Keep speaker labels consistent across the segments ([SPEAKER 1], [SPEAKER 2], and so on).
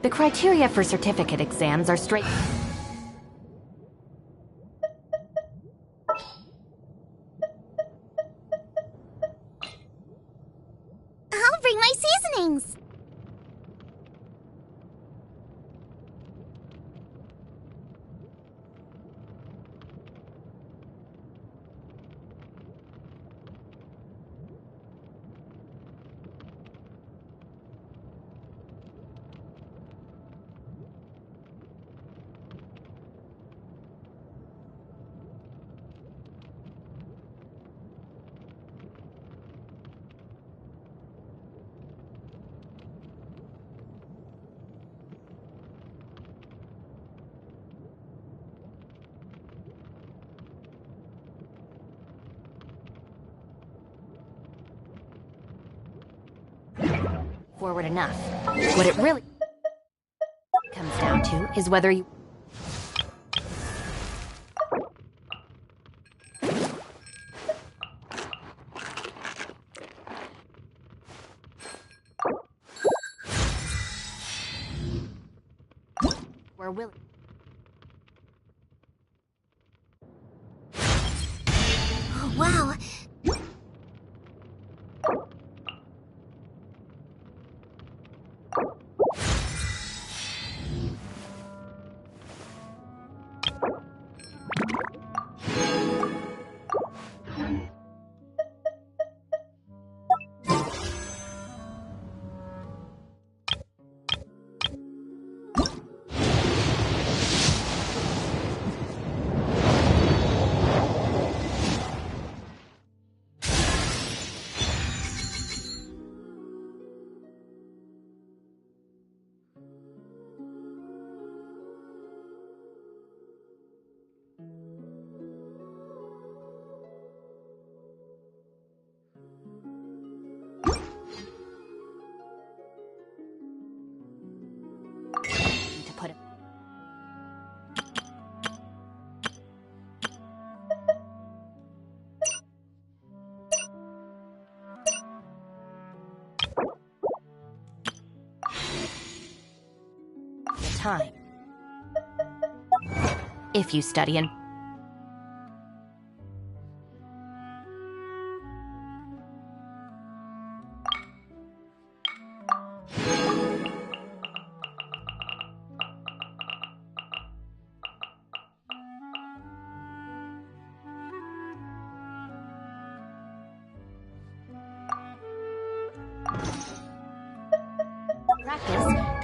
[SPEAKER 1] The criteria for certificate exams are straight.
[SPEAKER 2] I'll bring my seasonings.
[SPEAKER 1] Forward enough. What it really comes down to is whether you... were willing.
[SPEAKER 2] Oh, wow.
[SPEAKER 1] To put it... the time. If you study and... practice...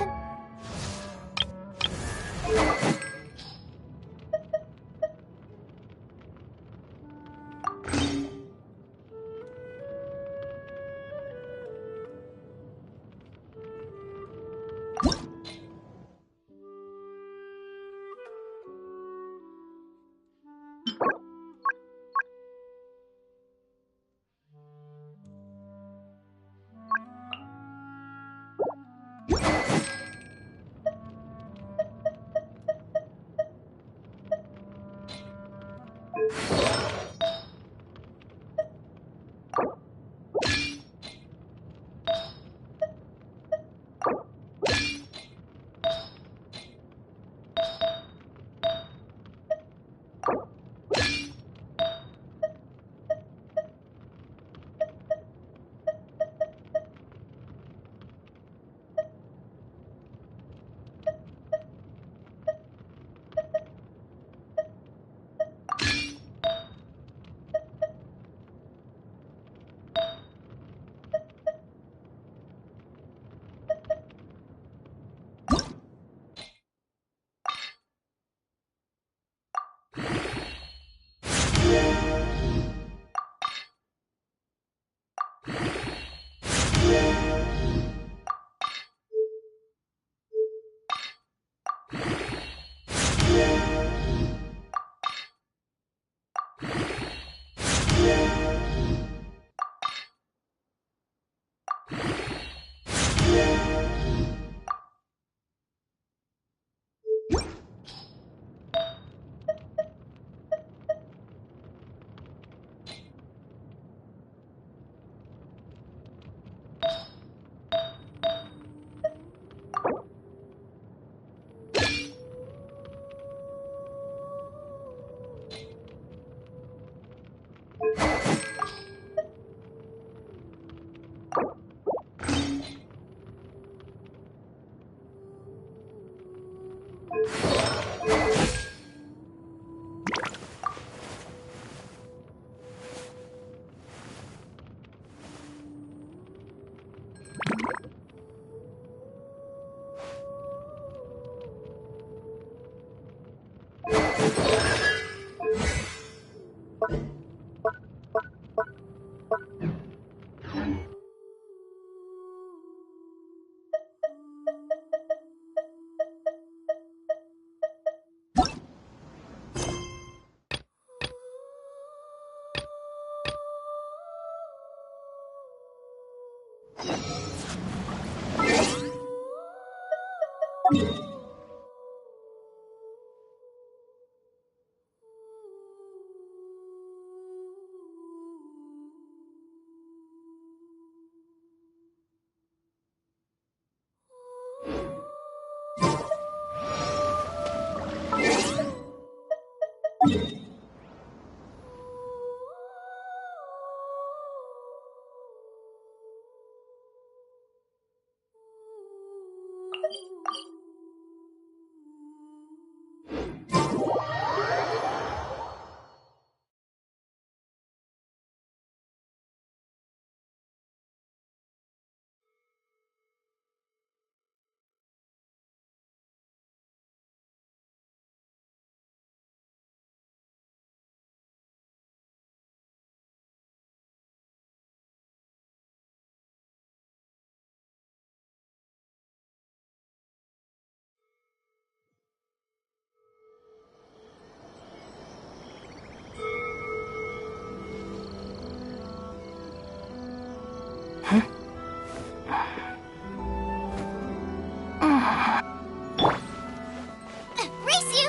[SPEAKER 2] Race you!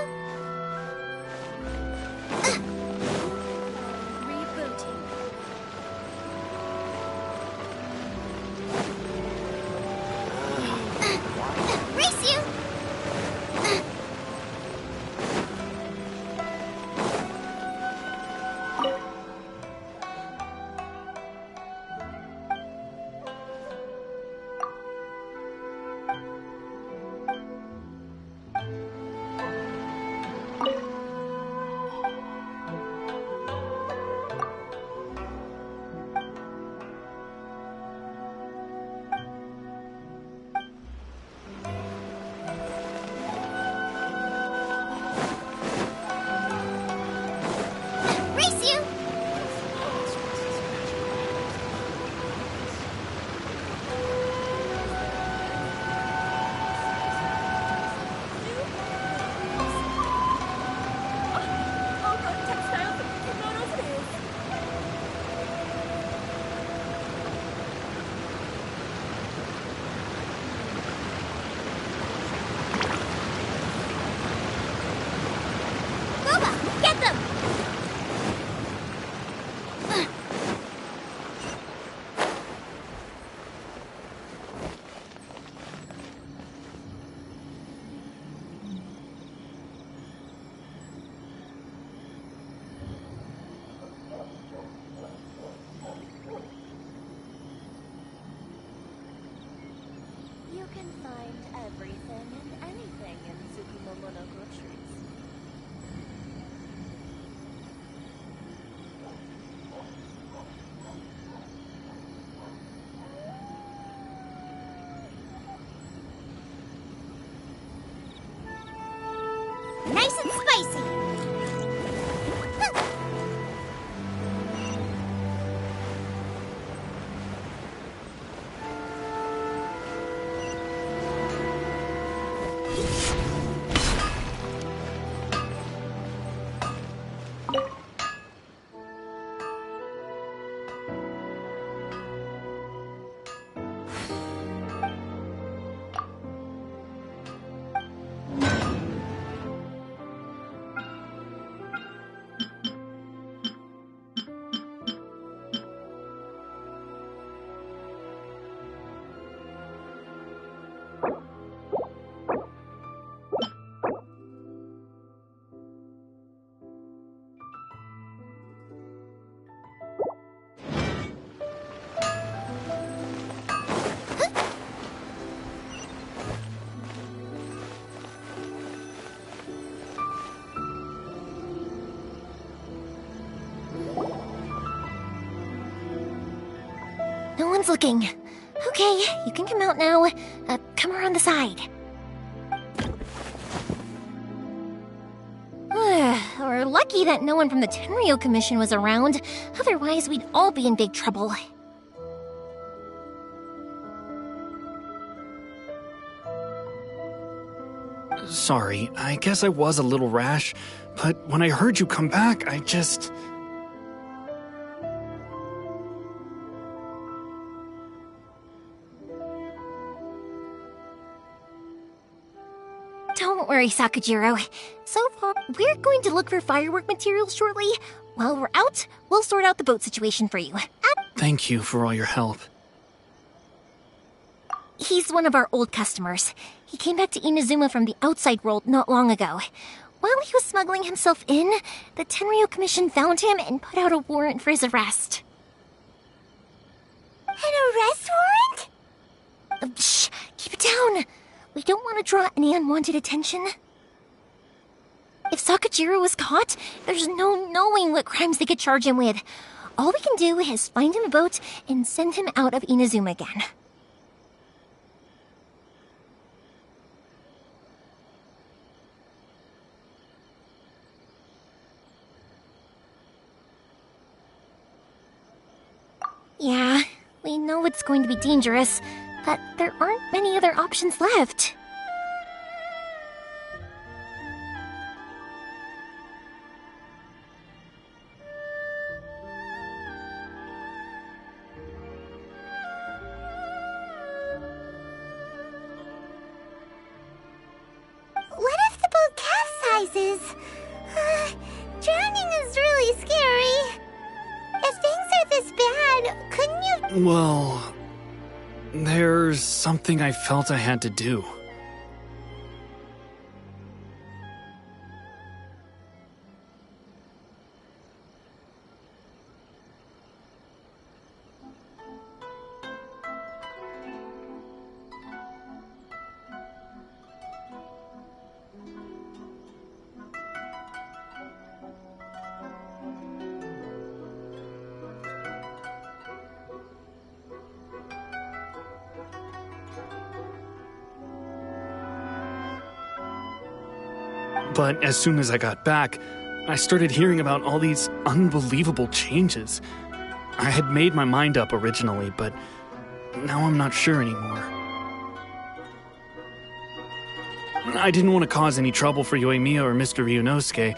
[SPEAKER 1] Rebooting.
[SPEAKER 2] Race you! Race you! Boba, get them!
[SPEAKER 3] You can find everything and anything in Tsukumomono groceries.
[SPEAKER 2] Nice and spicy!
[SPEAKER 1] No one's looking. Okay, you can come out now. Come around the side. We're lucky that no one from the Tenryo Commission was around. Otherwise, we'd all be in big trouble.
[SPEAKER 4] Sorry, I guess I was a little rash, but when I heard you come back, I just...
[SPEAKER 2] Don't worry, Sakajiro. So far, we're going to look for firework materials shortly. While we're out, we'll sort out the boat situation for you.
[SPEAKER 4] Thank you for all your help.
[SPEAKER 2] He's one of our old customers. He came back to Inazuma from the outside world not long ago. While he was smuggling himself in, the Tenryo Commission found him and put out a warrant for his arrest.
[SPEAKER 3] An arrest warrant?
[SPEAKER 2] Shh! Keep it down! We don't want to draw any unwanted attention. If Sakajiro was caught, there's no knowing what crimes they could charge him with. All we can do is find him a boat and send him out of Inazuma again. Yeah, we know it's going to be dangerous, but there aren't many other options left.
[SPEAKER 3] What if the boat capsizes? Drowning is really scary. If things are this bad, couldn't you...
[SPEAKER 4] Well, there's something I felt I had to do. But as soon as I got back, I started hearing about all these unbelievable changes. I had made my mind up originally, but now I'm not sure anymore. I didn't want to cause any trouble for Yoimiya or Mr. Ryunosuke.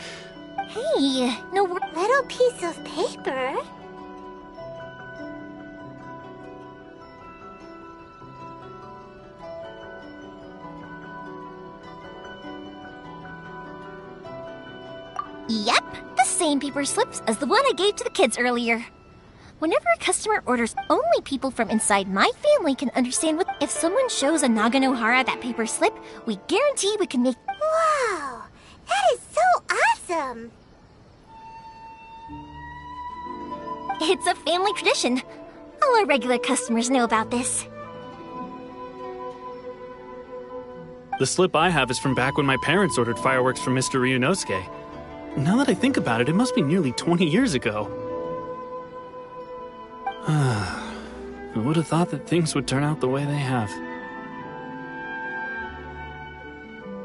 [SPEAKER 2] Hey, no wor-
[SPEAKER 3] Little piece of paper?
[SPEAKER 2] Yep, the same paper slips as the one I gave to the kids earlier. Whenever a customer orders, only people from inside my family can understand what. If someone shows a Naganohara that paper slip, we guarantee we can make.
[SPEAKER 3] Wow, that is so awesome!
[SPEAKER 2] It's a family tradition. All our regular customers know about this.
[SPEAKER 4] The slip I have is from back when my parents ordered fireworks from Mr. Ryunosuke. Now that I think about it, it must be nearly 20 years ago. I would have thought that things would turn out the way they have.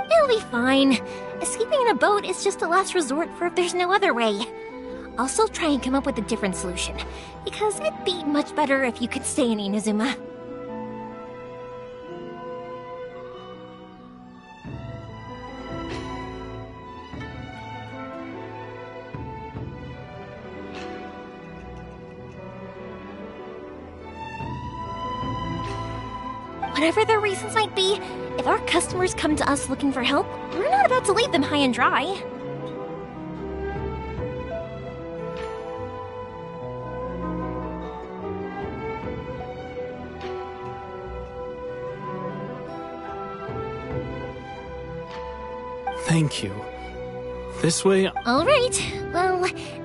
[SPEAKER 2] It'll be fine. Escaping in a boat is just a last resort for if there's no other way. I'll still try and come up with a different solution, because it'd be much better if you could stay in Inazuma. Whatever their reasons might be, if our customers come to us looking for help, we're not about to leave them high and dry.
[SPEAKER 4] Thank you. This way...
[SPEAKER 2] All right, well,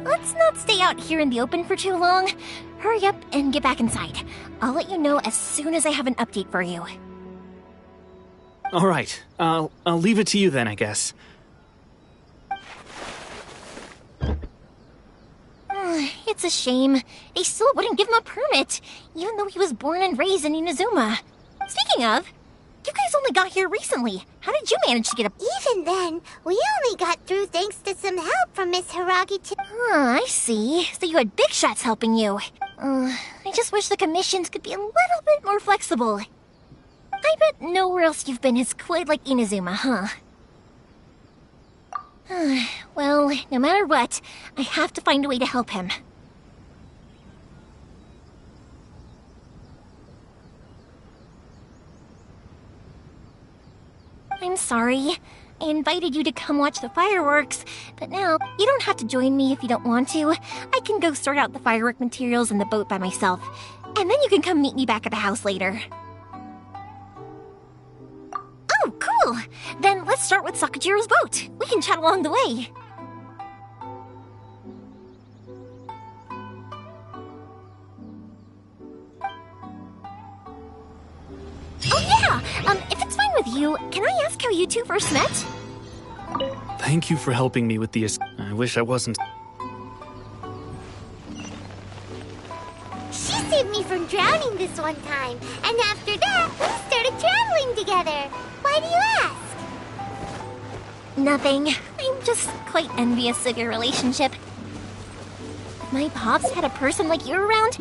[SPEAKER 2] let's not stay out here in the open for too long. Hurry up and get back inside. I'll let you know as soon as I have an update for you.
[SPEAKER 4] All right, I'll leave it to you then, I guess.
[SPEAKER 2] It's a shame. They still wouldn't give him a permit, even though he was born and raised in Inazuma. Speaking of, you guys only got here recently. How did you manage to get a...
[SPEAKER 3] Even then, we only got through thanks to some help from Miss Hiragi to...
[SPEAKER 2] I see. So you had big shots helping you. I just wish the commissions could be a little bit more flexible. I bet nowhere else you've been is quite like Inazuma, huh? Well, no matter what, I have to find a way to help him. I'm sorry. I invited you to come watch the fireworks, but now you don't have to join me if you don't want to. I can go sort out the firework materials in the boat by myself, and then you can come meet me back at the house later. Oh, cool! Then let's start with Sakajiro's boat. We can chat along the way. Oh yeah! If it's fine with you, can I ask how you two first met?
[SPEAKER 4] Thank you for helping me with the I wish I wasn't.
[SPEAKER 3] She saved me from drowning this one time, and after that, we started traveling together. Why do you ask?
[SPEAKER 2] Nothing. I'm just quite envious of your relationship. If my pops had a person like you around,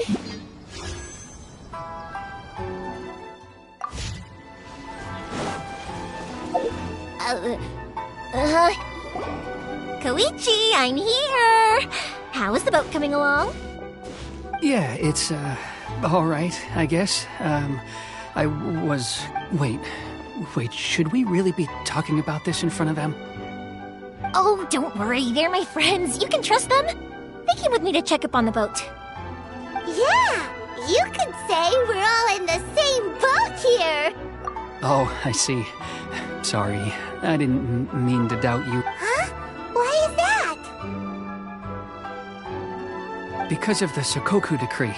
[SPEAKER 2] Koichi, I'm here! How is the boat coming along?
[SPEAKER 5] Yeah, it's, all right, I guess. I was... Wait, should we really be talking about this in front of them?
[SPEAKER 2] Oh, don't worry, they're my friends. You can trust them. They came with me to check up on the boat.
[SPEAKER 3] Yeah, you could say we're all in the same boat here.
[SPEAKER 5] Oh, I see. Sorry, I didn't mean to doubt you.
[SPEAKER 3] Huh? Why is that?
[SPEAKER 5] Because of the Sokoku Decree,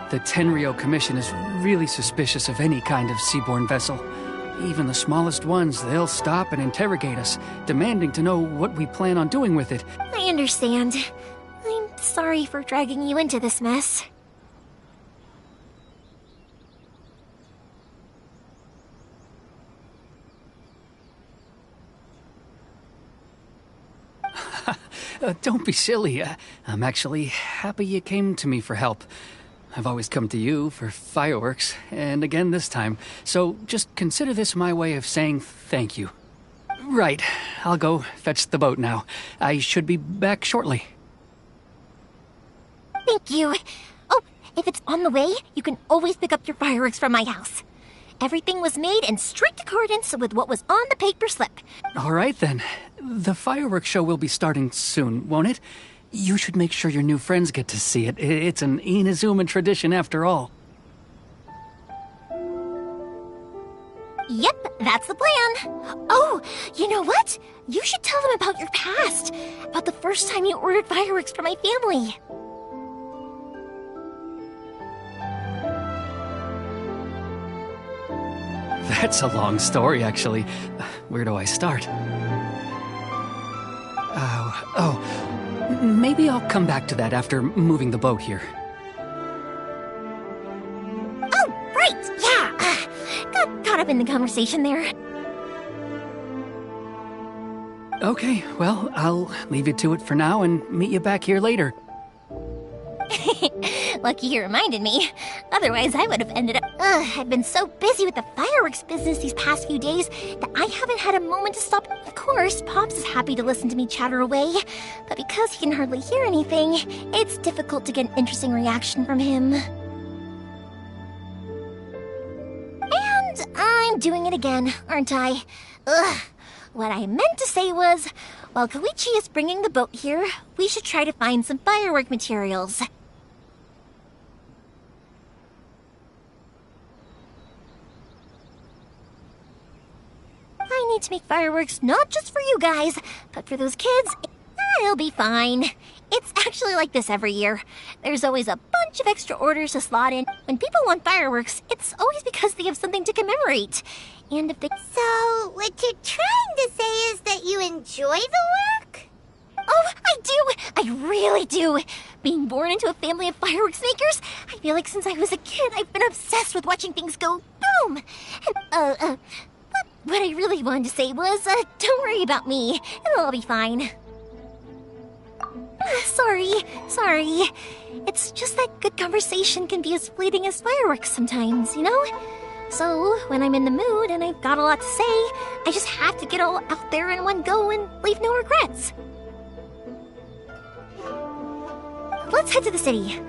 [SPEAKER 5] the Tenryou Commission is really suspicious of any kind of seaborne vessel. Even the smallest ones, they'll stop and interrogate us, demanding to know what we plan on doing with it.
[SPEAKER 2] I understand. I'm sorry for dragging you into this mess.
[SPEAKER 5] Don't be silly. I'm actually happy you came to me for help. I've always come to you for fireworks, and again this time. So just consider this my way of saying thank you. Right, I'll go fetch the boat now. I should be back shortly.
[SPEAKER 2] Thank you. Oh, if it's on the way, you can always pick up your fireworks from my house. Everything was made in strict accordance with what was on the paper slip.
[SPEAKER 5] All right then. The fireworks show will be starting soon, won't it? You should make sure your new friends get to see it. It's an Inazuma tradition after all.
[SPEAKER 2] Yep, that's the plan. Oh, you know what? You should tell them about your past. About the first time you ordered fireworks for my family.
[SPEAKER 5] That's a long story, actually. Where do I start? Maybe I'll come back to that after moving the boat here.
[SPEAKER 2] Oh, right, yeah. Got caught up in the conversation there.
[SPEAKER 5] Okay, well, I'll leave you to it for now and meet you back here later.
[SPEAKER 2] Lucky you reminded me. Otherwise, I would have ended up... I've been so busy with the fireworks business these past few days that I haven't had a moment to stop. Of course, Pops is happy to listen to me chatter away, but because he can hardly hear anything, it's difficult to get an interesting reaction from him. And I'm doing it again, aren't I? What I meant to say was, while Koichi is bringing the boat here, we should try to find some firework materials. I need to make fireworks not just for you guys, but for those kids. It'll be fine. It's actually like this every year. There's always a bunch of extra orders to slot in. When people want fireworks, it's always because they have something to commemorate. And if they...
[SPEAKER 3] So, what you're trying to say is that you enjoy the work?
[SPEAKER 2] Oh, I do! I really do! Being born into a family of fireworks makers, I feel like since I was a kid, I've been obsessed with watching things go boom! And, but what I really wanted to say was, don't worry about me. It'll all be fine. Sorry. It's just that good conversation can be as fleeting as fireworks sometimes, you know? So, when I'm in the mood and I've got a lot to say, I just have to get all out there in one go and leave no regrets. Let's head to the city.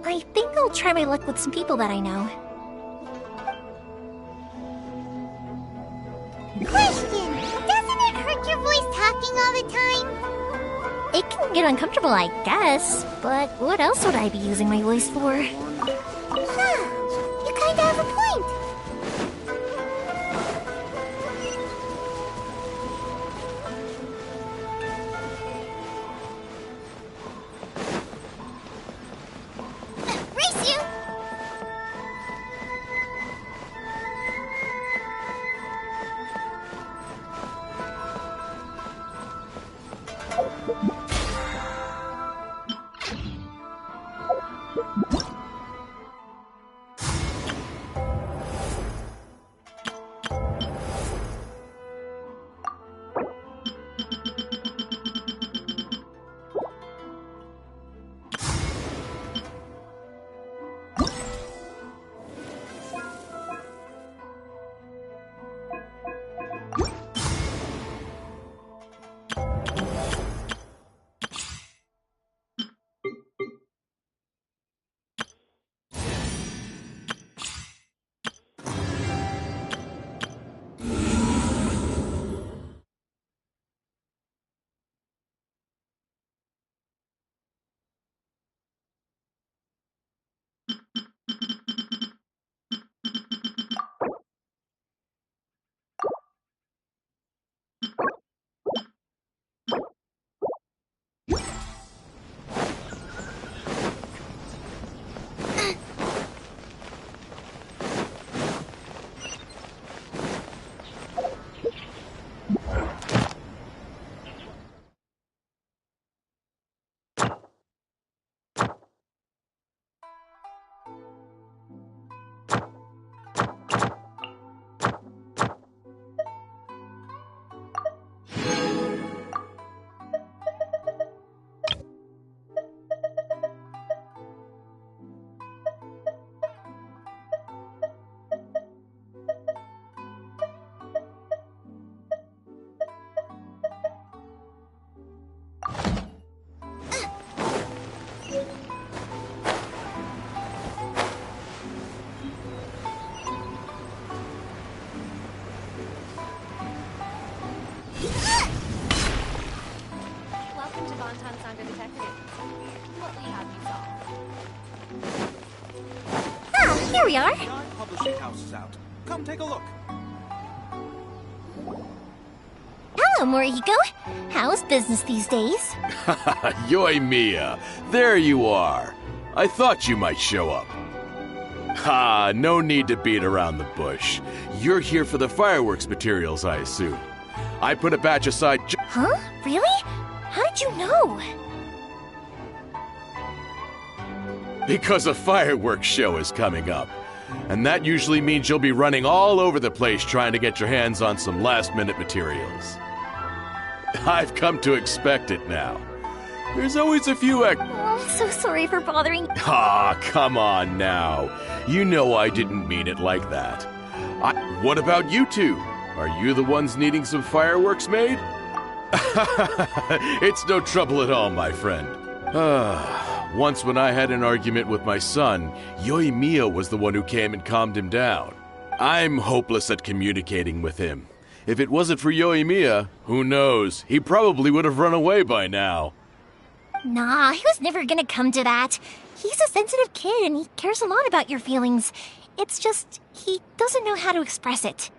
[SPEAKER 2] I think I'll try my luck with some people that I know.
[SPEAKER 3] Question! Doesn't it hurt want your voice talking all the time?
[SPEAKER 2] It can get uncomfortable, I guess, but what else would I be using my voice for?
[SPEAKER 3] Huh, you kinda have a point.
[SPEAKER 2] Race you!
[SPEAKER 6] Welcome to Bonton Sangha Detective Agency. What will you have me solve?
[SPEAKER 2] Ah, here we are.
[SPEAKER 7] Giant publishing house is out. Come take a look.
[SPEAKER 2] Hello, Morihiko. How's business these days?
[SPEAKER 8] Yoi Mia, there you are. I thought you might show up. Ha, no need to beat around the bush. You're here for the fireworks materials, I assume. I put a batch aside
[SPEAKER 2] Huh? Really? How did you know?
[SPEAKER 8] because a fireworks show is coming up. And that usually means you'll be running all over the place trying to get your hands on some last-minute materials. I've come to expect it now. There's always a few
[SPEAKER 2] Oh, I'm so sorry for bothering.
[SPEAKER 8] Ah, come on now. You know I didn't mean it like that. What about you two? Are you the ones needing some fireworks made? It's no trouble at all, my friend. Once when I had an argument with my son, Yoi Mia was the one who came and calmed him down. I'm hopeless at communicating with him. If it wasn't for Yoi Mia, who knows? He probably would have run away by now.
[SPEAKER 2] Nah, he was never gonna come to that. He's a sensitive kid and he cares a lot about your feelings. It's just, he doesn't know how to express it.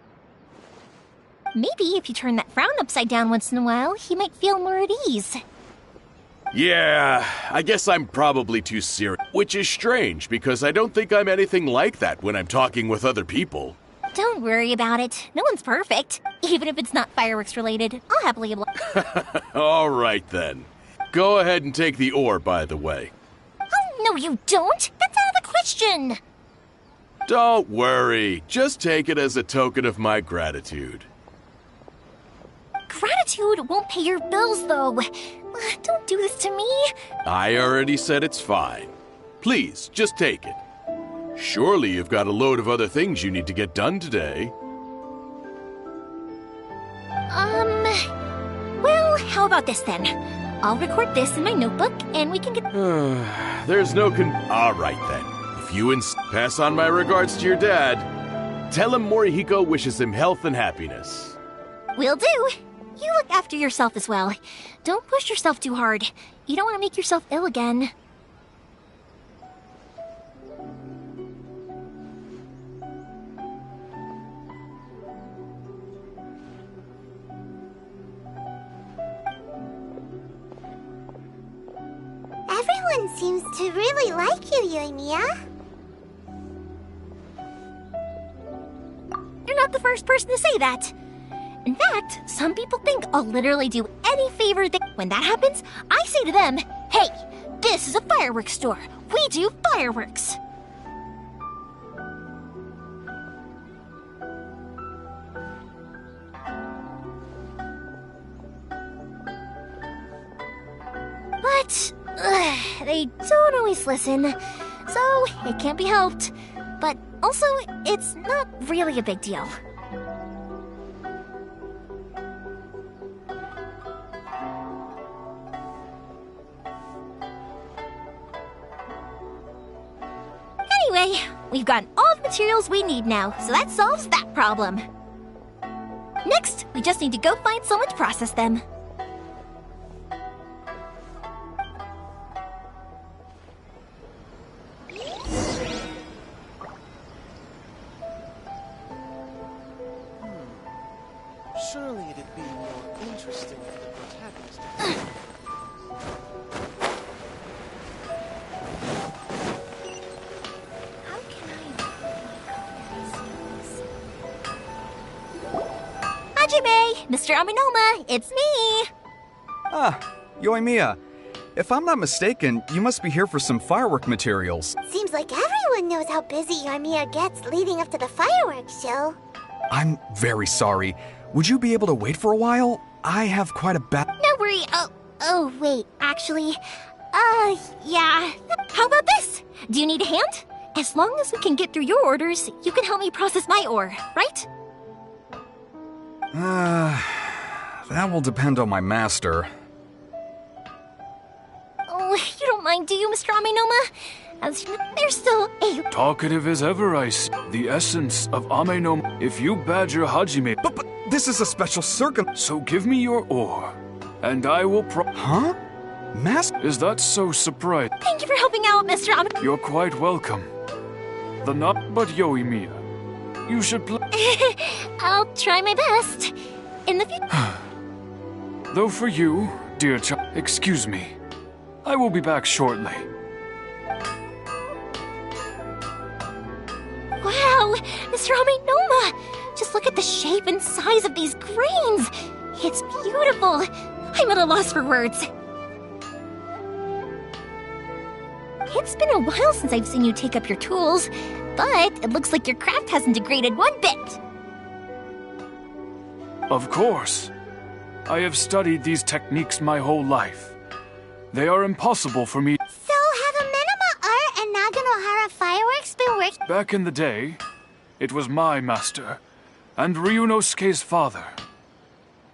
[SPEAKER 2] Maybe if you turn that frown upside down once in a while, he might feel more at ease.
[SPEAKER 8] Yeah, I guess I'm probably too serious, which is strange because I don't think I'm anything like that when I'm talking with other people.
[SPEAKER 2] Don't worry about it. No one's perfect. Even if it's not fireworks related, I'll happily oblige.
[SPEAKER 8] All right then. Go ahead and take the ore, by the way.
[SPEAKER 2] Oh, no you don't! That's out of the question!
[SPEAKER 8] Don't worry. Just take it as a token of my gratitude.
[SPEAKER 2] Gratitude won't pay your bills, though. Don't do this to me.
[SPEAKER 8] I already said it's fine. Please, just take it. Surely you've got a load of other things you need to get done today.
[SPEAKER 2] Well, how about this then? I'll record this in my notebook, and we can get...
[SPEAKER 8] There's no All right then. If you pass on my regards to your dad, tell him Morihiko wishes him health and happiness.
[SPEAKER 2] Will do. You look after yourself as well. Don't push yourself too hard. You don't want to make yourself ill again.
[SPEAKER 3] Everyone seems to really like you, Yoimiya.
[SPEAKER 2] You're not the first person to say that. In fact, some people think I'll literally do any favor that... When that happens, I say to them, hey, this is a fireworks store. We do fireworks. But they don't always listen, so it can't be helped. But also, it's not really a big deal. Anyway, we've got all the materials we need now, so that solves that problem. Next, we just need to go find someone to process them.
[SPEAKER 7] Surely it'd be more interesting for the protagonist.
[SPEAKER 6] How can I
[SPEAKER 2] Hajime, Mr. Aminoma, it's me!
[SPEAKER 9] Ah, Yoimiya. If I'm not mistaken, you must be here for some firework materials.
[SPEAKER 3] Seems like everyone knows how busy Yoimiya gets leading up to the fireworks show.
[SPEAKER 9] I'm very sorry. Would you be able to wait for a while? I have quite a bad...
[SPEAKER 2] No worry, oh, wait, actually, yeah. How about this? Do you need a hand? As long as we can get through your orders, you can help me process my ore, right?
[SPEAKER 9] That will depend on my master.
[SPEAKER 2] Oh, you don't mind, do you, Mr. Aminoma? As you know, there's still a...
[SPEAKER 10] Talkative as ever, I see. The essence of Amenom. If you badger Hajime...
[SPEAKER 9] But this is a special
[SPEAKER 10] So give me your ore, and I will
[SPEAKER 9] Huh? Master?
[SPEAKER 10] Is that so surprising?
[SPEAKER 2] Thank you for helping out, Mr. Aminoma.
[SPEAKER 10] You're quite welcome. The not but Yoimiya. You should play...
[SPEAKER 2] I'll try my best. In the future...
[SPEAKER 10] Though for you, dear child... Excuse me. I will be back shortly.
[SPEAKER 2] Wow, Mr. Aminoma! Just look at the shape and size of these grains! It's beautiful! I'm at a loss for words. It's been a while since I've seen you take up your tools, but it looks like your craft hasn't degraded one bit.
[SPEAKER 10] Of course. I have studied these techniques my whole life. They are impossible for me.
[SPEAKER 3] So have Amenoma Art and Naganohara Fireworks been working?
[SPEAKER 10] Back in the day, it was my master, and Ryunosuke's father.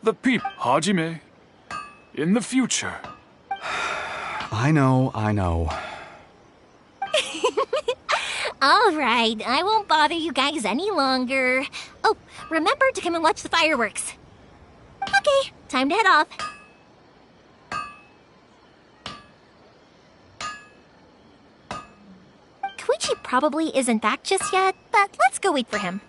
[SPEAKER 10] The people, Hajime. In the future.
[SPEAKER 9] I know.
[SPEAKER 2] Alright, I won't bother you guys any longer. Oh, remember to come and watch the fireworks. Okay, time to head off. Koichi probably isn't back just yet, but let's go wait for him.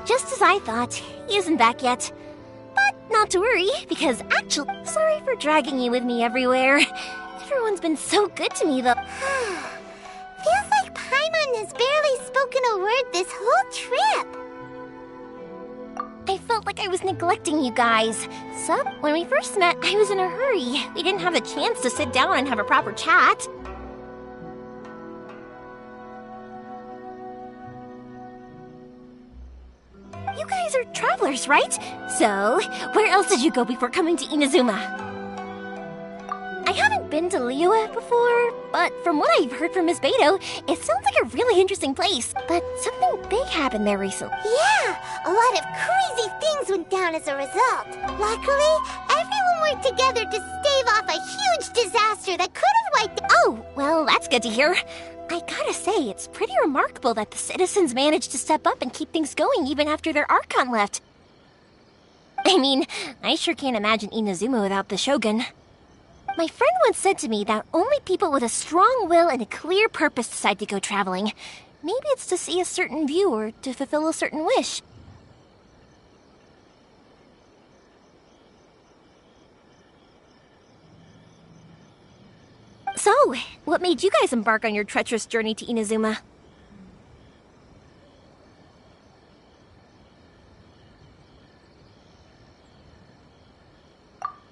[SPEAKER 2] Just as I thought, he isn't back yet. But not to worry, because actually, sorry for dragging you with me everywhere. Everyone's been so good to me, though.
[SPEAKER 3] Feels like Paimon has barely spoken a word this whole trip.
[SPEAKER 2] I felt like I was neglecting you guys. So, when we first met, I was in a hurry. We didn't have a chance to sit down and have a proper chat. You guys are travelers, right? So, where else did you go before coming to Inazuma? I haven't been to Liyue before, but from what I've heard from Miss Beto, it sounds like a really interesting place. But something big happened there recently.
[SPEAKER 3] Yeah, a lot of crazy things went down as a result. Luckily, everyone worked together to stave off a huge disaster that could have wiped...
[SPEAKER 2] Oh, well, that's good to hear. I gotta say, it's pretty remarkable that the citizens managed to step up and keep things going even after their Archon left. I mean, I sure can't imagine Inazuma without the Shogun. My friend once said to me that only people with a strong will and a clear purpose decide to go traveling. Maybe it's to see a certain view or to fulfill a certain wish. So, what made you guys embark on your treacherous journey to Inazuma?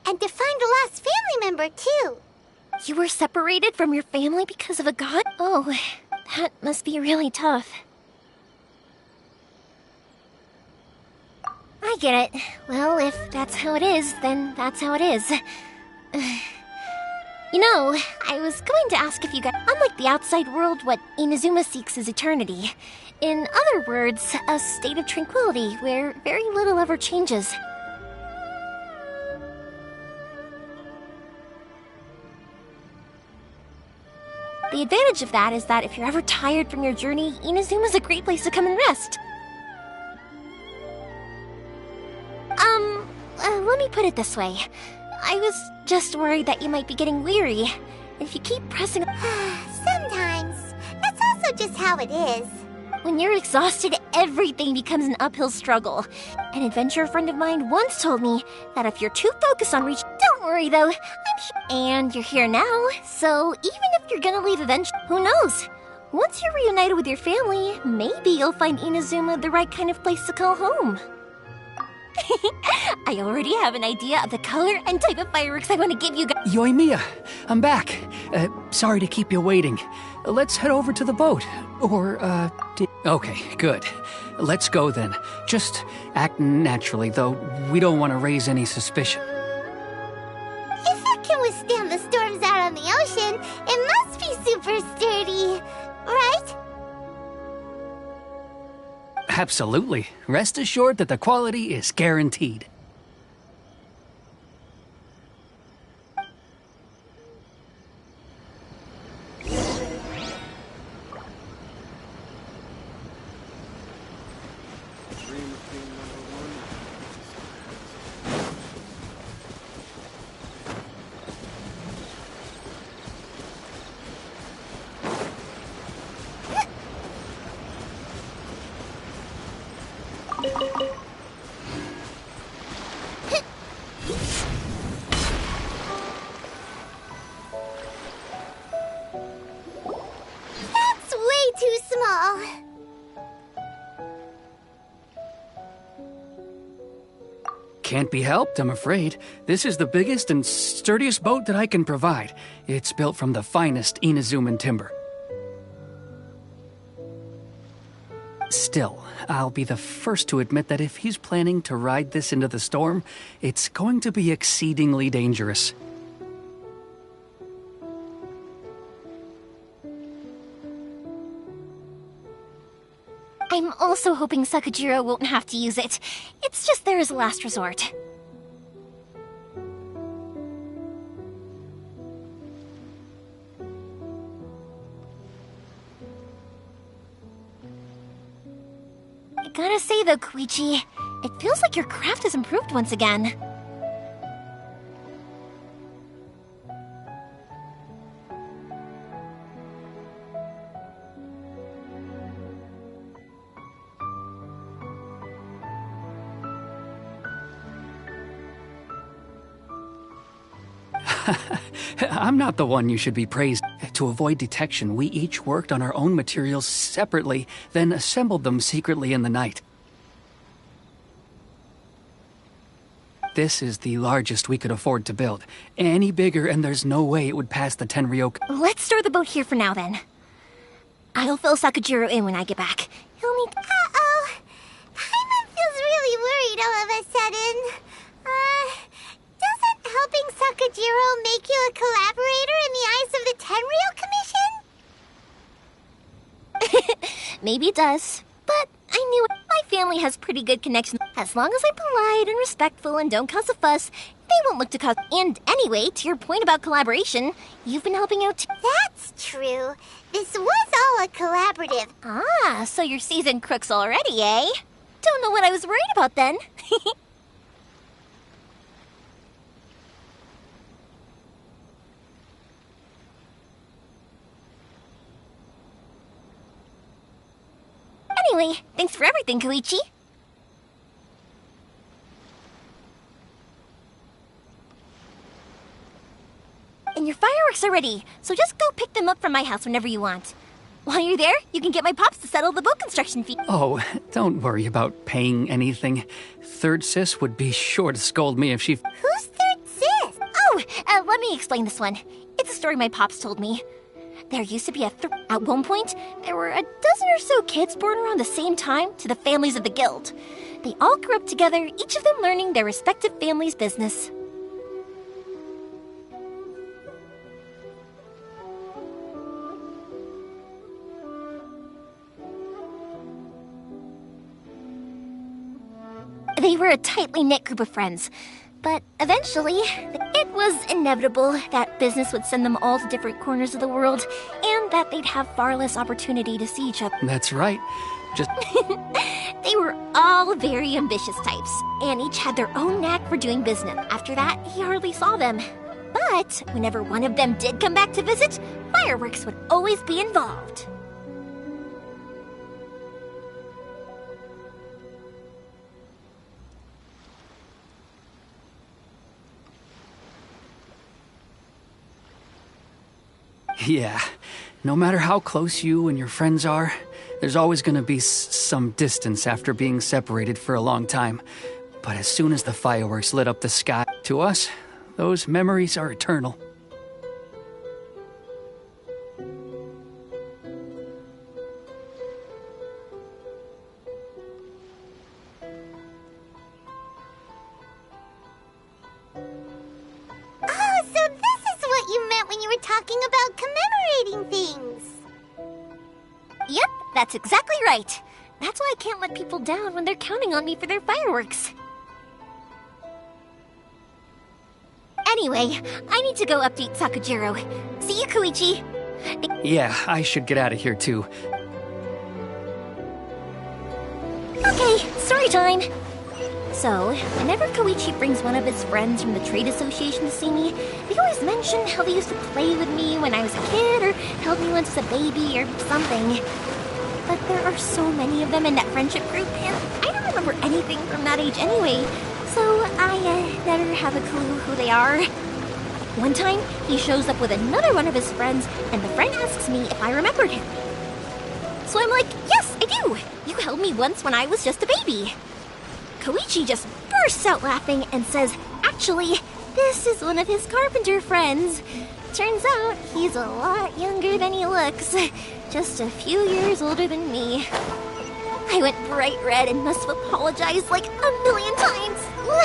[SPEAKER 3] And to find a lost family member, too.
[SPEAKER 2] You were separated from your family because of a god? Oh, that must be really tough. I get it. Well, if that's how it is, then that's how it is. You know, I was going to ask if you guys... Unlike the outside world, what Inazuma seeks is eternity. In other words, a state of tranquility where very little ever changes. The advantage of that is that if you're ever tired from your journey, Inazuma's a great place to come and rest. Let me put it this way. I was just worried that you might be getting weary. If you keep pressing...
[SPEAKER 3] Sometimes. That's also just how it is.
[SPEAKER 2] When you're exhausted, everything becomes an uphill struggle. An adventurer friend of mine once told me that if you're too focused on reaching... Don't worry, though. And you're here now, so even if you're gonna leave eventually, who knows? Once you're reunited with your family, maybe you'll find Inazuma the right kind of place to call home. I already have an idea of the color and type of fireworks I want to give you guys.
[SPEAKER 5] Yoimiya, I'm back. Sorry to keep you waiting. Let's head over to the boat. Or, Okay, good. Let's go then. Just act naturally, though we don't want to raise any suspicion.
[SPEAKER 3] If it can withstand the storms out on the ocean, it must be super sturdy, right?
[SPEAKER 5] Absolutely. Rest assured that the quality is guaranteed.
[SPEAKER 3] That's way too small.
[SPEAKER 5] Can't be helped, I'm afraid. This is the biggest and sturdiest boat that I can provide. It's built from the finest Inazuman timber. Still, I'll be the first to admit that if he's planning to ride this into the storm, it's going to be exceedingly dangerous.
[SPEAKER 2] I'm also hoping Sakajiro won't have to use it. It's just there as a last resort. I gotta say though, Koichi, it feels like your craft has improved once again.
[SPEAKER 5] I'm not the one you should be praised. To avoid detection, we each worked on our own materials separately, then assembled them secretly in the night. This is the largest we could afford to build. Any bigger and there's no way it would pass the Tenryok.
[SPEAKER 2] Let's store the boat here for now then. I'll fill Sakajiro in when I get back. He'll need...
[SPEAKER 3] Uh-oh. Paimon feels all of a sudden. Doesn't helping Sakajiro make you a collaborator in the eyes of the Tenryou Commission?
[SPEAKER 2] Maybe it does, but I knew my family has pretty good connections. As long as I'm polite and respectful and don't cause a fuss, they won't look to cause. And anyway, to your point about collaboration, you've been helping out too.
[SPEAKER 3] That's true. This was all a collaborative.
[SPEAKER 2] Ah, so you're seasoned crooks already, eh? Don't know what I was worried about then. Anyway, thanks for everything, Koichi. And your fireworks are ready, so just go pick them up from my house whenever you want. While you're there, you can get my pops to settle the boat construction fee.
[SPEAKER 5] Oh, don't worry about paying anything. Third Sis would be sure to scold me if she...
[SPEAKER 3] Who's Third Sis?
[SPEAKER 2] Oh, let me explain this one. It's a story my pops told me. There used to be at one point, there were a dozen or so kids born around the same time to the families of the guild. They all grew up together, each of them learning their respective family's business. They were a tightly knit group of friends. But eventually, it was inevitable that business would send them all to different corners of the world, and that they'd have far less opportunity to see each other.
[SPEAKER 5] That's right. Just...
[SPEAKER 2] They were all very ambitious types, and each had their own knack for doing business. After that, he hardly saw them. But whenever one of them did come back to visit, fireworks would always be involved.
[SPEAKER 5] Yeah, no matter how close you and your friends are, there's always gonna be some distance after being separated for a long time. But as soon as the fireworks lit up the sky, to us, those memories are eternal.
[SPEAKER 3] Oh, so this is what you meant when you were talking about commemorating things.
[SPEAKER 2] Yep, that's exactly right. That's why I can't let people down when they're counting on me for their fireworks. Anyway, I need to go update Sakajiro. See you, Koichi.
[SPEAKER 5] Yeah, I should get out of here too.
[SPEAKER 2] Okay, story time. So, whenever Koichi brings one of his friends from the trade association to see me, they always mention how they used to play with me when I was a kid, or held me once as a baby, or something. But there are so many of them in that friendship group, and I don't remember anything from that age anyway, so I never have a clue who they are. One time, he shows up with another one of his friends, and the friend asks me if I remembered him. So I'm like, yes, I do! You held me once when I was just a baby. Koichi just bursts out laughing and says, actually, this is one of his carpenter friends. Turns out he's a lot younger than he looks. Just a few years older than me. I went bright red and must have apologized like a million times.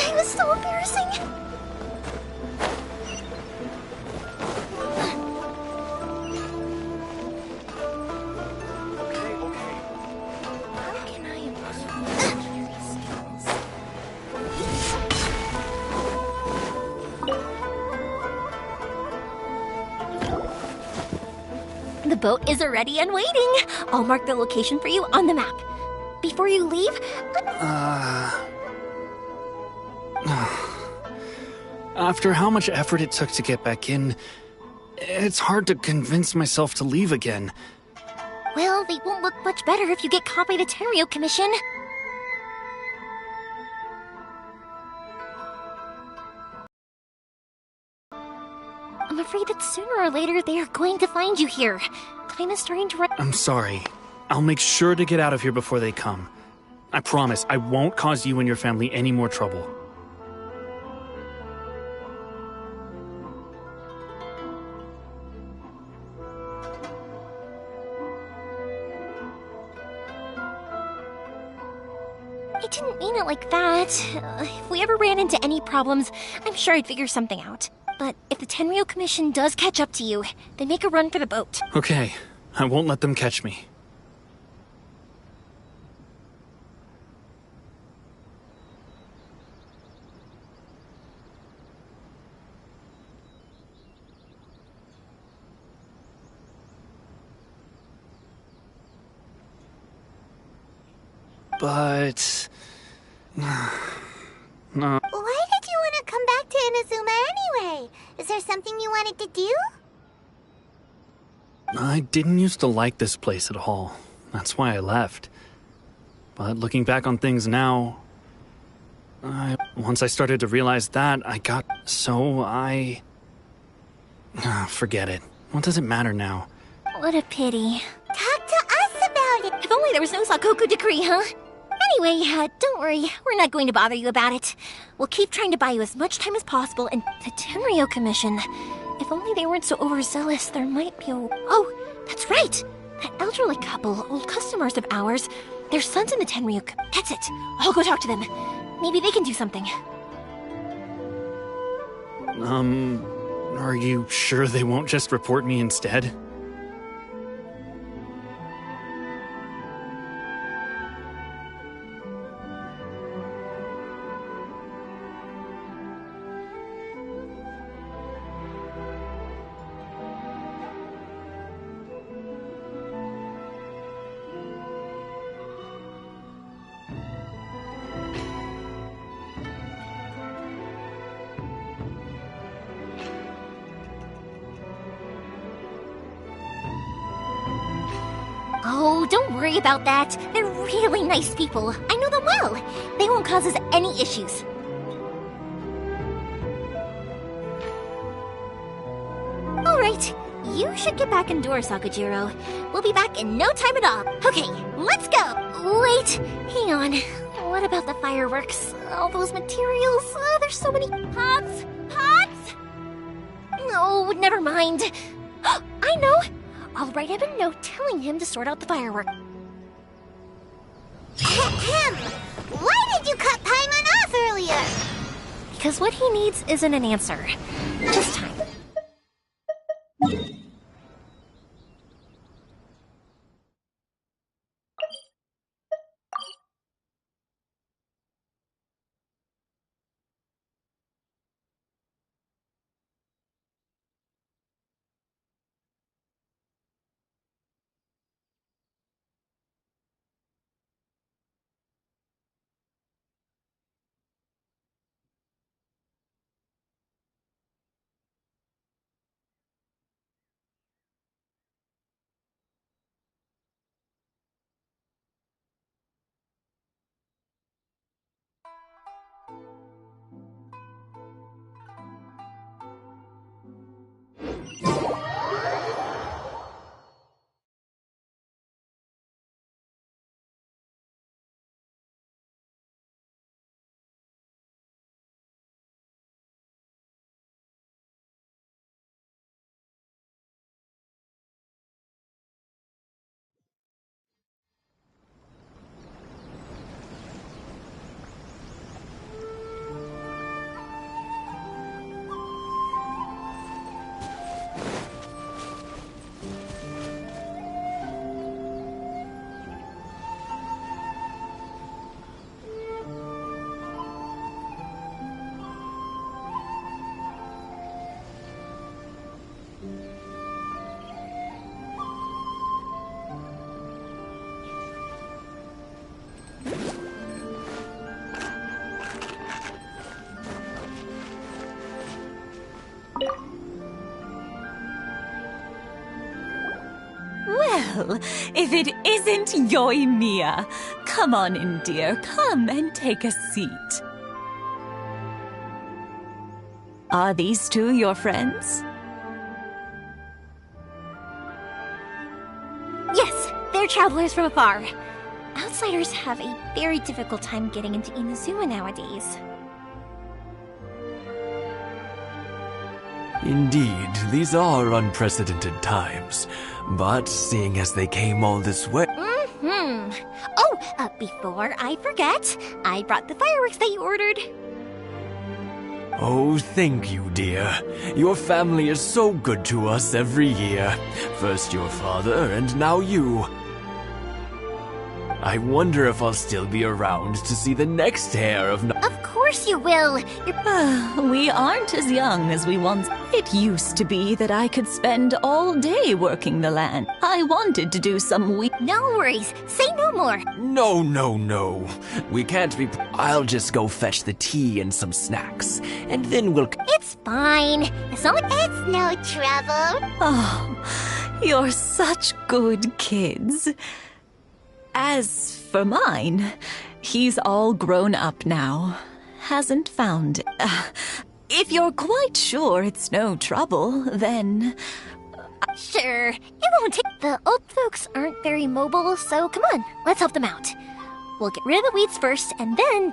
[SPEAKER 2] It was so embarrassing. How can I improve my skills? The boat is already and waiting. I'll mark the location for you on the map. Before you leave,
[SPEAKER 4] After how much effort it took to get back in, it's hard to convince myself to leave again.
[SPEAKER 2] well, they won't look much better if you get caught by the Tenryou Commission. I'm afraid that sooner or later they are going to find you here. Time is starting to run.
[SPEAKER 4] I'm sorry. I'll make sure to get out of here before they come. I promise I won't cause you and your family any more trouble.
[SPEAKER 2] I didn't mean it like that. If we ever ran into any problems, I'm sure I'd figure something out. But if the Tenryou Commission does catch up to you, then make a run for the boat.
[SPEAKER 4] Okay, I won't let them catch me. But... no.
[SPEAKER 3] Why did you want to come back to Inazuma anyway? Is there something you wanted to do?
[SPEAKER 4] I didn't used to like this place at all. That's why I left. But looking back on things now... once I started to realize that, I got so forget it. What does it matter now?
[SPEAKER 2] What a pity.
[SPEAKER 3] Talk to us about it!
[SPEAKER 2] If only there was no Sakoku decree, huh? Anyway, don't worry. We're not going to bother you about it. We'll keep trying to buy you as much time as possible, and the Tenryou Commission... If only they weren't so overzealous, there might be a... Oh, that's right! That elderly couple, old customers of ours, their son's in the Tenryou... That's it. I'll go talk to them. Maybe they can do something.
[SPEAKER 4] Are you sure they won't just report me instead?
[SPEAKER 2] Oh, don't worry about that. They're really nice people. I know them well. They won't cause us any issues. Alright, you should get back indoors, Sakajiro. We'll be back in no time at all. Okay, let's go! Wait, hang on. What about the fireworks? All those materials? Oh, there's so many pots! Pots! No, never mind. I know! I'll write him a note telling him to sort out the fireworks.
[SPEAKER 3] Ahem! Why did you cut Paimon off earlier?
[SPEAKER 2] Because what he needs isn't an answer. This time.
[SPEAKER 11] Well, if it isn't Yoimiya. Come on in, dear. Come and take a seat. Are these two your friends?
[SPEAKER 2] Yes, they're travelers from afar. Outsiders have a very difficult time getting into Inazuma nowadays.
[SPEAKER 12] Indeed, these are unprecedented times. But seeing as they came all this way...
[SPEAKER 2] Oh, before I forget, I brought the fireworks that you ordered.
[SPEAKER 12] Oh, thank you, dear. Your family is so good to us every year. First your father, and now you. I wonder if I'll still be around to see the next heir of...
[SPEAKER 2] Of course you will.
[SPEAKER 11] We aren't as young as we once... It used to be that I could spend all day working the land. I wanted to do some
[SPEAKER 2] No worries. Say no more.
[SPEAKER 12] No. We can't be... I'll just go fetch the tea and some snacks, and then we'll...
[SPEAKER 2] It's fine. It's not like...
[SPEAKER 3] It's no trouble.
[SPEAKER 11] Oh, you're such good kids. As for mine, he's all grown up now. Hasn't found... if you're quite sure it's no trouble, then...
[SPEAKER 2] Sure, it won't take... The old folks aren't very mobile, so come on, let's help them out. We'll get rid of the weeds first, and then...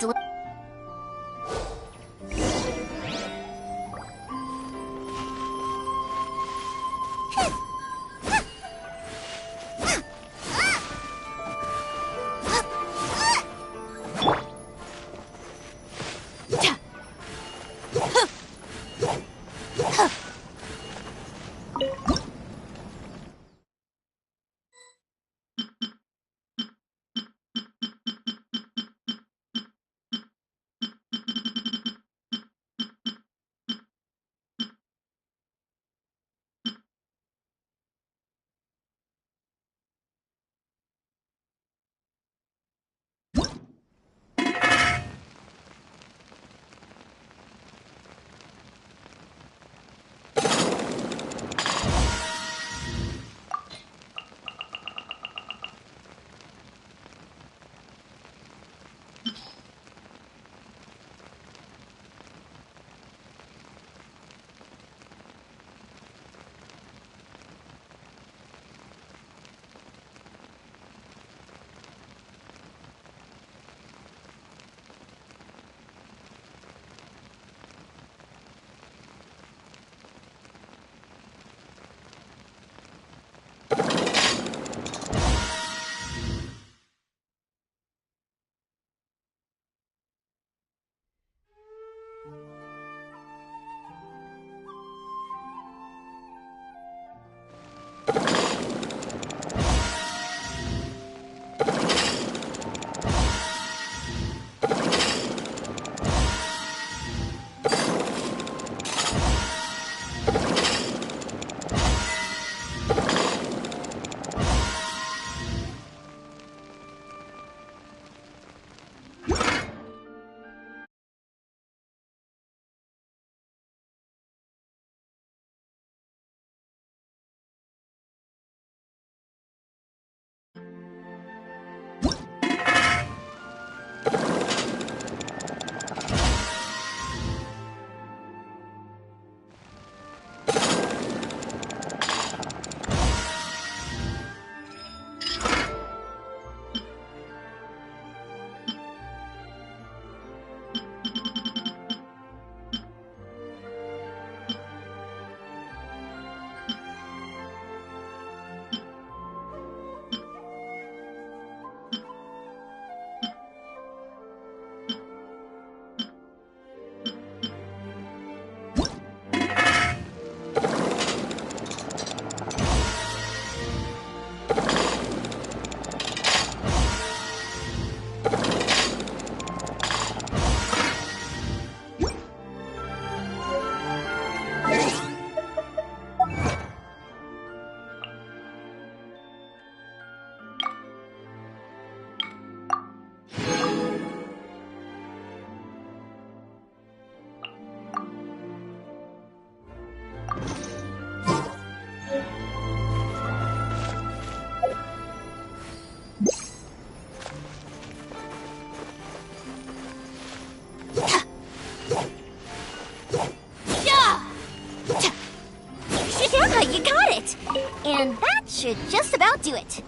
[SPEAKER 2] And that should just about do it.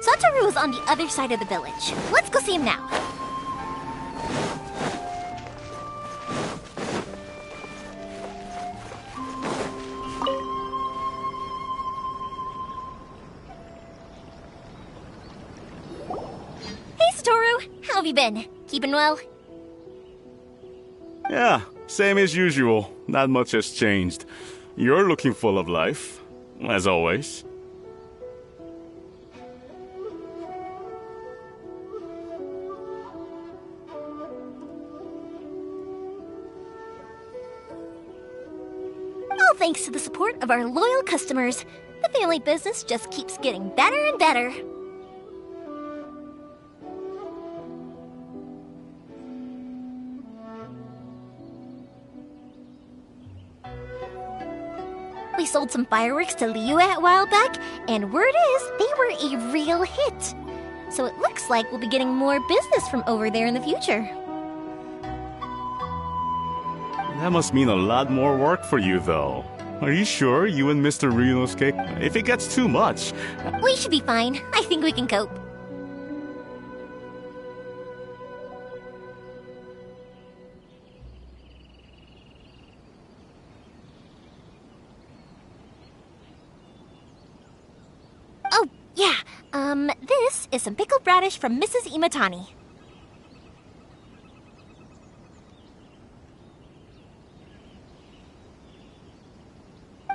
[SPEAKER 2] Satoru is on the other side of the village. Let's go see him now. have you been? Keeping well?
[SPEAKER 13] Yeah, same as usual. Not much has changed. You're looking full of life, as always.
[SPEAKER 2] All thanks to the support of our loyal customers. The family business just keeps getting better and better. We sold some fireworks to Liu a while back, and word is they were a real hit. So it looks like we'll be getting more business from over there in the future.
[SPEAKER 13] That must mean a lot more work for you, though. Are you sure you and Mr. Ryunosuke? If it gets too much...
[SPEAKER 2] We should be fine. I think we can cope. Oh, yeah. This is some pickled radish from Mrs. Imatani.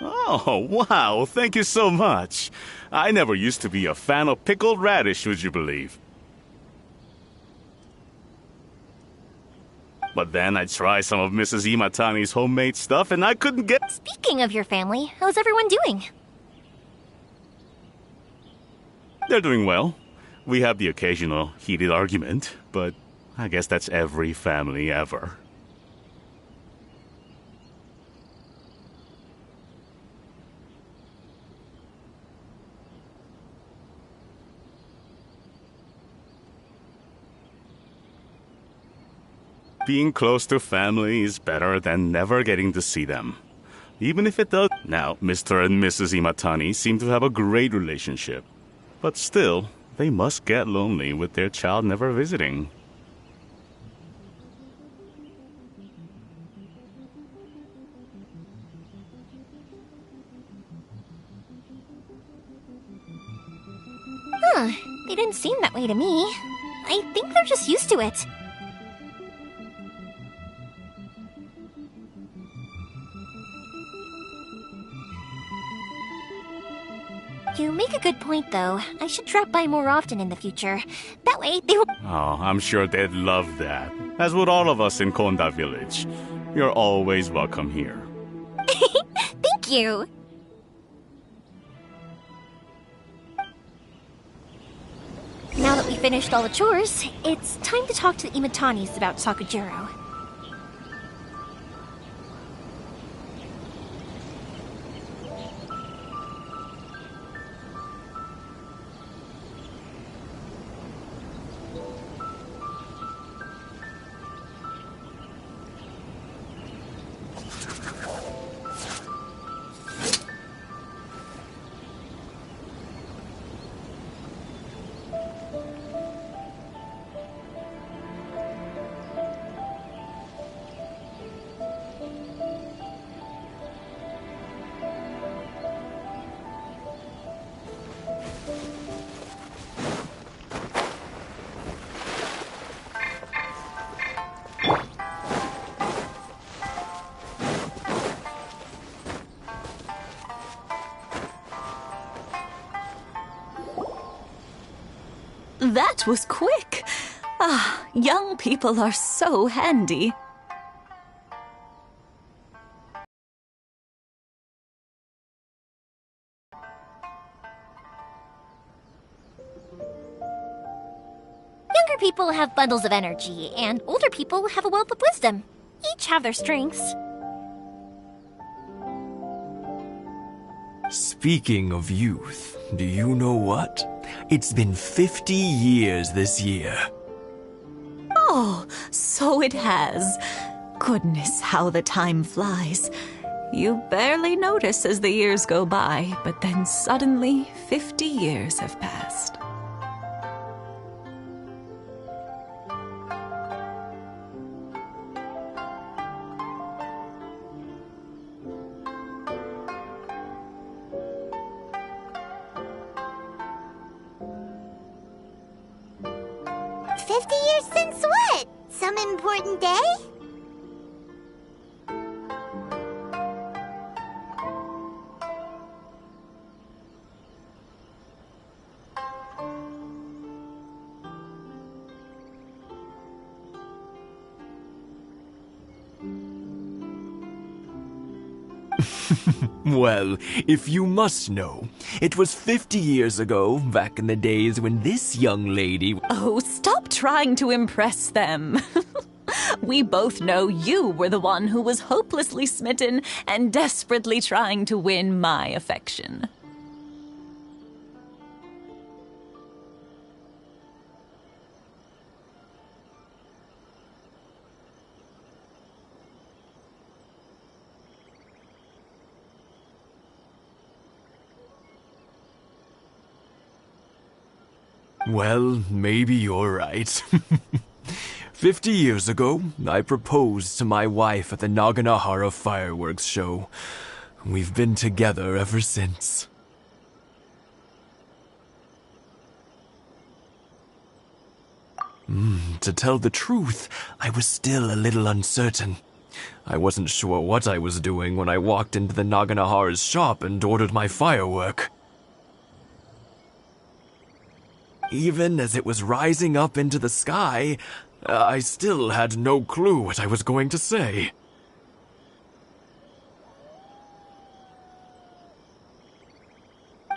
[SPEAKER 13] Oh, wow, thank you so much. I never used to be a fan of pickled radish, would you believe? But then I tried some of Mrs. Imatani's homemade stuff and I couldn't get...
[SPEAKER 2] Speaking of your family, how's everyone doing?
[SPEAKER 13] They're doing well. We have the occasional heated argument, but I guess that's every family ever. Being close to family is better than never getting to see them. Even if it does... Now, Mr. and Mrs. Imatani seem to have a great relationship. But still, they must get lonely with their child never visiting.
[SPEAKER 2] Huh, they didn't seem that way to me. I think they're just used to it. You make a good point, though. I should drop by more often in the future. That way, they will...
[SPEAKER 13] Oh, I'm sure they'd love that. As would all of us in Konda Village. You're always welcome here.
[SPEAKER 2] Thank you! Now that we finished all the chores, it's time to talk to the Imatanis about Sakujiro.
[SPEAKER 11] That was quick. Ah, young people are so handy.
[SPEAKER 2] Younger people have bundles of energy, and older people have a wealth of wisdom. Each have their strengths.
[SPEAKER 12] Speaking of youth, do you know what? It's been 50 years this year.
[SPEAKER 11] Oh, so it has. Goodness, how the time flies. You barely notice as the years go by, but then suddenly 50 years have passed.
[SPEAKER 3] 50 years since what? Some important day?
[SPEAKER 12] Well, if you must know, it was 50 years ago, back in the days when this young lady...
[SPEAKER 11] Oh, stop trying to impress them. We both know you were the one who was hopelessly smitten and desperately trying to win my affection.
[SPEAKER 12] Well, maybe you're right. 50 years ago, I proposed to my wife at the Naganahara fireworks show. We've been together ever since. To tell the truth, I was still a little uncertain. I wasn't sure what I was doing when I walked into the Naganahara's shop and ordered my firework. Even as it was rising up into the sky, I still had no clue what I was going to say.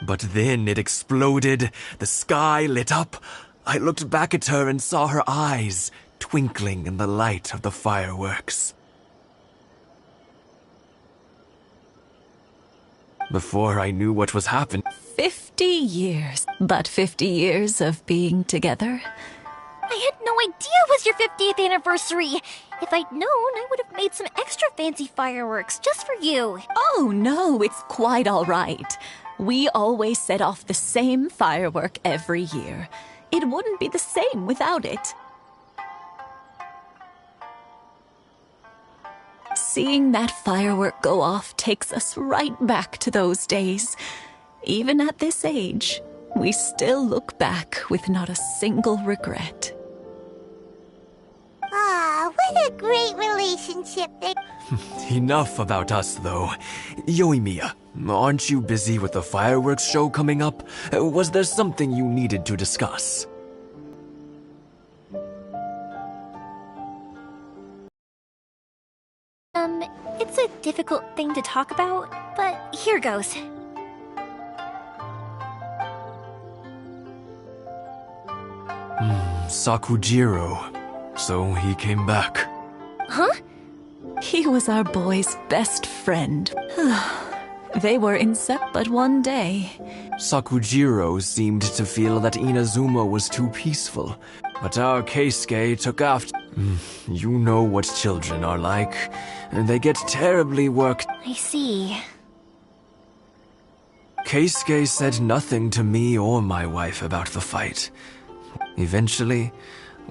[SPEAKER 12] But then it exploded, the sky lit up. I looked back at her and saw her eyes twinkling in the light of the fireworks. Before I knew what was happening...
[SPEAKER 11] 50 years. But 50 years of being together?
[SPEAKER 2] I had no idea it was your 50th anniversary. If I'd known, I would have made some extra fancy fireworks just for you.
[SPEAKER 11] Oh no, it's quite all right. We always set off the same firework every year. It wouldn't be the same without it. Seeing that firework go off takes us right back to those days. Even at this age, we still look back with not a single regret.
[SPEAKER 3] Ah, what a great relationship they...
[SPEAKER 12] Enough about us, though. Yoimiya, aren't you busy with the fireworks show coming up? Was there something you needed to discuss?
[SPEAKER 2] It's a difficult thing to talk about, but here goes.
[SPEAKER 12] Sakujiro. So he came back.
[SPEAKER 2] Huh?
[SPEAKER 11] He was our boy's best friend. They were inseparable, but one day...
[SPEAKER 12] Sakujiro seemed to feel that Inazuma was too peaceful, but our Keisuke took after... You know what children are like. They get terribly worked...
[SPEAKER 2] I see.
[SPEAKER 12] Keisuke said nothing to me or my wife about the fight. Eventually,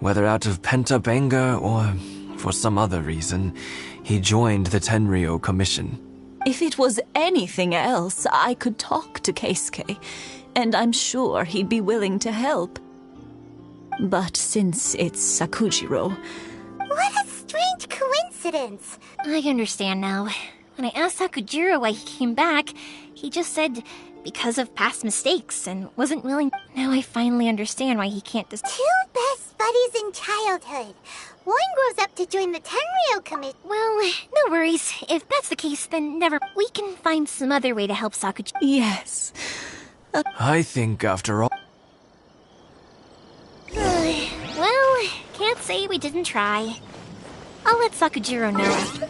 [SPEAKER 12] whether out of pent-up anger or for some other reason, he joined the Tenryo Commission.
[SPEAKER 11] If it was anything else, I could talk to Keisuke, and I'm sure he'd be willing to help. But since it's Sakujiro...
[SPEAKER 3] What a strange coincidence!
[SPEAKER 2] I understand now. When I asked Sakujiro why he came back, he just said because of past mistakes and wasn't willing... Now I finally understand why he can't just...
[SPEAKER 3] Two best buddies in childhood. One grows up to join the Tenryo Commission.
[SPEAKER 2] Well, no worries. If that's the case, then never... We can find some other way to help Sakujiro.
[SPEAKER 11] Yes.
[SPEAKER 12] I think, after all...
[SPEAKER 2] Well, can't say we didn't try. I'll let Sakujiro know.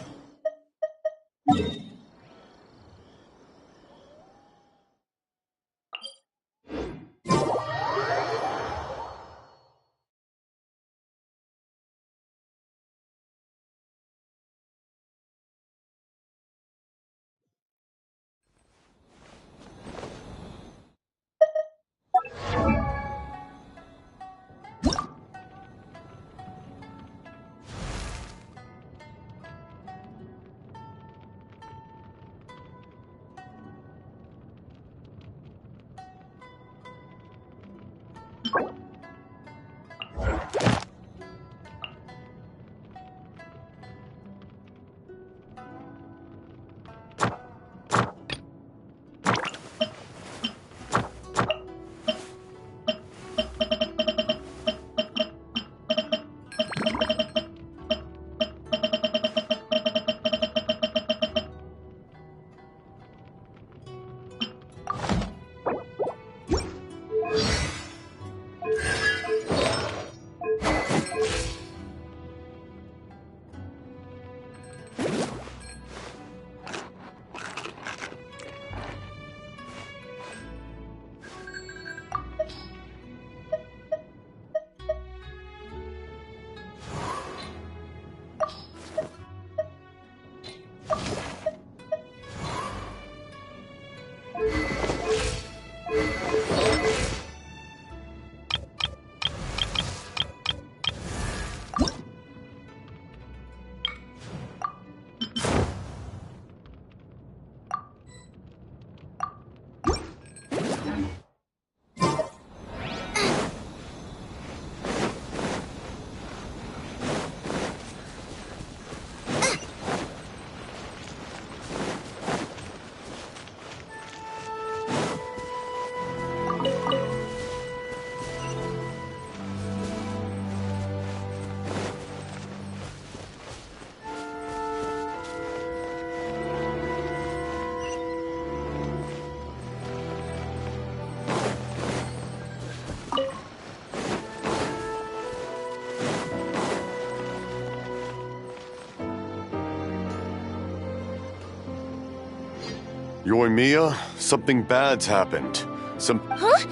[SPEAKER 14] Yoimiya, something bad's happened.
[SPEAKER 2] Huh?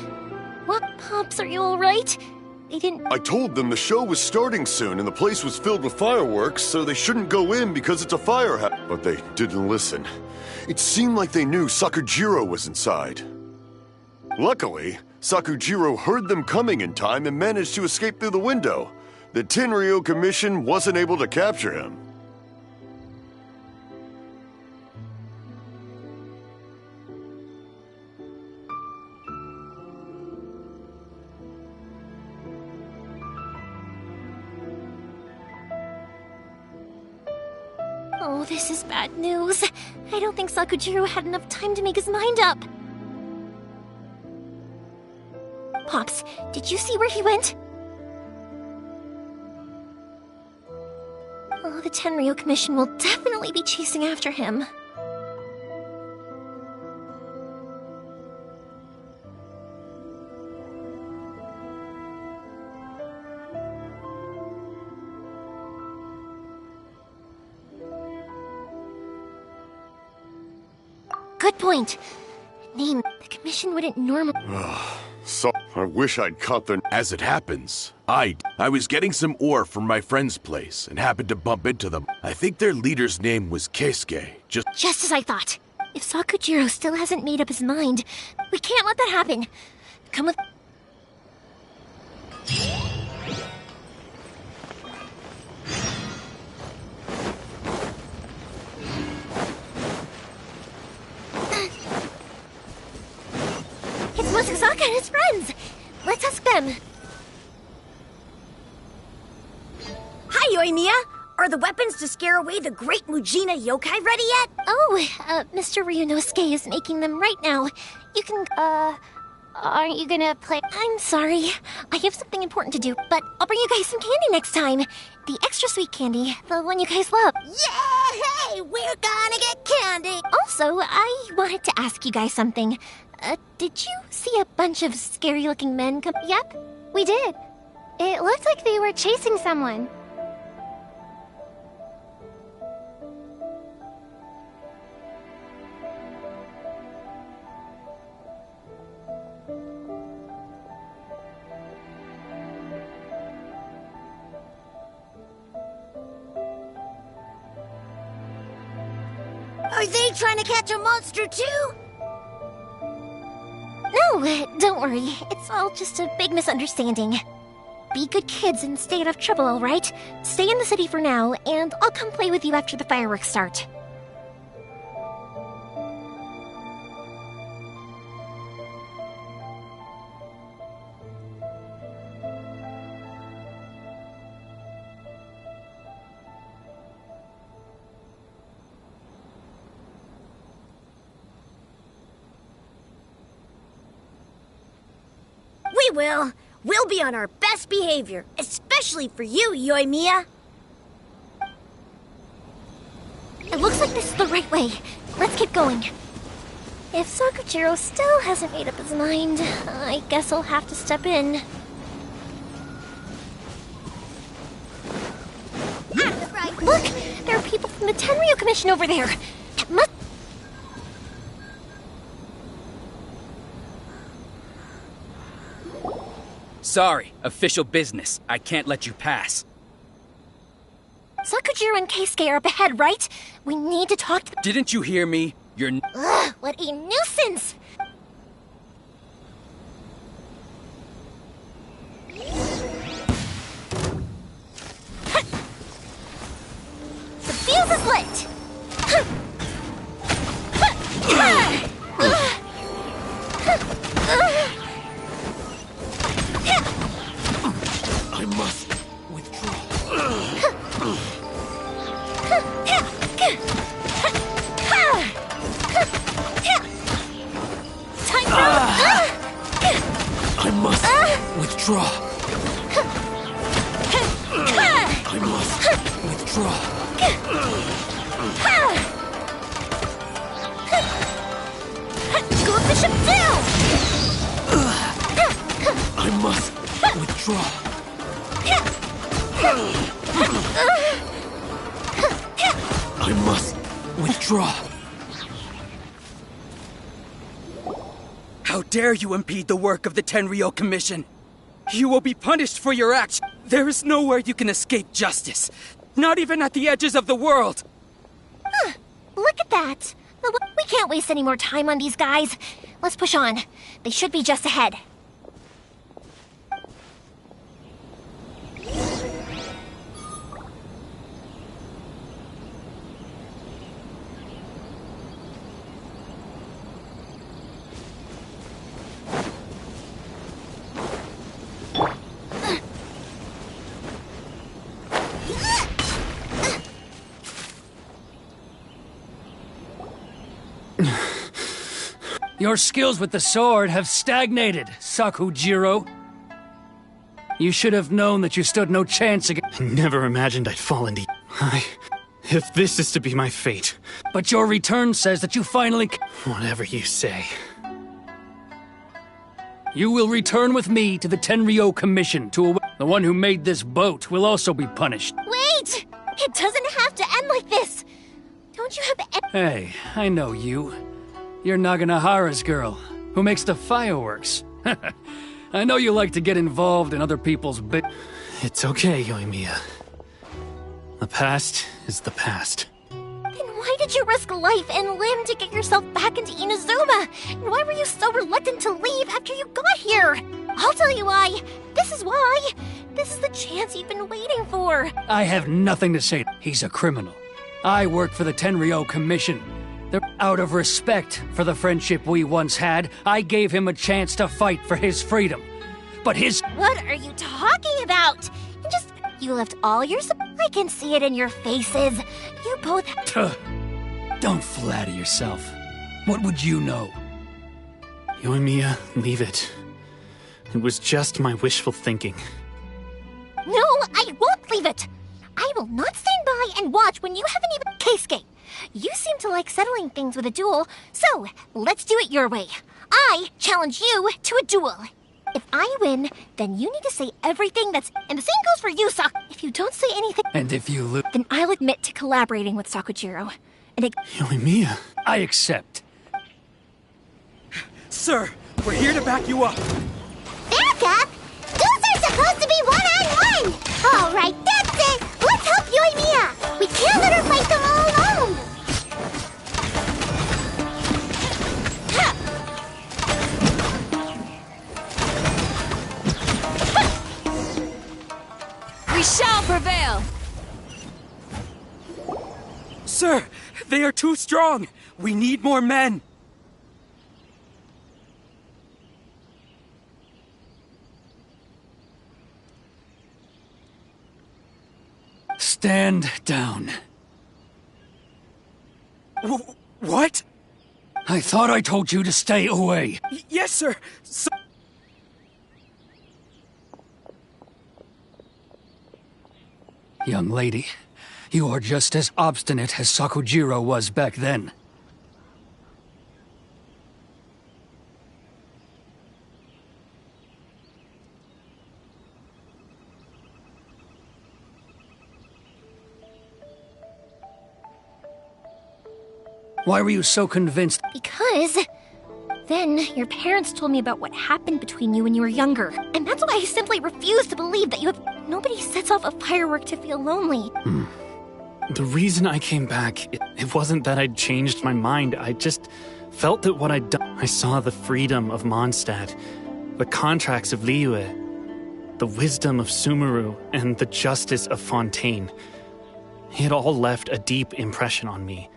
[SPEAKER 2] What, Pops, are you alright? They didn't...
[SPEAKER 14] I told them the show was starting soon and the place was filled with fireworks, so they shouldn't go in because it's a fire but they didn't listen. It seemed like they knew Sakujiro was inside. Luckily, Sakujiro heard them coming in time and managed to escape through the window. The Tenryo Commission wasn't able to capture him.
[SPEAKER 2] Oh, this is bad news. I don't think Sakujiro had enough time to make his mind up. Pops, did you see where he went? Oh, the Tenryo Commission will definitely be chasing after him. Good point. Name, the Commission wouldn't normally...
[SPEAKER 14] So, I wish I'd caught the...
[SPEAKER 8] As it happens, I was getting some ore from my friend's place and happened to bump into them. I think their leader's name was Keisuke.
[SPEAKER 2] Just as I thought. If Sakujiro still hasn't made up his mind, we can't let that happen. Come with... It's Mochizaka and his friends! Let's ask them.
[SPEAKER 15] Hi, Yoimiya! Are the weapons to scare away the great Mujina yokai ready yet?
[SPEAKER 2] Oh, Mr. Ryunosuke is making them right now. You can,
[SPEAKER 3] aren't you gonna play?
[SPEAKER 2] I'm sorry. I have something important to do, but I'll bring you guys some candy next time. The extra sweet candy, the one you guys love.
[SPEAKER 15] Yay! We're gonna get candy!
[SPEAKER 2] Also, I wanted to ask you guys something. Did you see a bunch of scary-looking men come?
[SPEAKER 3] Yep, we did. It looked like they were chasing someone.
[SPEAKER 15] Are they trying to catch a monster too?
[SPEAKER 2] No, don't worry. It's all just a big misunderstanding. Be good kids and stay out of trouble, alright? Stay in the city for now, and I'll come play with you after the fireworks start.
[SPEAKER 15] We will. We'll be on our best behavior, especially for you, Yoimiya.
[SPEAKER 2] It looks like this is the right way. Let's keep going. If Sakujiro still hasn't made up his mind, I guess I'll have to step in. Look! There are people from the Tenryo Commission over there! It must...
[SPEAKER 16] Sorry, official business. I can't let you pass.
[SPEAKER 2] Sakujiro and Keisuke are up ahead, right? We need to talk to them.
[SPEAKER 16] Didn't you hear me? You're...
[SPEAKER 2] Ugh, what a nuisance! The fuse is lit!
[SPEAKER 17] I must withdraw.
[SPEAKER 2] Time for...
[SPEAKER 17] I must withdraw. I must withdraw.
[SPEAKER 2] Go Bishop down!
[SPEAKER 17] I must withdraw. I must withdraw.
[SPEAKER 16] How dare you impede the work of the Tenryou Commission? You will be punished for your acts. There is nowhere you can escape justice. Not even at the edges of the world.
[SPEAKER 2] Huh. Look at that. We can't waste any more time on these guys. Let's push on. They should be just ahead.
[SPEAKER 5] Your skills with the sword have stagnated, Sakujiro. You should have known that you stood no chance against—
[SPEAKER 4] I never imagined I'd fall into— If this is to be my fate—
[SPEAKER 5] But your return says that you finally—
[SPEAKER 4] Whatever you say.
[SPEAKER 5] You will return with me to the Tenryou Commission the one who made this boat will also be punished.
[SPEAKER 2] Wait! It doesn't have to end like this! Don't you have—
[SPEAKER 5] Hey, I know you. You're Naganahara's girl, who makes the fireworks. I know you like to get involved in other people's
[SPEAKER 4] It's okay, Yoimiya. The past is the past.
[SPEAKER 2] Then why did you risk life and limb to get yourself back into Inazuma? And why were you so reluctant to leave after you got here? I'll tell you why. This is why. This is the chance you've been waiting for.
[SPEAKER 5] I have nothing to say. He's a criminal. I work for the Tenryou Commission. Out of respect for the friendship we once had, I gave him a chance to fight for his freedom. But his—
[SPEAKER 2] What are you talking about? You left all your— I can see it in your faces. You both—
[SPEAKER 5] Don't flatter yourself. What would you know?
[SPEAKER 4] Yoimiya, leave it. It was just my wishful thinking.
[SPEAKER 2] No, I won't leave it. I will not stand by and watch when you haven't even— Keisuke, you seem to like settling things with a duel, so let's do it your way. I challenge you to a duel. If I win, then you need to say everything that's— And the same goes for you, If you don't say anything—
[SPEAKER 5] And if you lose—
[SPEAKER 2] Then I'll admit to collaborating with Sakujiro. And
[SPEAKER 4] Yoimiya.
[SPEAKER 5] I accept.
[SPEAKER 16] Sir, we're here to back you up.
[SPEAKER 3] Back up? Those are supposed to be one-on-one! Alright, that's it! Let's help Yoimiya! We can't let her fight them all alone!
[SPEAKER 6] We shall prevail!
[SPEAKER 16] Sir, they are too strong. We need more men.
[SPEAKER 5] Stand down.
[SPEAKER 16] What?
[SPEAKER 5] I thought I told you to stay away.
[SPEAKER 16] Yes, sir.
[SPEAKER 5] Young lady, you are just as obstinate as Sakujiro was back then. Why were you so convinced?
[SPEAKER 2] Because then your parents told me about what happened between you when you were younger. And that's why I simply refuse to believe that you have— Nobody sets off a firework to feel lonely.
[SPEAKER 4] The reason I came back, it wasn't that I'd changed my mind. I just felt that what I'd done— I saw the freedom of Mondstadt, the contracts of Liyue, the wisdom of Sumeru, and the justice of Fontaine. It all left a deep impression on me.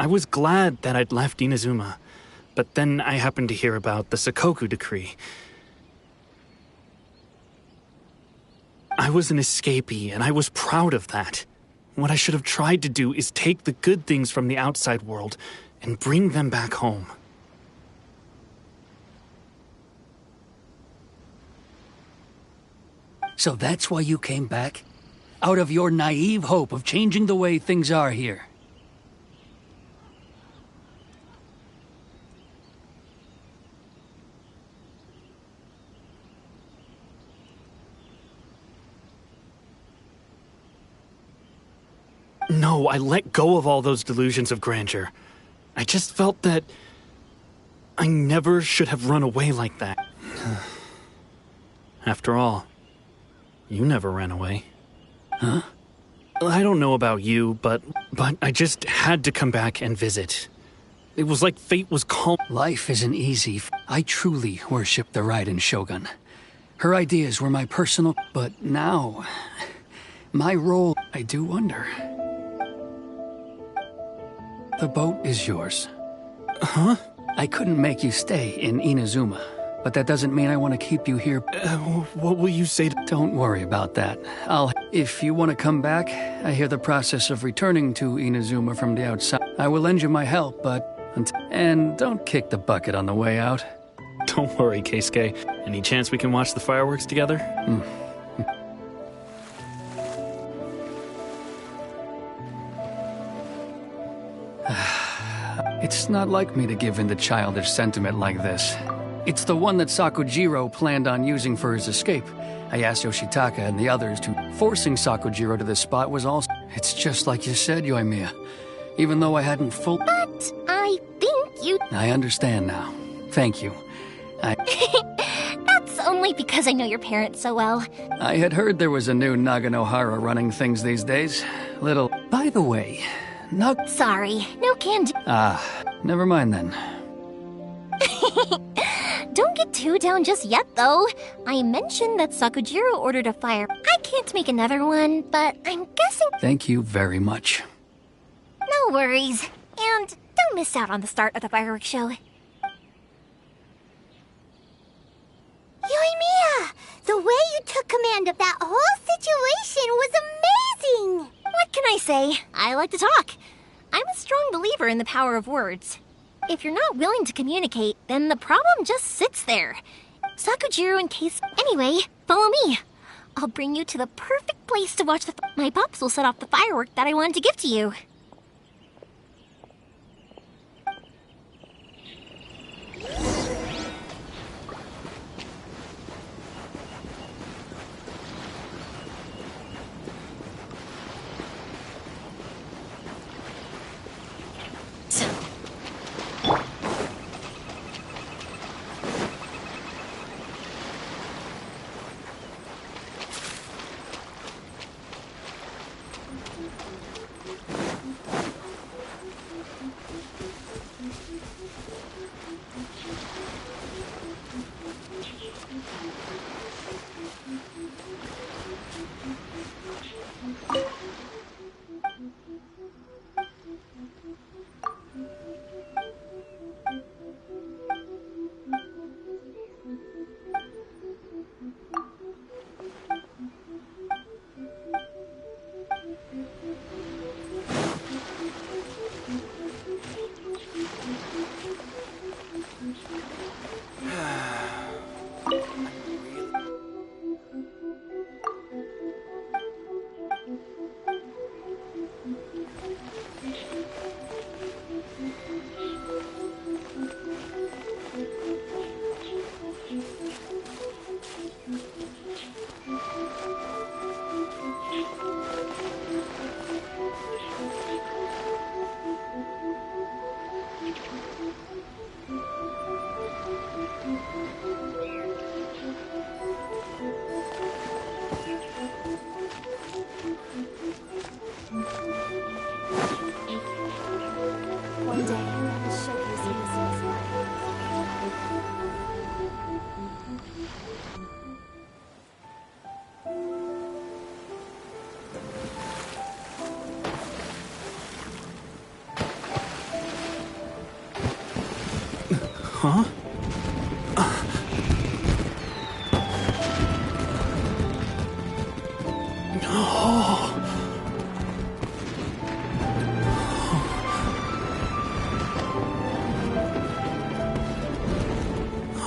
[SPEAKER 4] I was glad that I'd left Inazuma, but then I happened to hear about the Sakoku decree. I was an escapee, and I was proud of that. What I should have tried to do is take the good things from the outside world and bring them back home.
[SPEAKER 5] So that's why you came back? Out of your naive hope of changing the way things are here?
[SPEAKER 4] No, I let go of all those delusions of grandeur. I just felt that I never should have run away like that. After all, you never ran away.
[SPEAKER 5] Huh?
[SPEAKER 4] I don't know about you, but I just had to come back and visit. It was like fate was calm.
[SPEAKER 5] Life isn't easy. I truly worship the Raiden Shogun. Her ideas were my personal... But now, my role, I do wonder. The boat is yours.
[SPEAKER 4] Huh?
[SPEAKER 5] I couldn't make you stay in Inazuma, but that doesn't mean I want to keep you here.
[SPEAKER 4] What will you say?
[SPEAKER 5] Don't worry about that. If you want to come back, I hear the process of returning to Inazuma from the outside. I will lend you my help, but... And don't kick the bucket on the way out.
[SPEAKER 4] Don't worry, Keisuke. Any chance we can watch the fireworks together?
[SPEAKER 5] It's not like me to give in to childish sentiment like this. It's the one that Sakujiro planned on using for his escape. I asked Yoshitaka and the others to... Forcing Sakujiro to this spot was also... It's just like you said, Yoimiya. Even though I hadn't full...
[SPEAKER 2] But I think you...
[SPEAKER 5] I understand now. Thank you.
[SPEAKER 2] That's only because I know your parents so well.
[SPEAKER 5] I had heard there was a new Naganohara running things these days. Little... By the way...
[SPEAKER 2] Sorry, no can do.
[SPEAKER 5] Never mind then.
[SPEAKER 2] Don't get too down just yet, though. I mentioned that Sakujiro ordered a fire. I can't make another one, but I'm guessing...
[SPEAKER 5] Thank you very much.
[SPEAKER 2] No worries. And don't miss out on the start of the fireworks show.
[SPEAKER 3] Yoimiya! The way you took command of that whole situation was amazing!
[SPEAKER 2] What can I say? I like to talk. I'm a strong believer in the power of words. If you're not willing to communicate, then the problem just sits there. Sakujiro and Case... Anyway, follow me. I'll bring you to the perfect place to watch my pops will set off the firework that I wanted to give to you.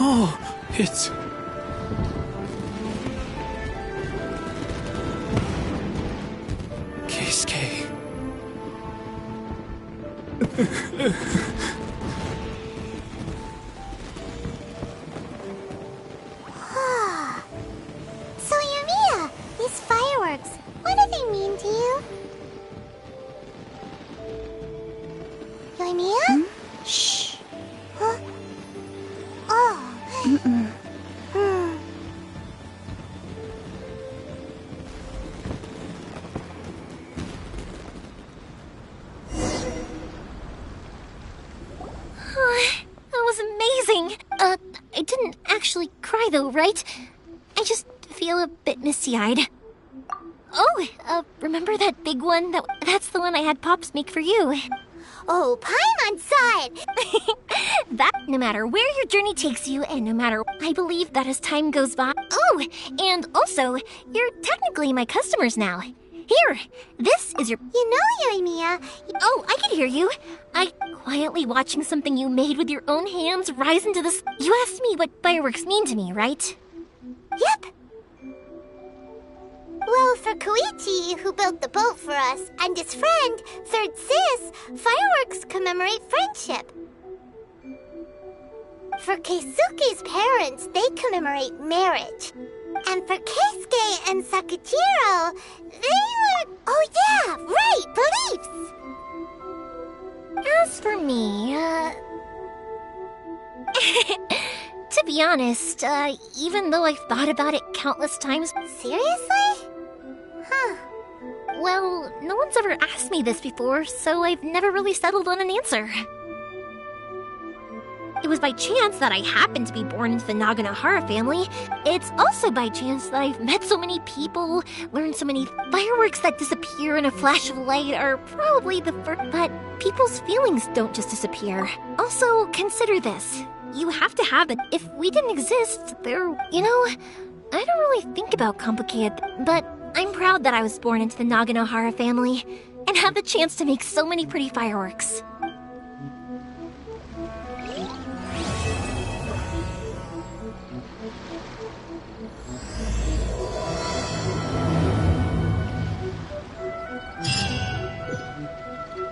[SPEAKER 4] Oh, it's... Keisuke.
[SPEAKER 3] So, Yumiya, these fireworks, what do they mean to you? Yumiya? Shh. Huh? Oh.
[SPEAKER 2] That was amazing! I didn't actually cry though, right? I just feel a bit misty-eyed. Oh, remember that big one? That's the one I had Pops make for you.
[SPEAKER 3] Oh, Paimon saw it!
[SPEAKER 2] That, no matter where your journey takes you, and no matter, I believe that as time goes by. Oh, and also, you're technically my customers now. Here, this is your...
[SPEAKER 3] You know, Yumiya...
[SPEAKER 2] Oh, I can hear you. I quietly watching something you made with your own hands rise into the... You asked me what fireworks mean to me, right?
[SPEAKER 3] Yep. Well, for Koichi, who built the boat for us, and his friend, Third Sis, fireworks commemorate friendship. For Keisuke's parents, they commemorate marriage. And for Keisuke and Sakujiro, they were... Oh yeah, right, beliefs!
[SPEAKER 2] As for me, to be honest, even though I've thought about it countless times...
[SPEAKER 3] Seriously? Huh.
[SPEAKER 2] Well, no one's ever asked me this before, so I've never really settled on an answer. It was by chance that I happened to be born into the Naganohara family. It's also by chance that I've met so many people, learned so many fireworks that disappear in a flash of light are probably the first. But people's feelings don't just disappear. Also, consider this. You have to have it. If we didn't exist, there... You know, I don't really think about complicated, but I'm proud that I was born into the Naganohara family and have the chance to make so many pretty fireworks.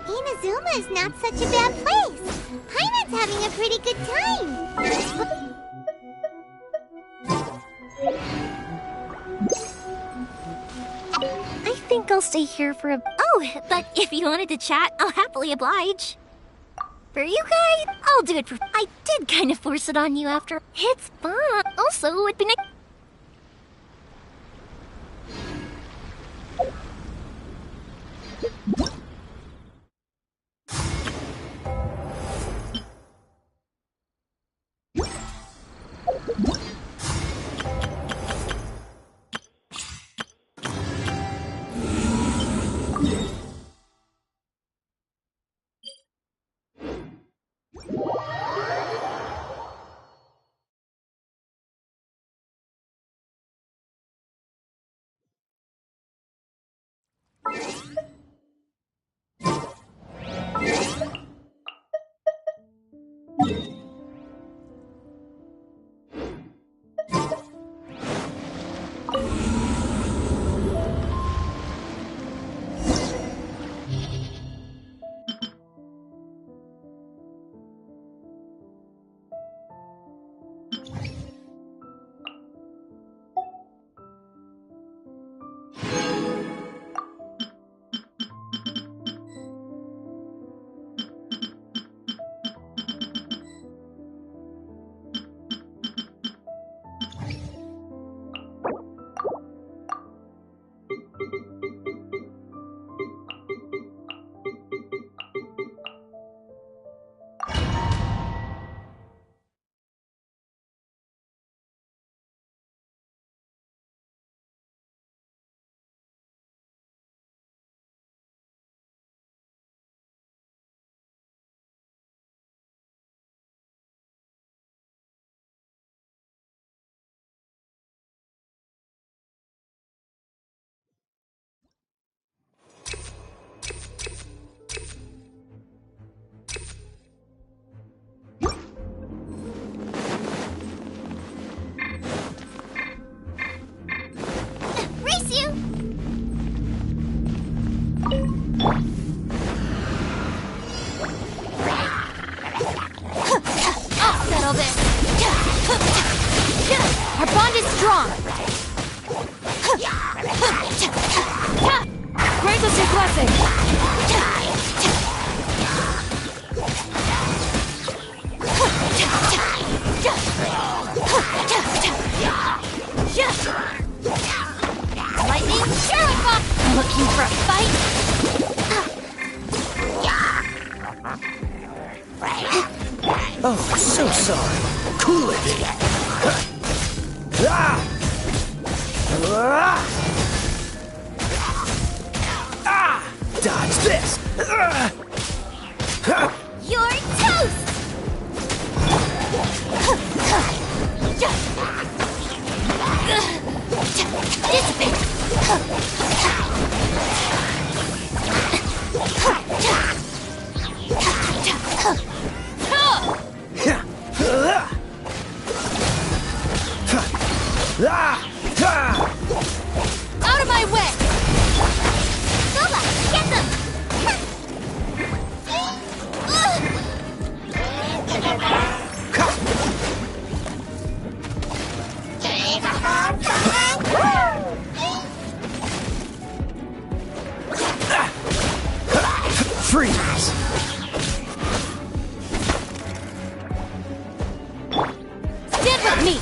[SPEAKER 3] Inazuma is not such a bad place. Paimon's having a pretty good time.
[SPEAKER 2] I think I'll stay here for a... Oh, but if you wanted to chat, I'll happily oblige. For you guys, I'll do it for... I did kind of force it on you after... It's fun. Also, it'd be nice... Race you!
[SPEAKER 1] I'll settle this. Our bond is strong. Grant us your blessing.
[SPEAKER 2] Lightning Sheriff! Looking for a fight?
[SPEAKER 17] Oh, so sorry. Cool it. Dodge this.
[SPEAKER 2] You're toast! Dissipate!
[SPEAKER 1] Out of my way!
[SPEAKER 2] Sola, get them!
[SPEAKER 17] Freeze.
[SPEAKER 1] Stand with me!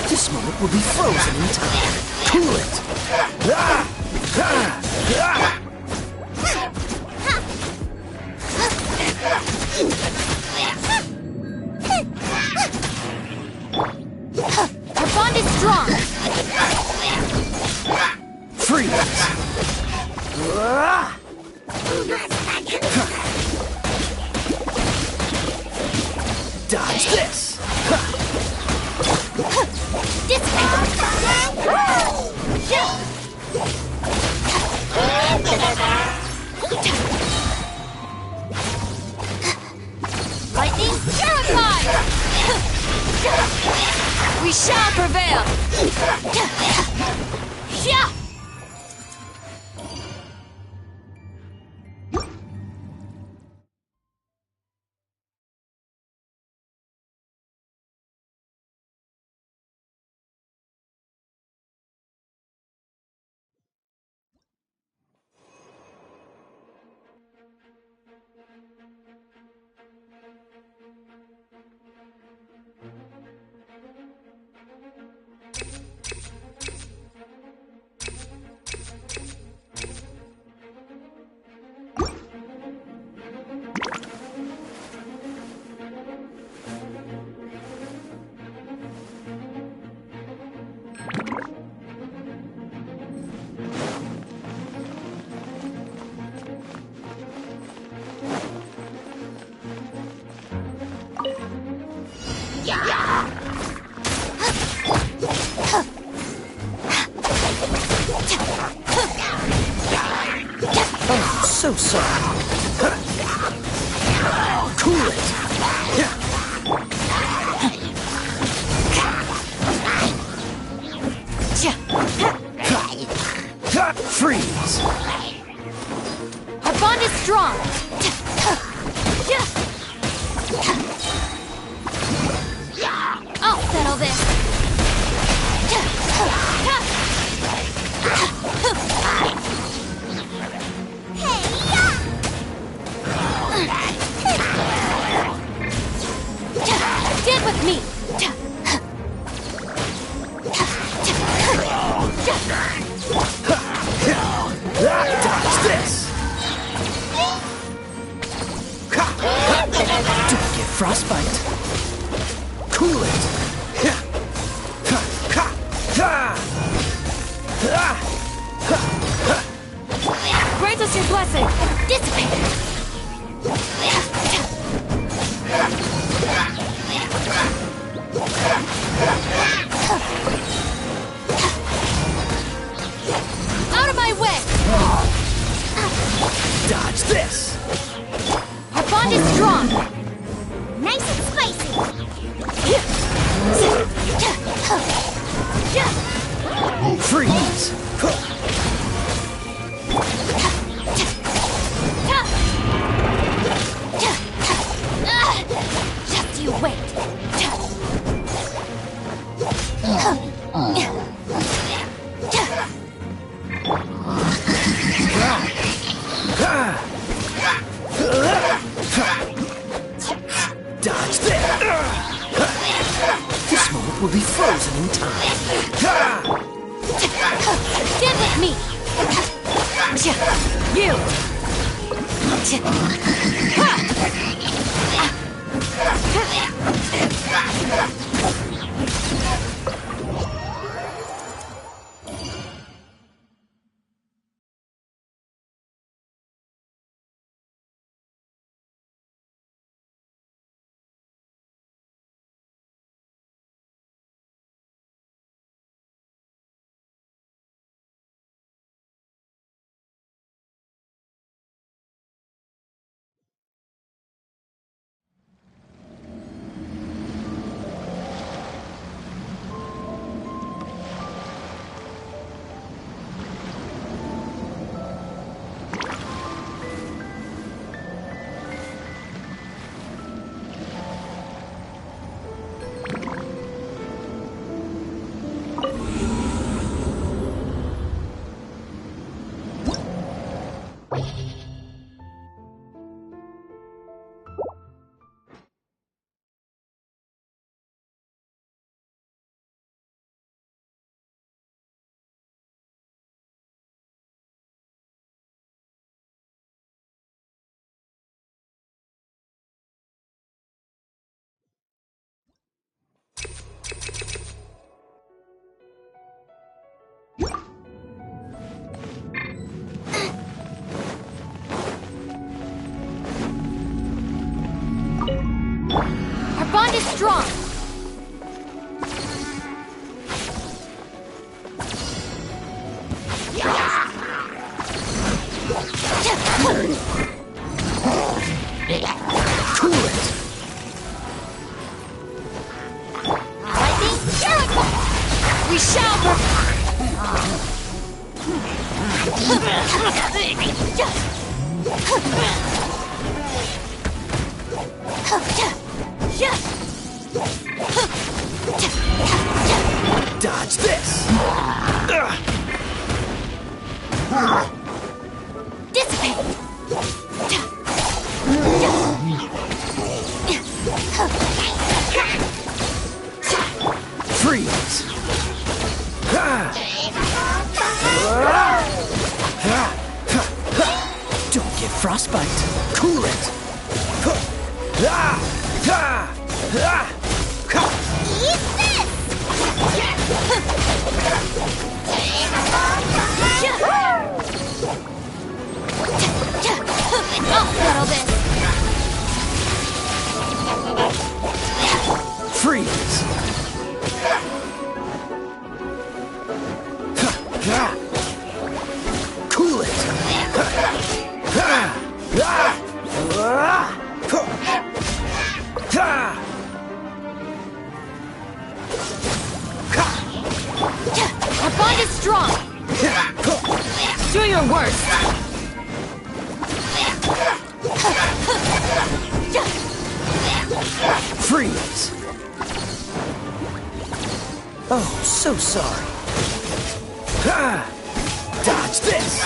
[SPEAKER 17] This moment will be frozen in time. Cool it.
[SPEAKER 1] Our bond is strong!
[SPEAKER 17] Freeze. Dodge this.
[SPEAKER 1] Lightning terrified! We shall prevail! Yeah!
[SPEAKER 17] Oh, so sorry. Cool it. Freeze.
[SPEAKER 1] Our bond is strong! I'll settle this! Stand with me!
[SPEAKER 17] Dodge this. Don't get frostbite. Cool it.
[SPEAKER 1] Grant us your blessing! Dissipate! Out of my way!
[SPEAKER 17] Dodge this. will be frozen in time.
[SPEAKER 1] Get with me! You! Our bond is strong!
[SPEAKER 17] Cool it!
[SPEAKER 1] Lightning, Jericho! We shall...
[SPEAKER 17] Dodge this!
[SPEAKER 1] Dissipate!
[SPEAKER 17] Freeze! Don't get frostbite. Cool it!
[SPEAKER 3] Eat this!
[SPEAKER 1] I'll settle this!
[SPEAKER 17] Freeze! Cool it!
[SPEAKER 1] Our bond is strong! Do your worst!
[SPEAKER 17] Freeze! Oh, so sorry. Dodge this!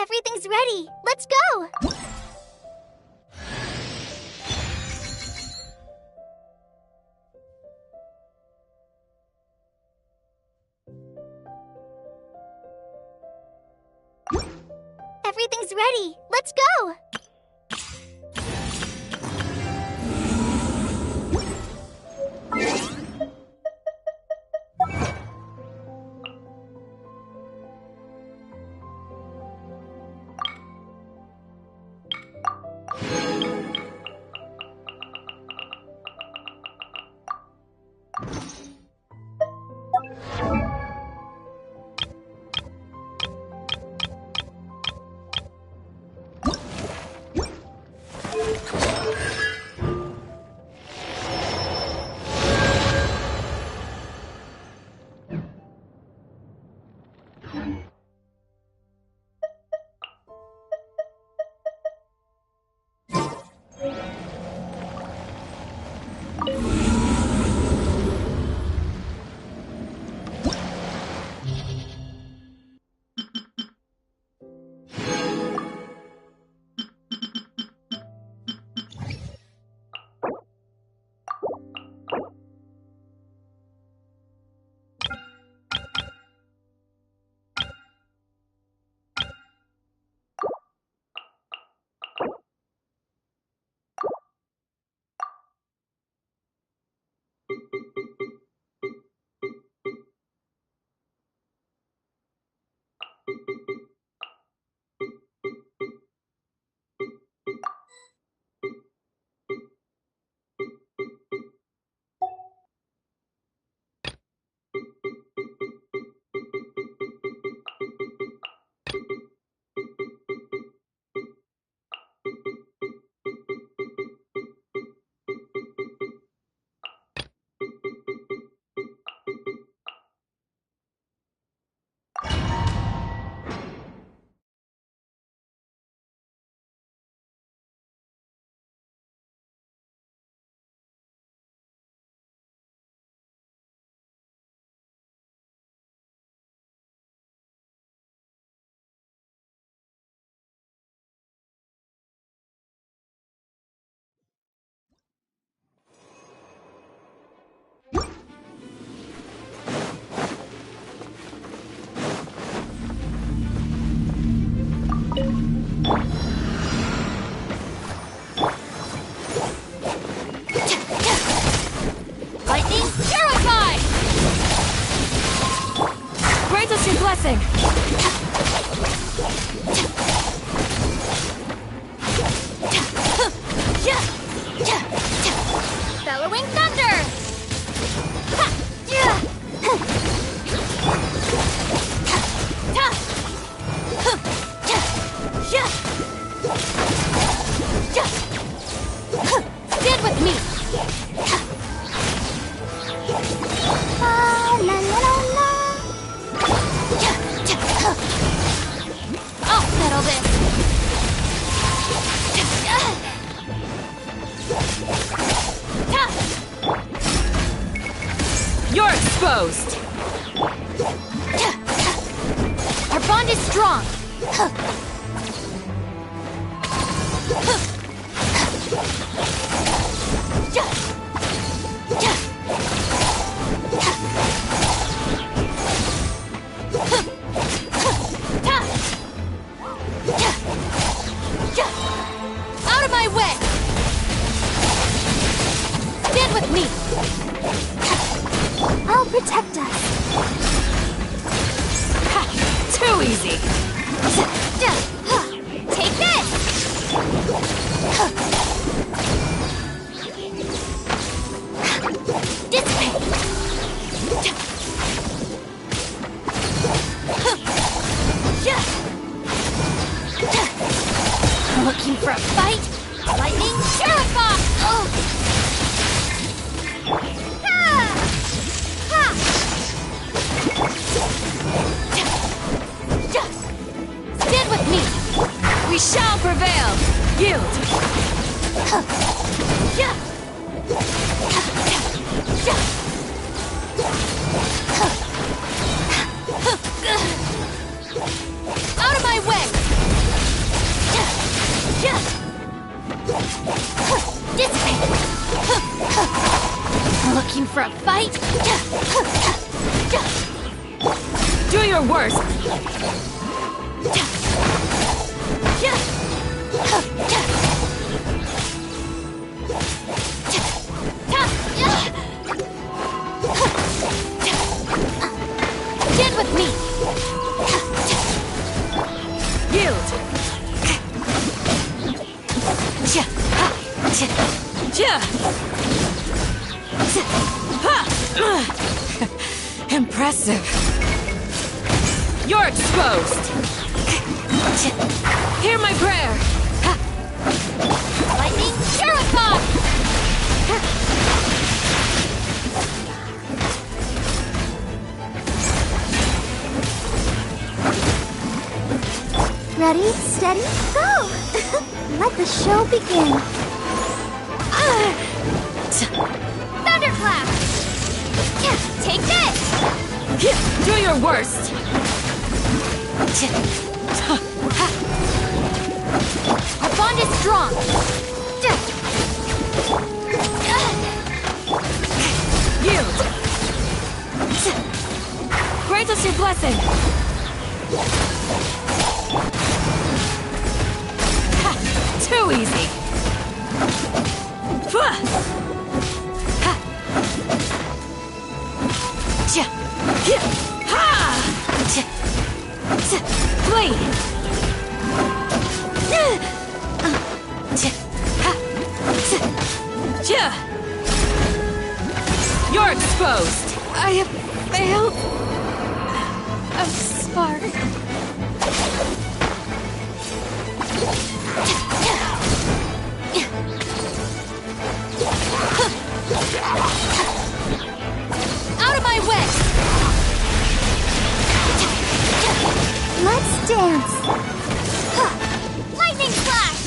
[SPEAKER 3] Everything's ready. Let's go! Everything's ready. Let's go!
[SPEAKER 2] I'll settle this.
[SPEAKER 11] You're exposed!
[SPEAKER 2] Our bond is strong.
[SPEAKER 3] Out of my way! Stand with me!
[SPEAKER 2] I'll protect us.
[SPEAKER 11] Too easy!
[SPEAKER 2] Take this! Dissipate! Looking for a fight? Lightning Purify! Oh! Stand with me!
[SPEAKER 11] We shall prevail! Yield!
[SPEAKER 3] Out of my way!
[SPEAKER 2] Dissipate! Looking for a fight?
[SPEAKER 11] Do your worst!
[SPEAKER 2] Stand with me!
[SPEAKER 11] Yield! Impressive. You're exposed. Hear my prayer.
[SPEAKER 2] Lightning Purify!
[SPEAKER 3] Ready, steady, go! Let the show begin.
[SPEAKER 2] Thunderclap! Take this!
[SPEAKER 11] Do your worst.
[SPEAKER 2] Our bond is strong.
[SPEAKER 11] Yield. Grant us your blessing. Too easy. Flee. You're exposed.
[SPEAKER 6] I have failed. A spark.
[SPEAKER 2] Out of my way!
[SPEAKER 3] Let's dance.
[SPEAKER 2] Lightning Flash!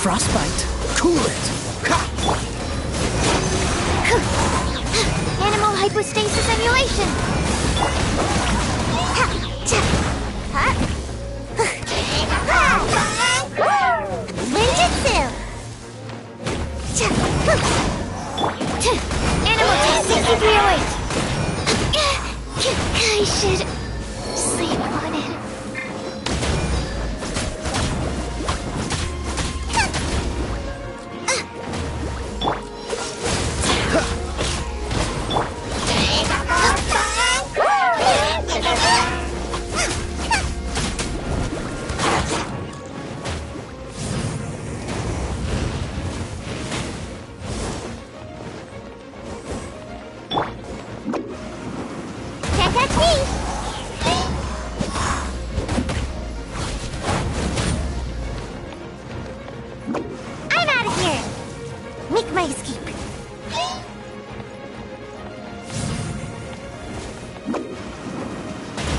[SPEAKER 17] Frostbite. Cool it.
[SPEAKER 3] Animal hypostasis emulation. Ninjutsu. Animal test 6308. I should sleep on it. Can't catch me! I'm out of here! Make my escape.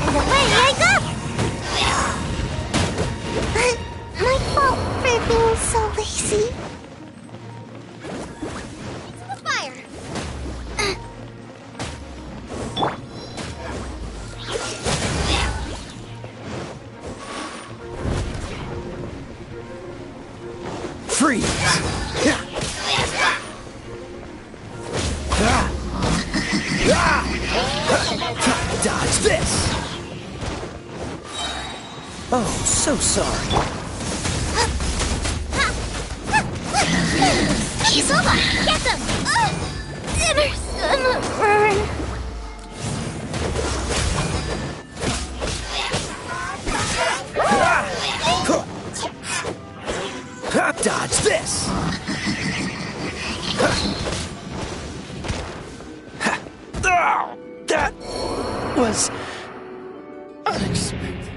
[SPEAKER 3] And away I go! My fault for being so lazy. Into the fire!
[SPEAKER 17] Freeze! Dodge this! Oh, so sorry.
[SPEAKER 3] He's over! Get them! Dinner's gonna burn.
[SPEAKER 17] Dodge this! That was unexpected.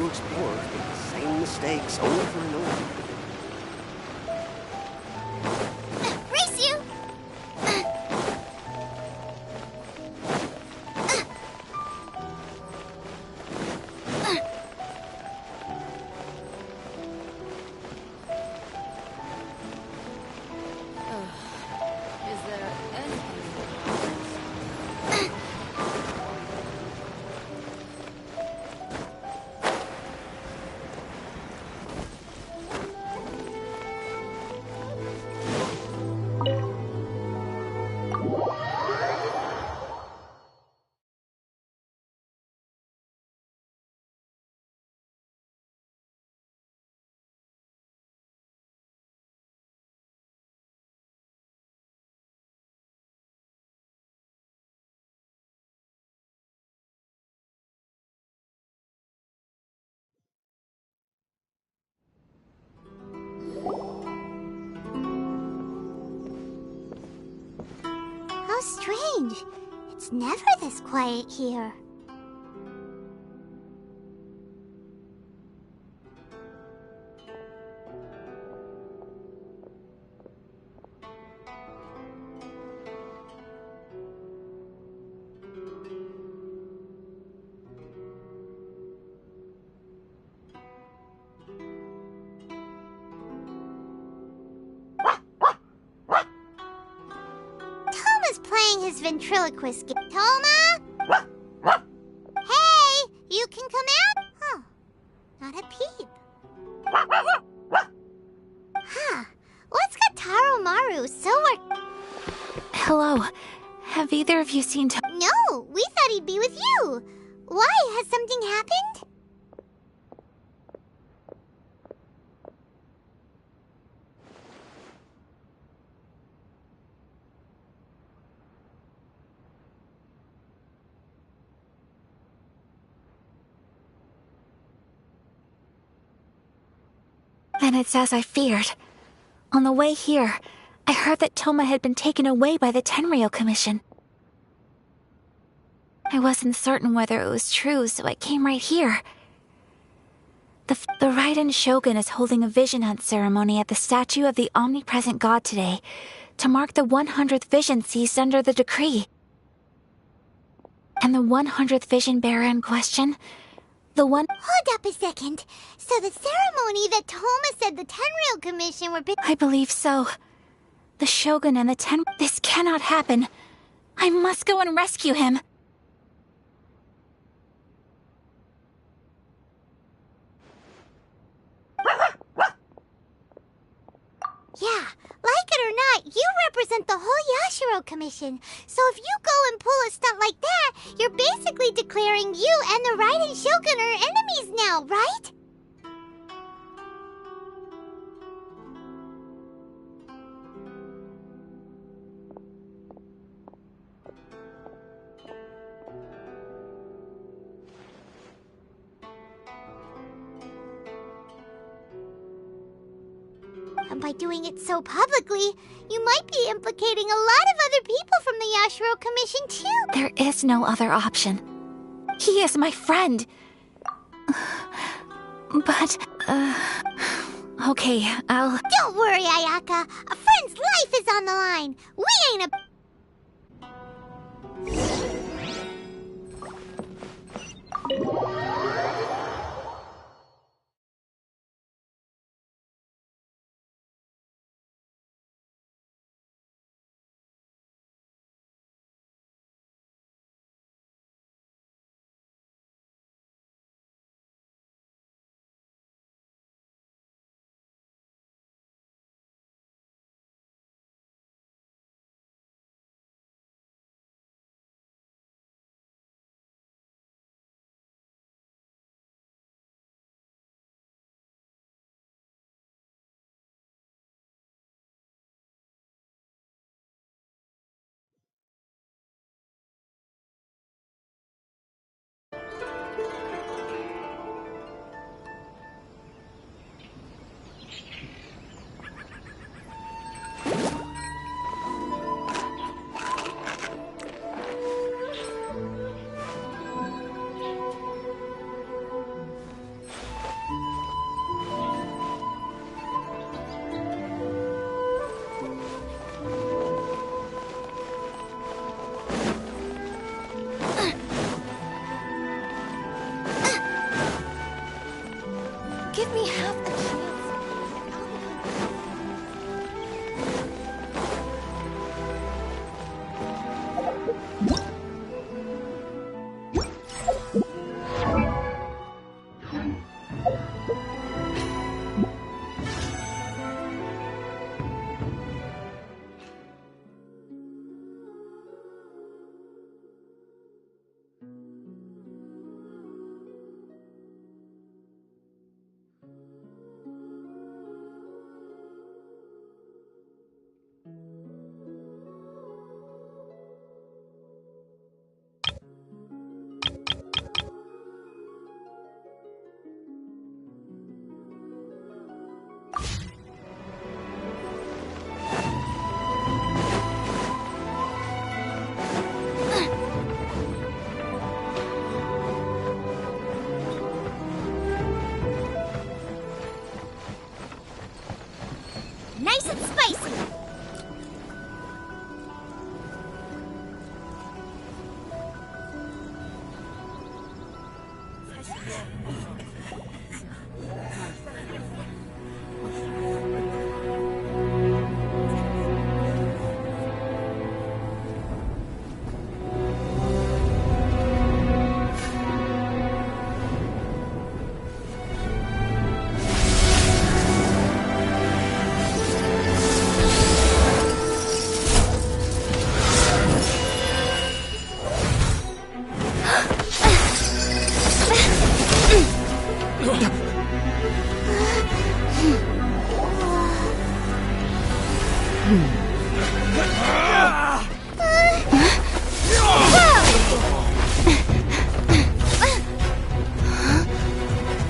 [SPEAKER 17] fellow explorers make the same mistakes over and over.
[SPEAKER 3] Race you!
[SPEAKER 6] Is there anything?
[SPEAKER 3] How strange. It's never this quiet here. Toma's playing his ventriloquist game. Toma? Hey, you can come out? Huh. Not a peep. Huh. What's got Taro Maru so
[SPEAKER 2] Hello. Have either of you seen
[SPEAKER 3] No, we thought he'd be with you. Why? Has something happened?
[SPEAKER 2] Then it's as I feared. On the way here, I heard that Toma had been taken away by the Tenryou Commission. I wasn't certain whether it was true, so I came right here. The Raiden Shogun is holding a vision hunt ceremony at the statue of the omnipresent god today, to mark the 100th vision seized under the decree. And the 100th vision bearer in question?
[SPEAKER 3] Hold up a second. So the ceremony that Toma said the Tenryou Commission were...
[SPEAKER 2] I believe so. The Shogun and the This cannot happen. I must go and rescue him.
[SPEAKER 3] Yeah, like it or not, you represent the whole Yashiro Commission. So if you go and pull a stunt like that, you're basically declaring you and the Raiden Shogun are enemies now, right? And by doing it so publicly, you might be implicating a lot of other people from the Yashiro Commission too.
[SPEAKER 2] There is no other option. He is my friend. But, okay, I'll...
[SPEAKER 3] Don't worry, Ayaka. A friend's life is on the line. We ain't a...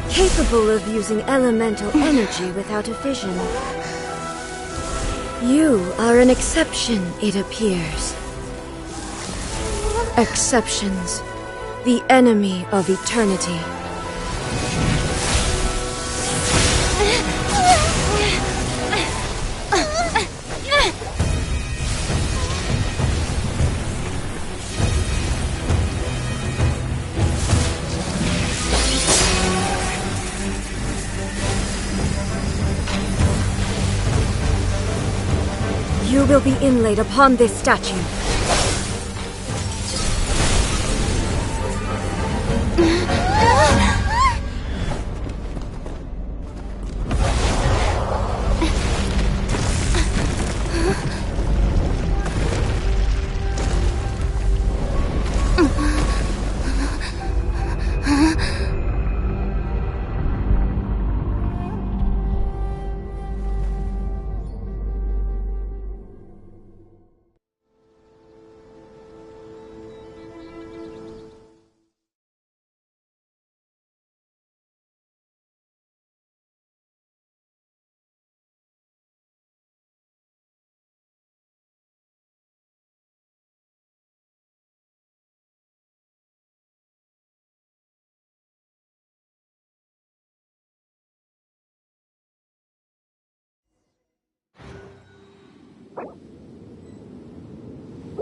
[SPEAKER 18] Capable of using elemental energy without a fission. You are an exception, it appears. Exceptions. The enemy of eternity. You will be inlaid upon this statue.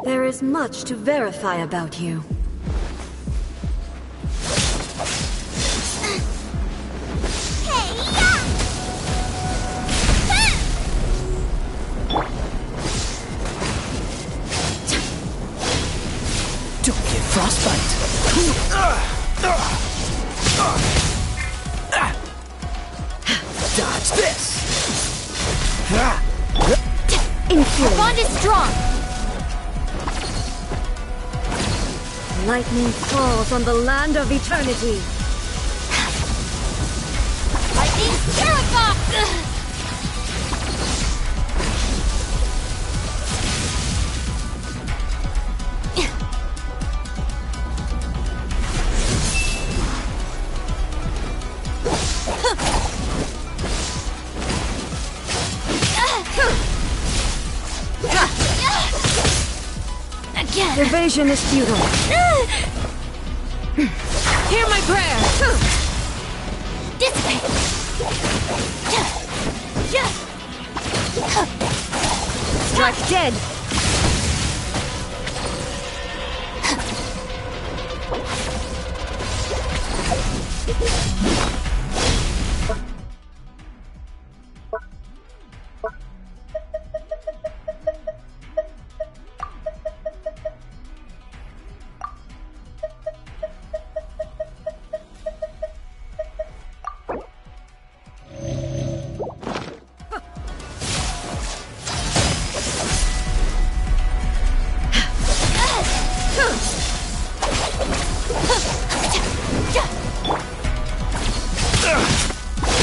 [SPEAKER 18] There is much to verify about you.
[SPEAKER 17] Don't get frostbite. Dodge this.
[SPEAKER 18] Infuriate.
[SPEAKER 2] Bond is strong.
[SPEAKER 18] Lightning falls on the land of eternity.
[SPEAKER 2] Lightning terrified.
[SPEAKER 18] Again. Evasion is futile.
[SPEAKER 2] Hear my prayer. Dissipate.
[SPEAKER 18] Strike dead.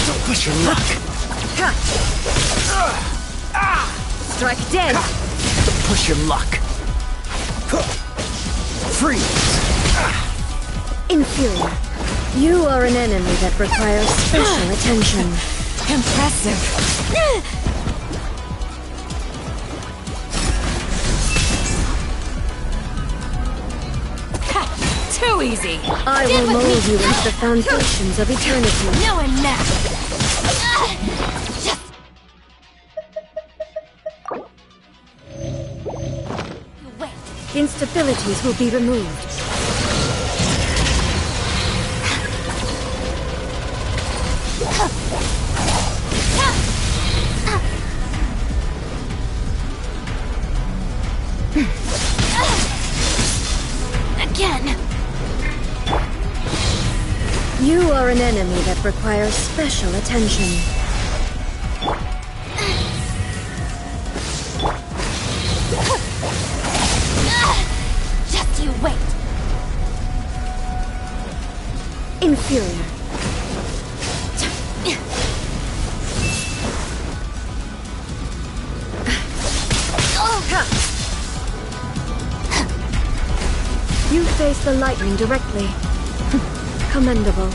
[SPEAKER 17] Don't push your luck.
[SPEAKER 18] Strike dead.
[SPEAKER 17] Don't push your luck. Freeze.
[SPEAKER 18] Inferior. You are an enemy that requires special attention.
[SPEAKER 11] Impressive. Too easy.
[SPEAKER 18] I will mold you into the foundations of eternity.
[SPEAKER 2] No and now.
[SPEAKER 18] Instabilities will be removed.
[SPEAKER 2] Again.
[SPEAKER 18] You are an enemy that requires special attention.
[SPEAKER 2] Just you wait.
[SPEAKER 18] Inferior. face the lightning directly. Commendable.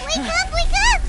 [SPEAKER 3] Wake up! Wake up!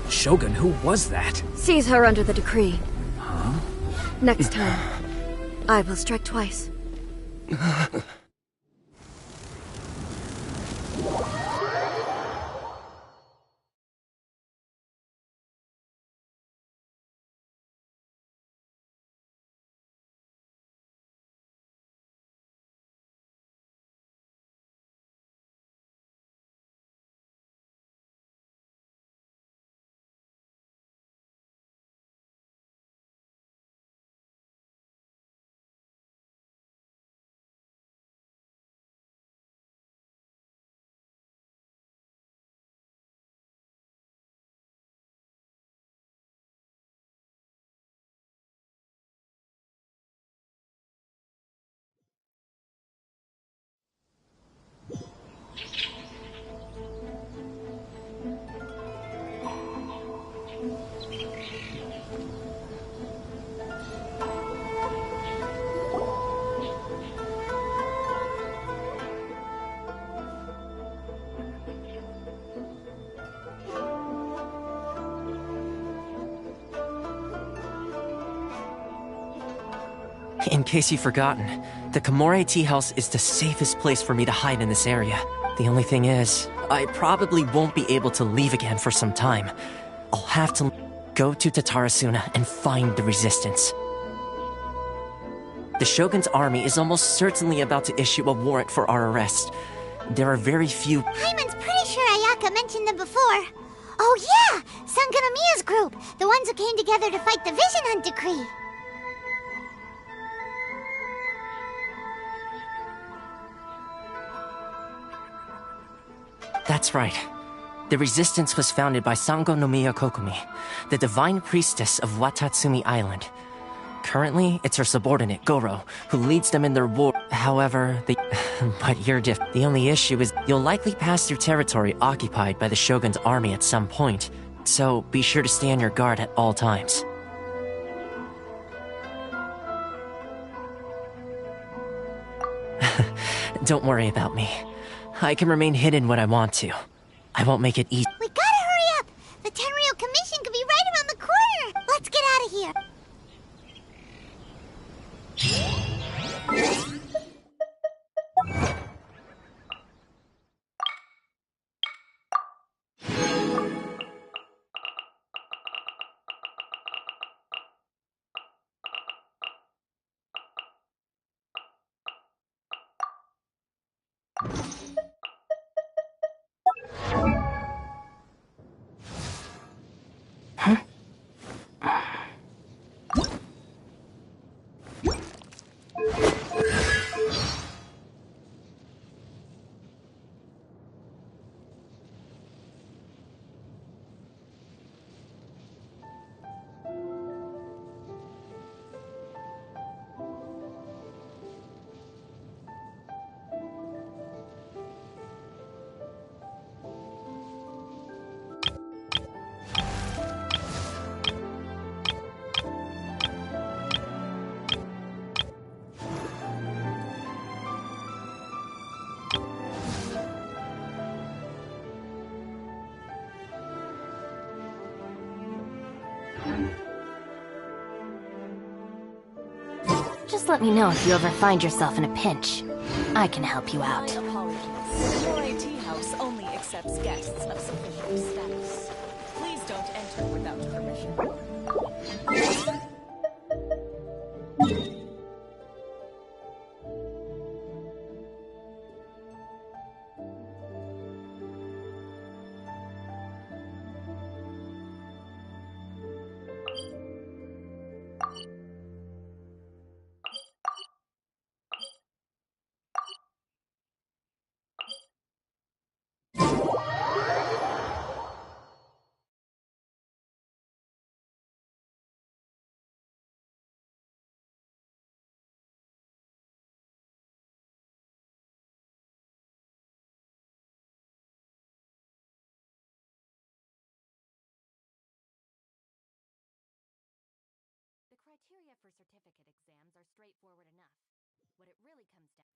[SPEAKER 17] Shogun, who was that?
[SPEAKER 18] Seize her under the decree.
[SPEAKER 17] Huh?
[SPEAKER 18] Next time, I will strike twice.
[SPEAKER 19] In case you've forgotten, the Komore Tea House is the safest place for me to hide in this area. The only thing is, I probably won't be able to leave again for some time. I'll have to go to Tatarasuna and find the resistance. The Shogun's army is almost certainly about to issue a warrant for our arrest. There are very few...
[SPEAKER 3] Paimon's pretty sure Ayaka mentioned them before. Oh yeah! Sangonomiya's group! The ones who came together to fight the Vision Hunt Decree!
[SPEAKER 19] That's right. The resistance was founded by Sangonomiya Kokumi, the divine priestess of Watatsumi Island. Currently, it's her subordinate, Goro, who leads them in their war. However, but you're different. The only issue is you'll likely pass through territory occupied by the Shogun's army at some point, so be sure to stay on your guard at all times. Don't worry about me. I can remain hidden when I want to. I won't make it easy.
[SPEAKER 3] We gotta hurry up! The Tenryou Commission could be right around the corner! Let's get out of here!
[SPEAKER 1] Just let me know if you ever find yourself in a pinch. I can help you out.
[SPEAKER 11] My apologies. Your AT house only accepts guests of sufficient status. Please don't enter without permission.
[SPEAKER 1] The criteria for certificate exams are straightforward enough. What it really comes down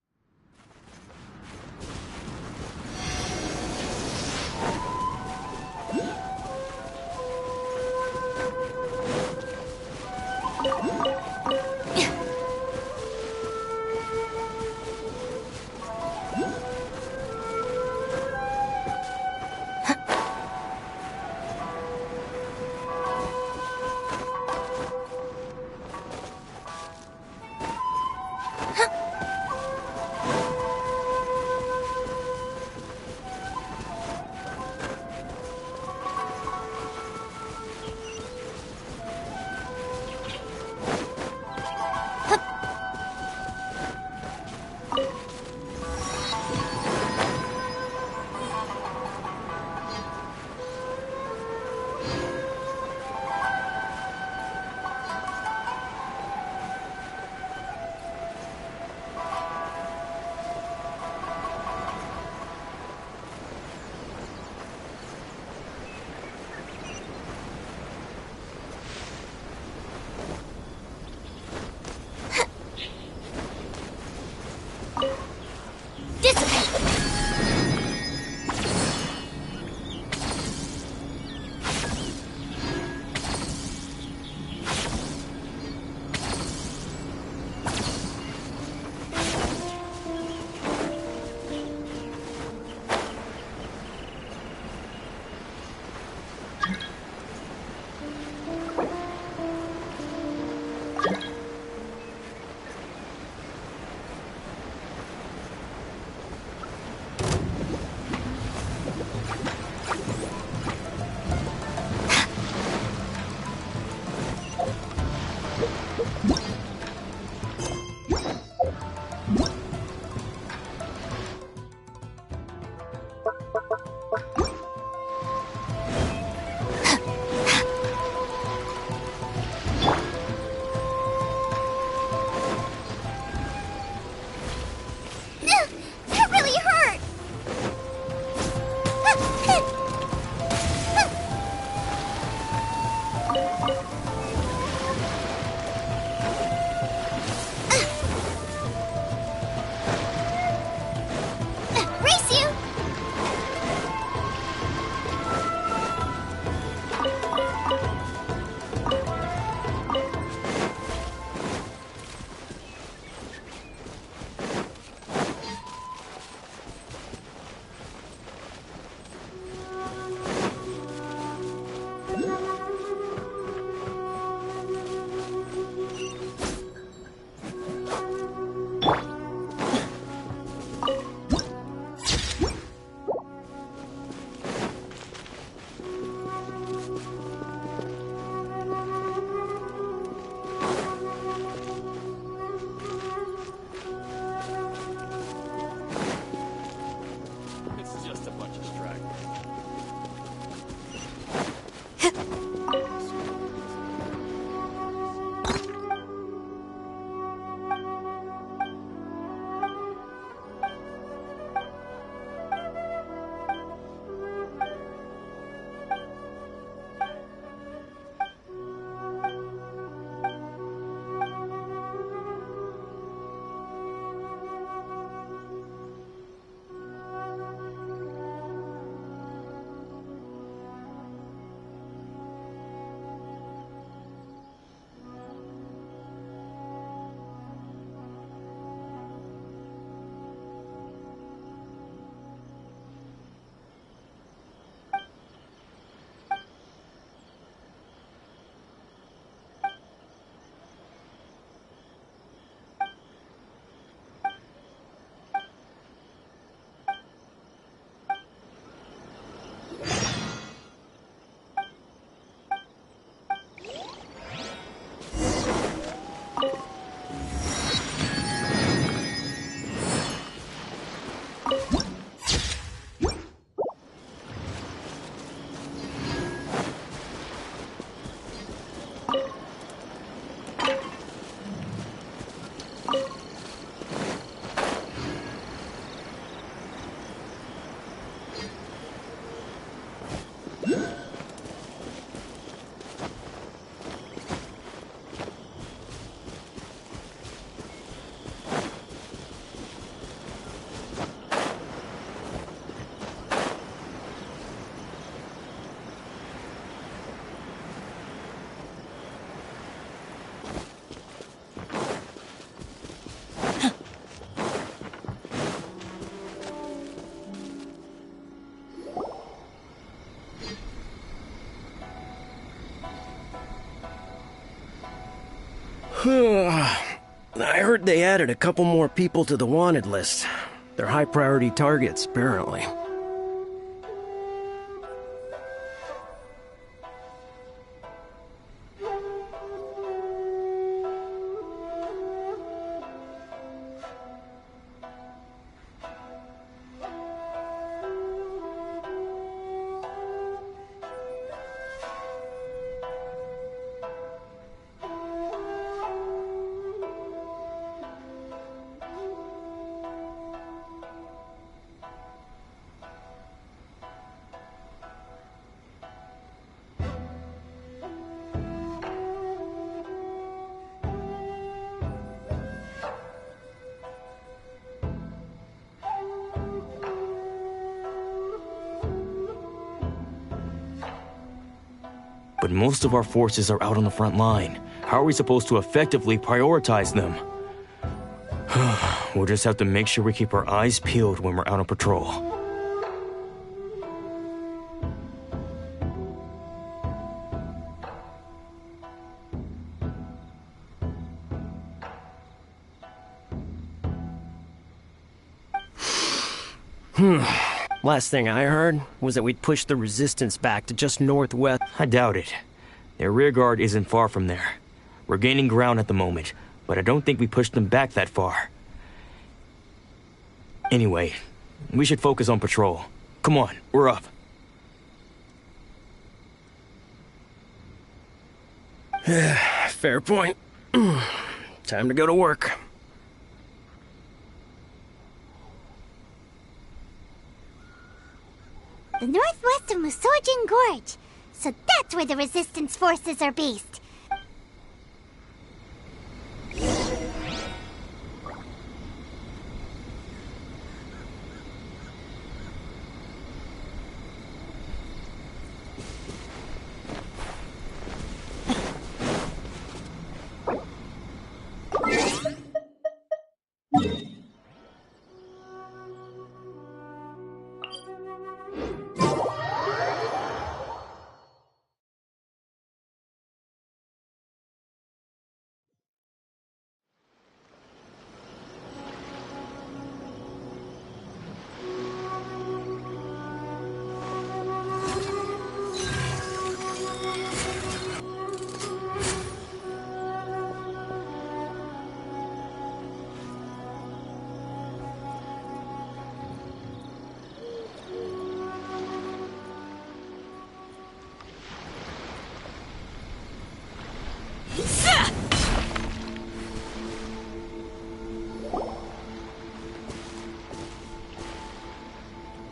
[SPEAKER 17] I heard they added a couple more people to the wanted list. They're high priority targets, apparently.
[SPEAKER 20] But most of our forces are out on the front line. How are we supposed to effectively prioritize them? We'll just have to make sure we keep our eyes peeled when we're out on patrol.
[SPEAKER 17] Last thing I heard was that we'd pushed the resistance back to just northwest.
[SPEAKER 20] I doubt it. Their rearguard isn't far from there. We're gaining ground at the moment, but I don't think we pushed them back that far. Anyway, we should focus on patrol. Come on, we're up.
[SPEAKER 17] Fair point. Time to go to work.
[SPEAKER 3] The northwest of Musorjin Gorge. So that's where the resistance forces are based.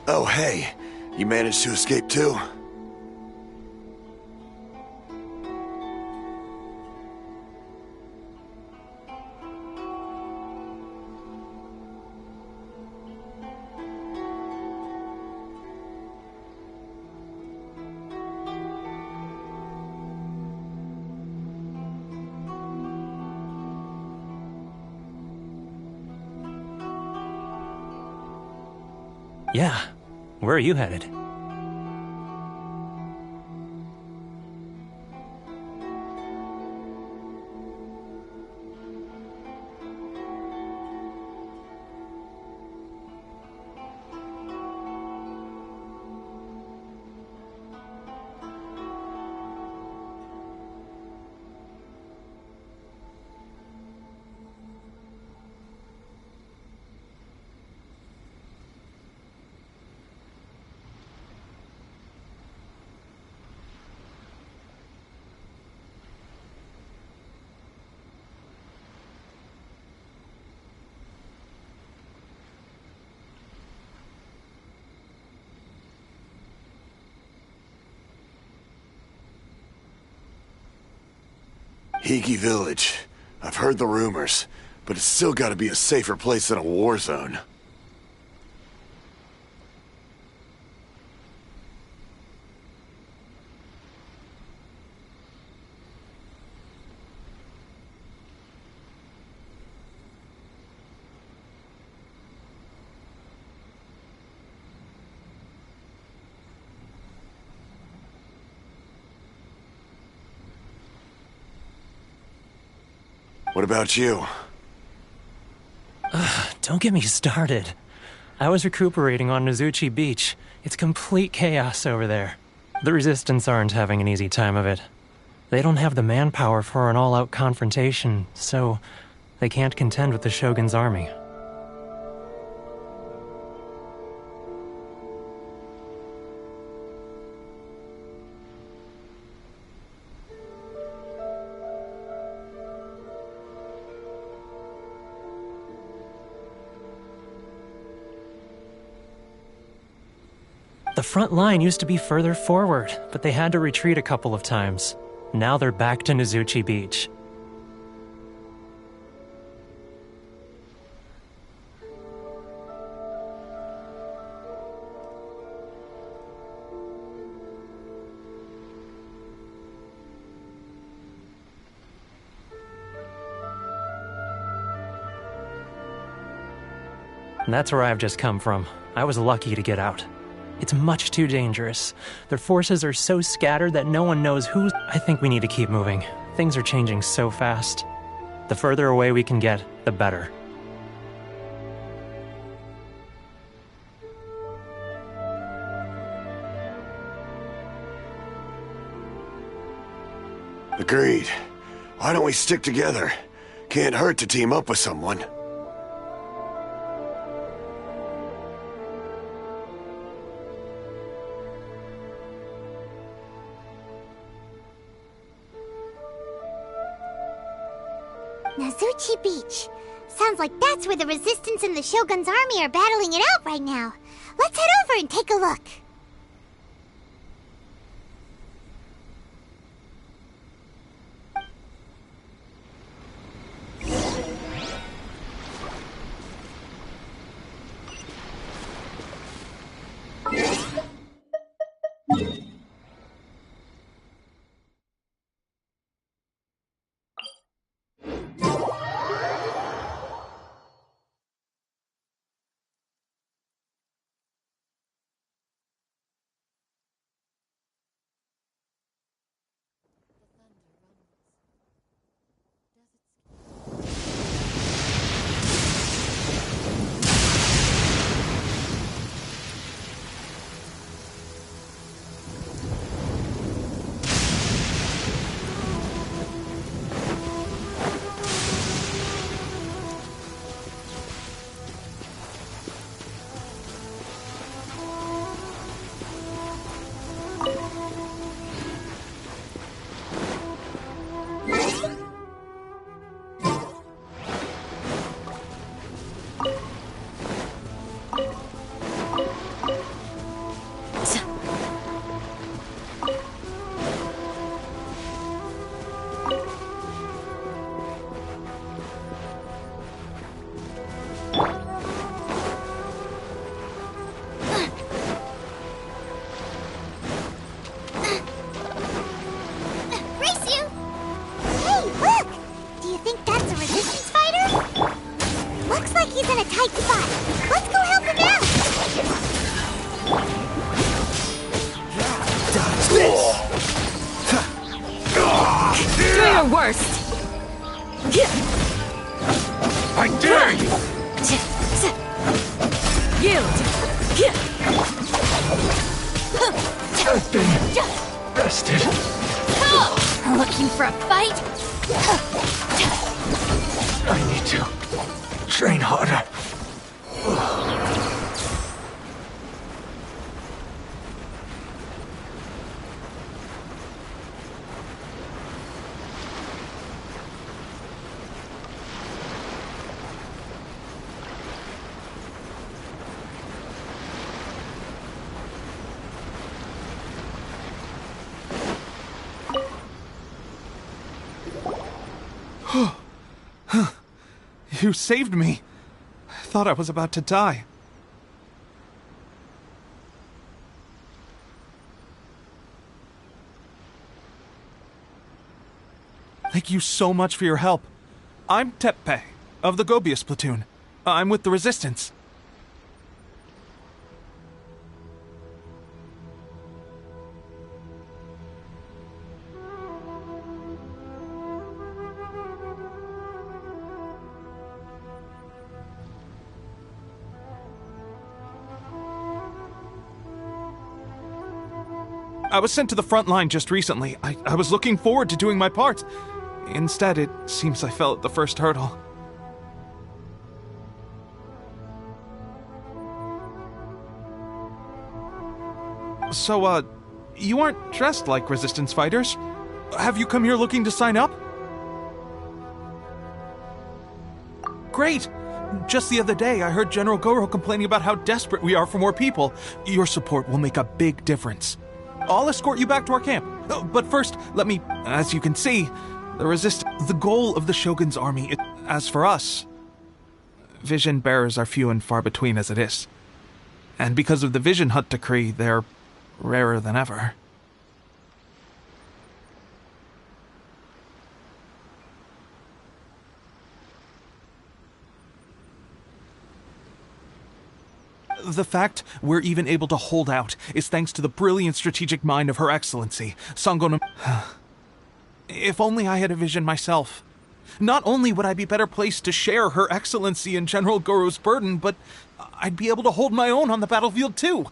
[SPEAKER 14] Oh, hey. You managed to escape too?
[SPEAKER 20] Yeah. Where are you headed?
[SPEAKER 14] Higi Village. I've heard the rumors, but it's still gotta be a safer place than a war zone. What about you?
[SPEAKER 21] Don't get me started. I was recuperating on Nozuchi Beach. It's complete chaos over there. The Resistance aren't having an easy time of it. They don't have the manpower for an all-out confrontation, so they can't contend with the Shogun's army. The front line used to be further forward, but they had to retreat a couple of times. Now they're back to Nozuchi Beach. And that's where I've just come from. I was lucky to get out. It's much too dangerous. Their forces are so scattered that no one knows who's... I think we need to keep moving. Things are changing so fast. The further away we can get, the better.
[SPEAKER 14] Agreed. Why don't we stick together? Can't hurt to team up with someone.
[SPEAKER 3] Nozuchi Beach. Sounds like that's where the Resistance and the Shogun's army are battling it out right now. Let's head over and take a look.
[SPEAKER 10] I dare you!
[SPEAKER 11] Yield!
[SPEAKER 10] I've been rested.
[SPEAKER 3] Looking for a fight?
[SPEAKER 10] I need to train harder.
[SPEAKER 9] You saved me. I thought I was about to die. Thank you so much for your help. I'm Teppei, of the Gobius platoon. I'm with the Resistance. I was sent to the front line just recently. I was looking forward to doing my part. Instead, it seems I fell at the first hurdle. So, you aren't dressed like resistance fighters. Have you come here looking to sign up? Great! Just the other day, I heard General Goro complaining about how desperate we are for more people. Your support will make a big difference. I'll escort you back to our camp. But first, let me... As you can see, the goal of the Shogun's army... As for us, vision bearers are few and far between as it is. And because of the Vision Hut decree, they're rarer than ever. The fact we're even able to hold out is thanks to the brilliant strategic mind of Her Excellency, Sango. If only I had a vision myself. Not only would I be better placed to share Her Excellency and General Goro's burden, but I'd be able to hold my own on the battlefield too.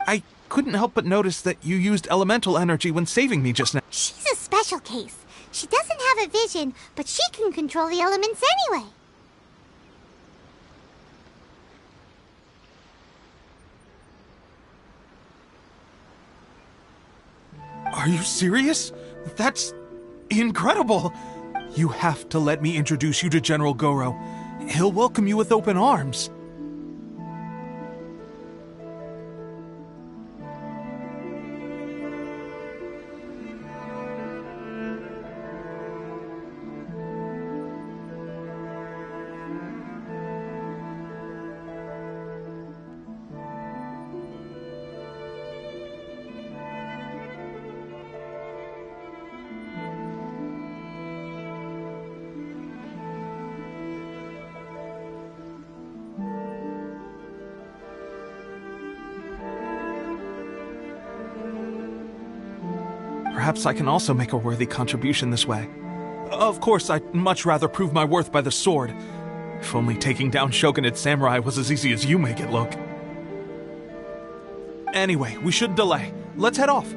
[SPEAKER 9] I couldn't help but notice that you used elemental energy when saving me just now.
[SPEAKER 3] She's a special case. She doesn't have a vision, but she can control the elements anyway.
[SPEAKER 9] Are you serious? That's incredible. You have to let me introduce you to General Goro. He'll welcome you with open arms. Perhaps I can also make a worthy contribution this way. Of course, I'd much rather prove my worth by the sword. If only taking down shogunate samurai was as easy as you make it look. Anyway, we shouldn't delay. Let's head off.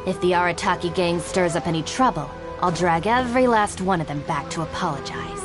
[SPEAKER 1] If the Arataki gang stirs up any trouble, I'll drag every last one of them back to apologize.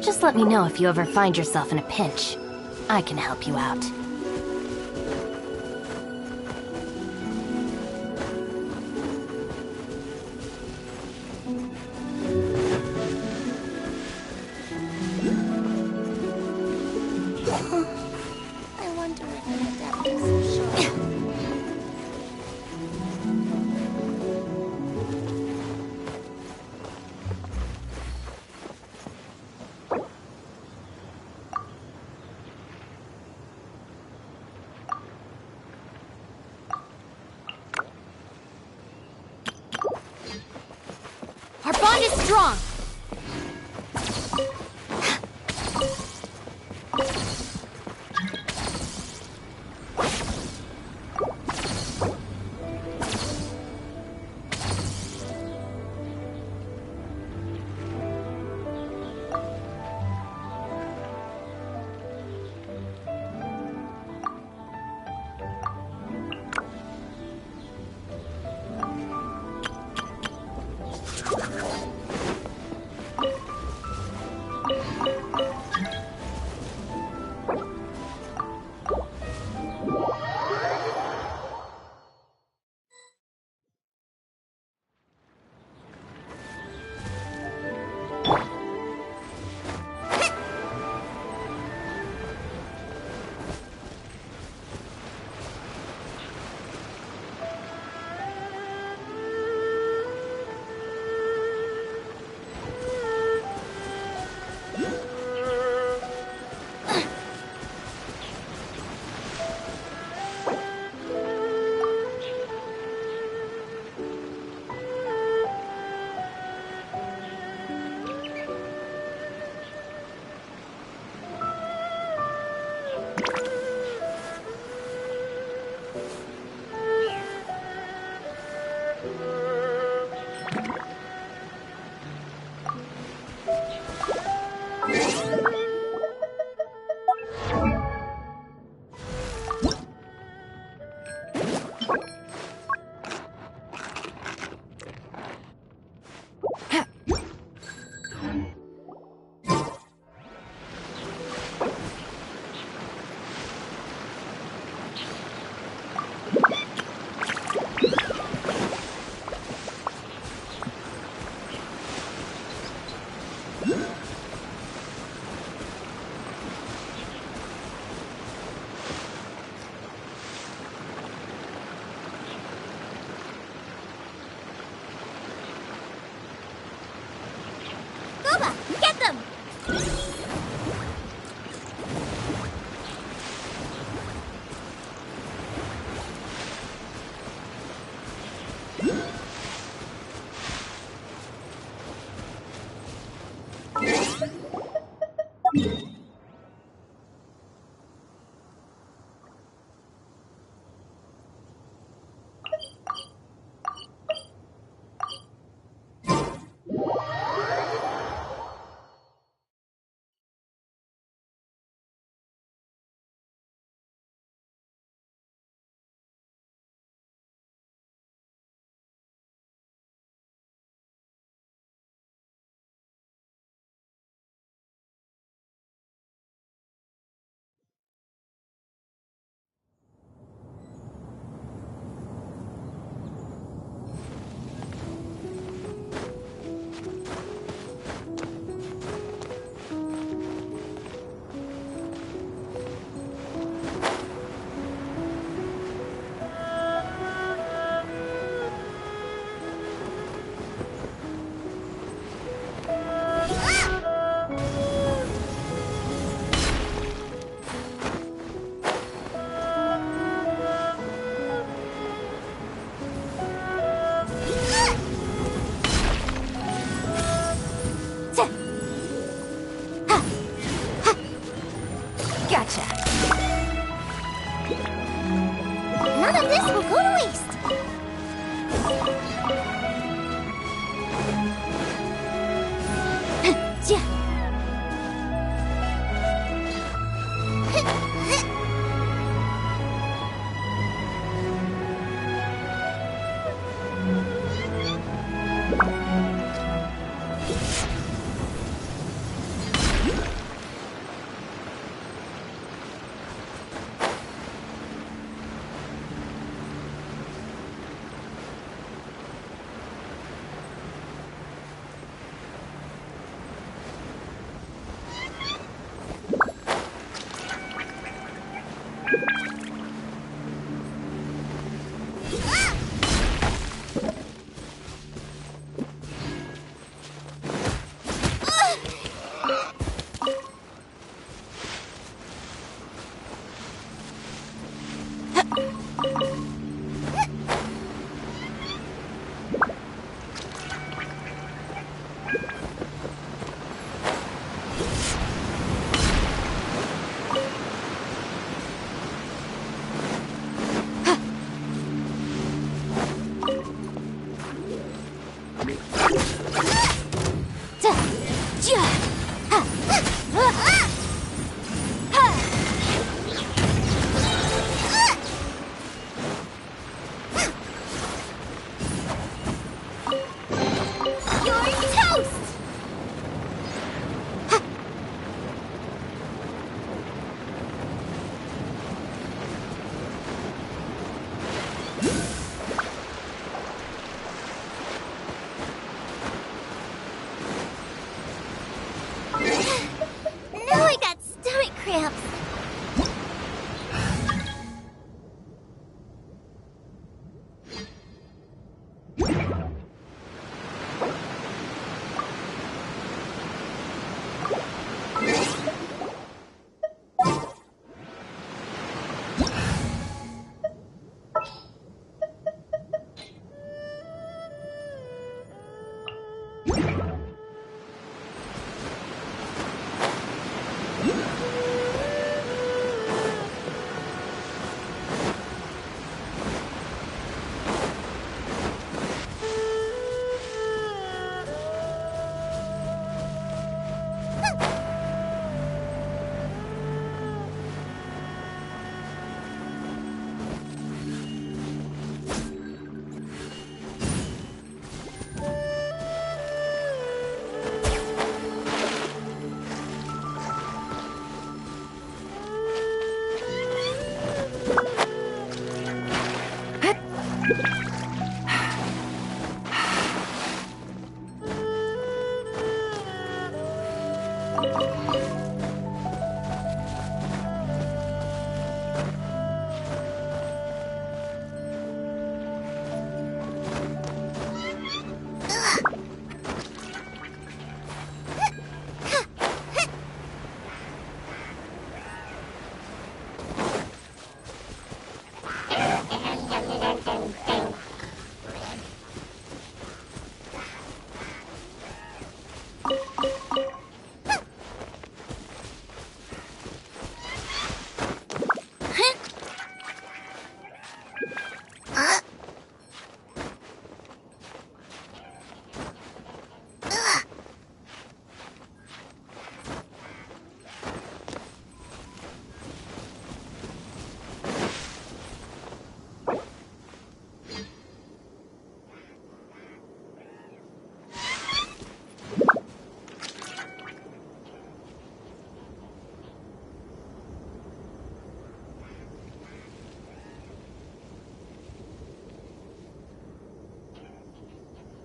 [SPEAKER 1] Just let me know if you ever find yourself in a pinch. I can help you out.
[SPEAKER 3] bond is strong.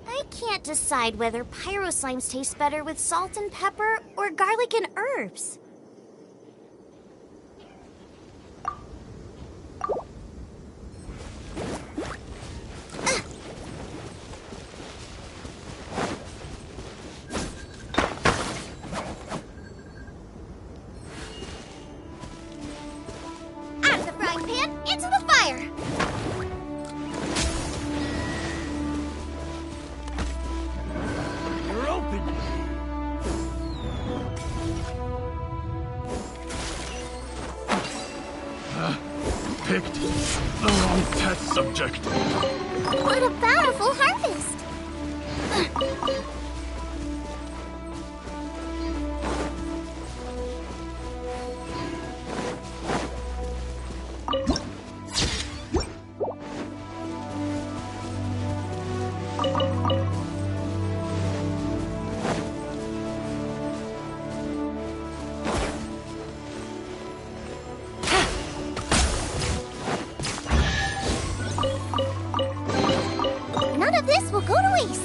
[SPEAKER 3] I can't decide whether pyro slimes taste better with salt and pepper or garlic and herbs. Out of the frying pan, into the fire!
[SPEAKER 10] You're open. Picked the wrong test subject.
[SPEAKER 3] What a bountiful harvest! None of this will go to waste.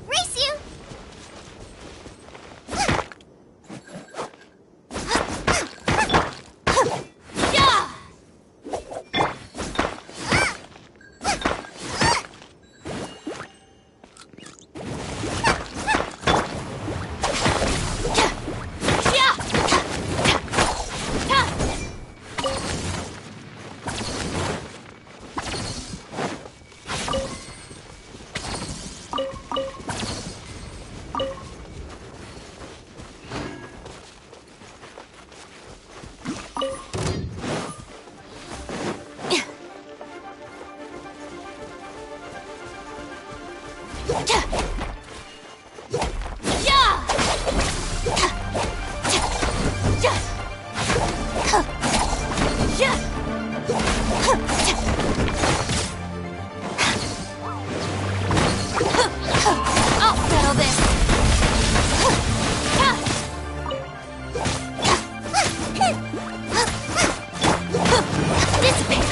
[SPEAKER 3] Race you! Yeah! I'll settle this. Dissipate.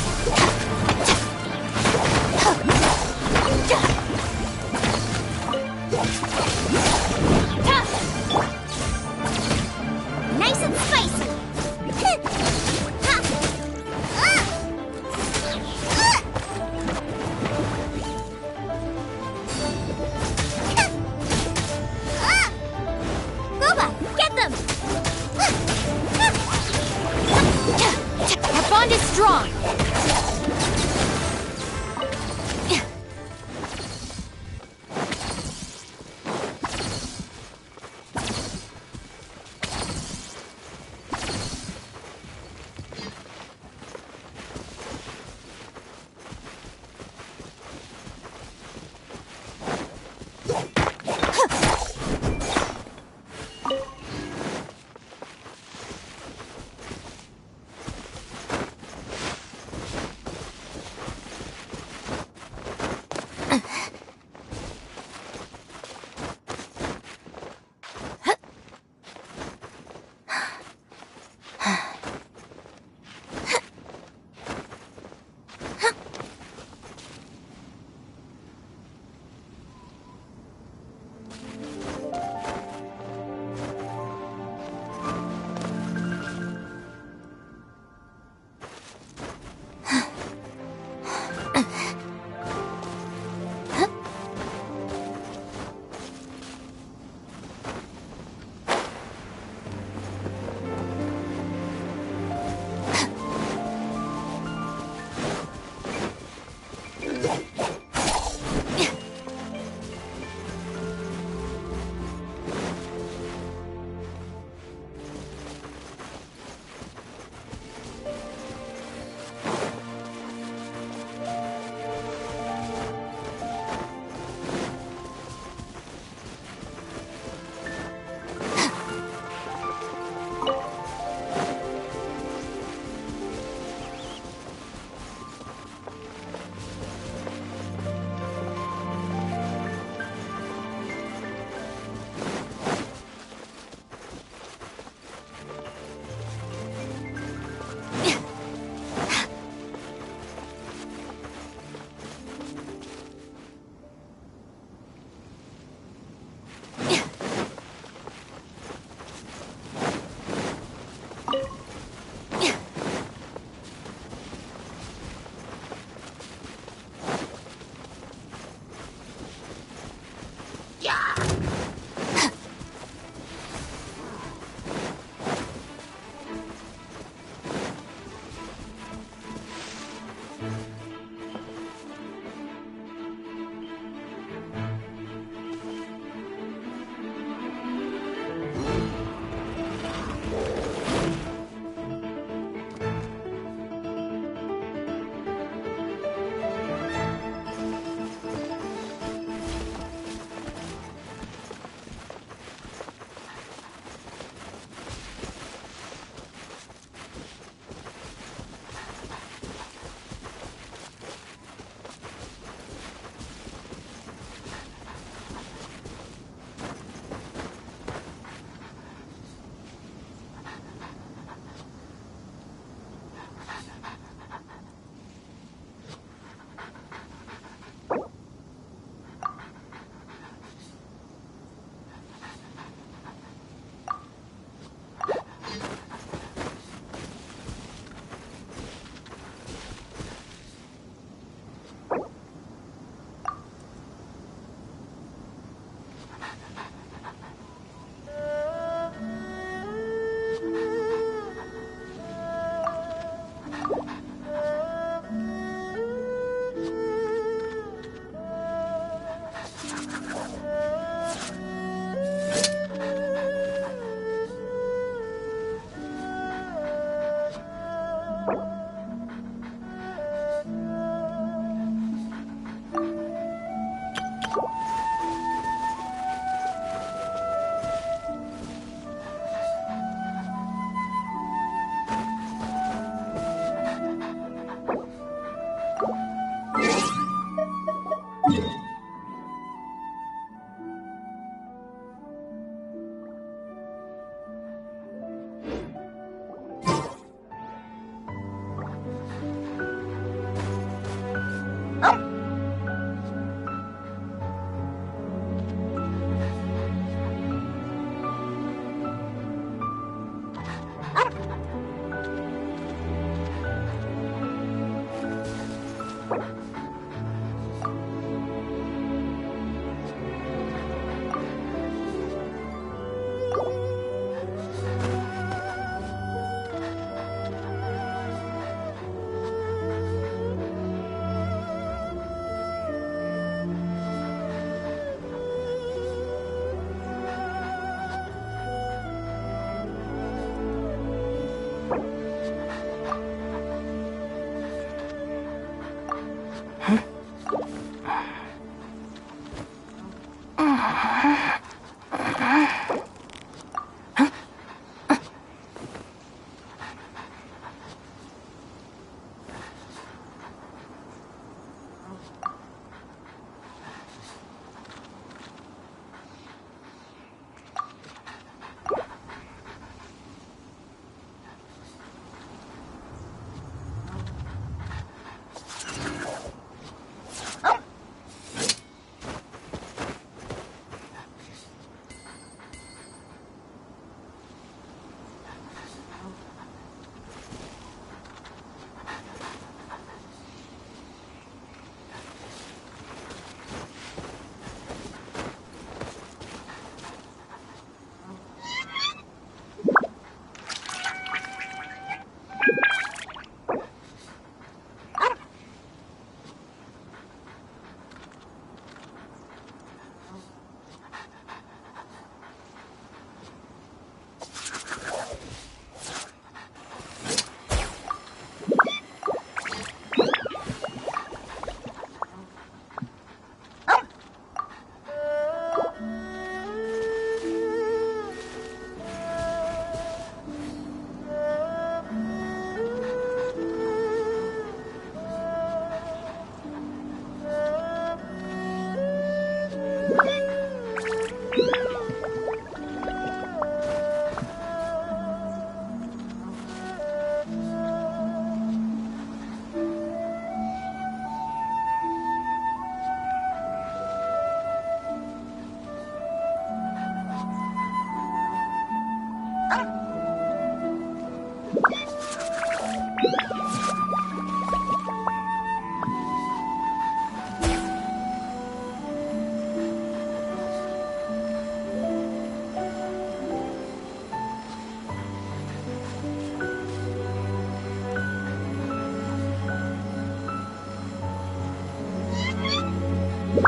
[SPEAKER 1] If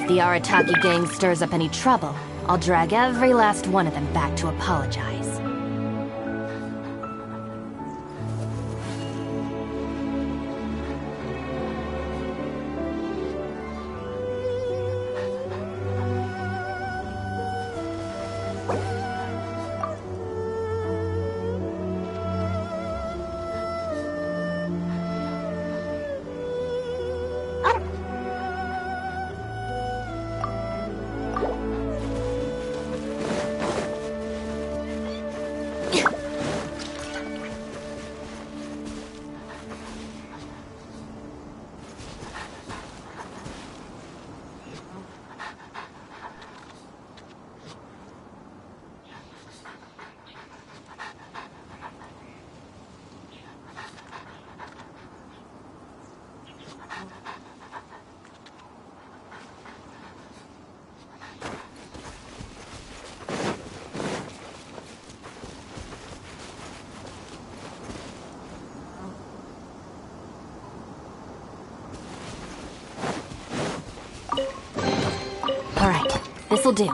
[SPEAKER 1] the Arataki gang stirs up any trouble, I'll drag every last one of them back to apologize. Alright, this'll do.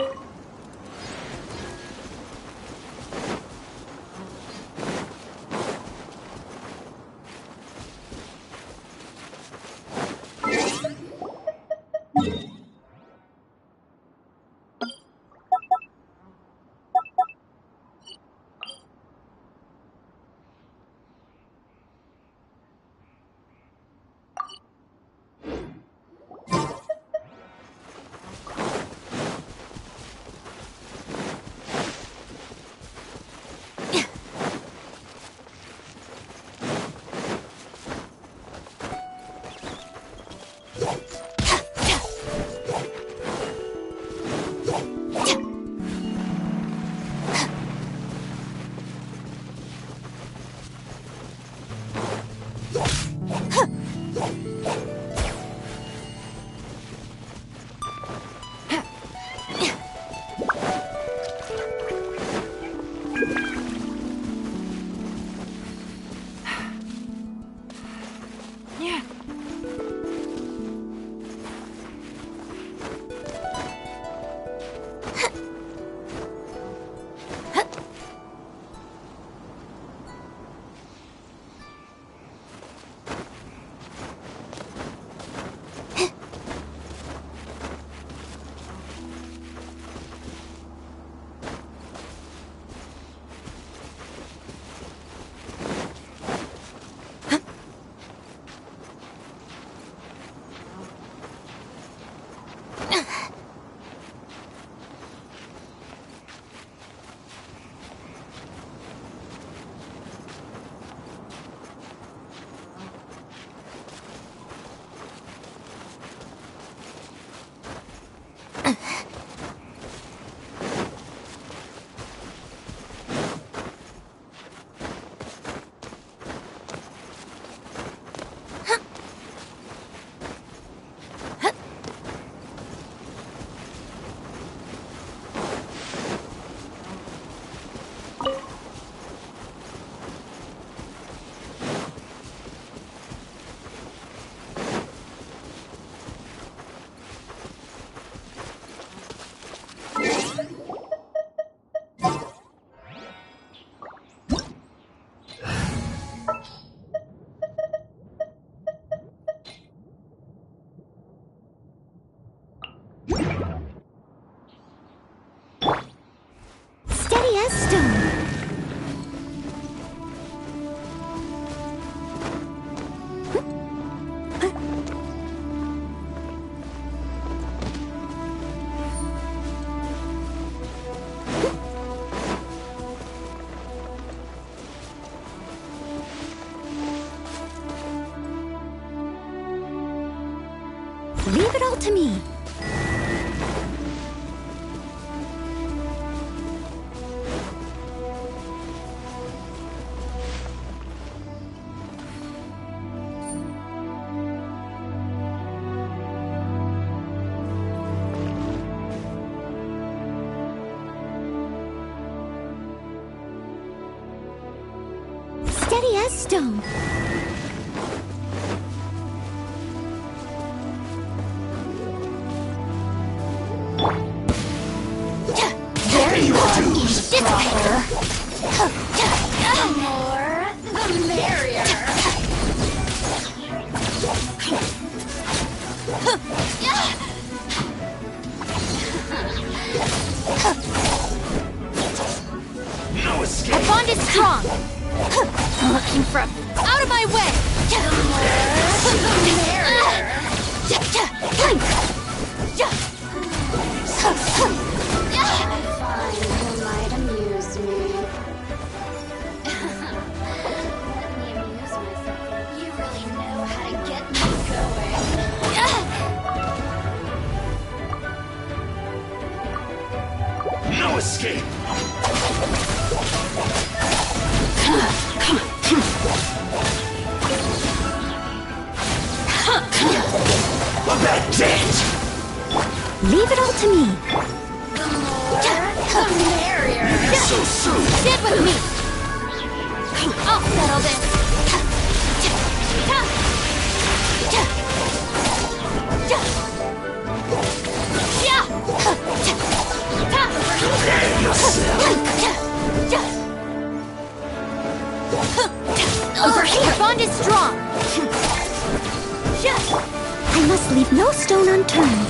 [SPEAKER 3] Leave it all to me. Steady as stone.
[SPEAKER 1] bond is strong! Looking for... Out of my way!
[SPEAKER 7] Might amuse me. Let me amuse myself. You really know how to get me going.
[SPEAKER 8] No escape! That's it!
[SPEAKER 3] Leave it all to me.
[SPEAKER 7] The merrier.
[SPEAKER 8] So soon!
[SPEAKER 1] Stand with me! I'll settle this!
[SPEAKER 8] Prepare yourself!
[SPEAKER 1] Over here! Bond is strong!
[SPEAKER 3] I must leave no stone unturned.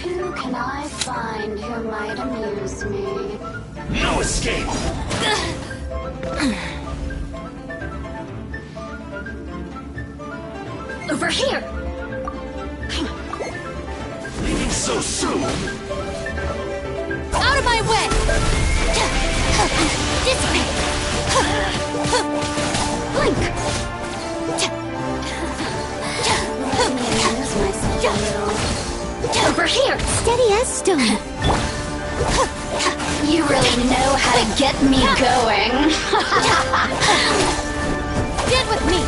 [SPEAKER 7] Who can I find who might amuse me?
[SPEAKER 8] No escape!
[SPEAKER 15] Over here!
[SPEAKER 8] Leaving so soon!
[SPEAKER 1] Out of my way! This way! Blink!
[SPEAKER 7] Let me amuse myself a little.
[SPEAKER 1] Over here!
[SPEAKER 3] Steady as stone.
[SPEAKER 7] You really know how to get me going.
[SPEAKER 1] Stand with me!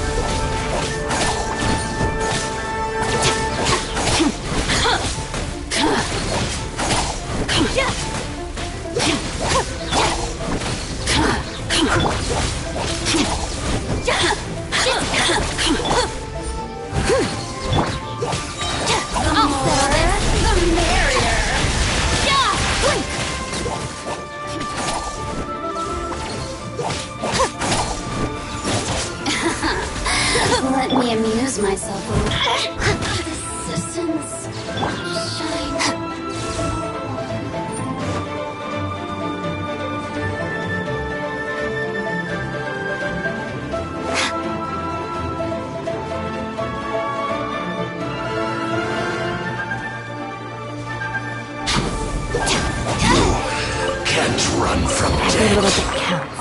[SPEAKER 7] Let me amuse myself a little. Assistance. Shine.
[SPEAKER 8] Can't run from
[SPEAKER 1] Every little
[SPEAKER 8] death.
[SPEAKER 1] bit counts.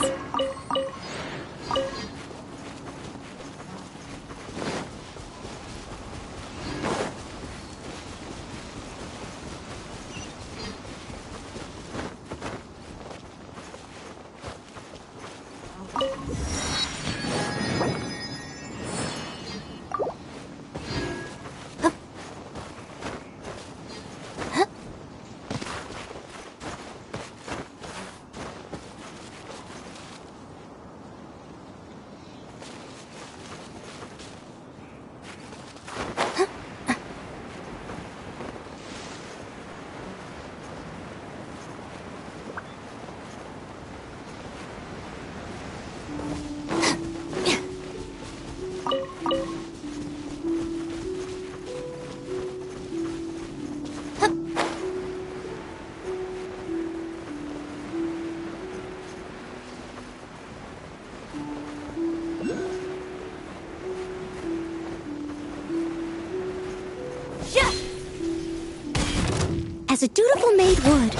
[SPEAKER 3] As a dutiful maid would.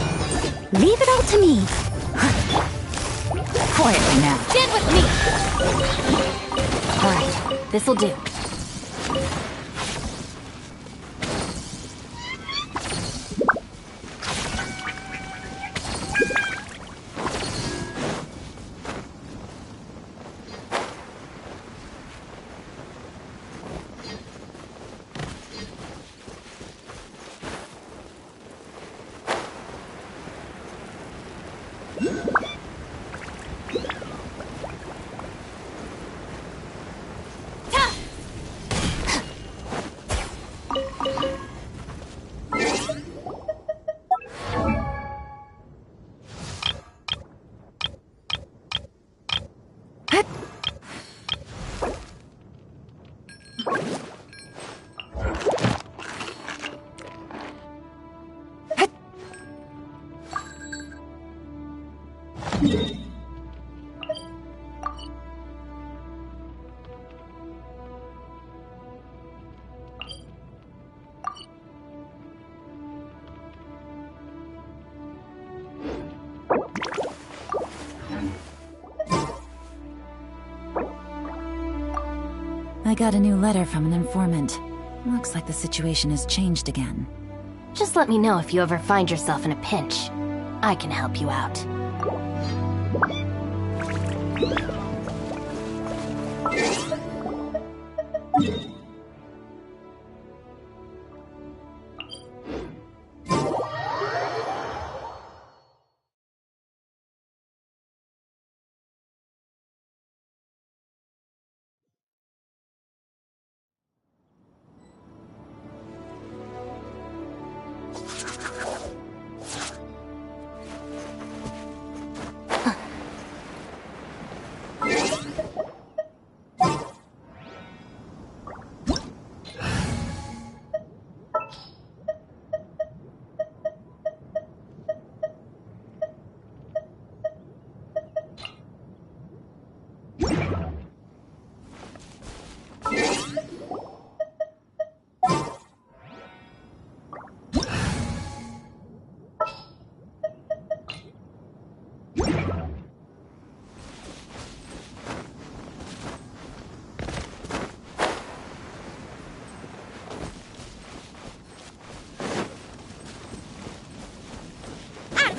[SPEAKER 3] Leave it all to me.
[SPEAKER 1] Quietly now. Stand with me! Alright, this'll do.
[SPEAKER 13] I got a new letter from an informant. Looks like the situation has changed again.
[SPEAKER 1] Just let me know if you ever find yourself in a pinch. I can help you out.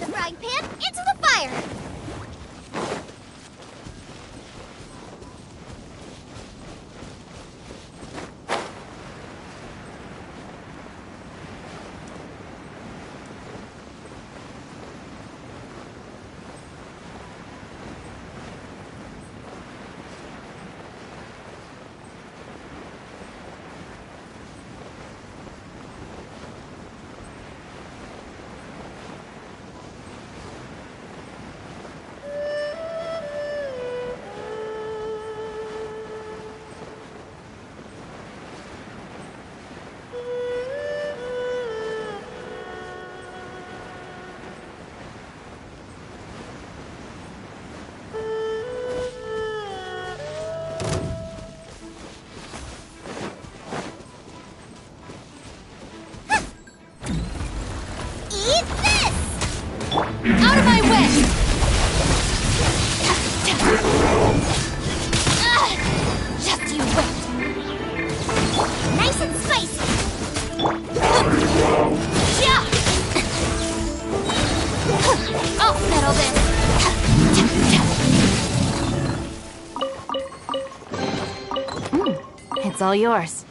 [SPEAKER 3] Frying pan into the fire!
[SPEAKER 1] Out of my way! Just you wait.
[SPEAKER 3] Nice and spicy.
[SPEAKER 1] Yeah. I'll settle this. It's all yours.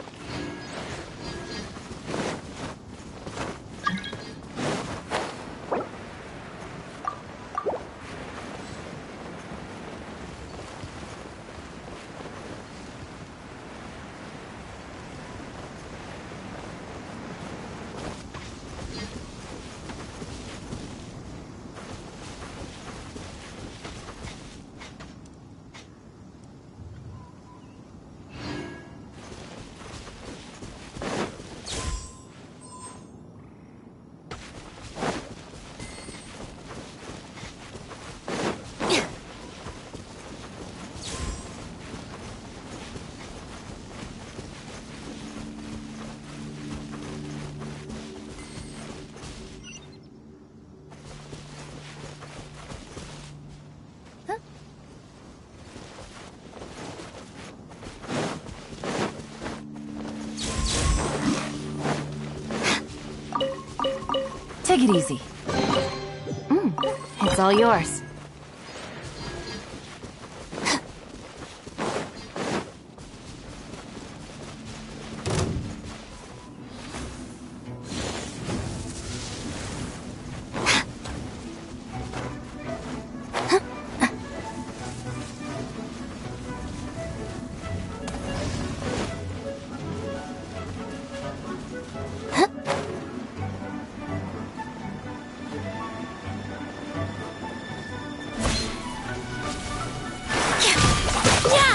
[SPEAKER 13] Take it easy.
[SPEAKER 1] It's all yours.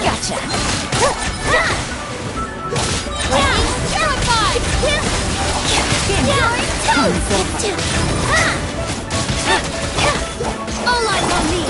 [SPEAKER 13] Gotcha.
[SPEAKER 3] Terrified!
[SPEAKER 13] Come, Silver.
[SPEAKER 3] All eyes on me!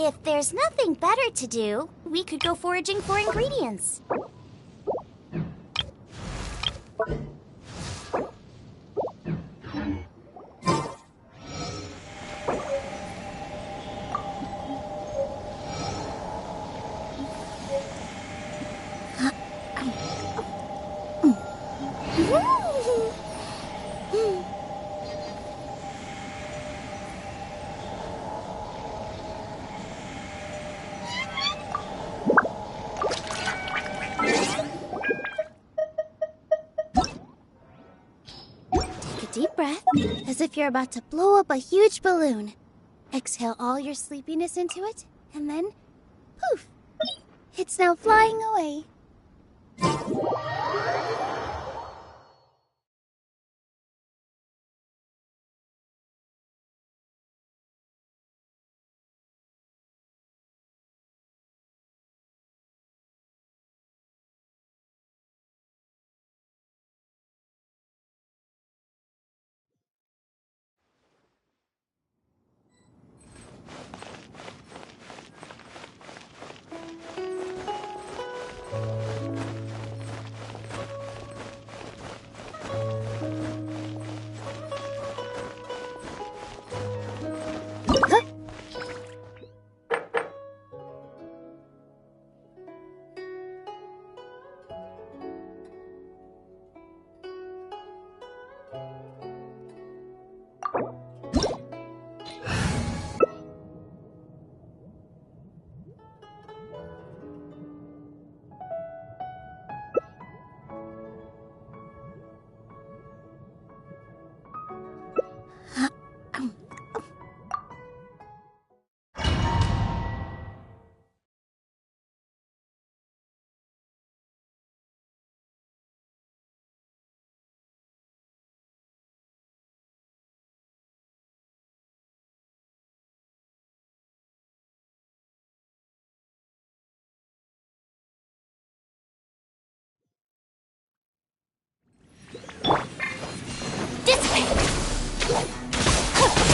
[SPEAKER 3] If there's nothing better to do, we could go foraging for ingredients. Take a deep breath, as if you're about to blow up a huge balloon. Exhale all your sleepiness into it, and then, poof! It's now flying away.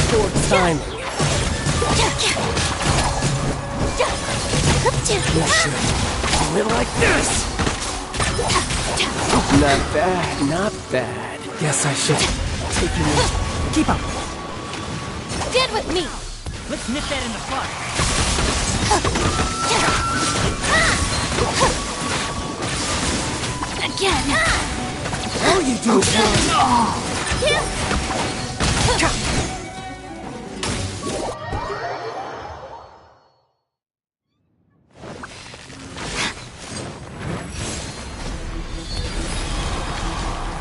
[SPEAKER 17] Short time. You should do it like this. Not bad, not bad. Yes, I should take you in. Keep up.
[SPEAKER 1] Stand with me!
[SPEAKER 16] Let's nip that in the bud.
[SPEAKER 1] Again!
[SPEAKER 17] All you do is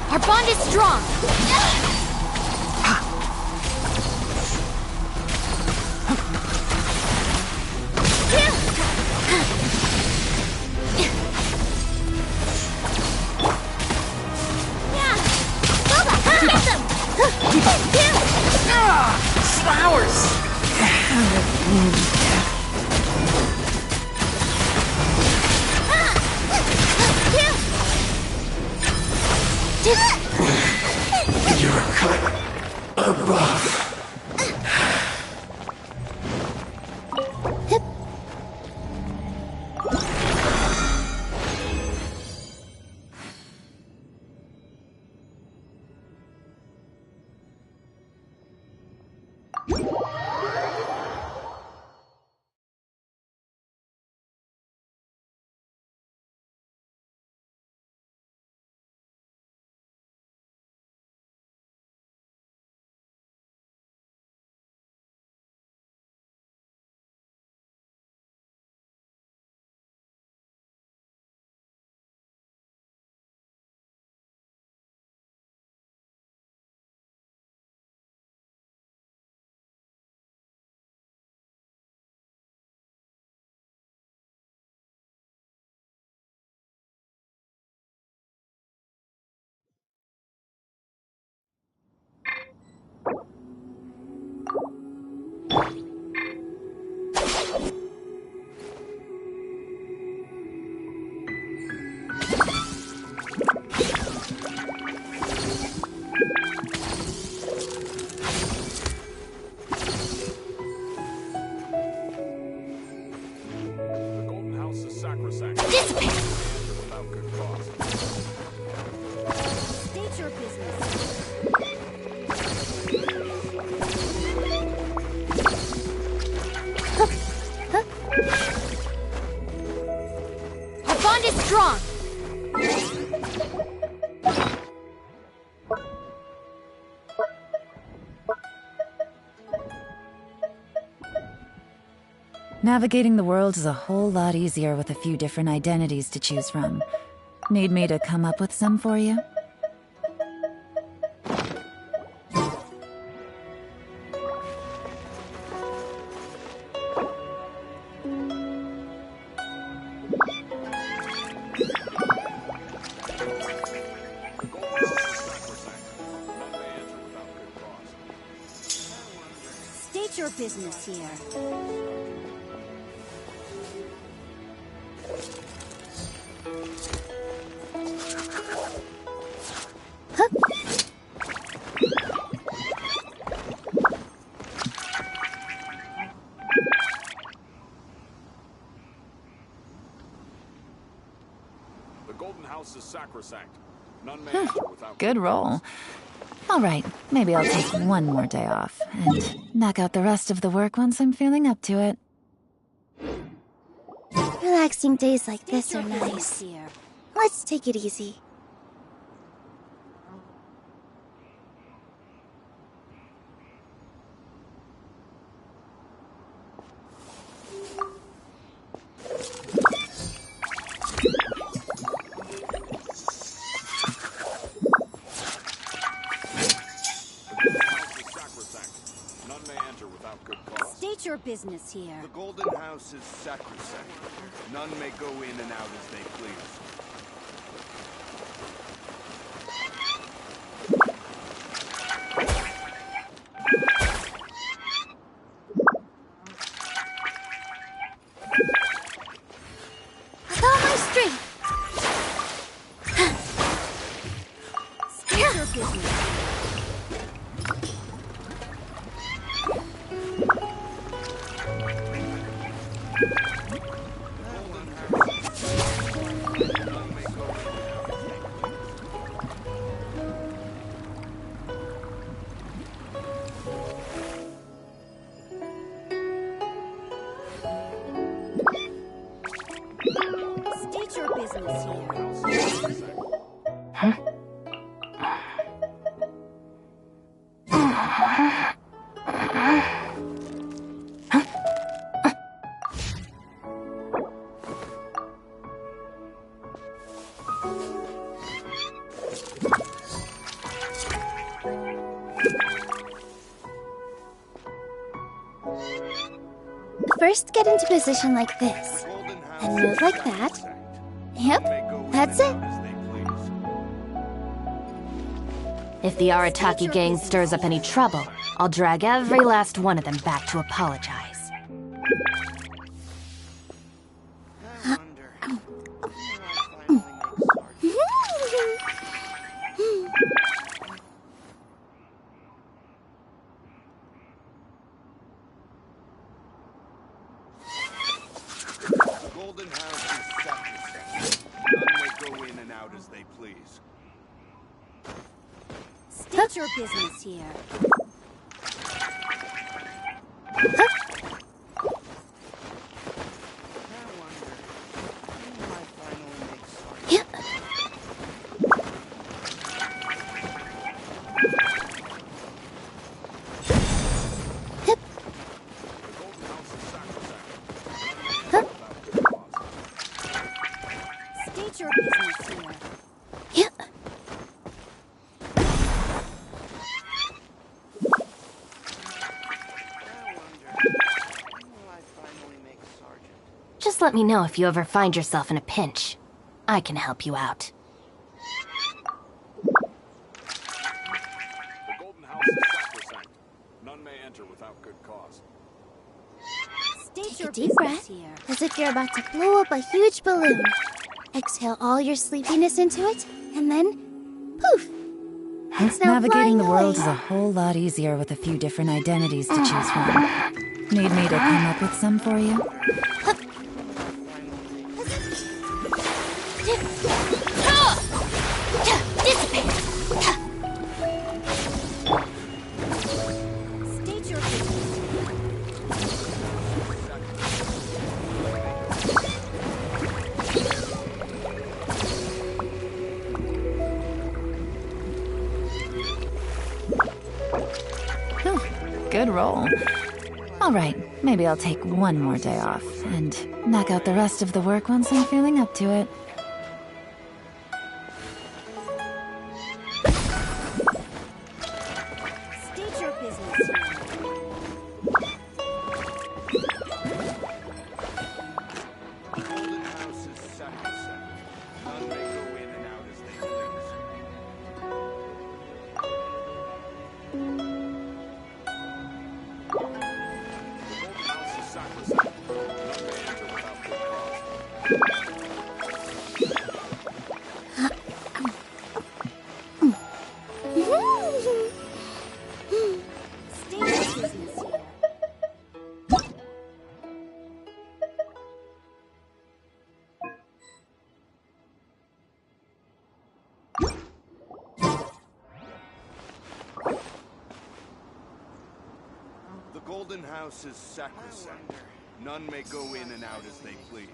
[SPEAKER 1] Our bond is strong!
[SPEAKER 17] You're cut above.
[SPEAKER 3] Dissipate!
[SPEAKER 15] State your business.
[SPEAKER 3] Our bond is strong!
[SPEAKER 13] Navigating the world is a whole lot easier with a few different identities to choose from. Need me to come up with some for you?
[SPEAKER 15] State your business here.
[SPEAKER 10] The Golden House is sacrosanct. None may enter without
[SPEAKER 13] Good roll. All right, maybe I'll take one more day off and knock out the rest of the work once I'm feeling up to it.
[SPEAKER 3] Relaxing days like this are nice. Let's take it easy.
[SPEAKER 15] State your business here.
[SPEAKER 12] The Golden House is sacrosanct. None may go in and out as they please.
[SPEAKER 3] With all my strength!
[SPEAKER 15] State your business. State your business here.
[SPEAKER 3] First, get into position like this. And move like that. Yep, that's it.
[SPEAKER 1] If the Arataki gang stirs up any trouble, I'll drag every last one of them back to apologize.
[SPEAKER 12] The Golden House is sacrosanct. None may go in and out as they please.
[SPEAKER 15] State your business here. State your business here.
[SPEAKER 1] Just let me know if you ever find yourself in a pinch. I can help you out.
[SPEAKER 10] The Golden House is sacrosanct. None may enter without good cause.
[SPEAKER 15] State
[SPEAKER 3] Take a deep breath, as if you're about to blow up a huge balloon. Exhale all your sleepiness into it, and then poof! It's now
[SPEAKER 13] Navigating
[SPEAKER 3] flying
[SPEAKER 13] the world
[SPEAKER 3] away.
[SPEAKER 13] is a whole lot easier with a few different identities to choose from. Need me to come up with some for you?
[SPEAKER 3] Dissipate!
[SPEAKER 6] State your business.
[SPEAKER 13] Good roll. All right, maybe I'll take one more day off and knock out the rest of the work once I'm feeling up to it.
[SPEAKER 6] State your business.
[SPEAKER 12] The Golden House is sacrosanct. None may go in and out as they please. The Golden House is sacrosanct. None may enter without good cause.
[SPEAKER 6] State your business here.
[SPEAKER 12] The Golden House is sacrosanct. None may go in and out as they please.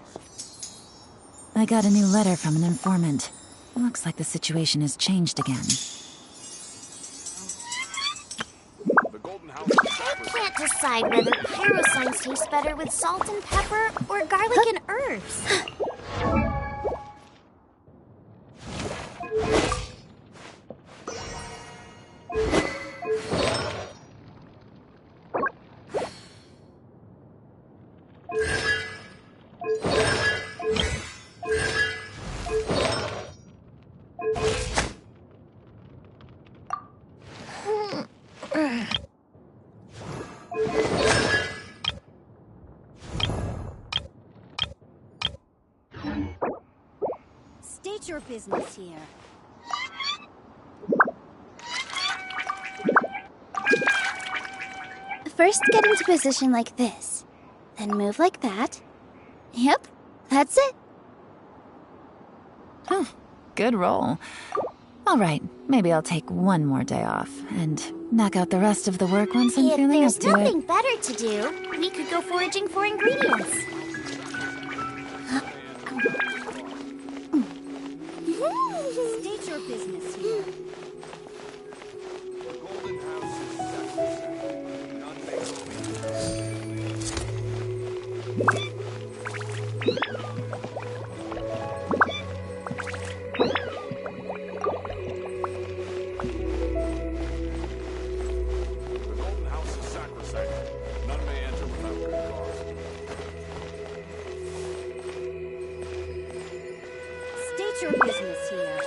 [SPEAKER 13] I got a new letter from an informant. Looks like the situation has changed again.
[SPEAKER 12] The Golden House is
[SPEAKER 3] I
[SPEAKER 12] sacrosanct.
[SPEAKER 3] can't decide whether pyroscience tastes better with salt and pepper or garlic and herbs.
[SPEAKER 6] State your business here.
[SPEAKER 3] First, get into position like this. Then move like that. Yep, that's it.
[SPEAKER 13] Oh, good roll. All right, maybe I'll take one more day off and knock out the rest of the work once I'm
[SPEAKER 3] If
[SPEAKER 13] feeling
[SPEAKER 3] there's
[SPEAKER 13] up to
[SPEAKER 3] nothing
[SPEAKER 13] it.
[SPEAKER 3] better to do, we could go foraging for ingredients.
[SPEAKER 6] State your business here.
[SPEAKER 12] The Golden House is sacrosanct. None may go in. The Golden House is sacrosanct. None may enter without good cause.
[SPEAKER 6] State your business here.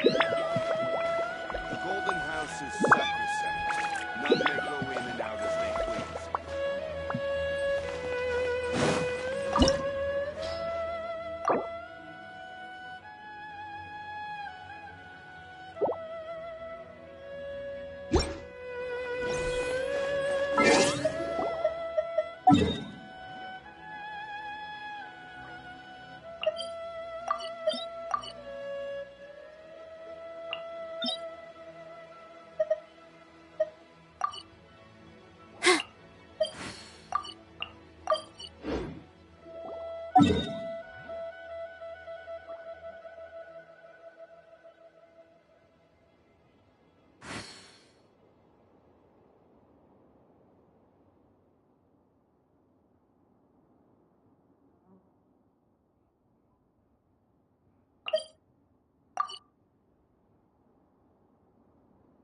[SPEAKER 12] The Golden House is sacrosanct. None may go in and out as they please.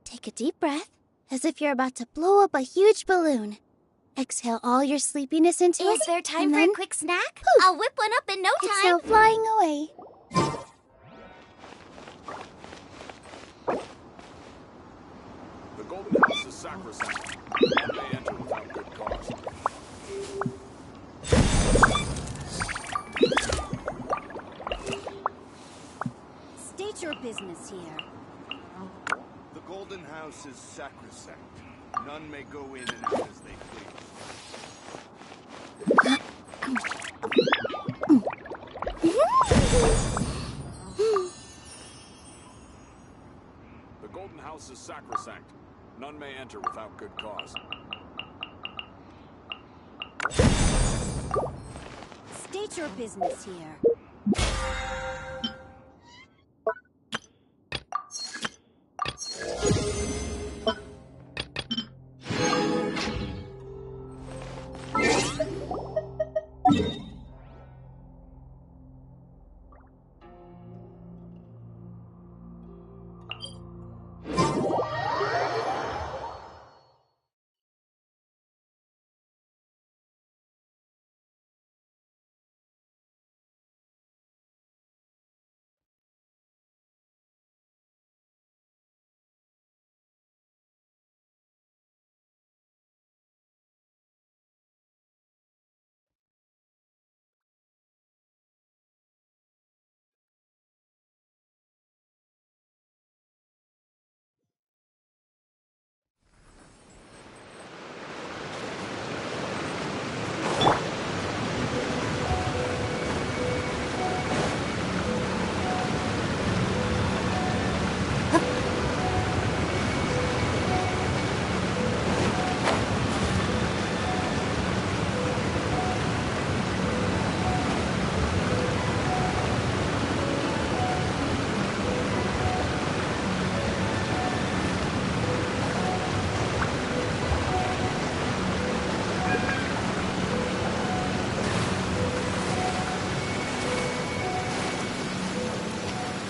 [SPEAKER 3] Take a deep breath, as if you're about to blow up a huge balloon. Exhale all your sleepiness into it.
[SPEAKER 5] Is there time
[SPEAKER 3] and
[SPEAKER 5] for
[SPEAKER 3] then
[SPEAKER 5] a quick snack?
[SPEAKER 3] poof.
[SPEAKER 5] I'll whip one up in no
[SPEAKER 3] It's
[SPEAKER 5] time.
[SPEAKER 3] now flying away.
[SPEAKER 12] The Golden House is sacrosanct. None may enter without good cause.
[SPEAKER 6] State your business here.
[SPEAKER 12] The Golden House is sacrosanct. None may go in and out as they please. is sacrosanct. None may enter without good cause.
[SPEAKER 15] State your business here.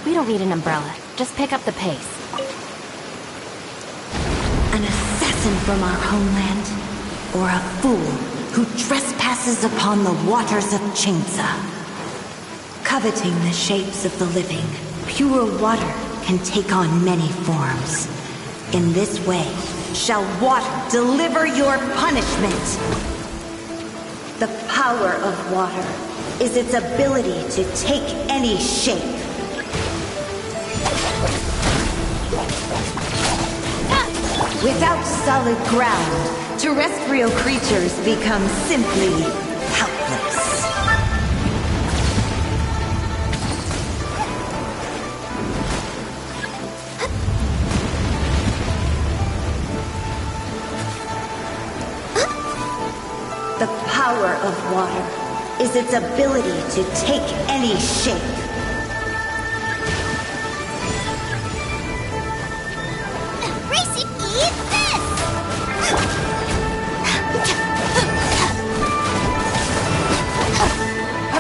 [SPEAKER 1] We don't need an umbrella. Just pick up the pace.
[SPEAKER 11] An assassin from our homeland, or a fool who trespasses upon the waters of Chainsa. Coveting the shapes of the living, pure water can take on many forms. In this way, shall water deliver your punishment. The power of water is its ability to take any shape. Without solid ground, terrestrial creatures become simply helpless. The power of water is its ability to take any shape.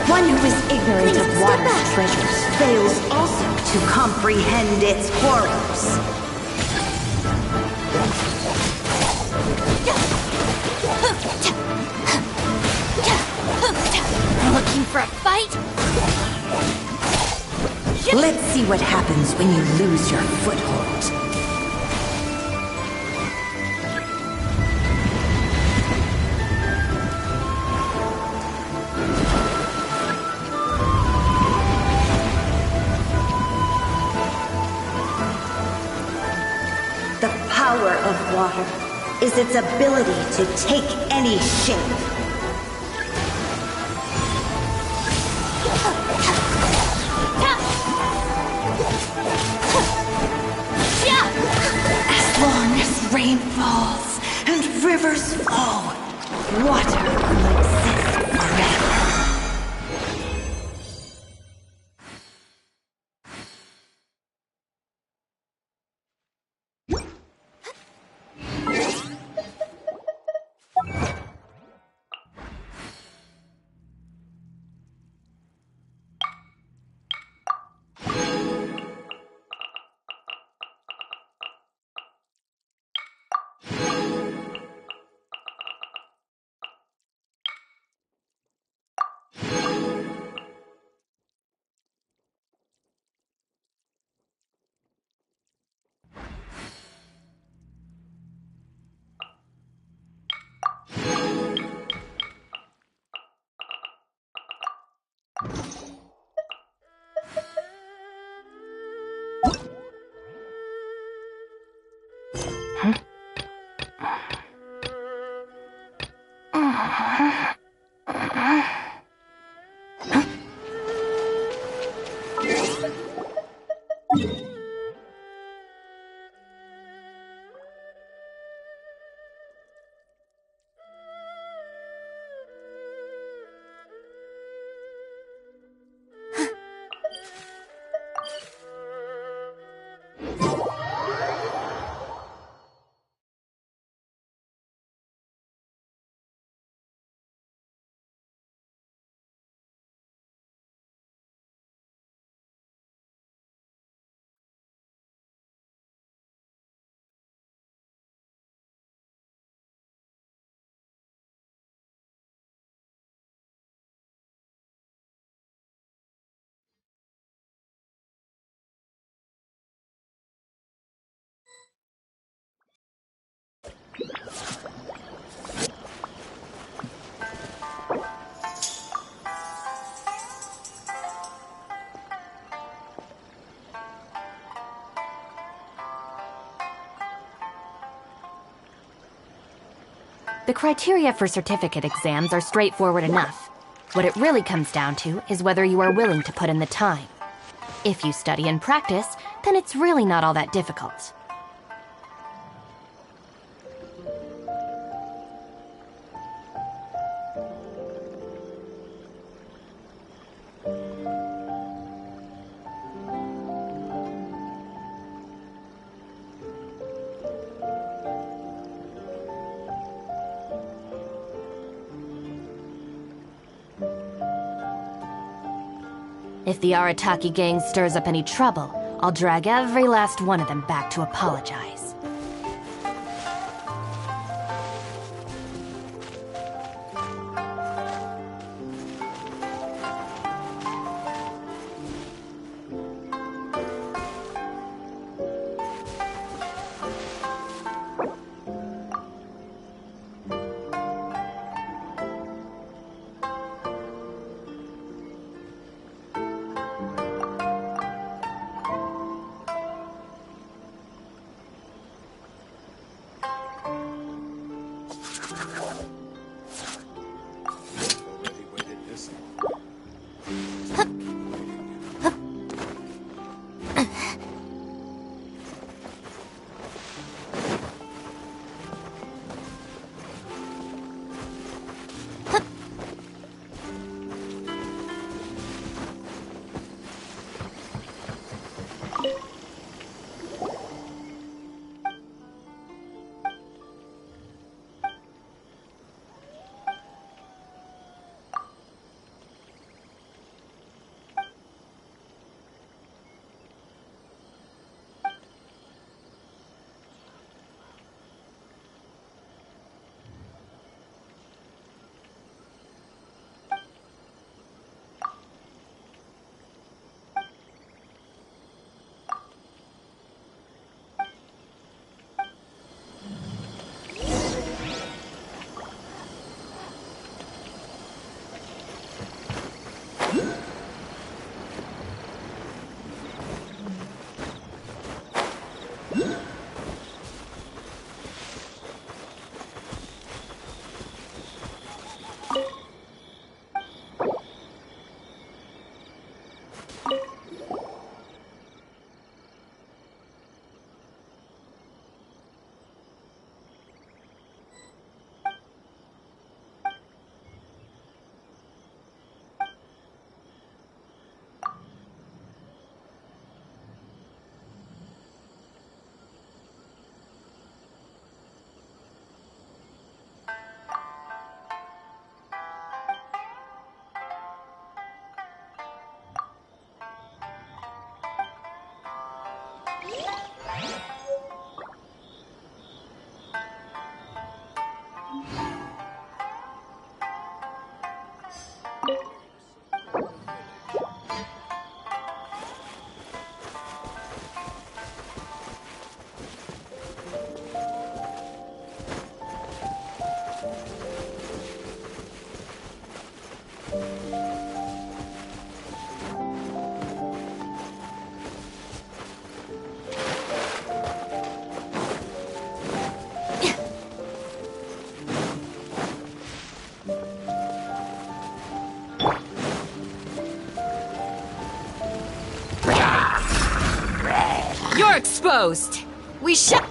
[SPEAKER 11] One who is ignorant of water's treasures fails also to comprehend its horrors.
[SPEAKER 1] Looking for a fight?
[SPEAKER 11] Let's see what happens when you lose your foothold. The power of water is its ability to take any shape. As long as rain falls and rivers flow, water will exist forever.
[SPEAKER 1] criteria for certificate exams are straightforward enough. What it really comes down to is whether you are willing to put in the time. If you study and practice, then it's really not all that difficult. If the Arataki gang stirs up any trouble, I'll drag every last one of them back to apologize.
[SPEAKER 11] You're exposed! We shall...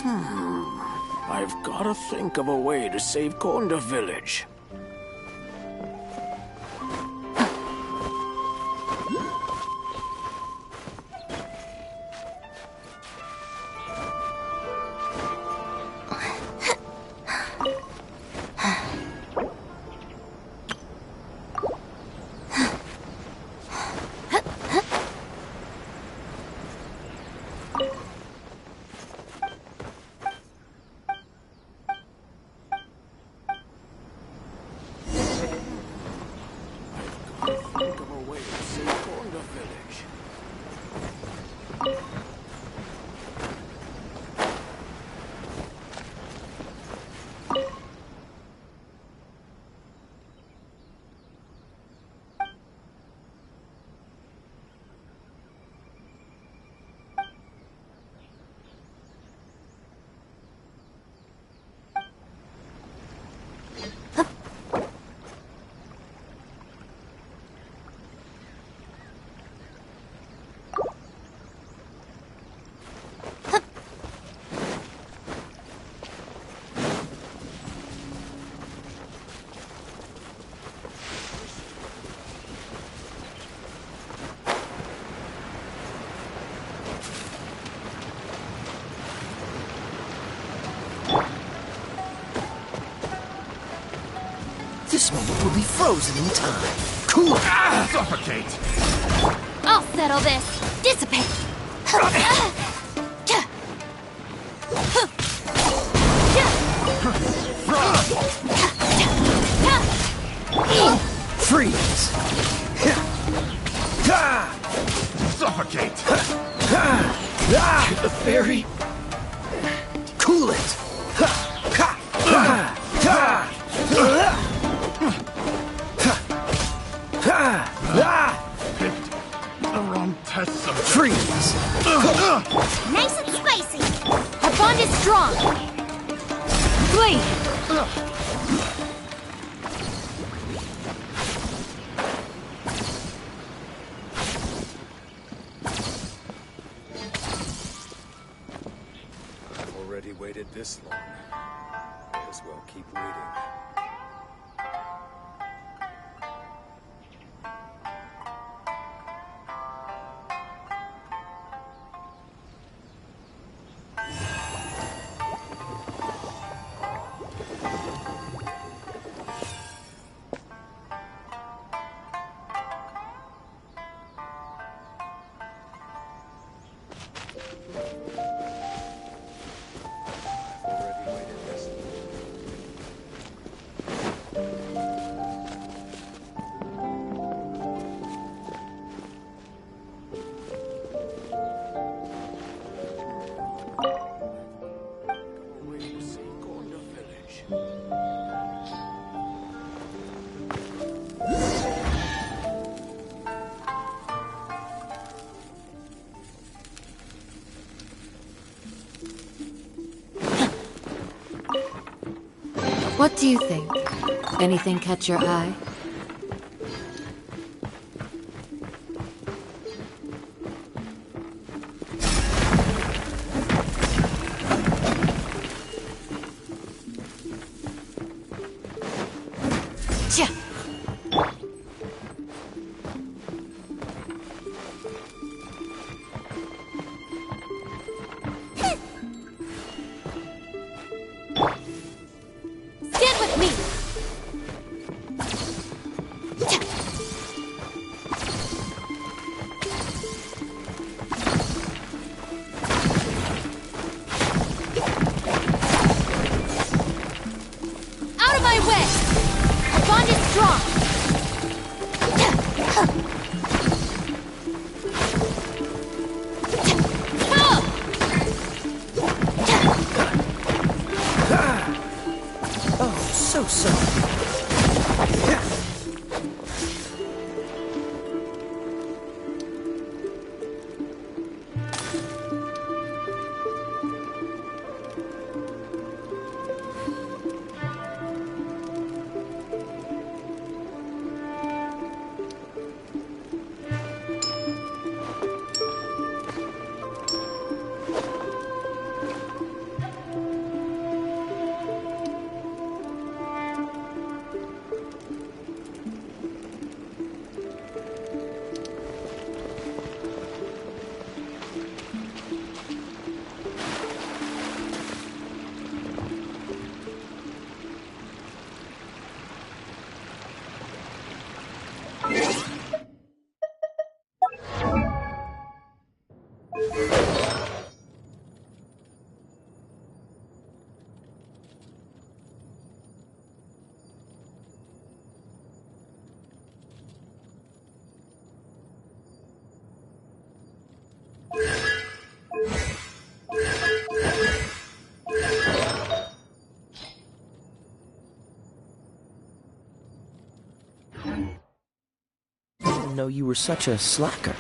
[SPEAKER 5] I've gotta think of a way to save Konda Village. Think of a way to save Konda Village.
[SPEAKER 22] This moment will be frozen in time. Cool.
[SPEAKER 12] Suffocate!
[SPEAKER 2] I'll settle this. Dissipate.
[SPEAKER 22] Freeze!
[SPEAKER 12] Suffocate!
[SPEAKER 22] The fairy. Cool it.
[SPEAKER 12] Picked the wrong test subject.
[SPEAKER 22] Freeze!
[SPEAKER 2] Nice and spicy. Our bond is strong. Bleed.
[SPEAKER 12] I've already waited this long. Might as well keep waiting.
[SPEAKER 13] What do you think? Anything catch your eye?
[SPEAKER 2] Stand with me. Out of my way. Our bond is strong.
[SPEAKER 22] So. I didn't know you were such a slacker.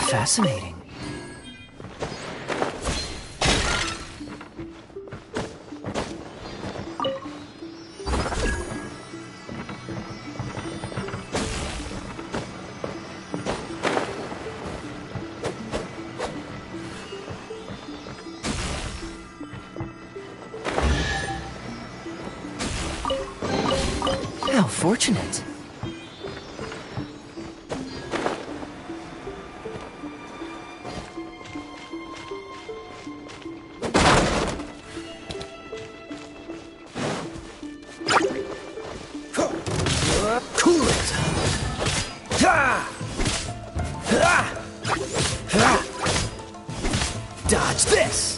[SPEAKER 22] Fascinating. How fortunate. Cool it. Dodge this.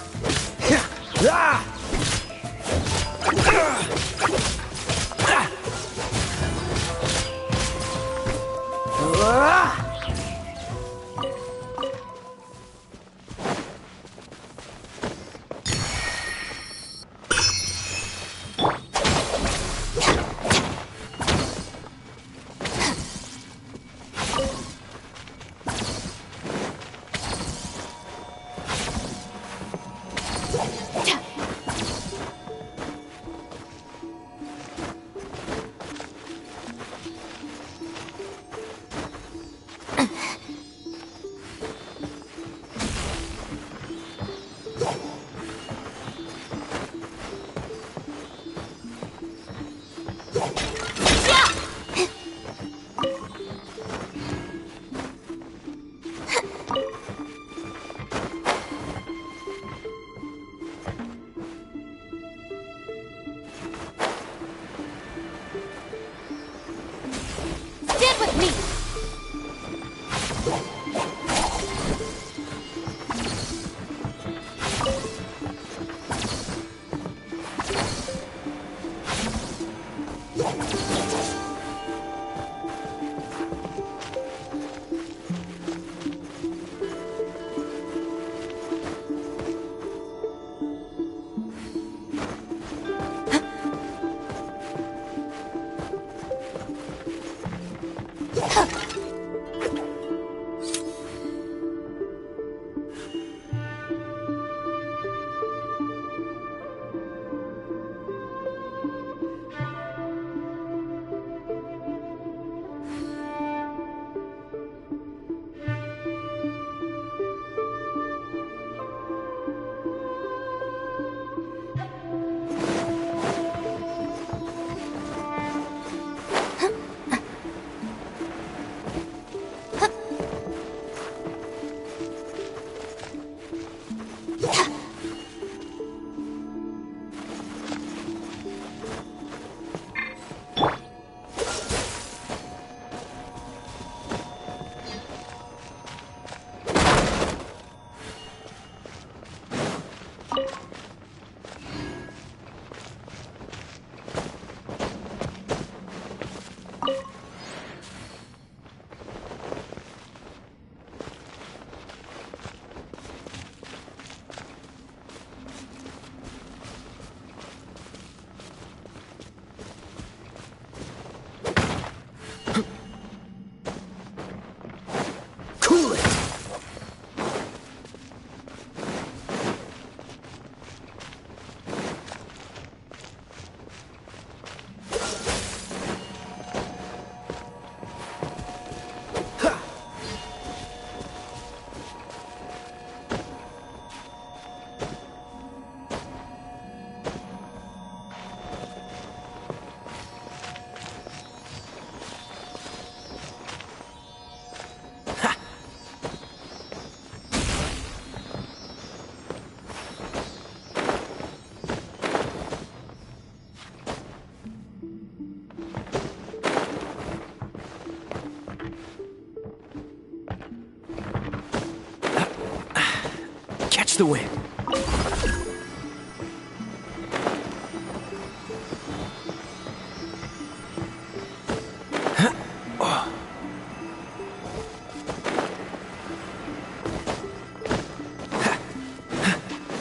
[SPEAKER 22] Catch the wind.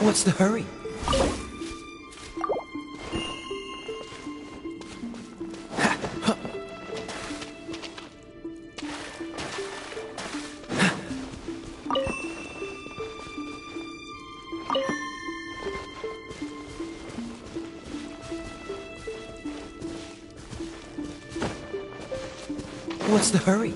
[SPEAKER 22] What's the hurry? What's the hurry?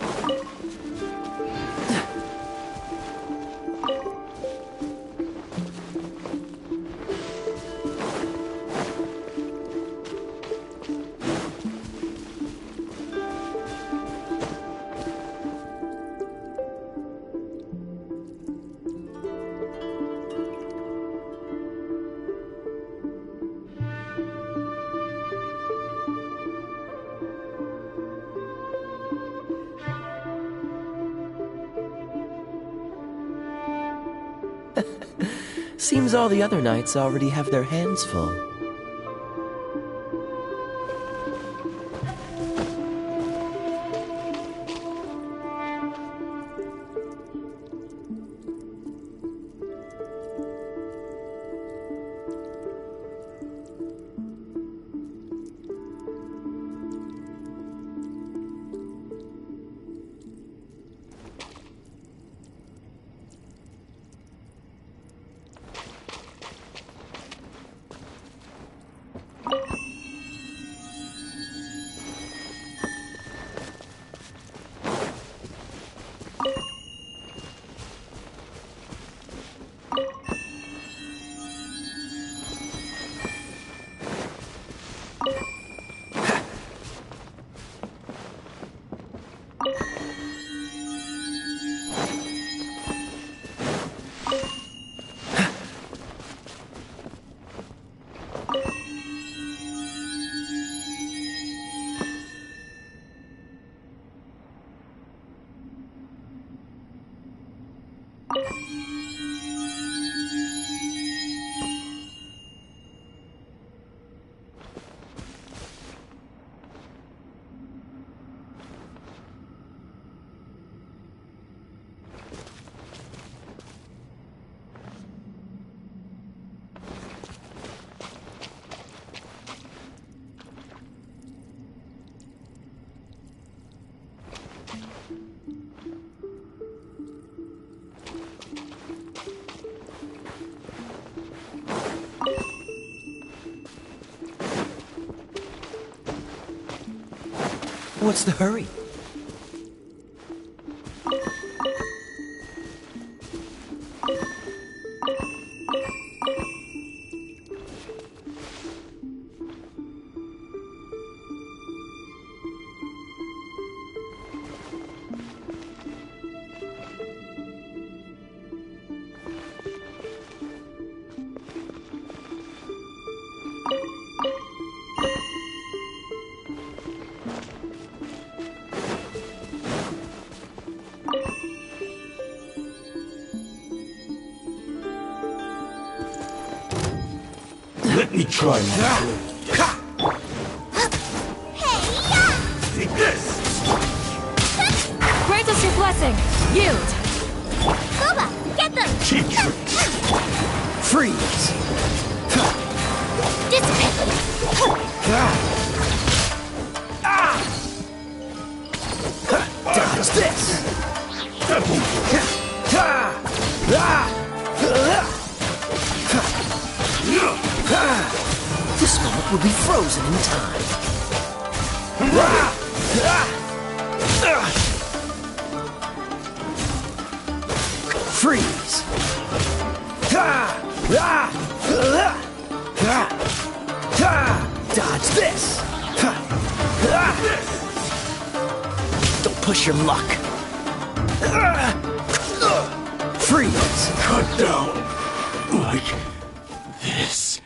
[SPEAKER 22] Seems all the other knights already have their hands full. What's the hurry?
[SPEAKER 5] Let me try my Take this!
[SPEAKER 1] Grant us your blessing! Yield!
[SPEAKER 3] Booba, get them!
[SPEAKER 5] Cheap tricks!
[SPEAKER 22] Freeze! Dodge this! This moment will be frozen in time. Freeze! Dodge this! Don't push your luck. Freeze!
[SPEAKER 5] Cut down! Like this.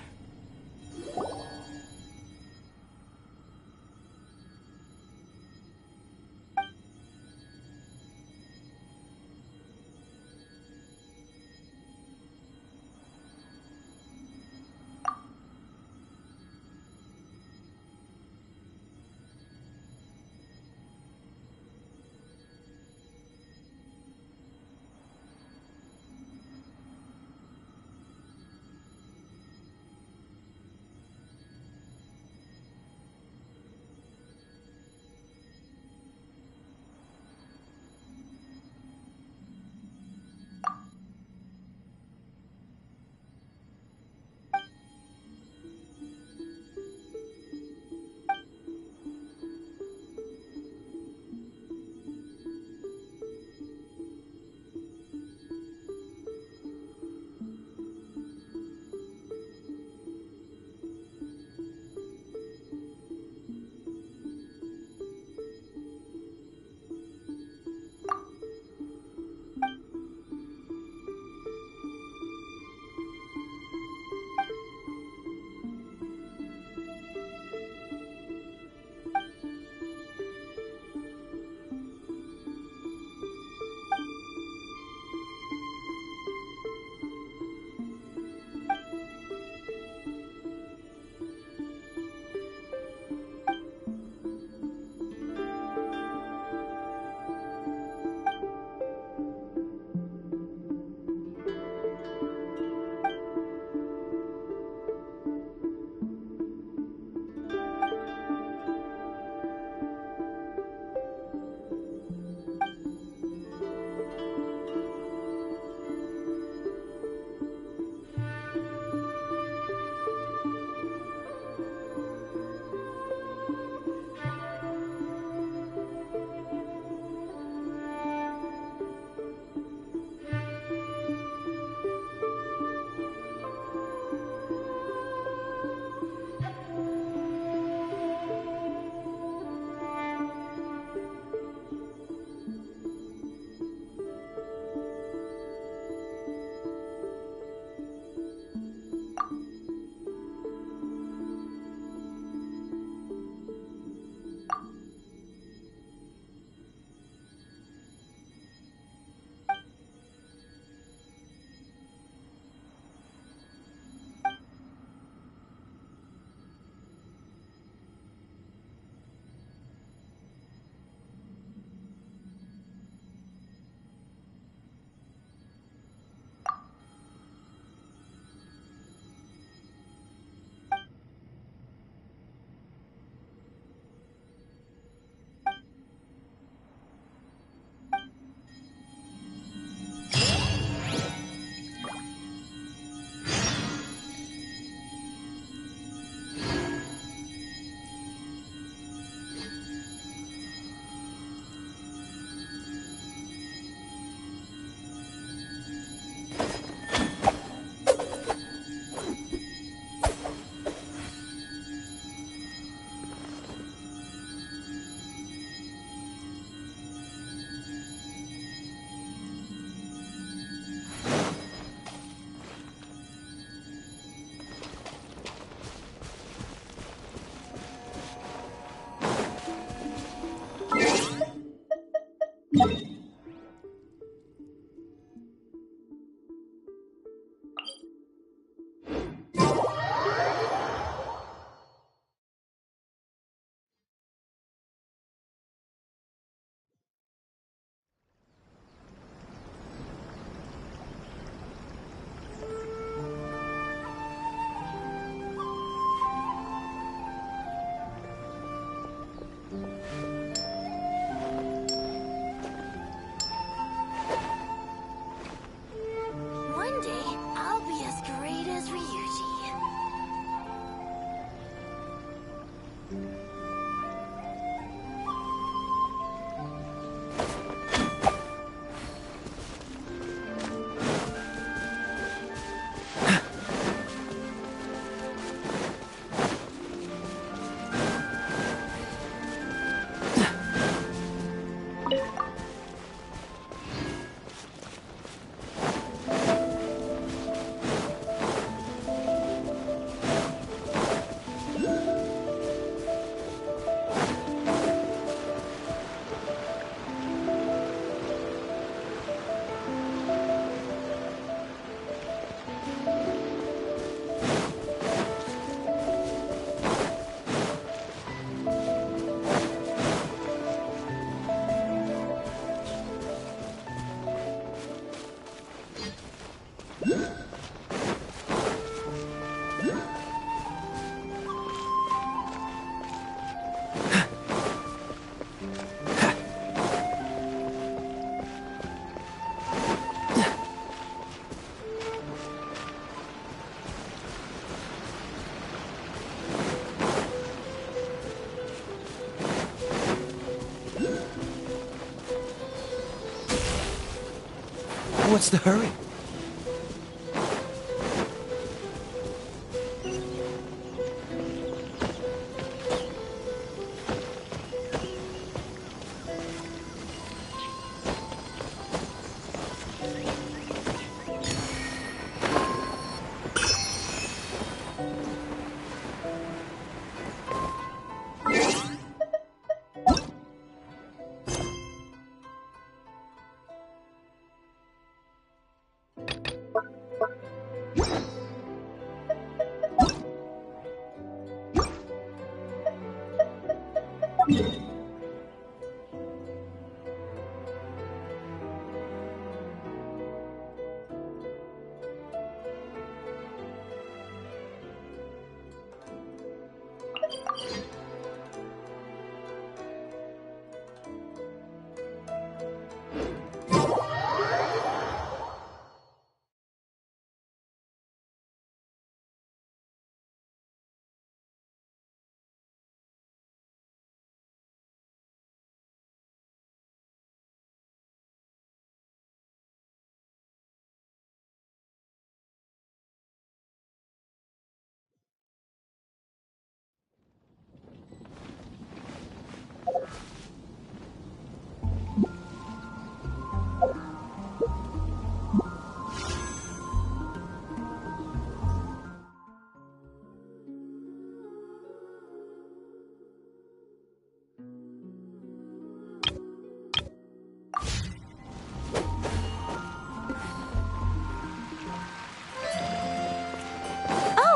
[SPEAKER 22] What's the hurry?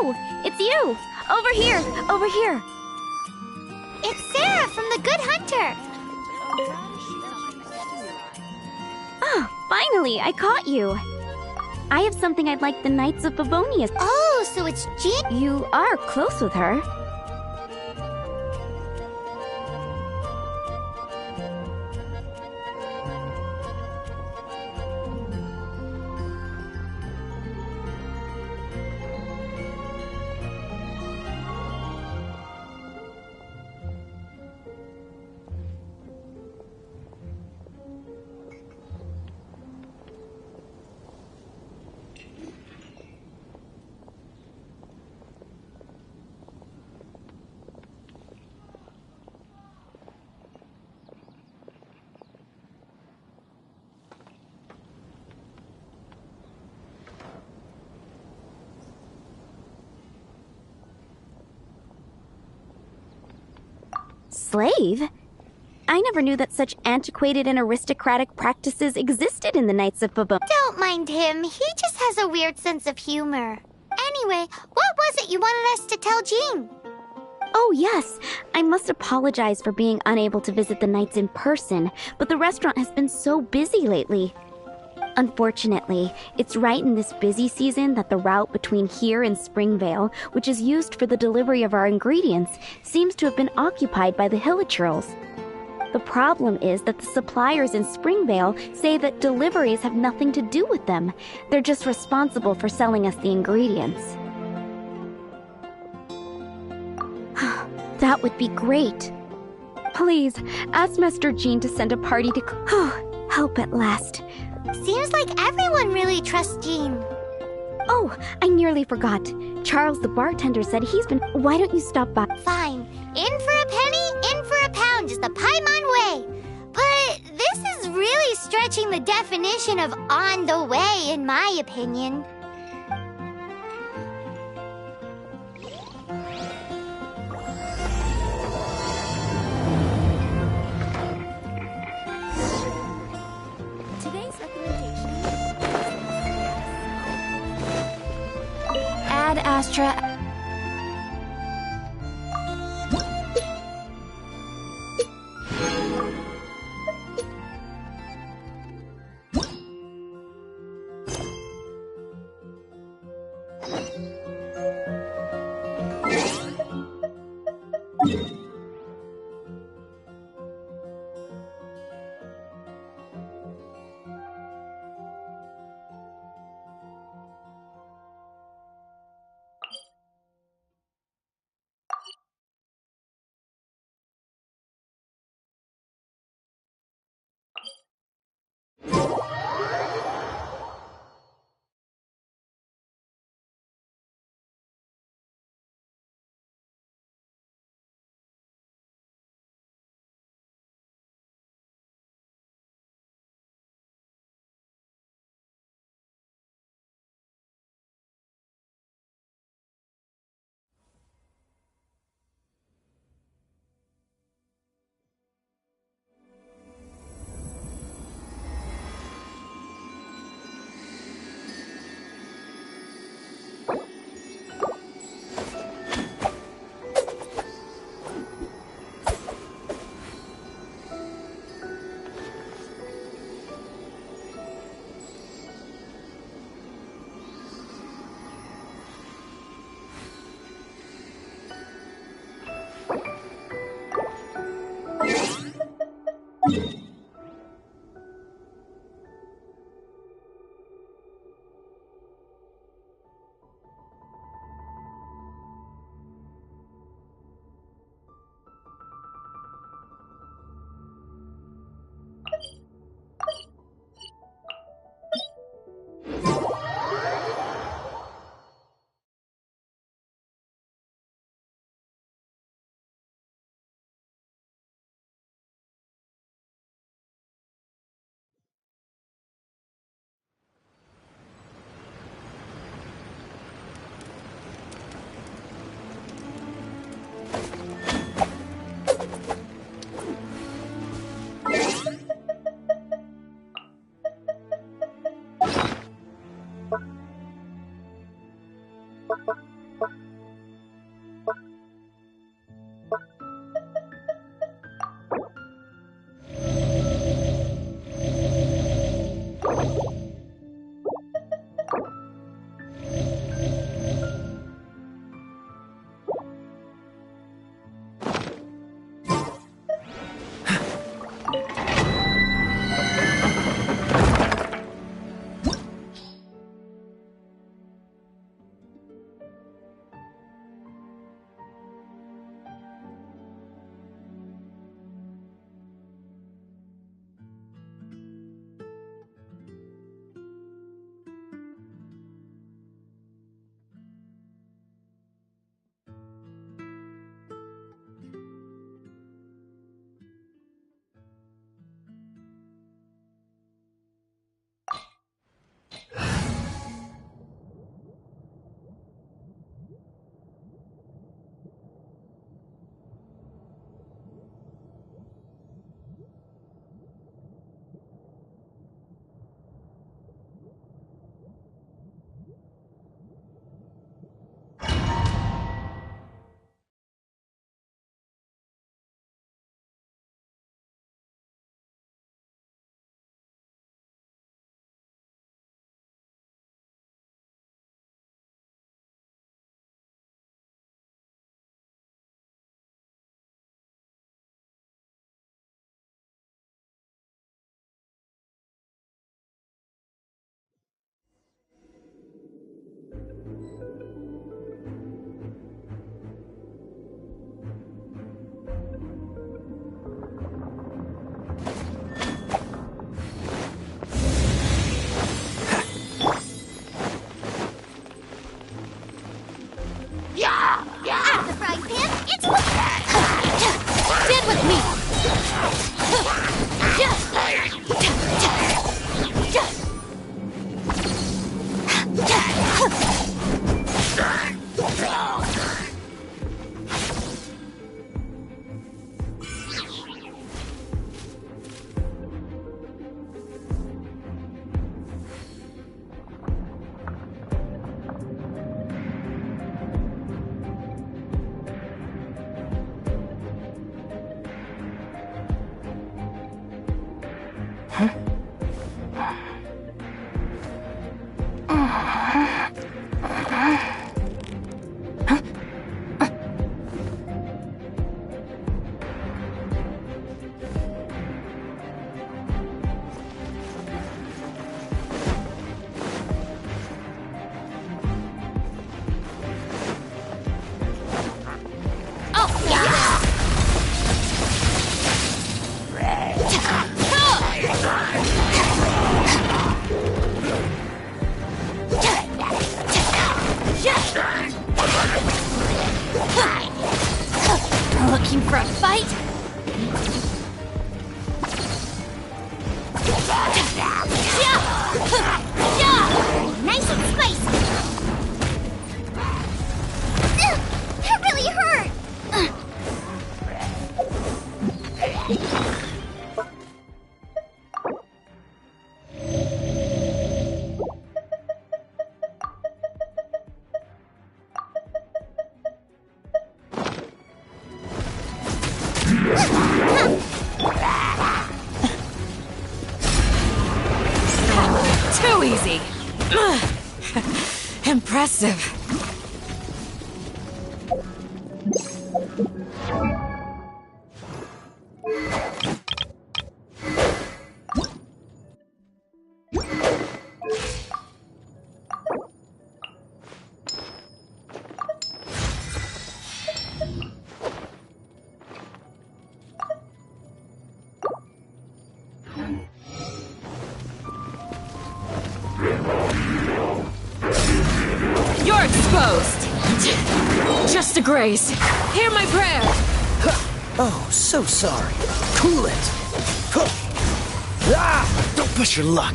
[SPEAKER 2] Oh, it's you! Over here! Over here!
[SPEAKER 3] It's Sarah from the Good Hunter!
[SPEAKER 2] Ah, finally, I caught you! I have something I'd like the Knights of Favonius.
[SPEAKER 3] Oh, so it's Jean?
[SPEAKER 2] You are close with her. Slave? I never knew that such antiquated and aristocratic practices existed in the Knights of Favonius.
[SPEAKER 3] Don't mind him. He just has a weird sense of humor. Anyway, what was it you wanted us to tell Jean?
[SPEAKER 2] Oh, yes. I must apologize for being unable to visit the Knights in person, but the restaurant has been so busy lately. Unfortunately, it's right in this busy season that the route between here and Springvale, which is used for the delivery of our ingredients, seems to have been occupied by the Hilichurls. The problem is that the suppliers in Springvale say that deliveries have nothing to do with them. They're just responsible for selling us the ingredients. That would be great. Please, ask Master Jean to send a party to help at last.
[SPEAKER 3] Seems like everyone really trusts Jean.
[SPEAKER 2] Oh, I nearly forgot. Charles the bartender said he's been... Why don't you stop by?
[SPEAKER 3] Fine. In for a penny, in for a pound is the Paimon way. But this is really stretching the definition of on the way, in my opinion.
[SPEAKER 2] Today's recommendation... Ad Astra...
[SPEAKER 11] Too easy. Impressive. You're exposed! Just a grace. Hear my prayer!
[SPEAKER 22] Oh, so sorry. Cool it. Ah! Don't push your luck.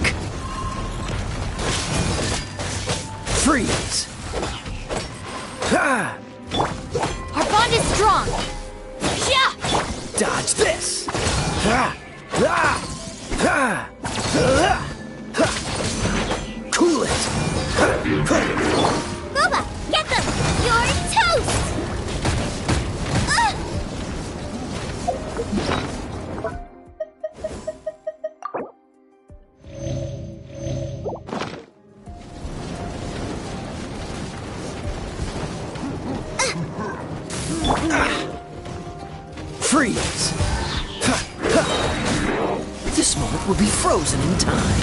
[SPEAKER 22] Freeze. Ah!
[SPEAKER 2] Our bond is strong. Yeah!
[SPEAKER 22] Dodge this. Ah! Ah! Ah! Ah! Cool it.
[SPEAKER 3] Booba, get them! You're toast!
[SPEAKER 22] Freeze. This moment will be frozen in time.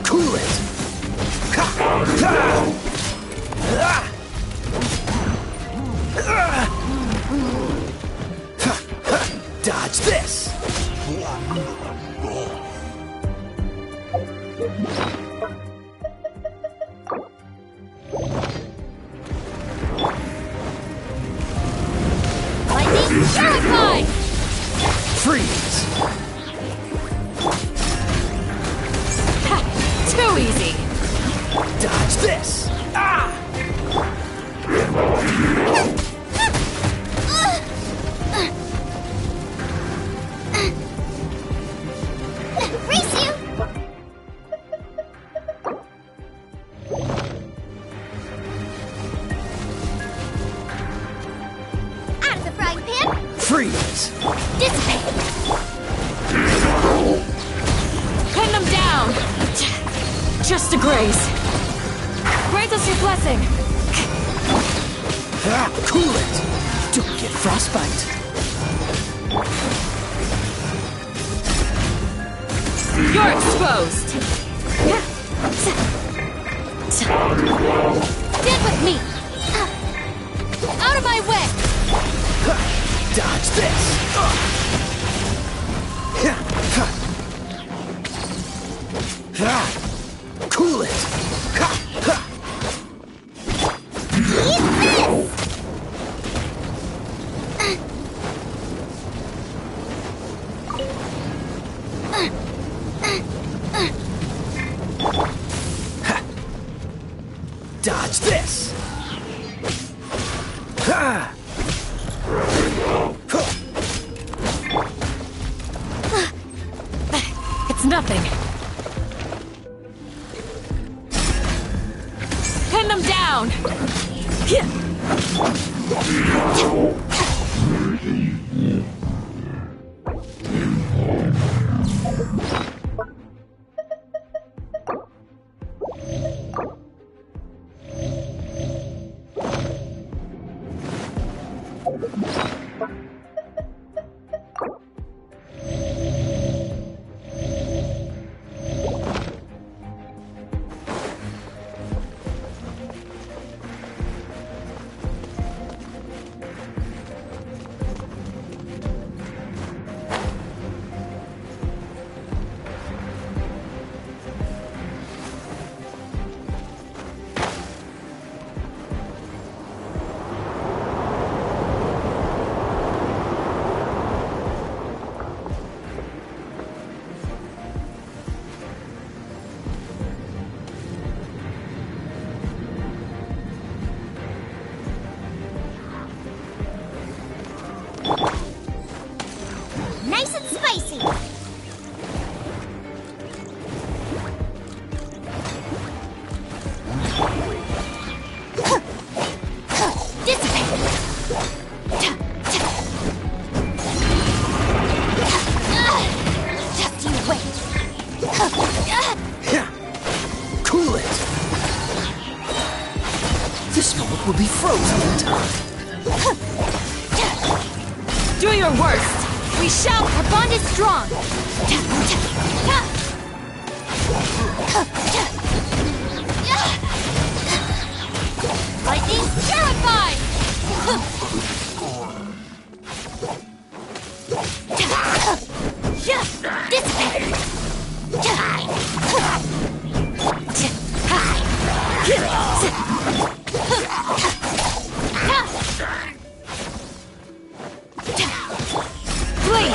[SPEAKER 22] Cool it. Dodge this.
[SPEAKER 2] Lightning Purify!
[SPEAKER 22] Freeze.
[SPEAKER 11] Too easy.
[SPEAKER 22] Dodge this. Ah!
[SPEAKER 3] Race you! Out of the frying pan!
[SPEAKER 22] Freeze.
[SPEAKER 2] Dissipate!
[SPEAKER 11] Pin them down! Just a grace. Grant us your blessing.
[SPEAKER 22] Ah, cool it. Don't get frostbite.
[SPEAKER 11] You're exposed.
[SPEAKER 2] Stand with me! Out of my way!
[SPEAKER 22] Dodge this. Cool it. Dodge this.
[SPEAKER 11] It's nothing. Pin them down.
[SPEAKER 22] will be frozen in time.
[SPEAKER 1] Do your worst! We shall! Our bond is strong! Lightning terrified! Dissipate! Flee!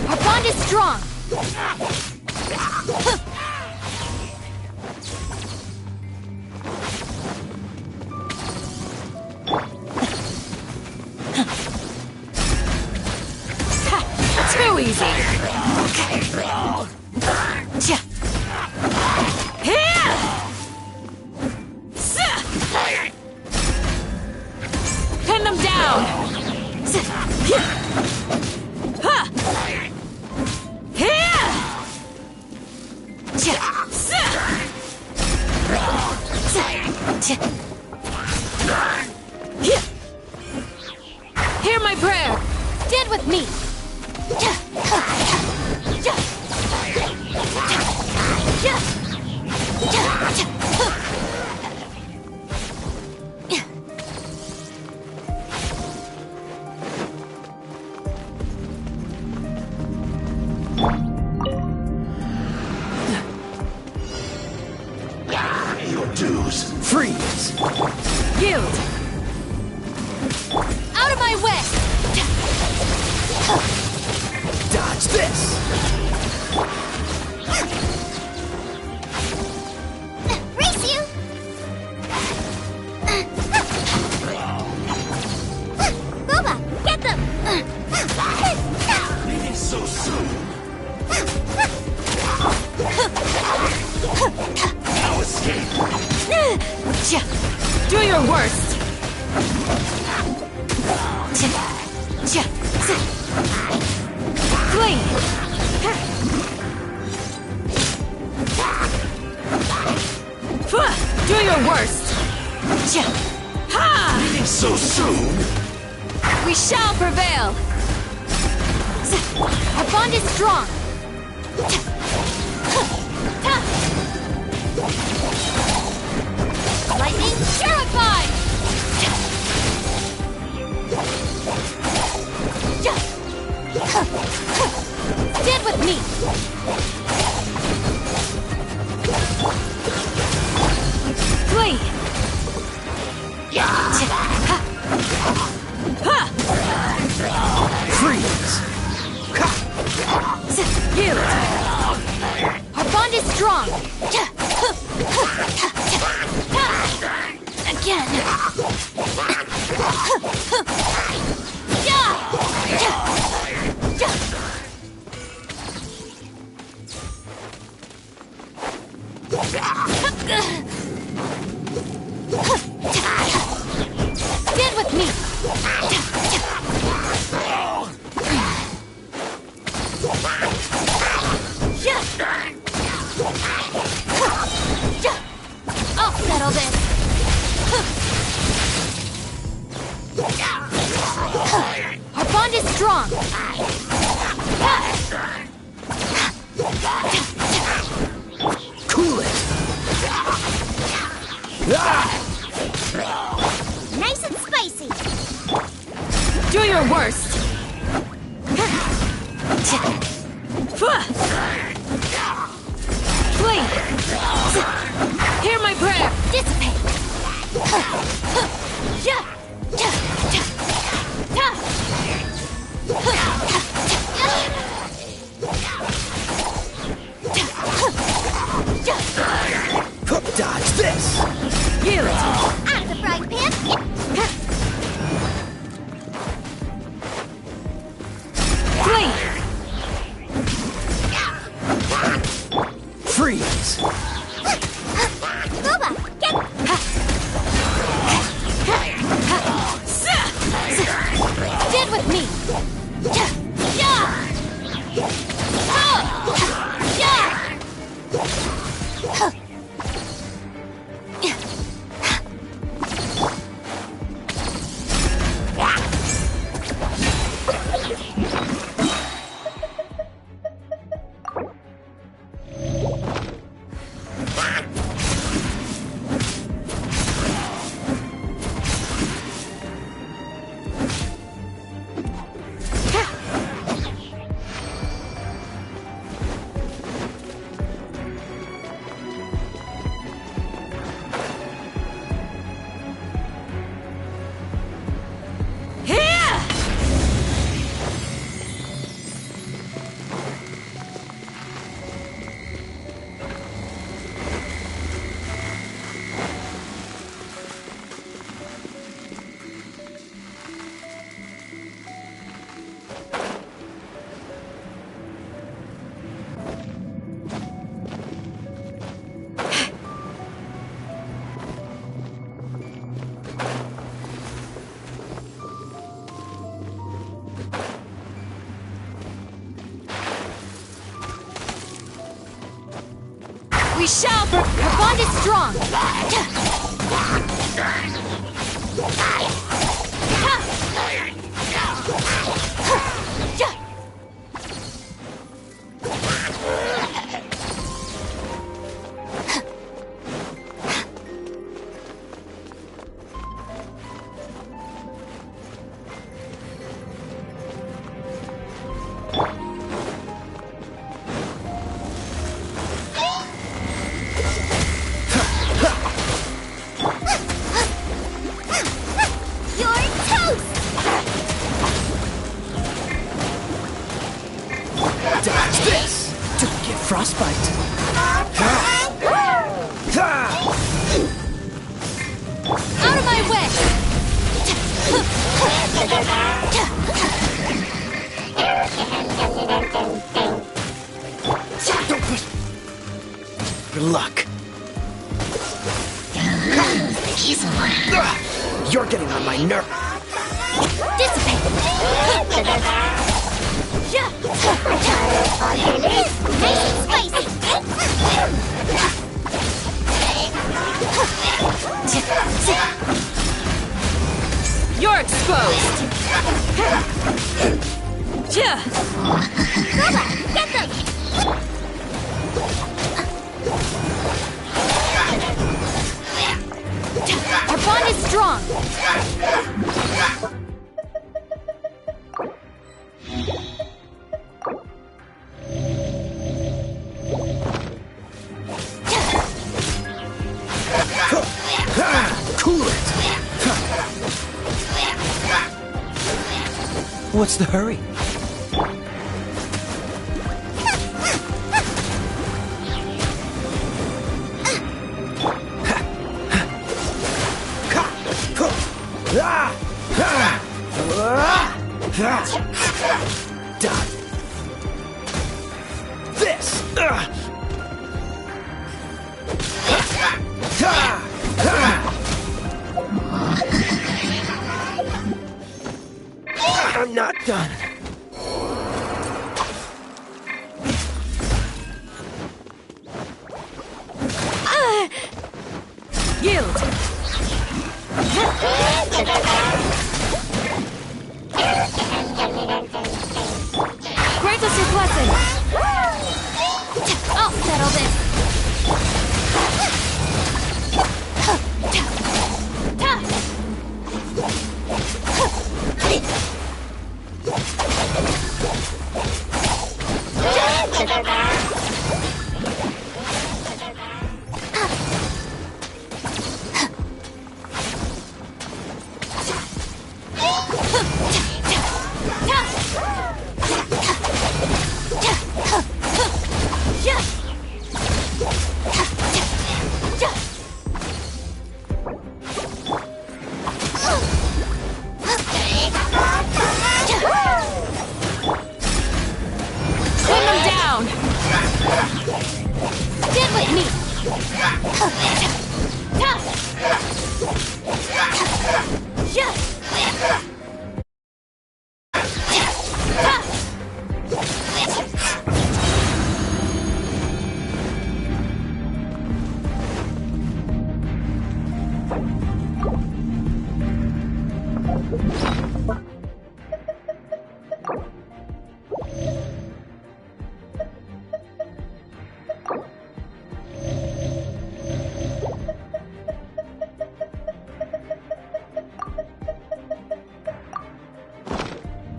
[SPEAKER 1] Our bond is strong! Too easy! Pin them down! Hear my prayer! Stand with me!
[SPEAKER 22] Your dues. Freeze!
[SPEAKER 1] Yield! Out of my way!
[SPEAKER 22] Dodge this!
[SPEAKER 3] Race you! Boba, get them!
[SPEAKER 22] Leaving so soon! Now escape!
[SPEAKER 1] Do your worst! Flee! Do your worst!
[SPEAKER 22] Leaving so soon!
[SPEAKER 1] We shall prevail! Our bond is strong! Lightning terrified! Stand with me! Flee!
[SPEAKER 22] Freeze!
[SPEAKER 1] Yield! Our bond is strong! Again! Stand with me! I'll settle this! Our bond is strong!
[SPEAKER 22] Cool it!
[SPEAKER 3] Nice and spicy!
[SPEAKER 1] Do your worst! Flee! Hear my prayer! Dissipate!
[SPEAKER 22] Dodge this!
[SPEAKER 1] Yield!
[SPEAKER 3] Out of the frying pan!
[SPEAKER 1] Flee!
[SPEAKER 22] Freeze!
[SPEAKER 3] Boba, get...
[SPEAKER 1] We shall. Our bond is strong.
[SPEAKER 22] Frostbite.
[SPEAKER 1] Out of my way!
[SPEAKER 22] Don't push. Good luck. You're getting on my nerve.
[SPEAKER 1] Dissipate! Nice and spicy! You're exposed!
[SPEAKER 3] Grandma, get them!
[SPEAKER 1] Our bond is strong!
[SPEAKER 22] Cool it! What's the hurry? Done. This! I'm not done.
[SPEAKER 1] Yield! Grant us your blessing! I'll settle this!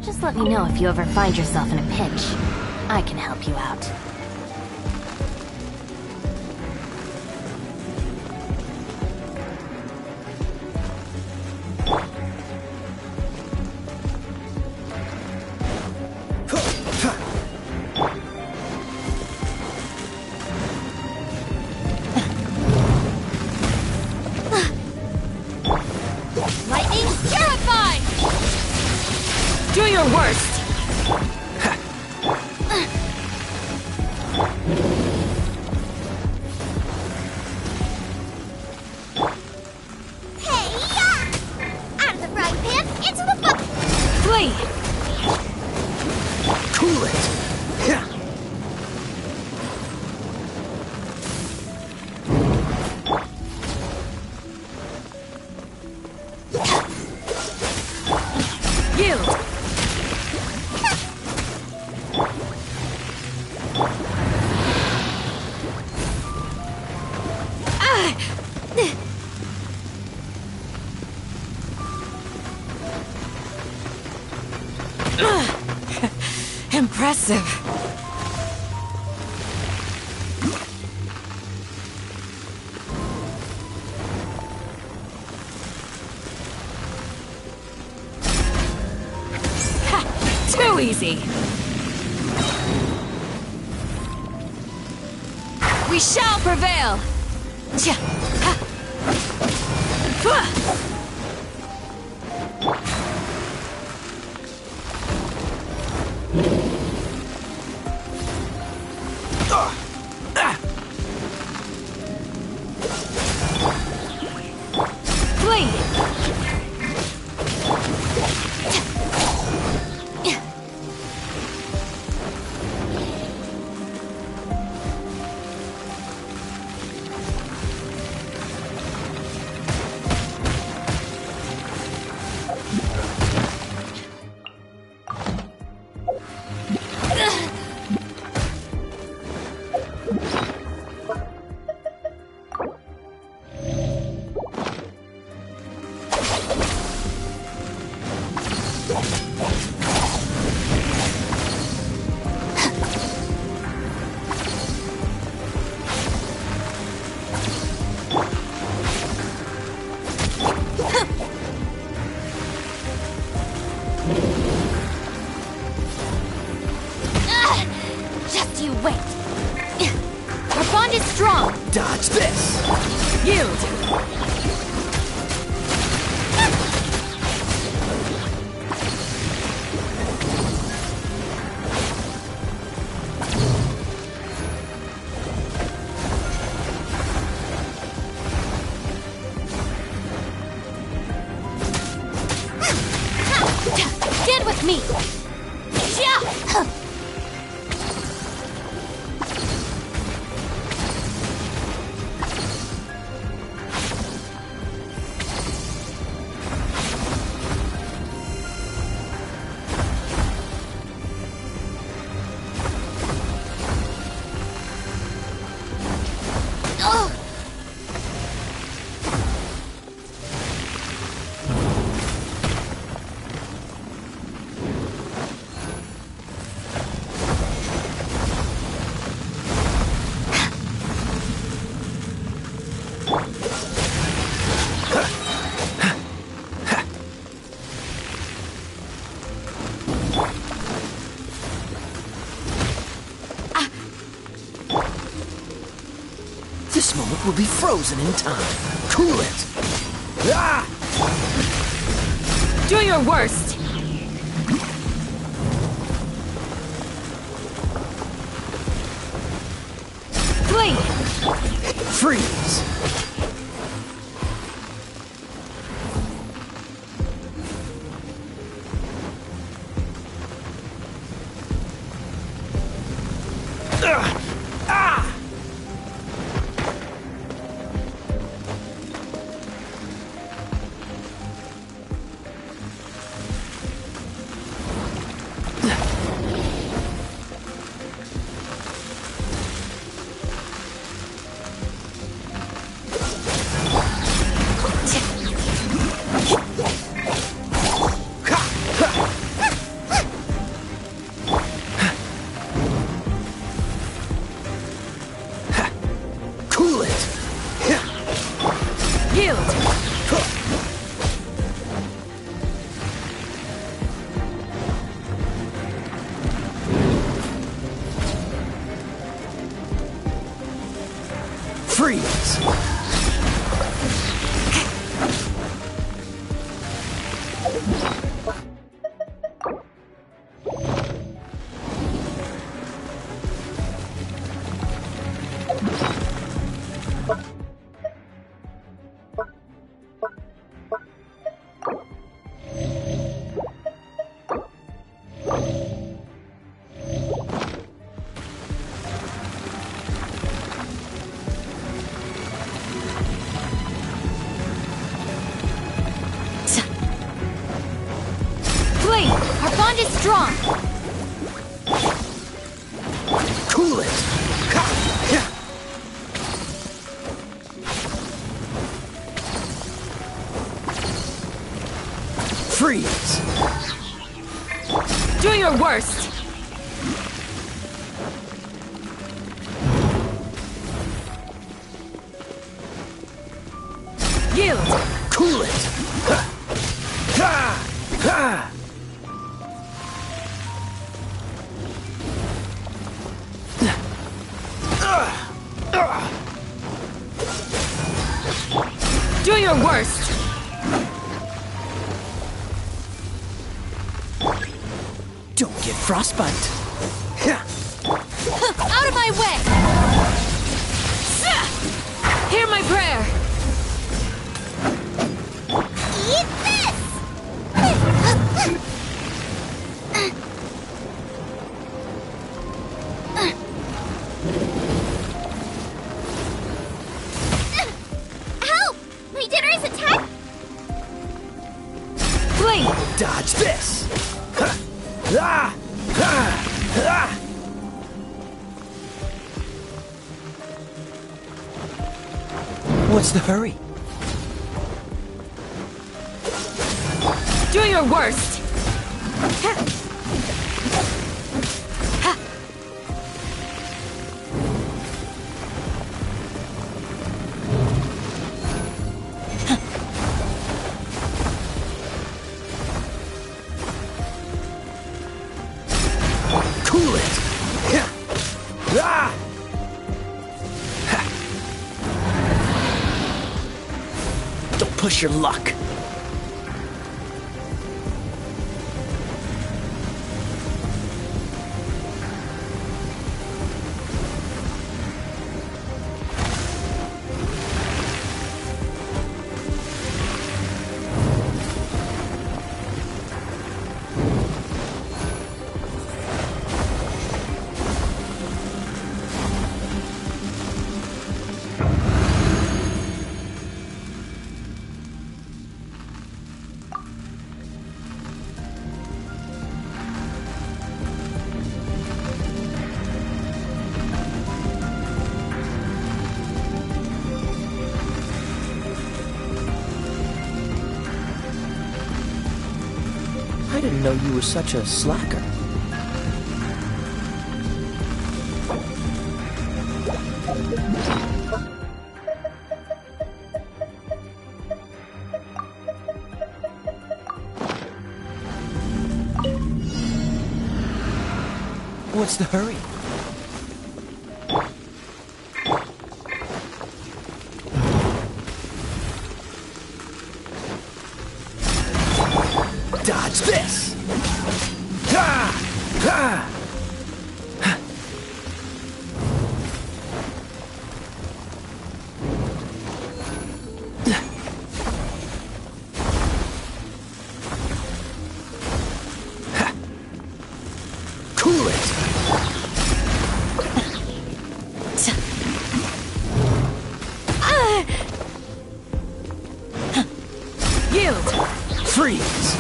[SPEAKER 1] Just let me know if you ever find yourself in a pinch. I can help you out.
[SPEAKER 3] Lightning, terrify!
[SPEAKER 1] Do your worst!
[SPEAKER 3] Out of the frying pan, into the fire!
[SPEAKER 1] Flee!
[SPEAKER 22] Cool it!
[SPEAKER 11] Yield! Impressive. Ha! Too easy. We shall prevail. Tja. Ha. Pwah.
[SPEAKER 1] Just you wait. Our bond is strong.
[SPEAKER 22] Dodge this.
[SPEAKER 11] Yield.
[SPEAKER 1] Stand with me. Yeah.
[SPEAKER 22] This moment will be frozen in time. Cool it! Ah!
[SPEAKER 11] Do your worst. Flee!
[SPEAKER 22] Freeze! Freeze!
[SPEAKER 1] Flee! Our bond is strong!
[SPEAKER 22] Cool it! Ha! Yeah. Freeze!
[SPEAKER 11] Do your worst! Yield!
[SPEAKER 22] Cool it! Ha! Ha! Ha!
[SPEAKER 11] Do your worst!
[SPEAKER 22] Don't get frostbite.
[SPEAKER 1] Out of my way!
[SPEAKER 11] Hear my prayer!
[SPEAKER 3] Eat this! Help! My dinner is attacked!
[SPEAKER 11] Flee!
[SPEAKER 22] Dodge this! Ha! Ah! Ah! Ah! What's the hurry?
[SPEAKER 11] Do your worst!
[SPEAKER 22] Cool it! Yeah. Ah! Ha. Don't push your luck. I didn't know you were such a slacker. What's the hurry? Dodge this! Ha! Ha! Cool it!
[SPEAKER 11] Yield!
[SPEAKER 22] Freeze!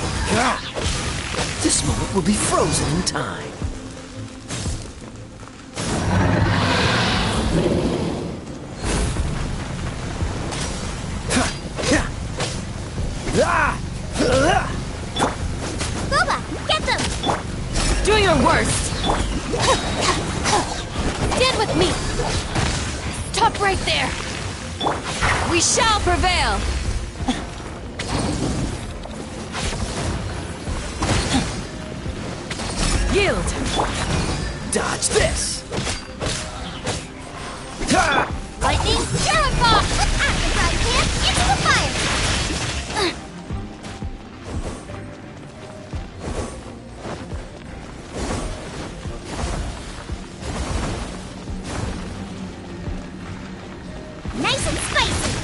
[SPEAKER 22] This moment will be frozen in time.
[SPEAKER 3] Boba, get them!
[SPEAKER 11] Do your worst!
[SPEAKER 1] Stand with me! Stop right there!
[SPEAKER 11] We shall prevail! Yield!
[SPEAKER 22] Dodge this!
[SPEAKER 3] Lightning, Jericho! After frying pan, into the fire! Nice and spicy!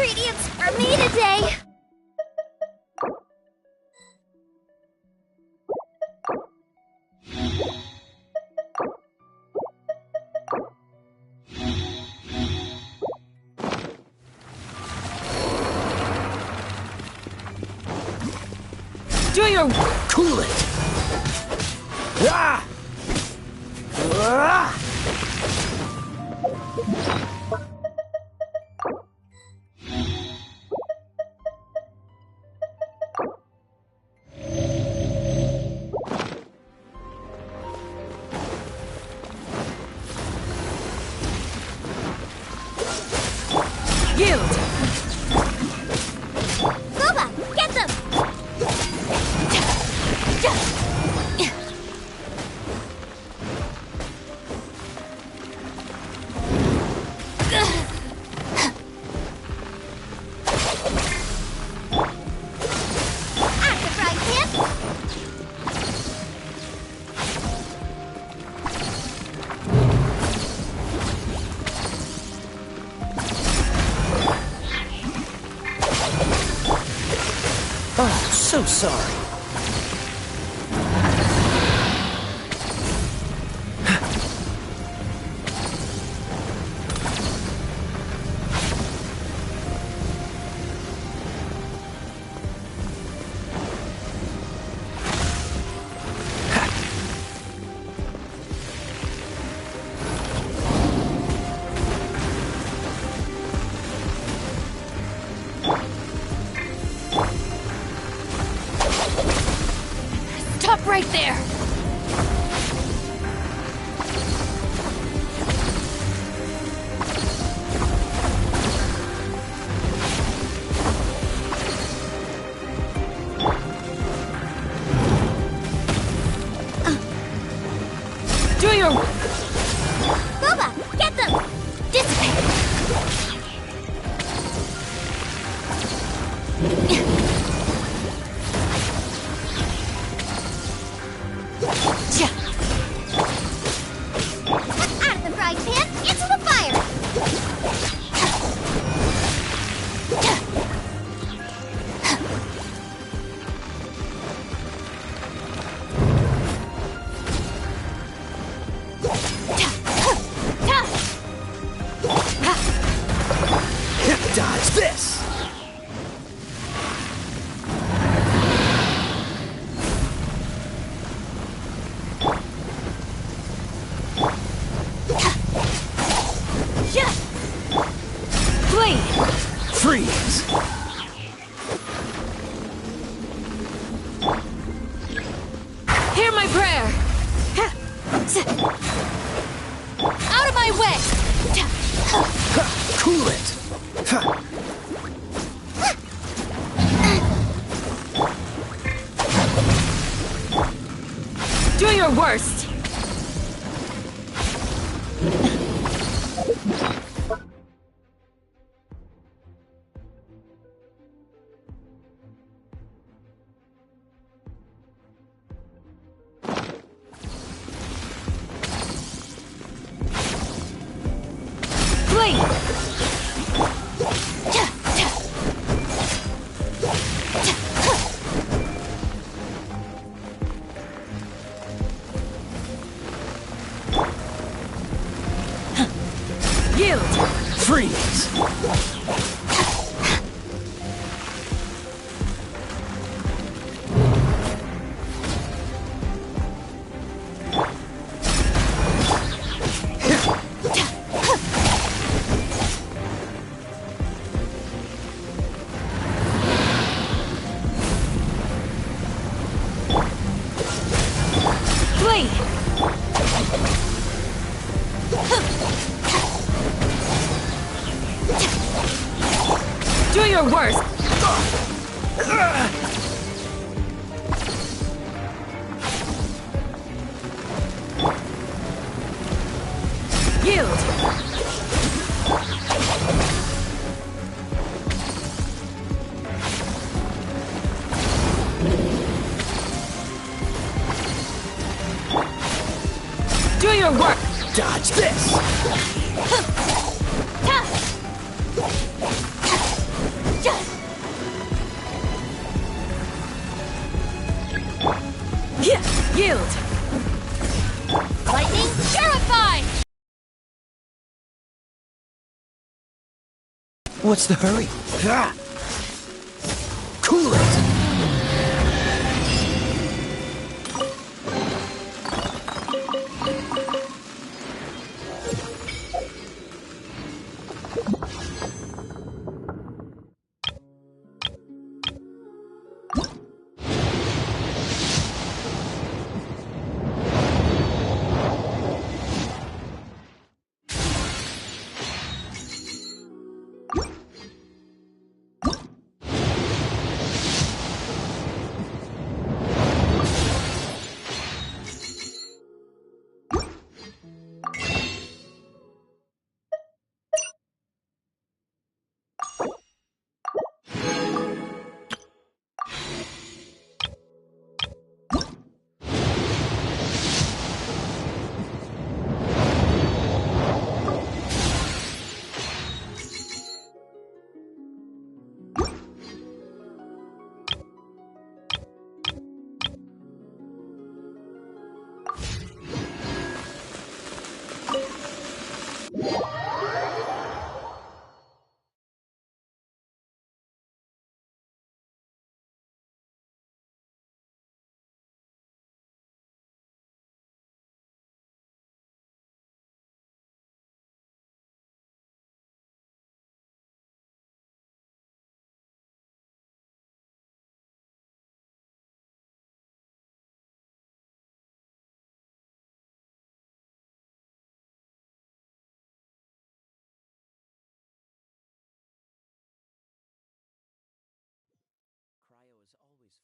[SPEAKER 2] ingredients for me today.
[SPEAKER 11] Do your...
[SPEAKER 22] Cool it! Ah! Ah!
[SPEAKER 11] Yield!
[SPEAKER 2] Boba, get them! At the frying pan!
[SPEAKER 22] Oh, so sorry.
[SPEAKER 1] Stop right there!
[SPEAKER 11] Do your...
[SPEAKER 2] Boba, get them! Dissipate! Out of the frying pan, into the fire!
[SPEAKER 22] Dodge this!
[SPEAKER 11] Flee!
[SPEAKER 22] Freeze!
[SPEAKER 11] Hear my prayer! Out of my way!
[SPEAKER 22] Cool it!
[SPEAKER 11] Do your worst! Flee! Yield!
[SPEAKER 22] Freeze!
[SPEAKER 11] Flee! Do your worst! Yield! Do your work!
[SPEAKER 22] Dodge this!
[SPEAKER 11] Yield!
[SPEAKER 6] Lightning Purify!
[SPEAKER 22] What's the hurry? Ah! Cool it!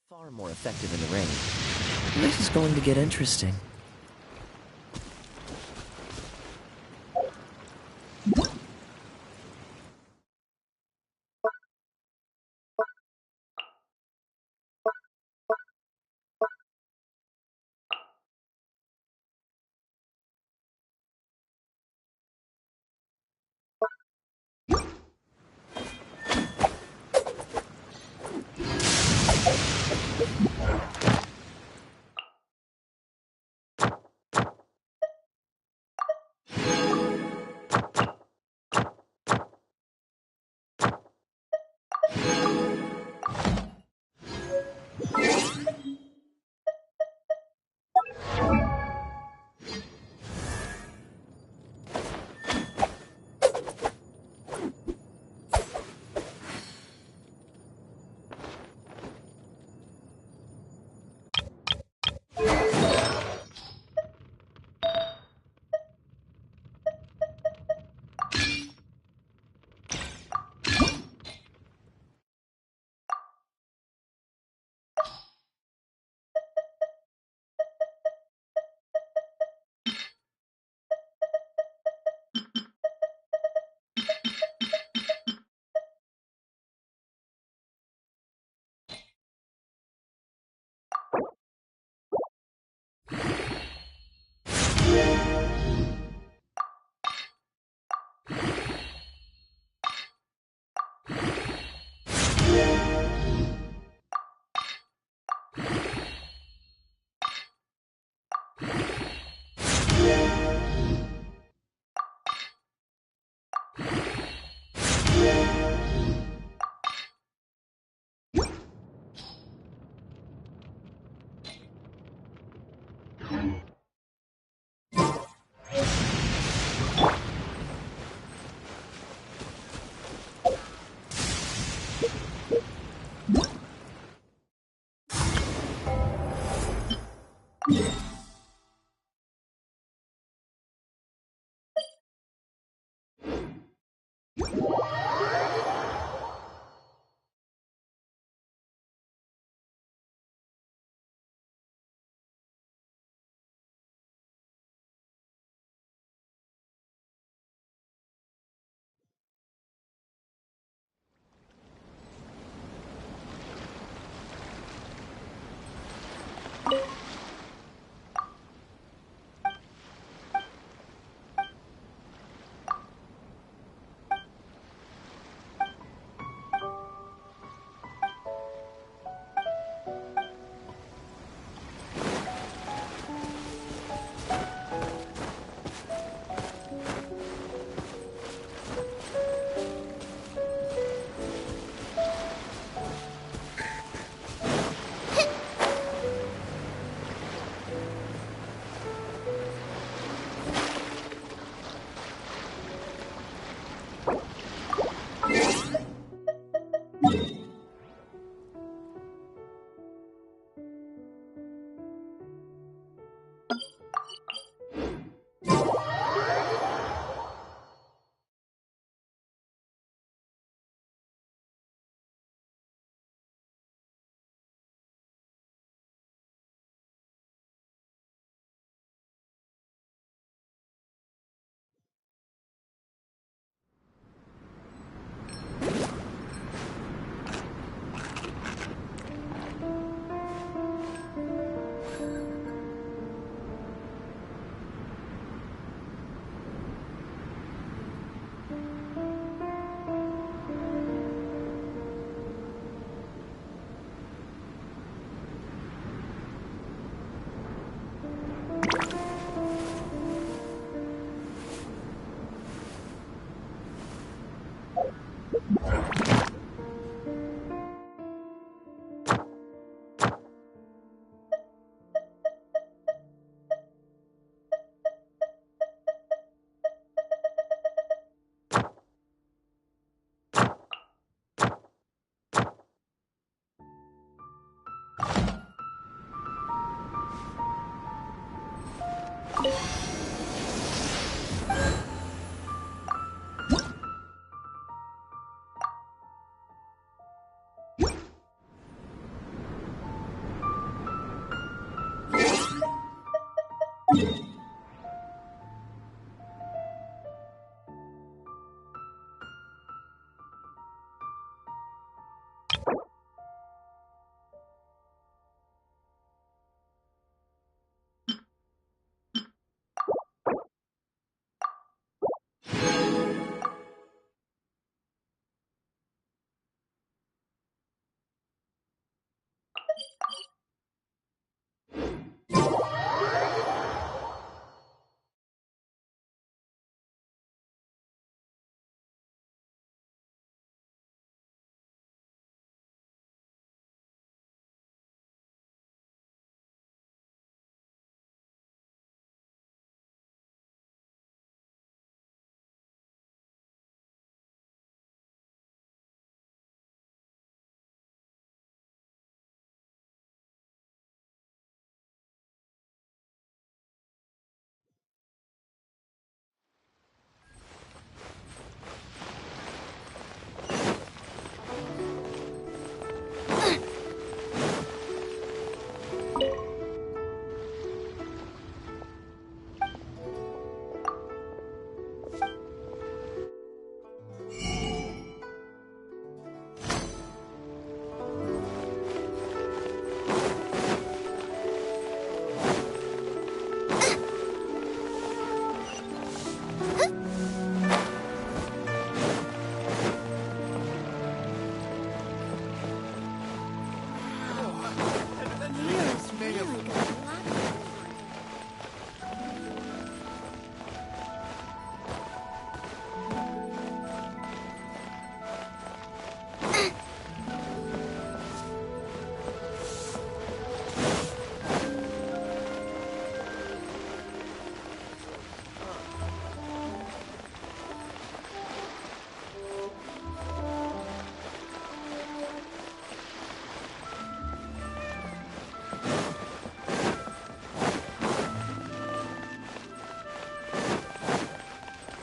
[SPEAKER 4] Far more effective in the rain. This is going to get interesting.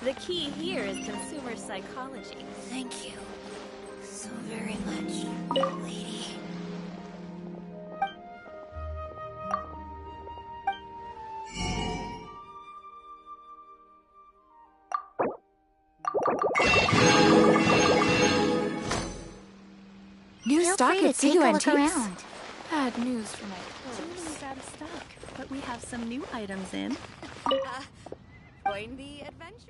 [SPEAKER 6] The key here is consumer psychology.
[SPEAKER 2] Thank you so very much, lady.
[SPEAKER 13] New
[SPEAKER 2] Feel
[SPEAKER 13] stock
[SPEAKER 2] free to
[SPEAKER 13] at
[SPEAKER 2] take a
[SPEAKER 13] CU
[SPEAKER 2] look
[SPEAKER 13] Antiques.
[SPEAKER 2] around.
[SPEAKER 13] Bad news for my
[SPEAKER 18] June is out of stock, but we have some new items in.
[SPEAKER 6] Join the adventure.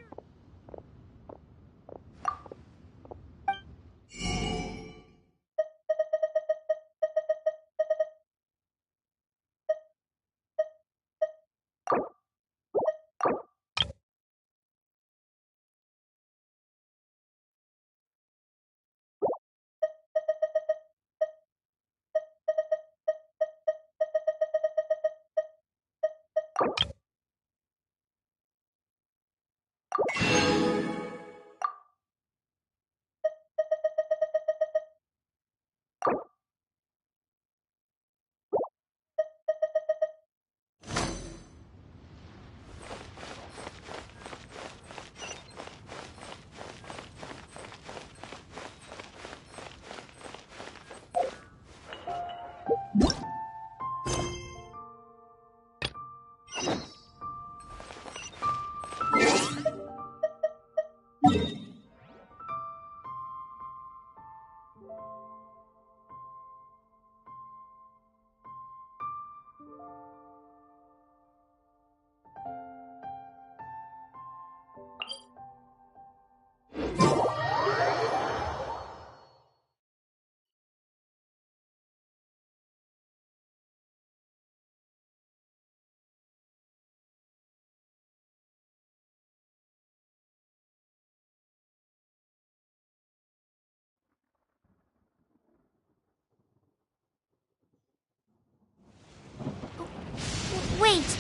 [SPEAKER 2] Wait,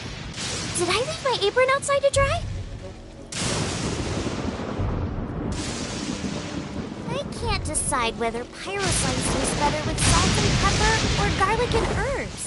[SPEAKER 2] did I leave my apron outside to dry? I can't decide whether pyroslice tastes better with salt and pepper or garlic and herbs.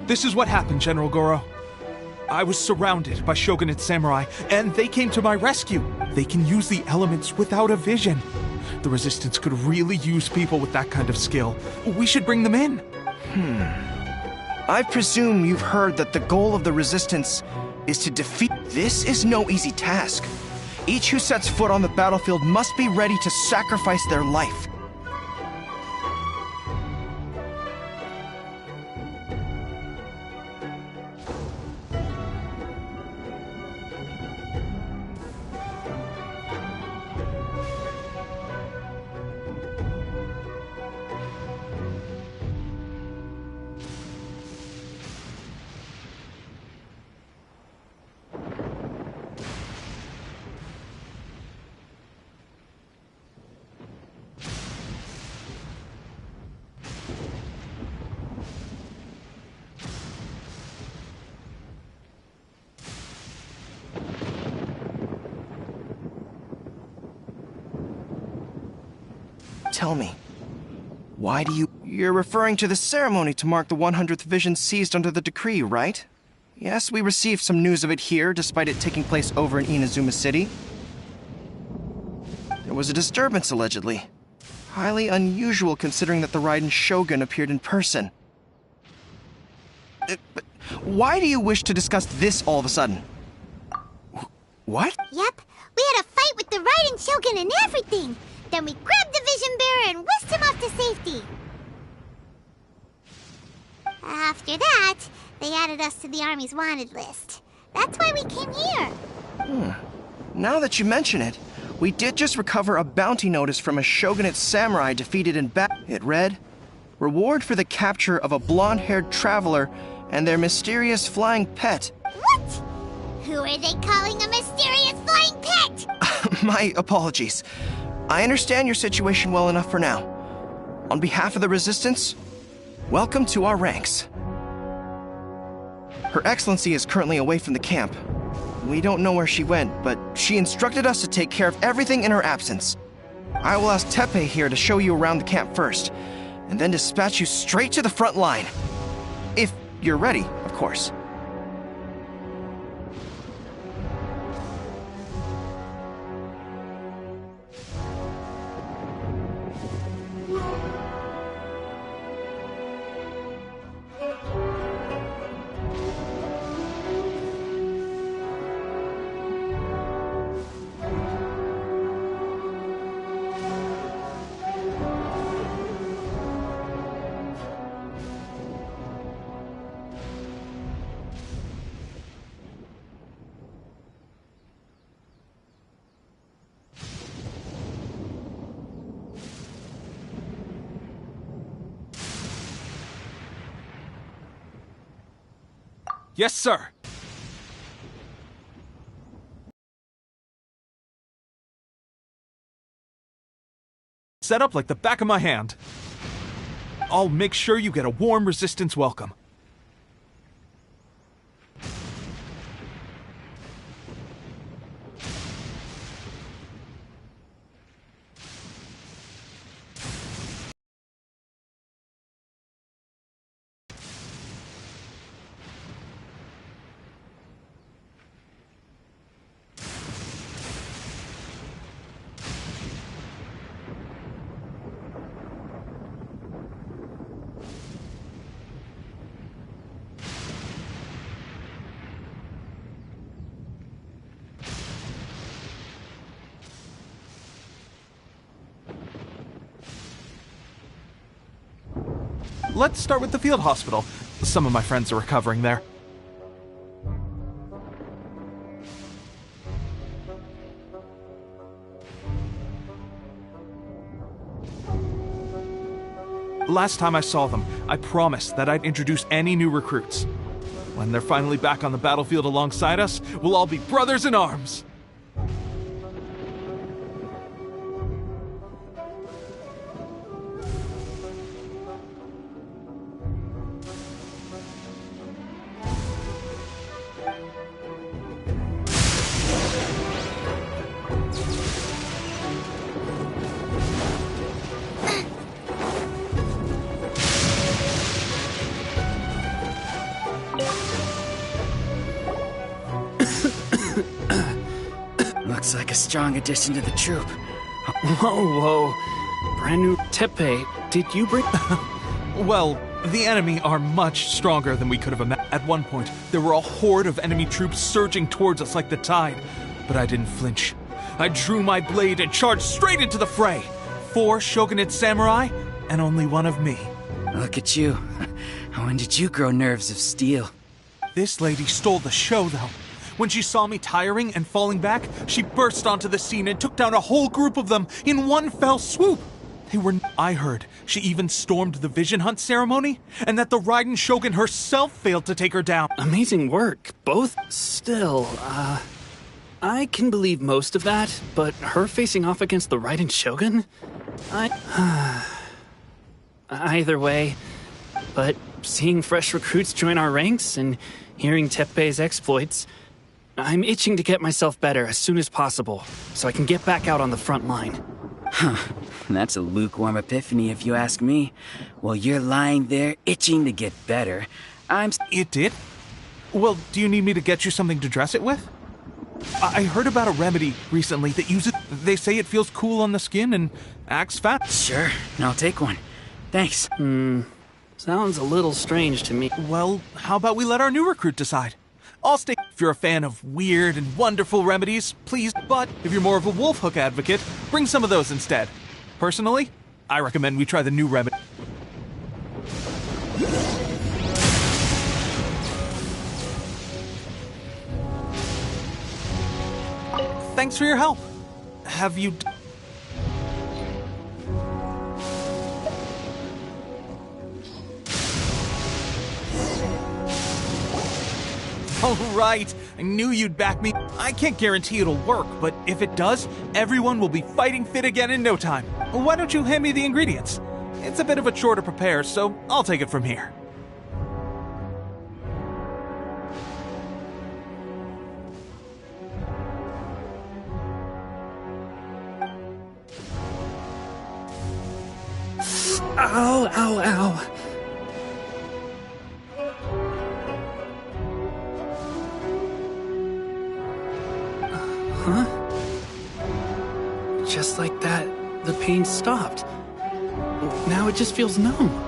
[SPEAKER 9] This is what happened, General Goro. I was surrounded by Shogunate samurai, and they came to my rescue. They can use the elements without a vision. The Resistance could really use people with that kind of skill. We should bring them in.
[SPEAKER 19] I presume you've heard that the goal of the Resistance is to defeat. This is no easy task. Each who sets foot on the battlefield must be ready to sacrifice their life. Tell me, why do you... You're referring to the ceremony to mark the 100th vision seized under the decree, right? Yes, we received some news of it here, despite it taking place over in Inazuma City. There was a disturbance, allegedly. Highly unusual considering that the Raiden Shogun appeared in person. But why do you wish to discuss this all of a sudden? What?
[SPEAKER 3] Yep, we had a fight with the Raiden Shogun and everything. Then we grabbed the Vision Bearer and whisked him off to safety. After that, they added us to the Army's wanted list. That's why we came here.
[SPEAKER 19] Now that you mention it, we did just recover a bounty notice from a Shogunate samurai defeated in battle. It read, "Reward for the capture of a blonde-haired traveler and their mysterious flying pet."
[SPEAKER 3] What? Who are they calling a mysterious flying pet?
[SPEAKER 19] My apologies. I understand your situation well enough for now. On behalf of the Resistance, welcome to our ranks. Her Excellency is currently away from the camp. We don't know where she went, but she instructed us to take care of everything in her absence. I will ask Teppei here to show you around the camp first, and then dispatch you straight to the front line. If you're ready, of course.
[SPEAKER 9] Yes, sir. Set up like the back of my hand. I'll make sure you get a warm Resistance welcome. Let's start with the field hospital. Some of my friends are recovering there. Last time I saw them, I promised that I'd introduce any new recruits. When they're finally back on the battlefield alongside us, we'll all be brothers in arms.
[SPEAKER 16] Looks like a strong addition to the troop.
[SPEAKER 20] Whoa. Brand new Tepe. Did you bring...
[SPEAKER 9] Well, the enemy are much stronger than we could have imagined. At one point, there were a horde of enemy troops surging towards us like the tide, but I didn't flinch. I drew my blade and charged straight into the fray. 4 shogunate samurai, and only one of me.
[SPEAKER 16] Look at you. When did you grow nerves of steel?
[SPEAKER 9] This lady stole the show, though. When she saw me tiring and falling back, she burst onto the scene and took down a whole group of them in one fell swoop. I heard she even stormed the Vision Hunt ceremony, and that the Raiden Shogun herself failed to take her down.
[SPEAKER 20] Amazing work, both. Still, I can believe most of that, but her facing off against the Raiden Shogun? Either way, but seeing fresh recruits join our ranks and hearing Teppei's exploits, I'm itching to get myself better as soon as possible, so I can get back out on the front line.
[SPEAKER 16] Huh. That's a lukewarm epiphany if you ask me. While you're lying there itching to get better,
[SPEAKER 9] It did? Well, do you need me to get you something to dress it with? I heard about a remedy recently that uses... They say it feels cool on the skin and acts fast.
[SPEAKER 16] Sure, I'll take one. Thanks.
[SPEAKER 20] Sounds a little strange to me.
[SPEAKER 9] Well, how about we let our new recruit decide? I'll stay if you're a fan of weird and wonderful remedies, please, but if you're more of a wolf hook advocate, bring some of those instead. Personally, I recommend we try the new remedy. Thanks for your help. Have you... All right, I knew you'd back me. I can't guarantee it'll work, but if it does, everyone will be fighting fit again in no time. Why don't you hand me the ingredients? It's a bit of a chore to prepare, so I'll take it from here.
[SPEAKER 20] Ow, ow, ow. Huh? Just like that, the pain stopped. Now it just feels numb.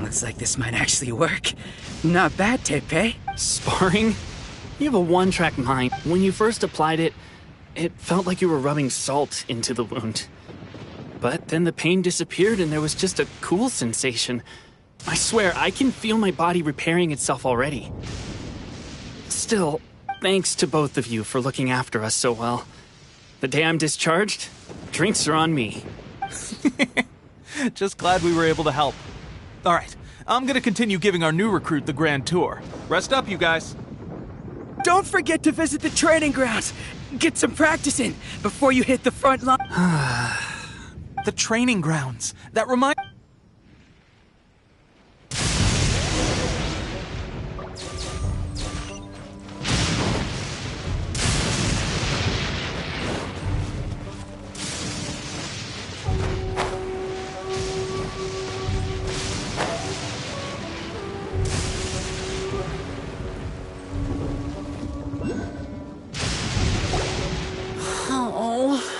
[SPEAKER 16] Looks like this might actually work. Not bad, Teppei.
[SPEAKER 20] Sparring? You have a one-track mind. When you first applied it, it felt like you were rubbing salt into the wound. But then the pain disappeared and there was just a cool sensation. I swear, I can feel my body repairing itself already. Still, thanks to both of you for looking after us so well. The day I'm discharged, drinks are on me.
[SPEAKER 9] Just glad we were able to help. All right, I'm gonna continue giving our new recruit the grand tour. Rest up, you guys.
[SPEAKER 16] Don't forget to visit the training grounds. Get some practice in before you hit the front line.
[SPEAKER 9] The training grounds. That reminds...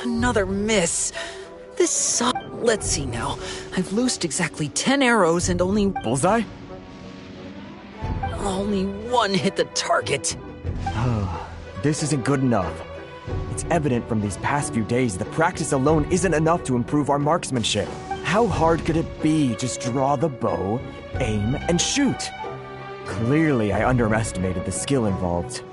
[SPEAKER 21] Another miss. This sucks. Let's see now. I've loosed exactly 10 arrows and only...
[SPEAKER 23] Bullseye?
[SPEAKER 21] Only one hit the target.
[SPEAKER 23] This isn't good enough. It's evident from these past few days that practice alone isn't enough to improve our marksmanship. How hard could it be? Just draw the bow, aim, and shoot. Clearly, I underestimated the skill involved.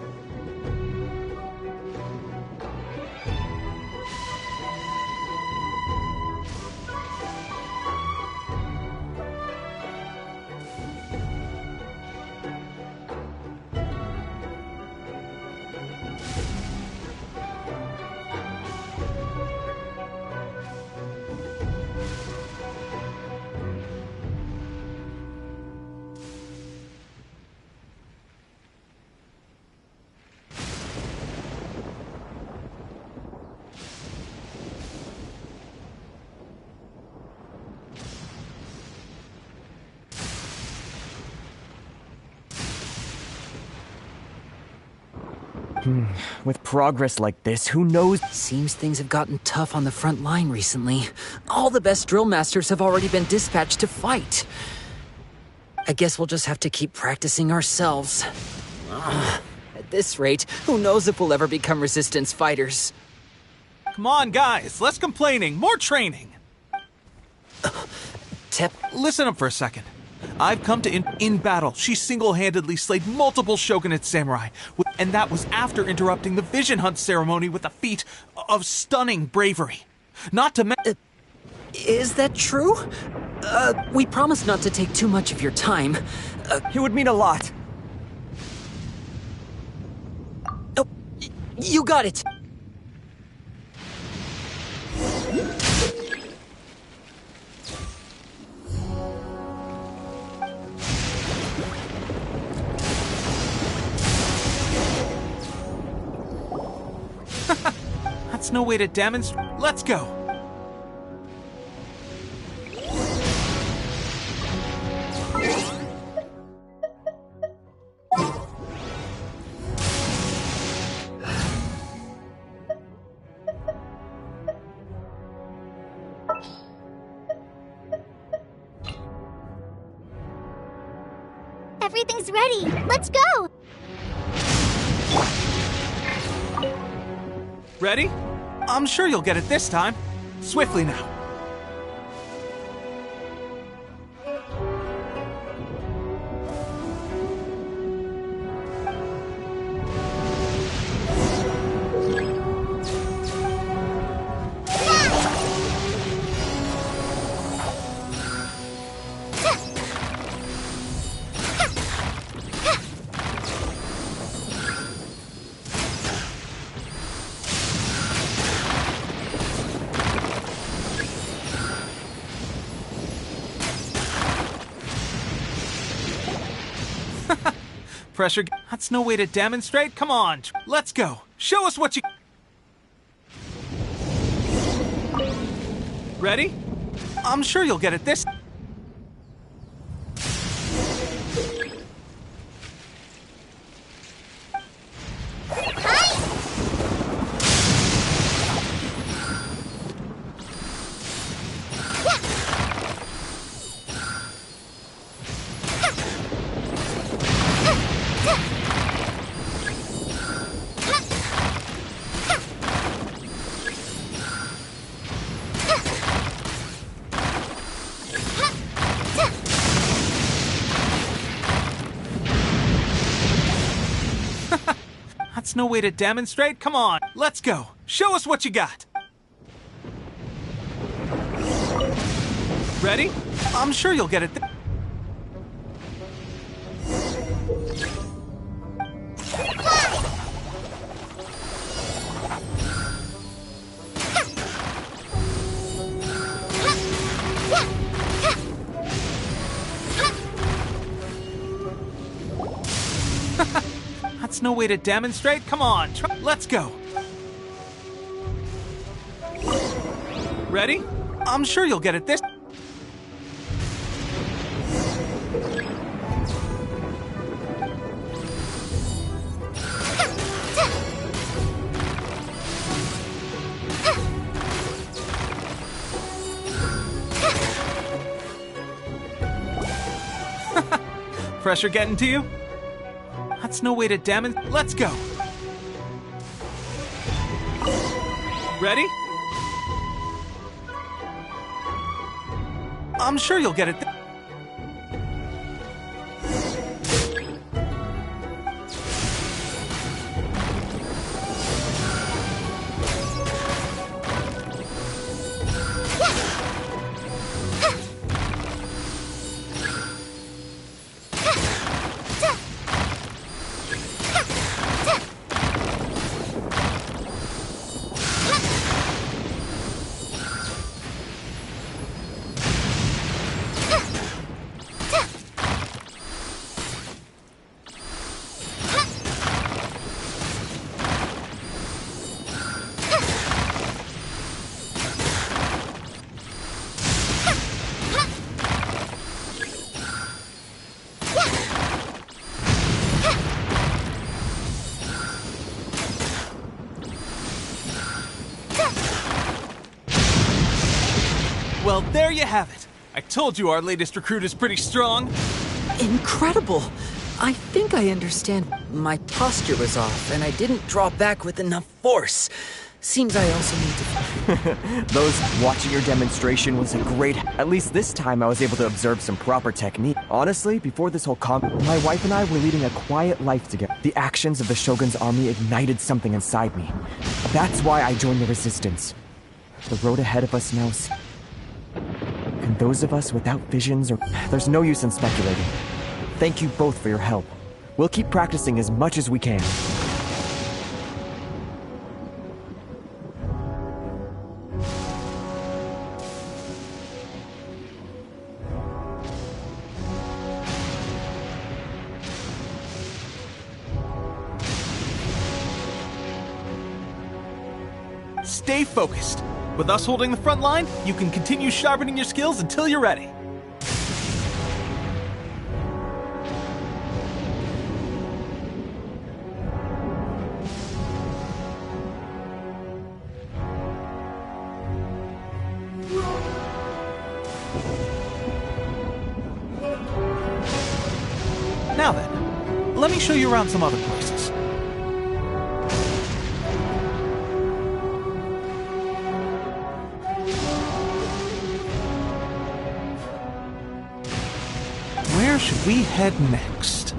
[SPEAKER 23] With progress like this, who knows?
[SPEAKER 21] Seems things have gotten tough on the front line recently. All the best drill masters have already been dispatched to fight. I guess we'll just have to keep practicing ourselves. At this rate, who knows if we'll ever become resistance fighters.
[SPEAKER 9] Come on, guys, less complaining, more training. Listen up for a second. I've come to in battle. She single-handedly slayed multiple shogunate samurai, and that was after interrupting the vision hunt ceremony with a feat of stunning bravery. Not to mention...
[SPEAKER 21] Is that true? We promised not to take too much of your time.
[SPEAKER 23] It would mean a lot.
[SPEAKER 21] Oh, you got it!
[SPEAKER 9] That's no way to demonstrate. Let's go.
[SPEAKER 3] Everything's ready. Let's go.
[SPEAKER 9] Ready? I'm sure you'll get it this time. Swiftly now. Pressure. That's no way to demonstrate. Come on. Let's go. Show us what you... Ready? I'm sure you'll get it this... That's no way to demonstrate. Come on. Let's go. Show us what you got. Ready? I'm sure you'll get it. That's no way to demonstrate. Come on. Let's go. Ready? I'm sure you'll get it this... Pressure getting to you? That's no way to demonstrate. Let's go. Ready? I'm sure you'll get it. Well, there you have it. I told you our latest recruit is pretty strong.
[SPEAKER 21] Incredible! I think I understand. My posture was off, and I didn't draw back with enough force. Seems I also need to...
[SPEAKER 23] Watching your demonstration was a great... At least this time I was able to observe some proper technique. Honestly, before this whole my wife and I were leading a quiet life together. The actions of the Shogun's army ignited something inside me. That's why I joined the resistance. The road ahead of us now... And those of us without visions or... There's no use in speculating. Thank you both for your help. We'll keep practicing as much as we can.
[SPEAKER 9] Stay focused. With us holding the front line, you can continue sharpening your skills until you're ready. Now then, let me show you around some other places. Where should we head next?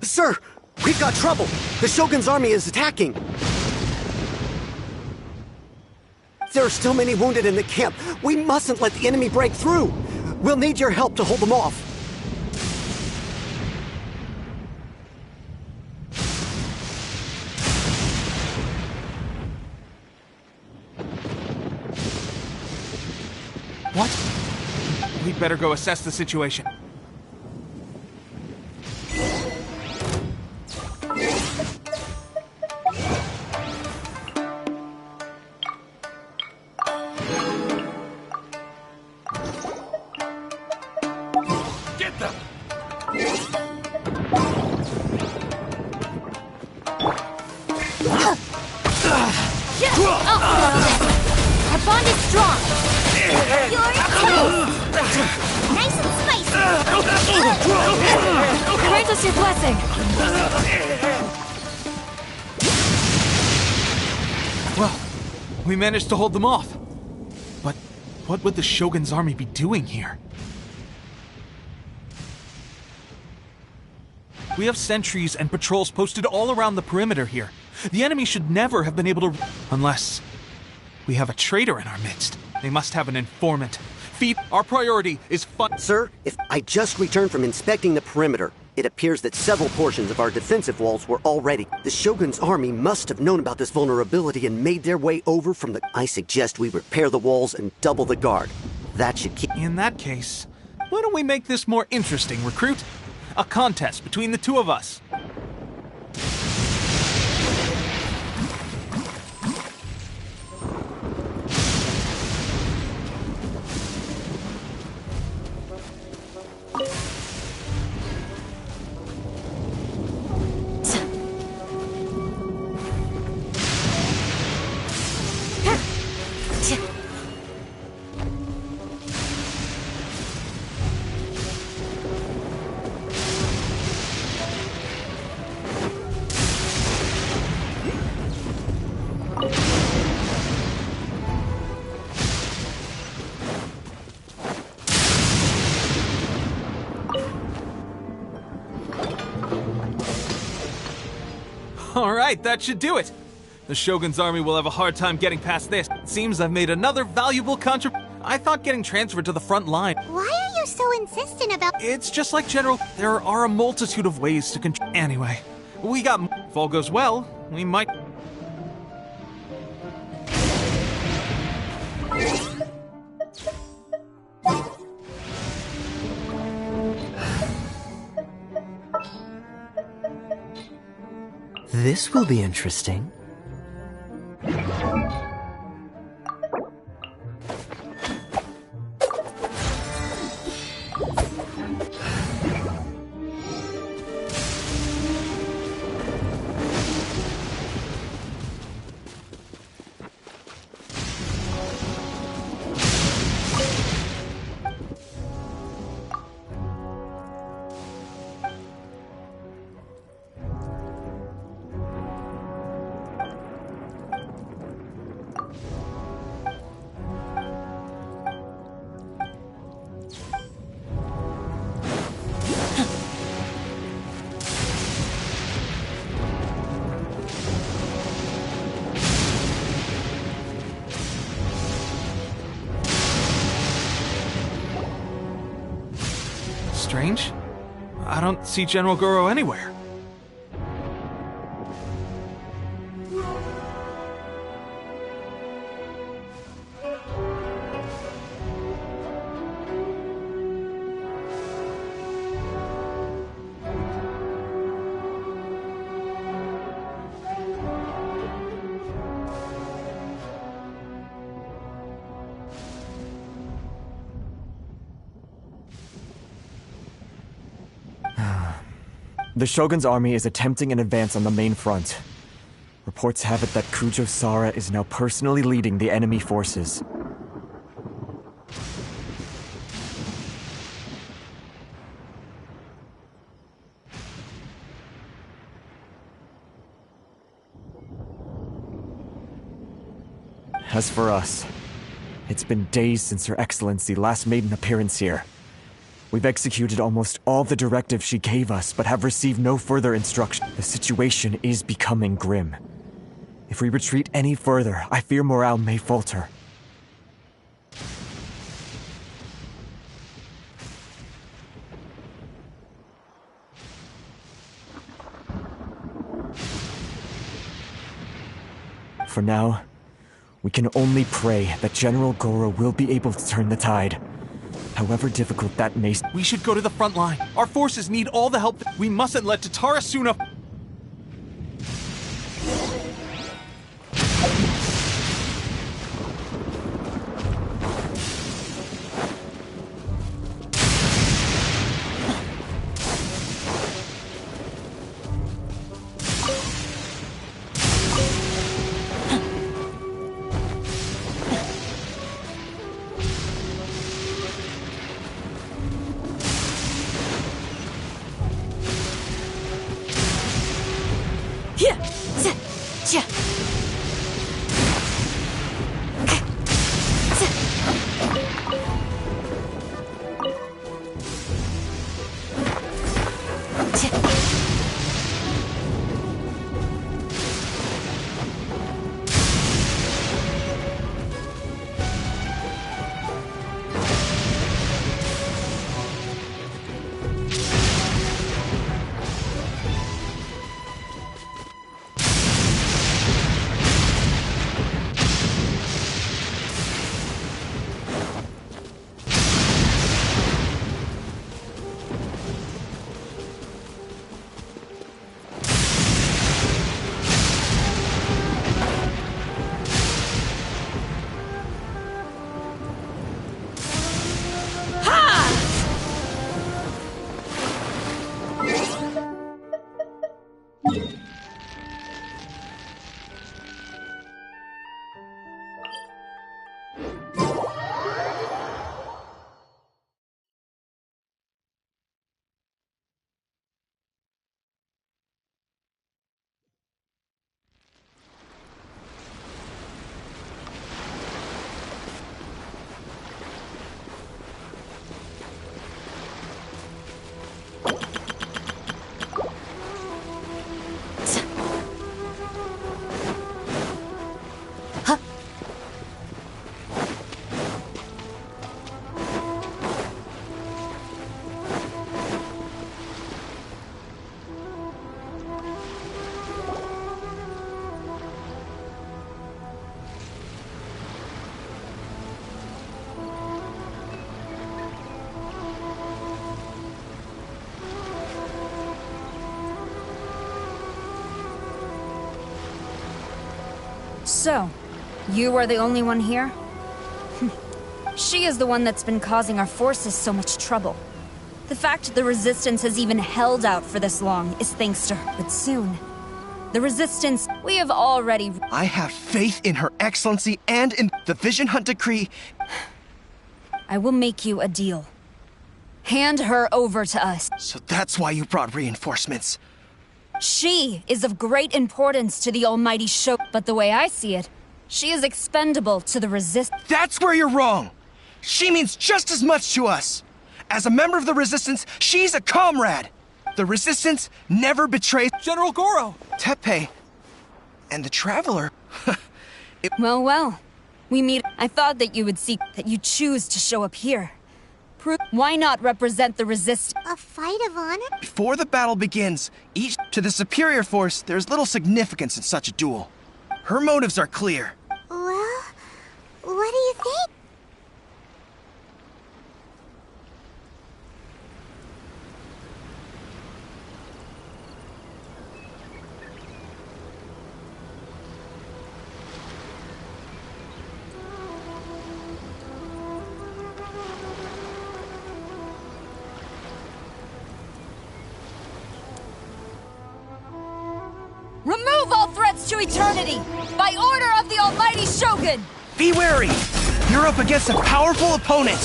[SPEAKER 22] Sir, we've got trouble. The Shogun's army is attacking. There are still many wounded in the camp. We mustn't let the enemy break through. We'll need your help to hold them off.
[SPEAKER 9] What? We'd better go assess the situation.
[SPEAKER 2] Our bond is strong. You're toast. Nice and spicy.
[SPEAKER 1] Grant us your blessing.
[SPEAKER 9] Well, we managed to hold them off. But what would the Shogun's army be doing here? We have sentries and patrols posted all around the perimeter here. The enemy should never have been able to... Unless we have a traitor in our midst. They must have an informant. Our priority is fun...
[SPEAKER 22] Sir, if I just returned from inspecting the perimeter, it appears that several portions of our defensive walls were already... The Shogun's army must have known about this vulnerability and made their way over from the... I suggest we repair the walls and double the guard. That should keep...
[SPEAKER 9] In that case, why don't we make this more interesting, recruit? A contest between the two of us. Alright, that should do it. The Shogun's army will have a hard time getting past this. It seems I've made another valuable contribution. I thought getting transferred to the front line.
[SPEAKER 3] Why are you so insistent about...
[SPEAKER 9] It's just like General... There are a multitude of ways to control... Anyway, we got... If all goes well, we might...
[SPEAKER 22] This will be interesting.
[SPEAKER 9] strange. I don't see General Goro anywhere.
[SPEAKER 23] The Shogun's army is attempting an advance on the main front. Reports have it that Kujo Sara is now personally leading the enemy forces. As for us, it's been days since Her Excellency last made an appearance here. We've executed almost all the directives she gave us, but have received no further instruction. The situation is becoming grim. If we retreat any further, I fear morale may falter. For now, we can only pray that General Goro will be able to turn the tide. However difficult that may...
[SPEAKER 9] We should go to the front line. Our forces need all the help. We mustn't let Tatara Suna...
[SPEAKER 7] So, you are the only one here? She is the one that's been causing our forces so much trouble. The fact the Resistance has even held out for this long is thanks to her. But soon, the Resistance, we have already...
[SPEAKER 19] I have faith in Her Excellency and in the Vision Hunt Decree.
[SPEAKER 7] I will make you a deal. Hand her over to us.
[SPEAKER 19] So that's why you brought reinforcements.
[SPEAKER 7] She is of great importance to the almighty Shogun, but the way I see it, she is expendable to the Resistance.
[SPEAKER 19] That's where you're wrong! She means just as much to us! As a member of the Resistance, she's a comrade! The Resistance never betrays
[SPEAKER 9] General Goro!
[SPEAKER 19] Teppei and the Traveler.
[SPEAKER 7] Well, we meet. I thought that you would see that you choose to show up here. prove. Why not represent the resistance?
[SPEAKER 3] A fight of honor?
[SPEAKER 19] Before the battle begins, each to the superior force, there's little significance in such a duel. Her motives are clear.
[SPEAKER 3] Well, what do you think?
[SPEAKER 7] Remove all threats to eternity! By order of the Almighty Shogun!
[SPEAKER 19] Be wary! You're up against a powerful opponent!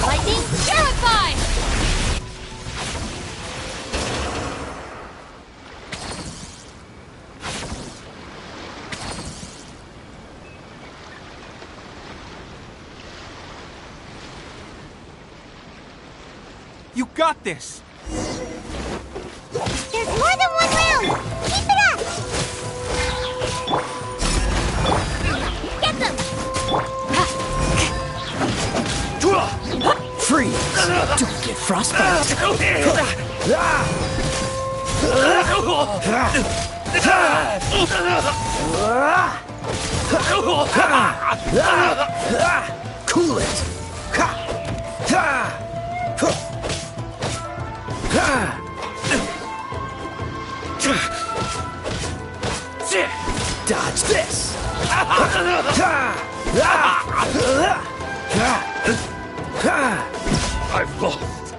[SPEAKER 7] Lightning Purify!
[SPEAKER 9] You got this!
[SPEAKER 3] There's more than one round! Keep it up! Get them!
[SPEAKER 21] Freeze! Don't get frostbite! Cool it! Dodge this!
[SPEAKER 12] I've lost.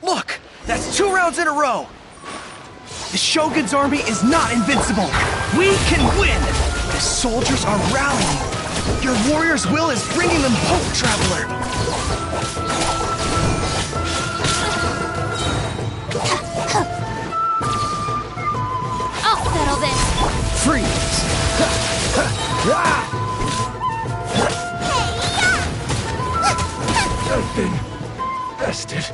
[SPEAKER 19] Look! That's 2 rounds in a row! The Shogun's army is not invincible! We can win! The soldiers are rallying! Your warrior's will is bringing them hope, Traveler!
[SPEAKER 2] I'll settle this.
[SPEAKER 21] Freeze!
[SPEAKER 12] I've been bested.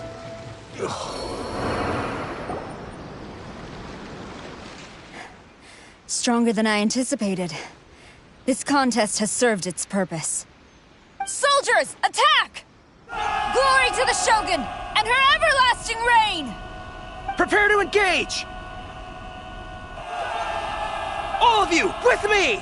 [SPEAKER 7] Stronger than I anticipated. This contest has served its purpose. Soldiers, attack! Glory to the Shogun and her everlasting reign!
[SPEAKER 19] Prepare to engage! All of you, with me!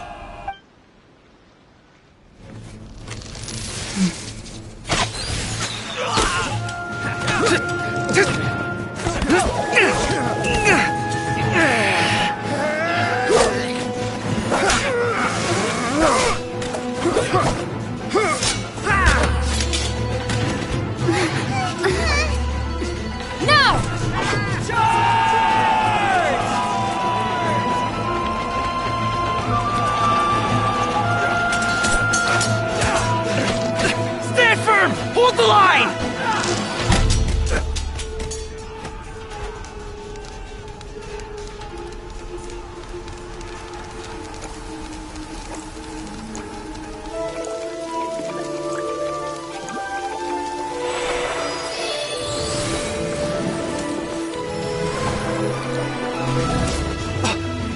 [SPEAKER 19] Hold the line!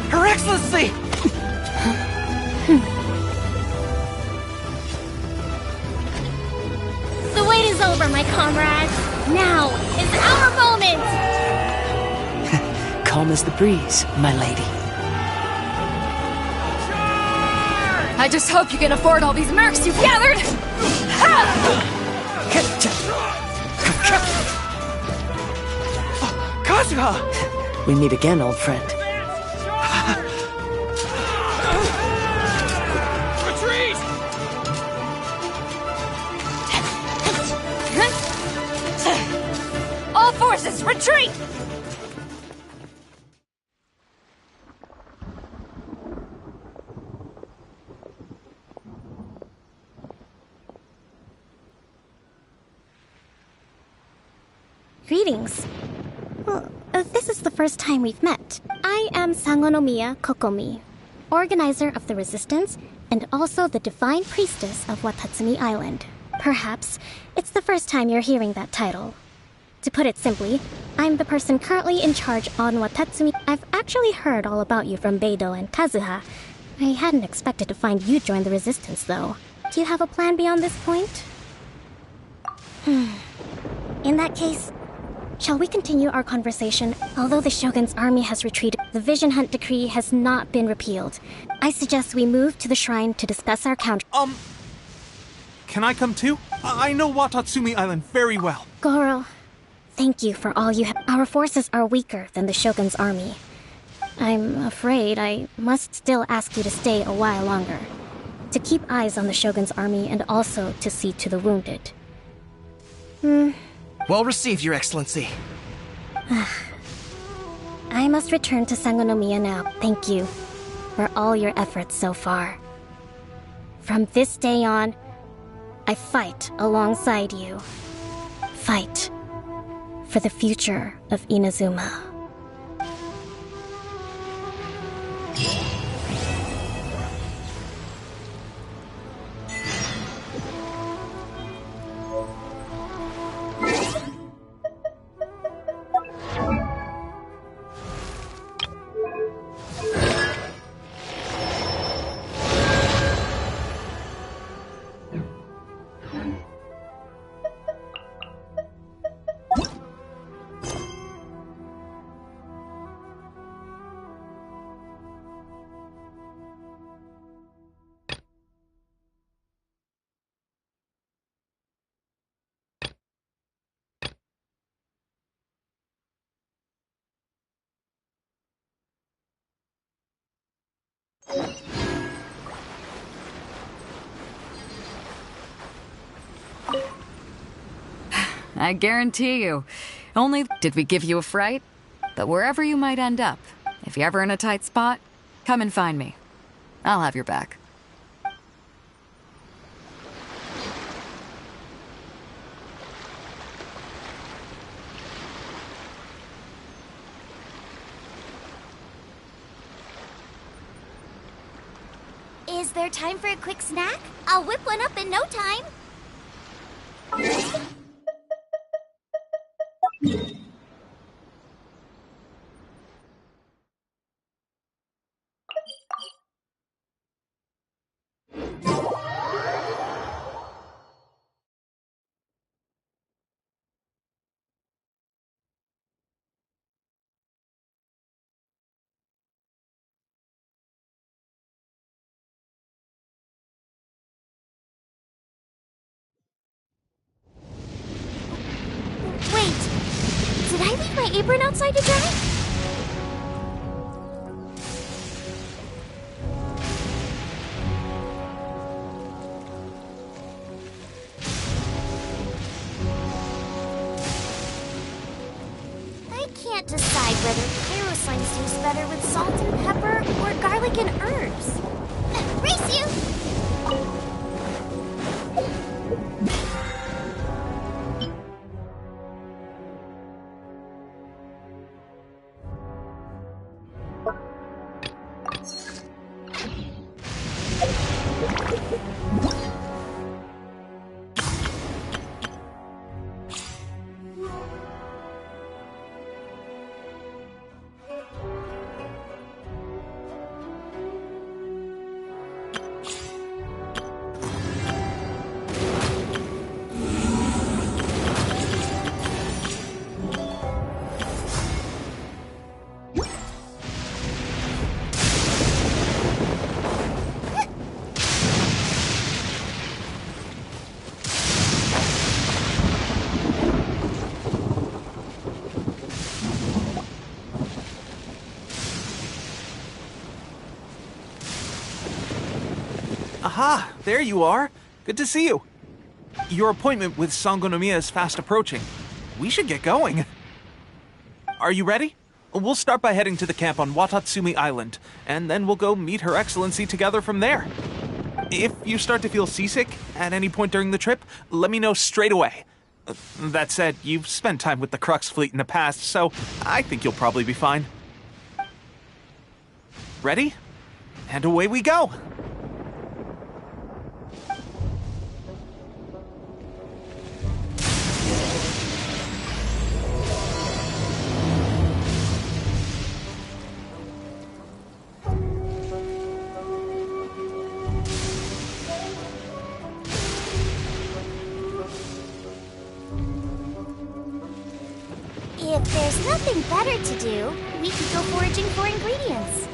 [SPEAKER 19] Her Excellency!
[SPEAKER 2] The wait is over, my comrades. Now is our moment!
[SPEAKER 21] Calm as the breeze, my lady.
[SPEAKER 7] I just hope you can afford all these mercs you've gathered!
[SPEAKER 19] Kazuha!
[SPEAKER 21] We meet again, old friend.
[SPEAKER 12] Retreat!
[SPEAKER 7] All forces, retreat!
[SPEAKER 2] Greetings.
[SPEAKER 8] Well, this is the first time we've met. I am Sangonomiya Kokomi, organizer of the Resistance and also the Divine Priestess of Watatsumi Island. Perhaps it's the first time you're hearing that title. To put it simply, I'm the person currently in charge on Watatsumi. I've actually heard all about you from Beidou and Kazuha. I hadn't expected to find you join the Resistance, though. Do you have a plan beyond this point? In that case, shall we continue our conversation? Although the Shogun's army has retreated, the Vision Hunt decree has not been repealed. I suggest we move to the shrine to discuss our counter.
[SPEAKER 9] Can I come too? I know Watatsumi Island very well.
[SPEAKER 8] Goro, thank you for all you have. Our forces are weaker than the Shogun's army. I'm afraid I must still ask you to stay a while longer. To keep eyes on the Shogun's army and also to see to the wounded.
[SPEAKER 19] Well received, Your Excellency.
[SPEAKER 8] I must return to Sangonomiya now. Thank you for all your efforts so far. From this day on, I fight alongside you. Fight for the future of Inazuma.
[SPEAKER 14] I guarantee you. Only did we give you a fright? But wherever you might end up, if you're ever in a tight spot, come and find me. I'll have your back.
[SPEAKER 3] Is there time for a quick snack? I'll whip one up in no time. Did I leave my apron outside to dry? I can't decide whether pyroslime tastes better with salt and pepper or garlic and herbs. Race you!
[SPEAKER 9] Aha, there you are. Good to see you. Your appointment with Sangonomiya is fast approaching. We should get going. Are you ready? We'll start by heading to the camp on Watatsumi Island, and then we'll go meet Her Excellency together from there. If you start to feel seasick at any point during the trip, let me know straight away. That said, you've spent time with the Crux fleet in the past, so I think you'll probably be fine. Ready? And away we go!
[SPEAKER 3] If there's nothing better to do, we could go foraging for ingredients.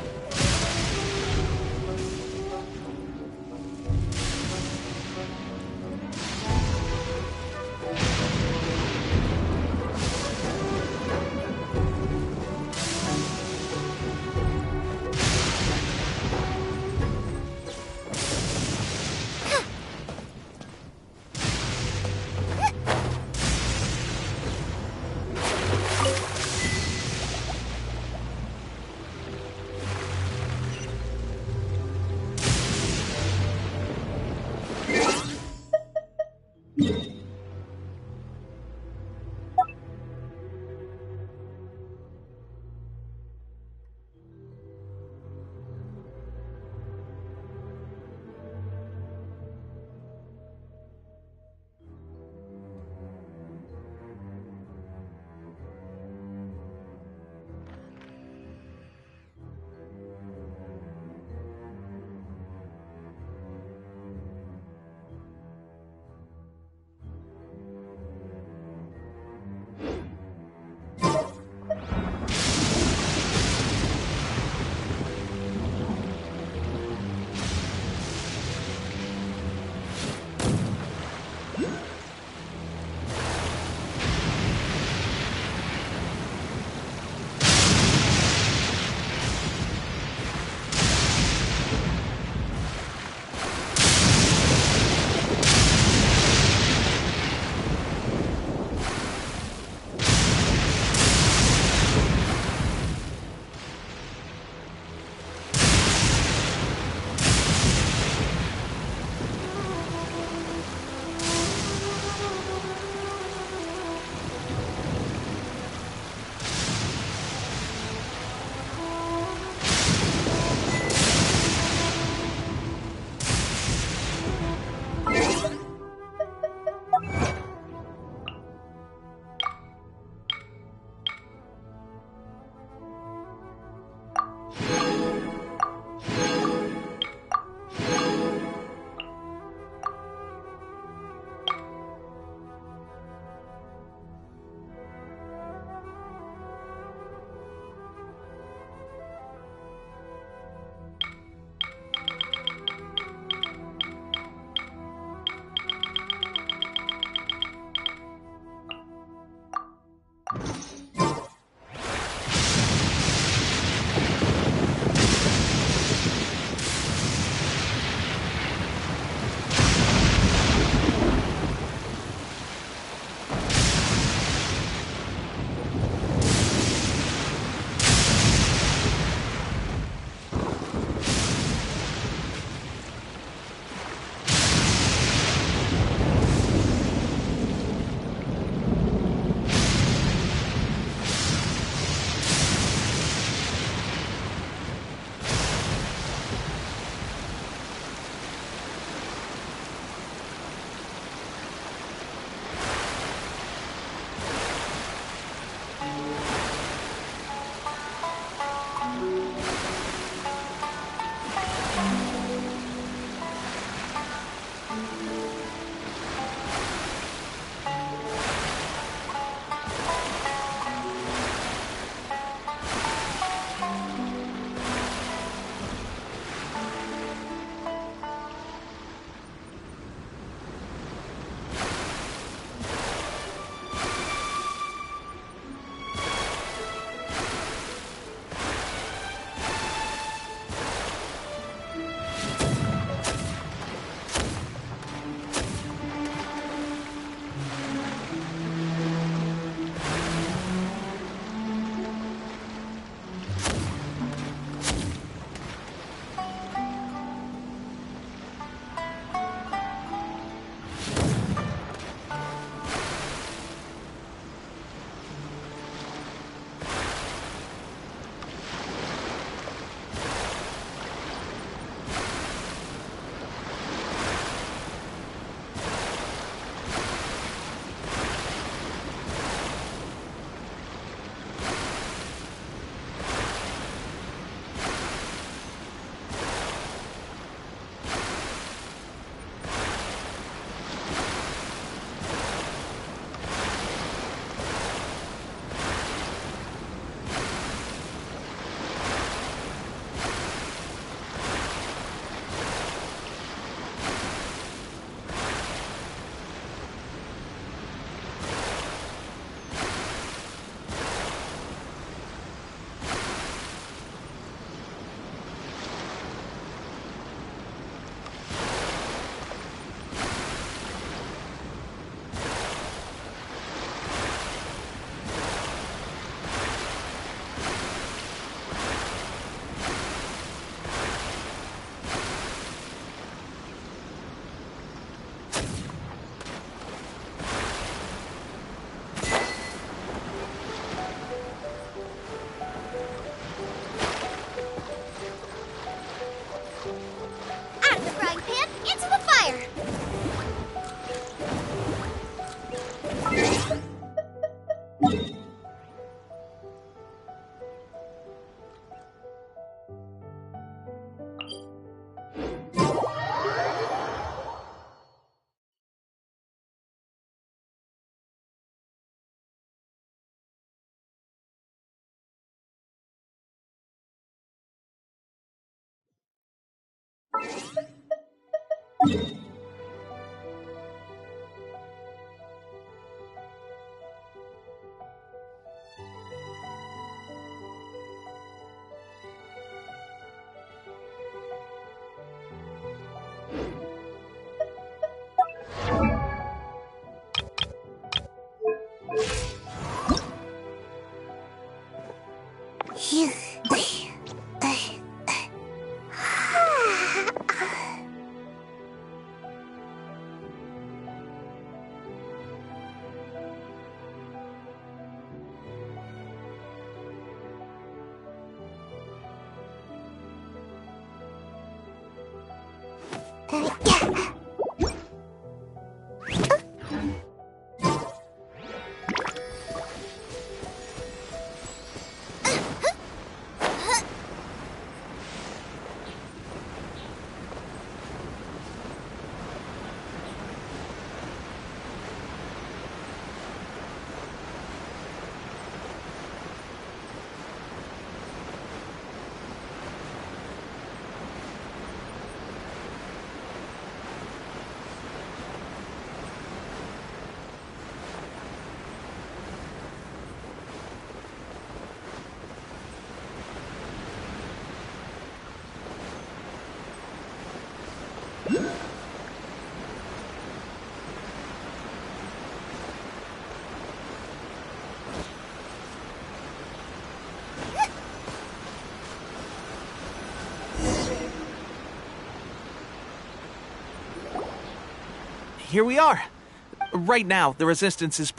[SPEAKER 9] Here we are. Right now, the resistance is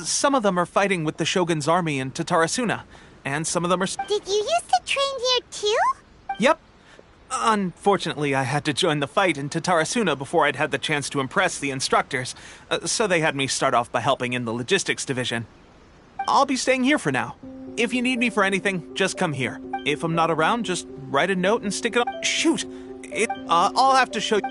[SPEAKER 9] some of them are fighting with the Shogun's army in Tatarasuna, and some of them are...
[SPEAKER 3] Did you used to train here too?
[SPEAKER 9] Yep. Unfortunately, I had to join the fight in Tatarasuna before I'd had the chance to impress the instructors, so they had me start off by helping in the logistics division. I'll be staying here for now. If you need me for anything, just come here. If I'm not around, just write a note and stick it on... Shoot! I'll have to show you...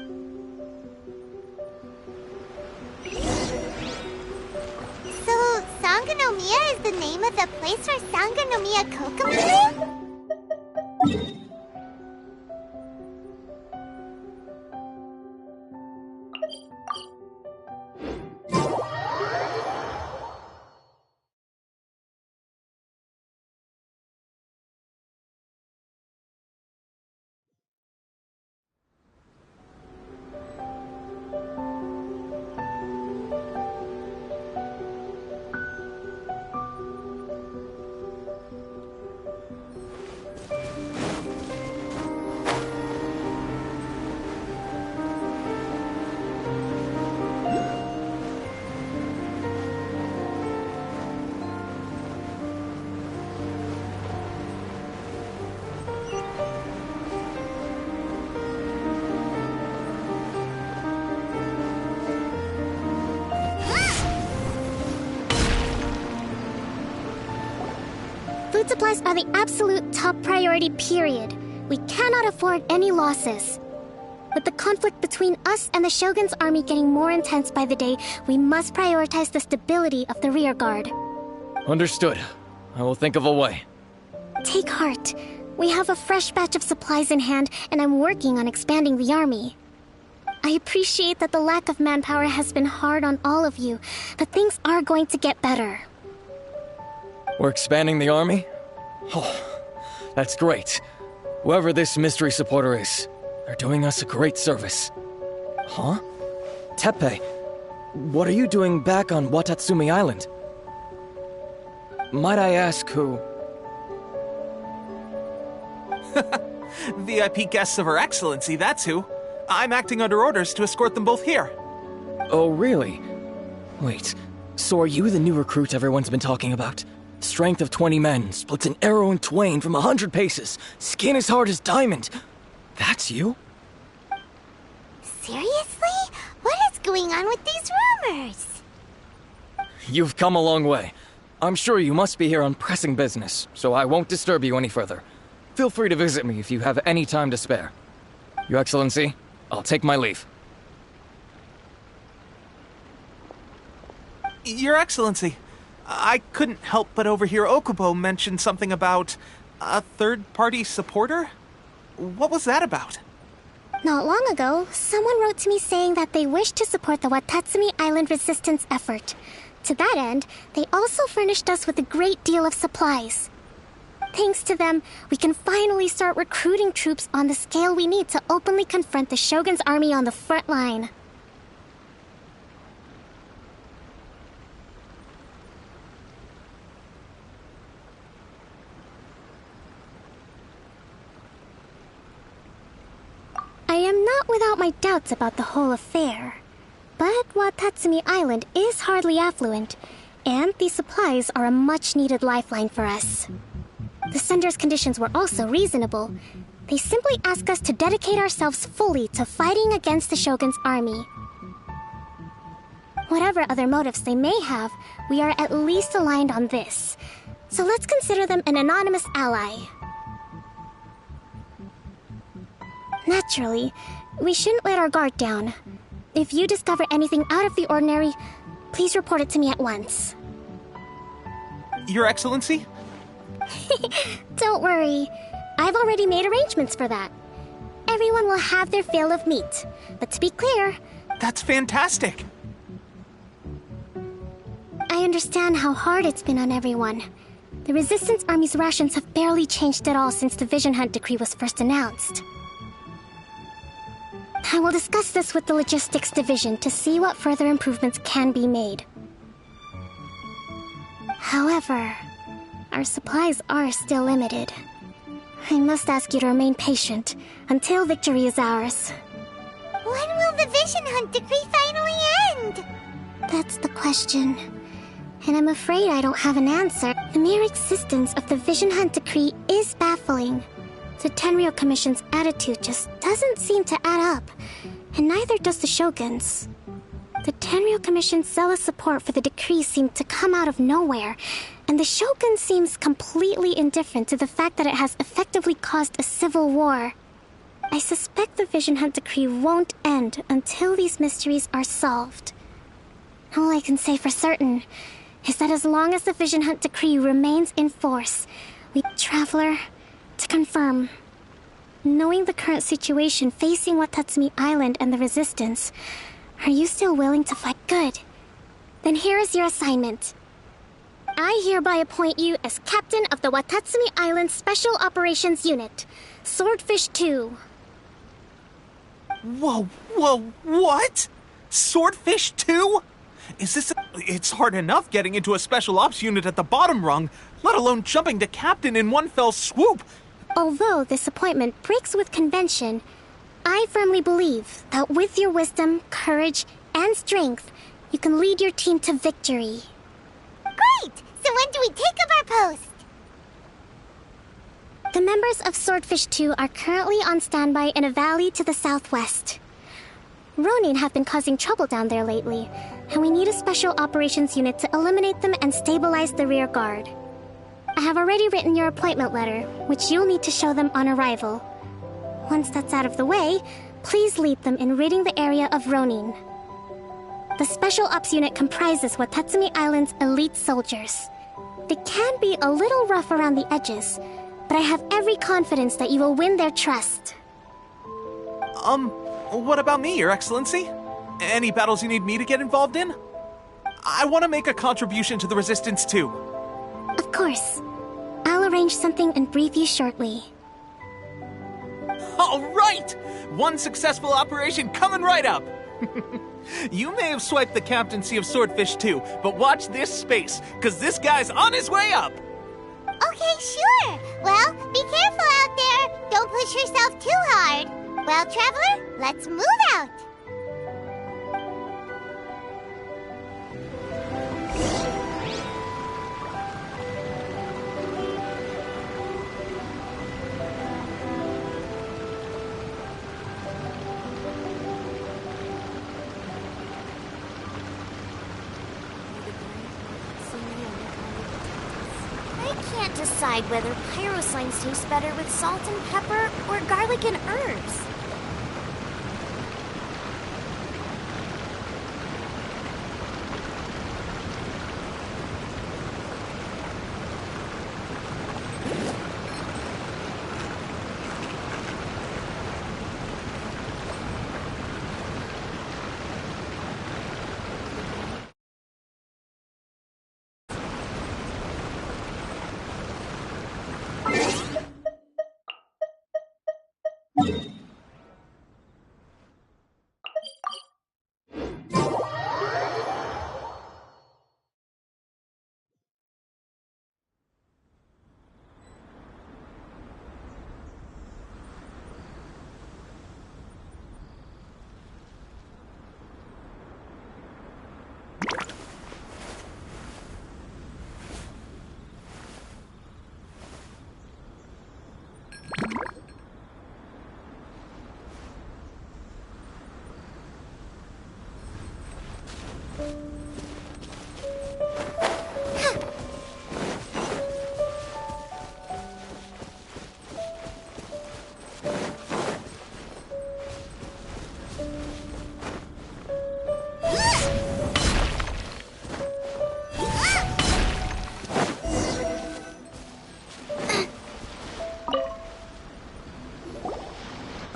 [SPEAKER 3] So, Sangonomiya is the name of the place where Sangonomiya Kokomi live?
[SPEAKER 8] Food supplies are the absolute top priority, period. We cannot afford any losses. With the conflict between us and the Shogun's army getting more intense by the day, we must prioritize the stability of the rear guard.
[SPEAKER 10] Understood. I will think of a way.
[SPEAKER 8] Take heart. We have a fresh batch of supplies in hand, and I'm working on expanding the army. I appreciate that the lack of manpower has been hard on all of you, but things are going to get better.
[SPEAKER 10] We're expanding the army? Oh, that's great. Whoever this mystery supporter is, they're doing us a great service. Huh? Teppei, what are you doing back on Watatsumi Island? Might I ask who?
[SPEAKER 9] VIP guests of Her Excellency, that's who. I'm acting under orders to escort them both here.
[SPEAKER 10] Oh, really? Wait, so are you the new recruit everyone's been talking about? Strength of 20 men, splits an arrow in twain from 100 paces, skin as hard as diamond. That's you?
[SPEAKER 3] Seriously? What is going on with these rumors?
[SPEAKER 10] You've come a long way. I'm sure you must be here on pressing business, so I won't disturb you any further. Feel free to visit me if you have any time to spare. Your Excellency, I'll take my leave.
[SPEAKER 9] Your Excellency, I couldn't help but overhear Okubo mention something about a third-party supporter? What was that about?
[SPEAKER 8] Not long ago, someone wrote to me saying that they wished to support the Watatsumi Island resistance effort. To that end, they also furnished us with a great deal of supplies. Thanks to them, we can finally start recruiting troops on the scale we need to openly confront the Shogun's army on the front line. I am not without my doubts about the whole affair. But Watatsumi Island is hardly affluent, and these supplies are a much-needed lifeline for us. The sender's conditions were also reasonable. They simply ask us to dedicate ourselves fully to fighting against the Shogun's army. Whatever other motives they may have, we are at least aligned on this. So let's consider them an anonymous ally. Naturally, we shouldn't let our guard down. If you discover anything out of the ordinary, please report it to me at once.
[SPEAKER 9] Your Excellency?
[SPEAKER 8] Don't worry. I've already made arrangements for that. Everyone will have their fill of meat. But to be clear...
[SPEAKER 9] That's fantastic!
[SPEAKER 8] I understand how hard it's been on everyone. The Resistance Army's rations have barely changed at all since the Vision Hunt decree was first announced. I will discuss this with the Logistics Division to see what further improvements can be made. However, our supplies are still limited. I must ask you to remain patient until victory is ours.
[SPEAKER 3] When will the Vision Hunt decree finally end?
[SPEAKER 8] That's the question. And I'm afraid I don't have an answer. The mere existence of the Vision Hunt decree is baffling. The Tenryou Commission's attitude just doesn't seem to add up, and neither does the Shogun's. The Tenryou Commission's zealous support for the decree seemed to come out of nowhere, and the Shogun seems completely indifferent to the fact that it has effectively caused a civil war. I suspect the Vision Hunt decree won't end until these mysteries are solved. All I can say for certain is that as long as the Vision Hunt decree remains in force, Traveler, to confirm, knowing the current situation facing Watatsumi Island and the Resistance, are you still willing to fight good? Then here is your assignment. I hereby appoint you as Captain of the Watatsumi Island Special Operations Unit, Swordfish 2.
[SPEAKER 9] Whoa, what? Swordfish 2? Is this... It's hard enough getting into a special ops unit at the bottom rung, let alone jumping to captain in one fell swoop.
[SPEAKER 8] Although this appointment breaks with convention, I firmly believe that with your wisdom, courage, and strength, you can lead your team to victory.
[SPEAKER 3] Great! So when do we take up our post?
[SPEAKER 8] The members of Swordfish 2 are currently on standby in a valley to the southwest. Ronin have been causing trouble down there lately, and we need a special operations unit to eliminate them and stabilize the rear guard. I have already written your appointment letter, which you'll need to show them on arrival. Once that's out of the way, please lead them in ridding the area of Ronin. The Special Ops Unit comprises Watatsumi Island's elite soldiers. They can be a little rough around the edges, but I have every confidence that you will win their trust.
[SPEAKER 9] What about me, Your Excellency? Any battles you need me to get involved in? I want to make a contribution to the Resistance too.
[SPEAKER 8] Of course. I'll arrange something and brief you shortly.
[SPEAKER 9] All right! One successful operation coming right up! You may have swiped the captaincy of Swordfish 2, but watch this space, because this guy's on his way up!
[SPEAKER 3] Okay, sure. Well, be careful out there. Don't push yourself too hard. Well, Traveler, let's move out.
[SPEAKER 2] Can't decide whether pyrosines taste better with salt and pepper or garlic and herbs.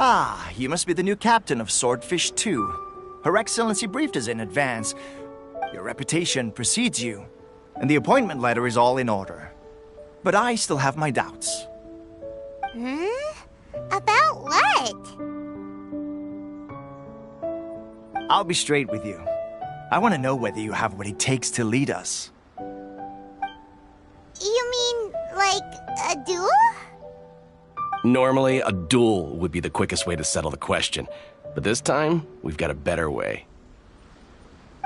[SPEAKER 5] Ah, you must be the new captain of Swordfish 2. Her Excellency briefed us in advance. Your reputation precedes you, and the appointment letter is all in order. But I still have my doubts.
[SPEAKER 3] About what?
[SPEAKER 5] I'll be straight with you. I want to know whether you have what it takes to lead us.
[SPEAKER 3] You mean, like, a duel?
[SPEAKER 15] Normally, a duel would be the quickest way to settle the question, but this time, we've got a better way.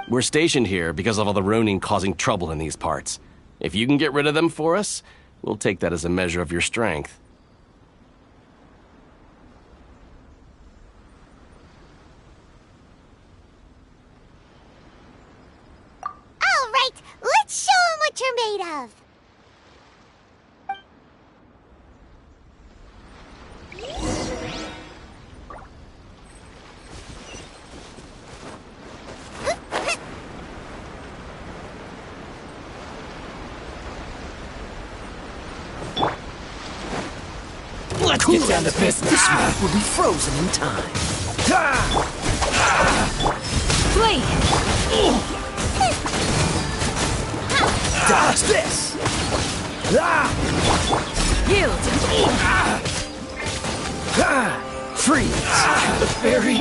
[SPEAKER 15] We're stationed here because of all the Ronin causing trouble in these parts. If you can get rid of them for us, we'll take that as a measure of your strength.
[SPEAKER 3] All right, let's show 'em what you're made of.
[SPEAKER 21] Let's get down to business. This map will be frozen in time.
[SPEAKER 7] Flee!
[SPEAKER 21] Dodge this!
[SPEAKER 7] Yield!
[SPEAKER 21] Freeze! The fairy!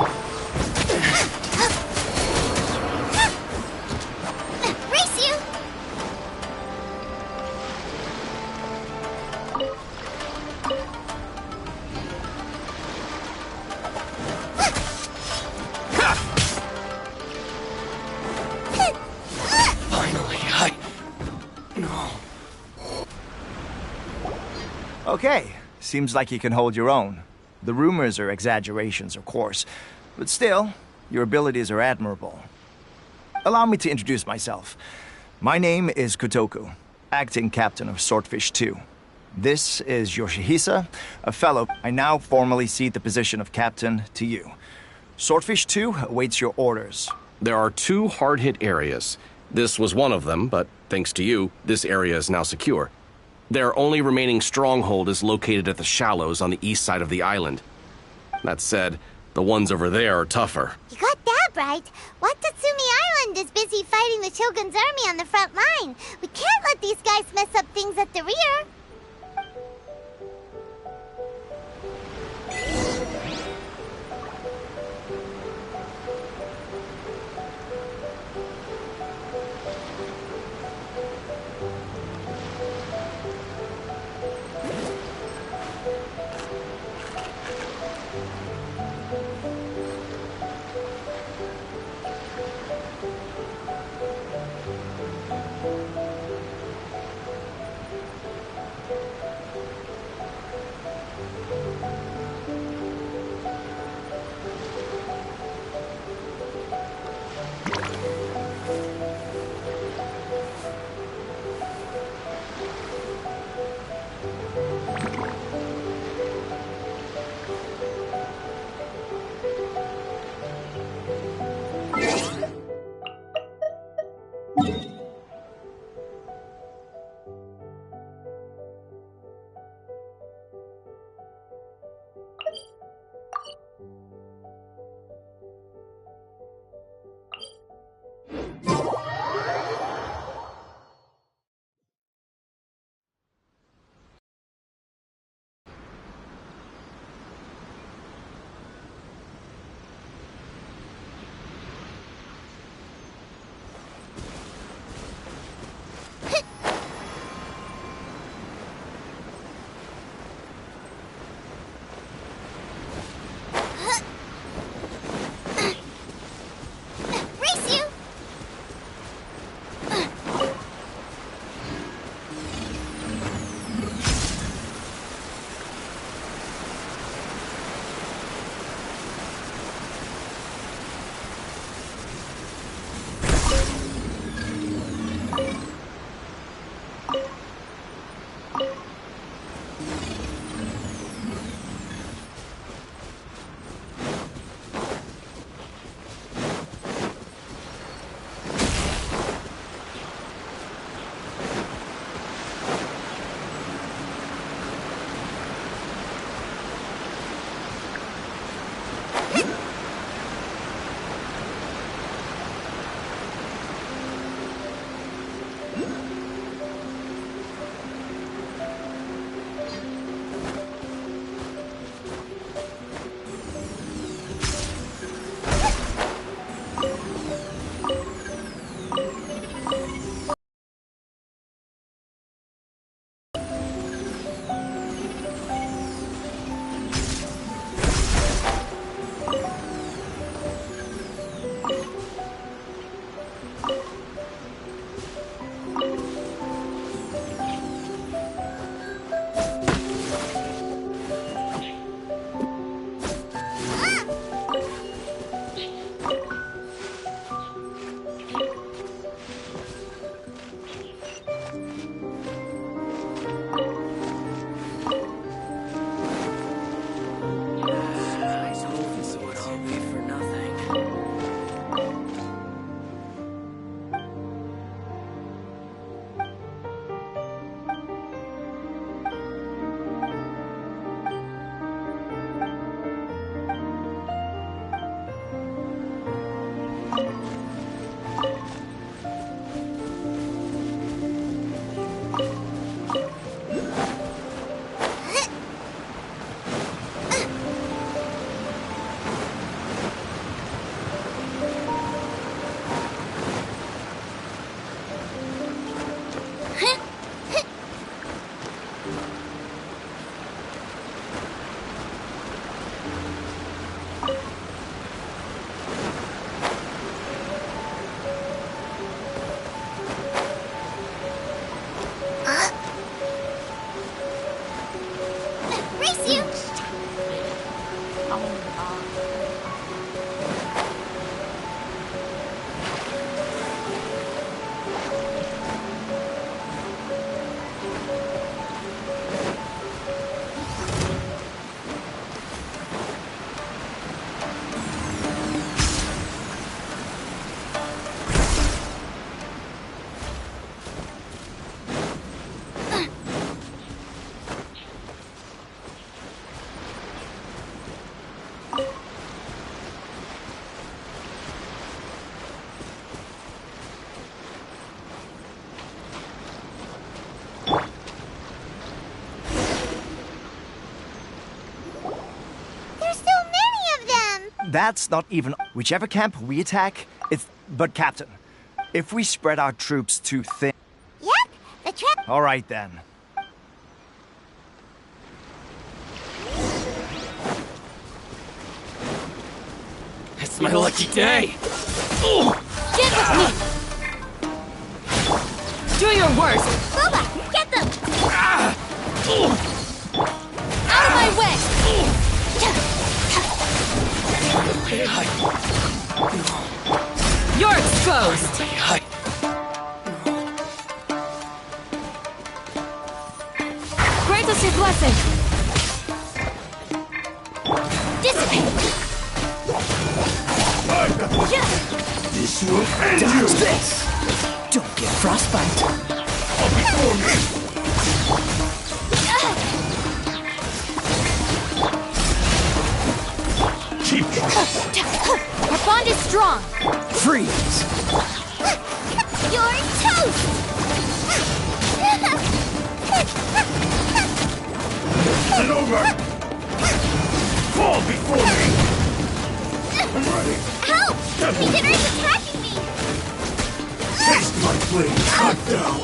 [SPEAKER 3] Race you!
[SPEAKER 5] Okay, seems like you can hold your own. The rumors are exaggerations, of course, but still, your abilities are admirable. Allow me to introduce myself. My name is Kotoku, acting captain of Swordfish 2. This is Yoshihisa, a fellow. I now formally cede the position of captain to you. Swordfish 2 awaits your orders.
[SPEAKER 15] There are 2 hard-hit areas. This was one of them, but thanks to you, this area is now secure. Their only remaining stronghold is located at the shallows on the east side of the island. That said, the ones over there are tougher.
[SPEAKER 3] You got that right. Watatsumi Island is busy fighting the Shogun's army on the front line. We can't let these guys mess up things at the rear.
[SPEAKER 5] That's not even... Whichever camp we attack, it's... But Captain, if we spread our troops too thin...
[SPEAKER 3] Yep, the trap...
[SPEAKER 5] All right, then.
[SPEAKER 21] It's my lucky day!
[SPEAKER 1] Get with me! Do your worst!
[SPEAKER 3] Boba, get them!
[SPEAKER 1] Out of my way! You're exposed! Grant us your blessing! Dissipate!
[SPEAKER 12] This will end you!
[SPEAKER 21] Dodge this! Don't get frostbite!
[SPEAKER 12] Before me! Keep
[SPEAKER 1] Our bond is strong!
[SPEAKER 21] Freeze!
[SPEAKER 3] You're toast!
[SPEAKER 12] and over! Fall before me! I'm ready.
[SPEAKER 3] Help! Regenerat's attacking me!
[SPEAKER 12] Taste my blade cut down!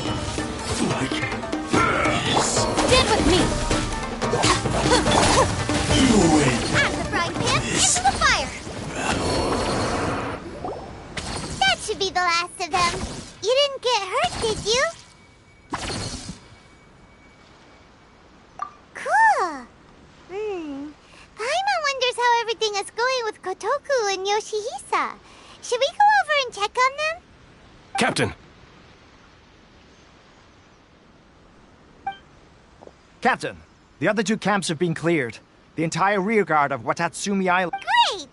[SPEAKER 12] Like this!
[SPEAKER 1] Stand with me!
[SPEAKER 12] You win!
[SPEAKER 3] Out of the frying pan, into the fire! That should be the last of them. You didn't get hurt, did you? Cool. Paimon wonders how everything is going with Kotoku and Yoshihisa. Should we go over and check on them?
[SPEAKER 15] Captain!
[SPEAKER 5] Captain, the other 2 camps have been cleared. The entire rearguard of Watatsumi Island...
[SPEAKER 3] Great!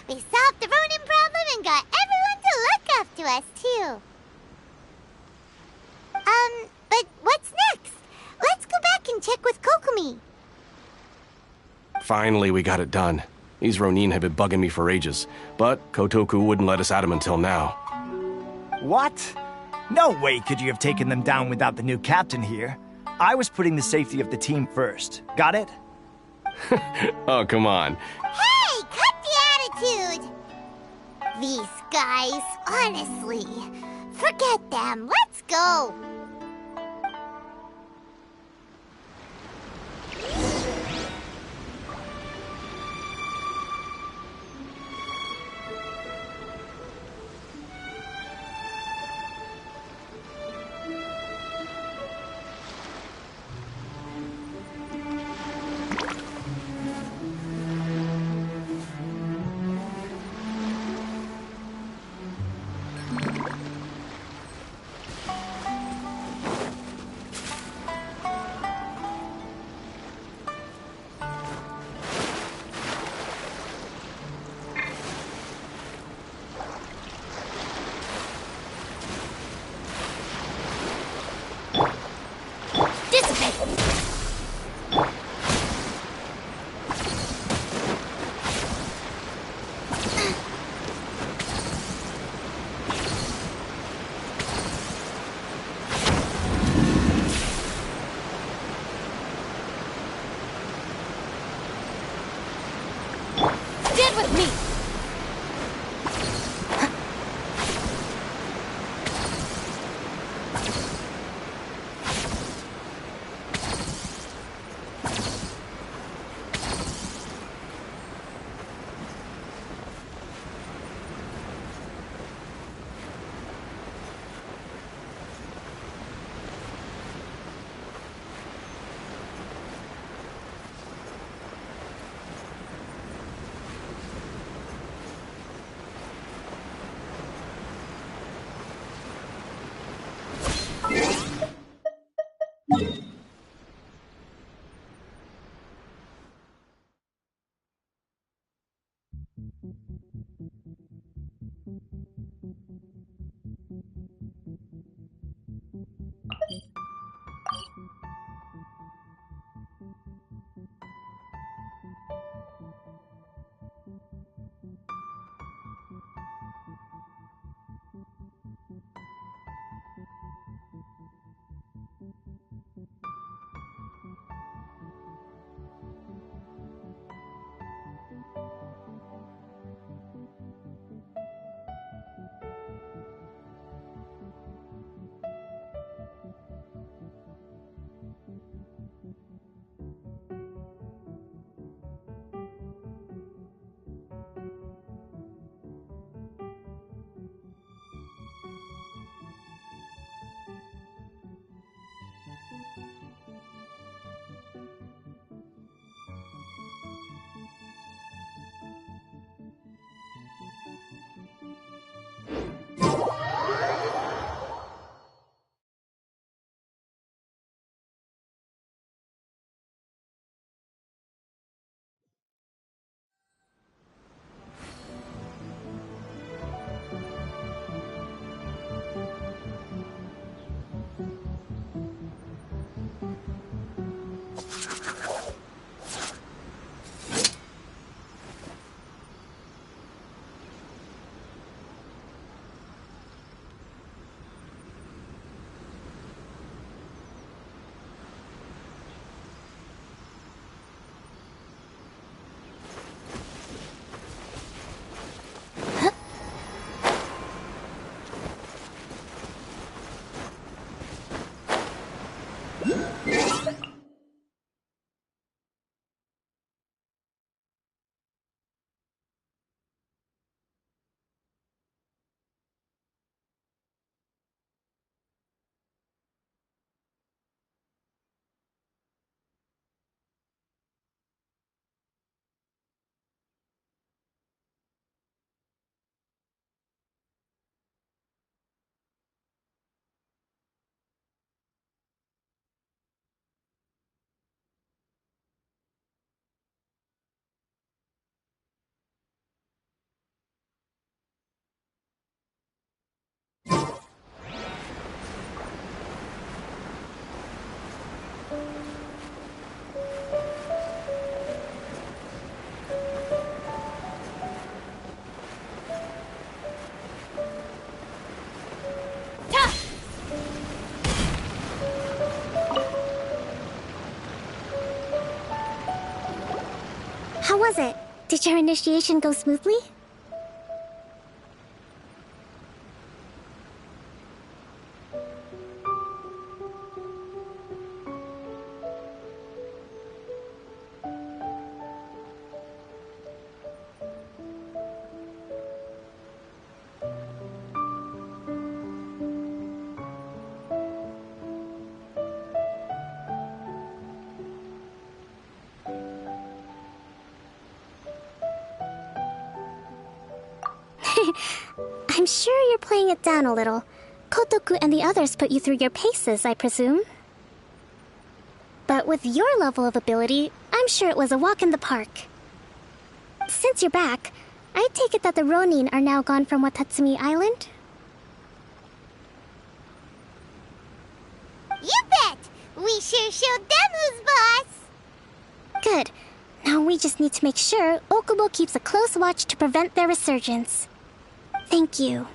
[SPEAKER 3] We solved the Ronin problem and got everyone to look after us, too. But what's next? Let's go back and check with Kokumi.
[SPEAKER 15] Finally, we got it done. These Ronin have been bugging me for ages, but Kotoku wouldn't let us at him until now.
[SPEAKER 5] What? No way could you have taken them down without the new captain here. I was putting the safety of the team first. Got it?
[SPEAKER 15] Oh, come on.
[SPEAKER 3] Hey, cut the attitude! These guys, honestly. Forget them. Let's go.
[SPEAKER 8] How was it? Did your initiation go smoothly? I'm sure you're playing it down a little. Kotoku and the others put you through your paces, I presume. But with your level of ability, I'm sure it was a walk in the park. Since you're back, I take it that the Ronin are now gone from Watatsumi Island?
[SPEAKER 3] You bet! We sure showed them who's boss!
[SPEAKER 8] Good. Now we just need to make sure Okubo keeps a close watch to prevent their resurgence. Thank you.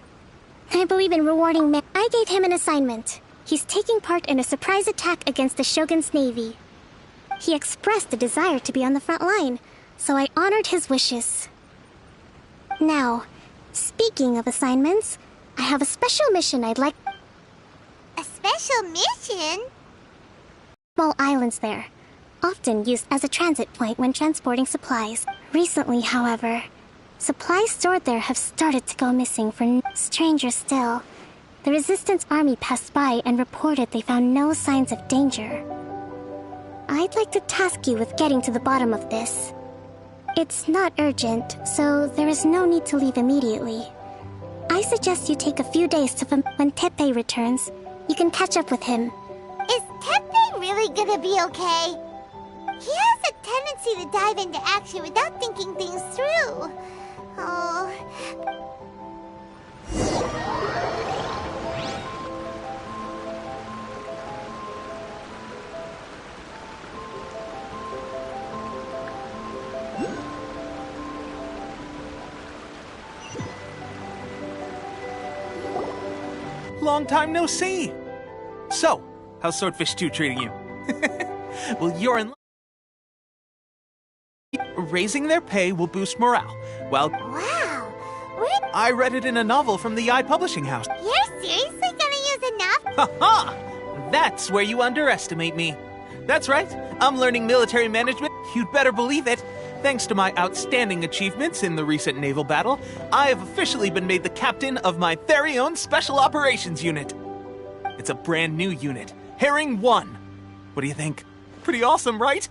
[SPEAKER 8] I believe in rewarding men. I gave him an assignment. He's taking part in a surprise attack against the Shogun's navy. He expressed a desire to be on the front line, so I honored his wishes. Now, speaking of assignments, I have a special mission I'd like...
[SPEAKER 3] A special mission?
[SPEAKER 8] Small islands there, often used as a transit point when transporting supplies. Recently, however, supplies stored there have started to go missing for stranger still. The Resistance army passed by and reported they found no signs of danger. I'd like to task you with getting to the bottom of this. It's not urgent, so there is no need to leave immediately. I suggest you take a few days to when Teppei returns. You can catch up with him.
[SPEAKER 3] Is Teppei really gonna be okay? He has a tendency to dive into action without thinking things through. Oh.
[SPEAKER 9] Long time no see! So, how's Swordfish 2 treating you? Well, you're in... Raising their pay will boost morale. Well...
[SPEAKER 3] Wow!
[SPEAKER 9] I read it in a novel from the Yai Publishing House.
[SPEAKER 3] You're seriously gonna use enough?
[SPEAKER 9] Ha-ha! That's where you underestimate me. That's right, I'm learning military management. You'd better believe it. Thanks to my outstanding achievements in the recent naval battle, I have officially been made the captain of my very own Special Operations Unit. It's a brand new unit, Herring 1. What do you think? Pretty awesome, right?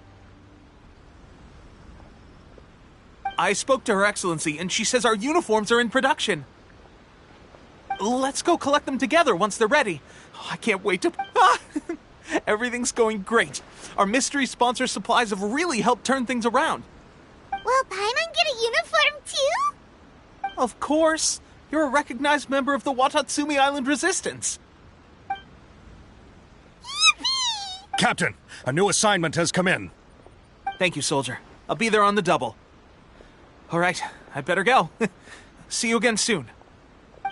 [SPEAKER 9] I spoke to Her Excellency, and she says our uniforms are in production. Let's go collect them together once they're ready. Oh, I can't wait to... Everything's going great. Our mystery sponsor supplies have really helped turn things around.
[SPEAKER 3] Will Paimon get a uniform too?
[SPEAKER 9] Of course. You're a recognized member of the Watatsumi Island Resistance.
[SPEAKER 3] Yippee!
[SPEAKER 4] Captain, a new assignment has come in.
[SPEAKER 9] Thank you, soldier. I'll be there on the double. All right, I better go. See you again soon.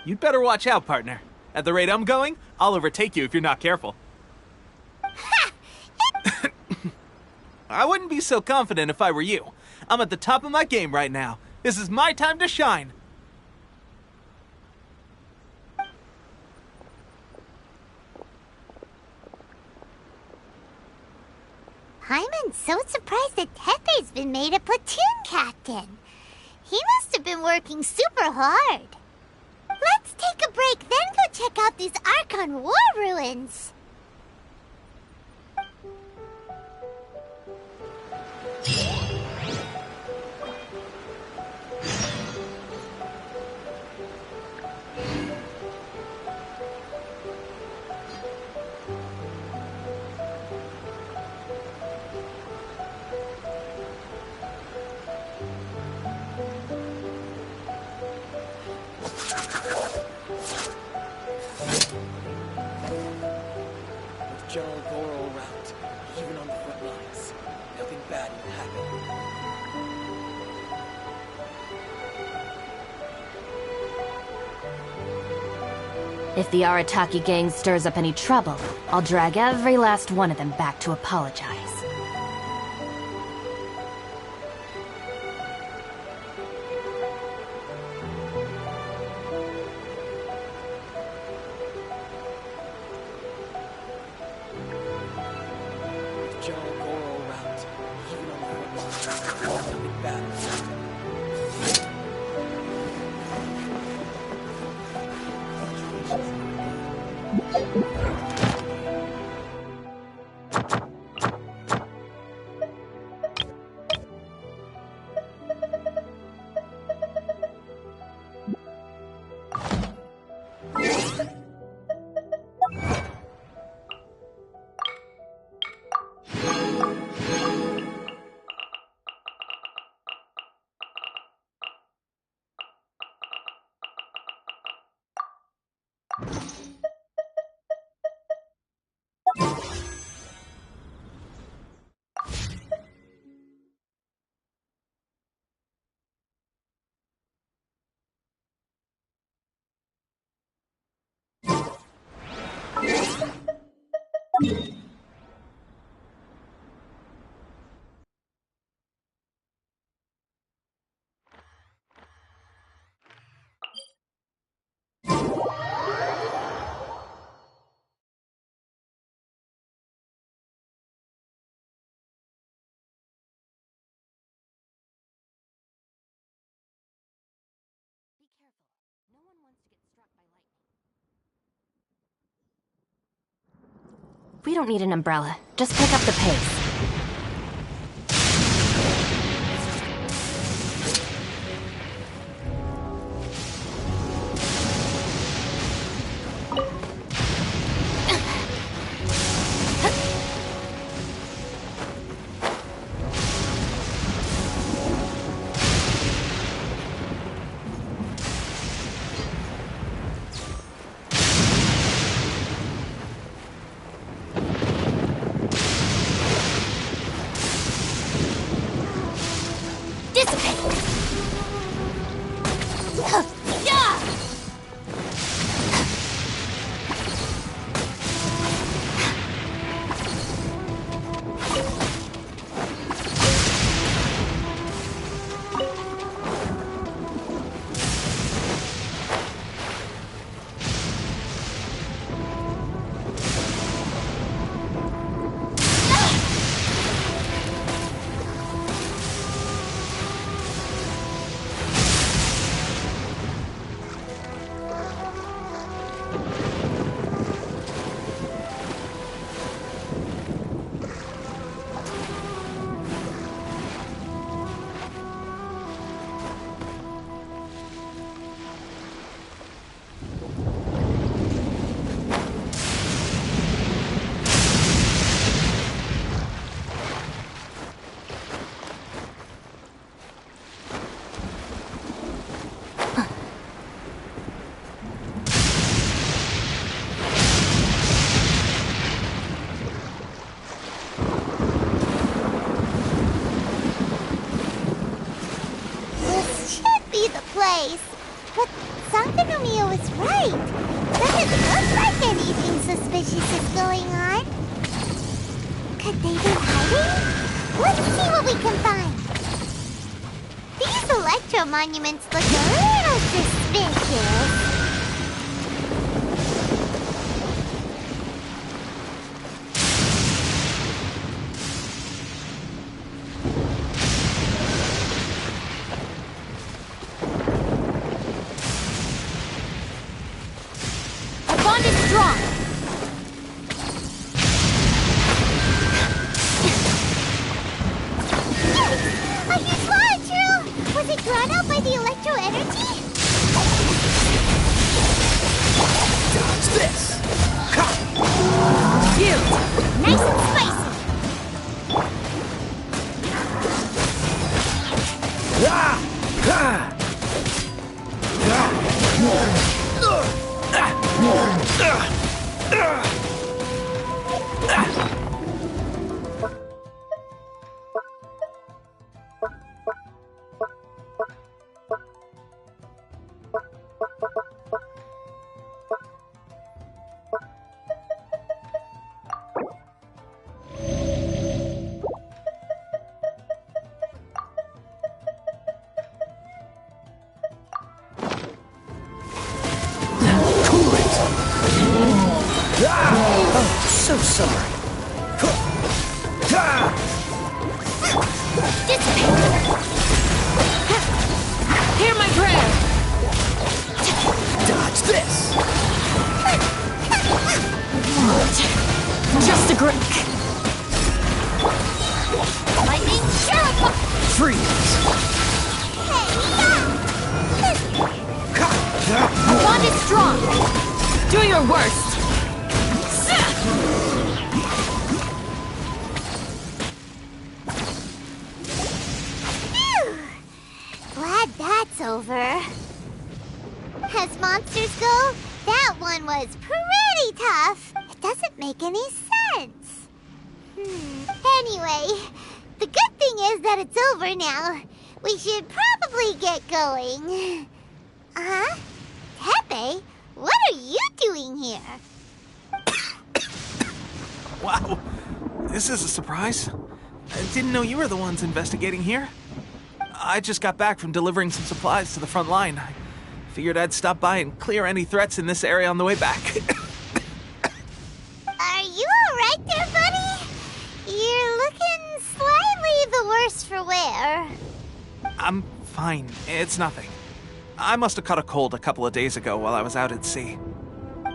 [SPEAKER 9] You'd better watch out, partner. At the rate I'm going, I'll overtake you if you're not careful. I wouldn't be so confident if I were you. I'm at the top of my game right now. This is my time to shine.
[SPEAKER 3] Paimon's so surprised that Teppei's been made a platoon captain. He must have been working super hard. Let's take a break, then go check out these Archon War ruins.
[SPEAKER 10] General Goro around, even on the front lines. Nothing bad will happen.
[SPEAKER 1] If the Arataki gang stirs up any trouble, I'll drag every last one of them back to apologize. We don't need an umbrella. Just pick up the pace.
[SPEAKER 3] But Sangonomiya was right. Doesn't look like anything suspicious is going on. Could they be hiding? Let's see what we can find. These electro monuments look a little suspicious.
[SPEAKER 11] So sorry.
[SPEAKER 7] Hear my prayer!
[SPEAKER 11] Dodge this!
[SPEAKER 2] Lightning Sheriff!
[SPEAKER 9] Freeze!
[SPEAKER 1] Wand is strong! Do your worst!
[SPEAKER 3] Phew. Glad that's over. As monsters go, that one was pretty tough. It doesn't make any sense. Anyway, the good thing is that it's over now. We should probably get going. Huh? Tepe, what are you doing here?
[SPEAKER 9] Wow, this is a surprise. I didn't know you were the ones investigating here. I just got back from delivering some supplies to the front line. I figured I'd stop by and clear any threats in this area on the way back.
[SPEAKER 3] Are you alright there, buddy? You're looking slightly the worse for wear.
[SPEAKER 9] I'm fine. It's nothing. I must have caught a cold a couple of days ago while I was out at sea.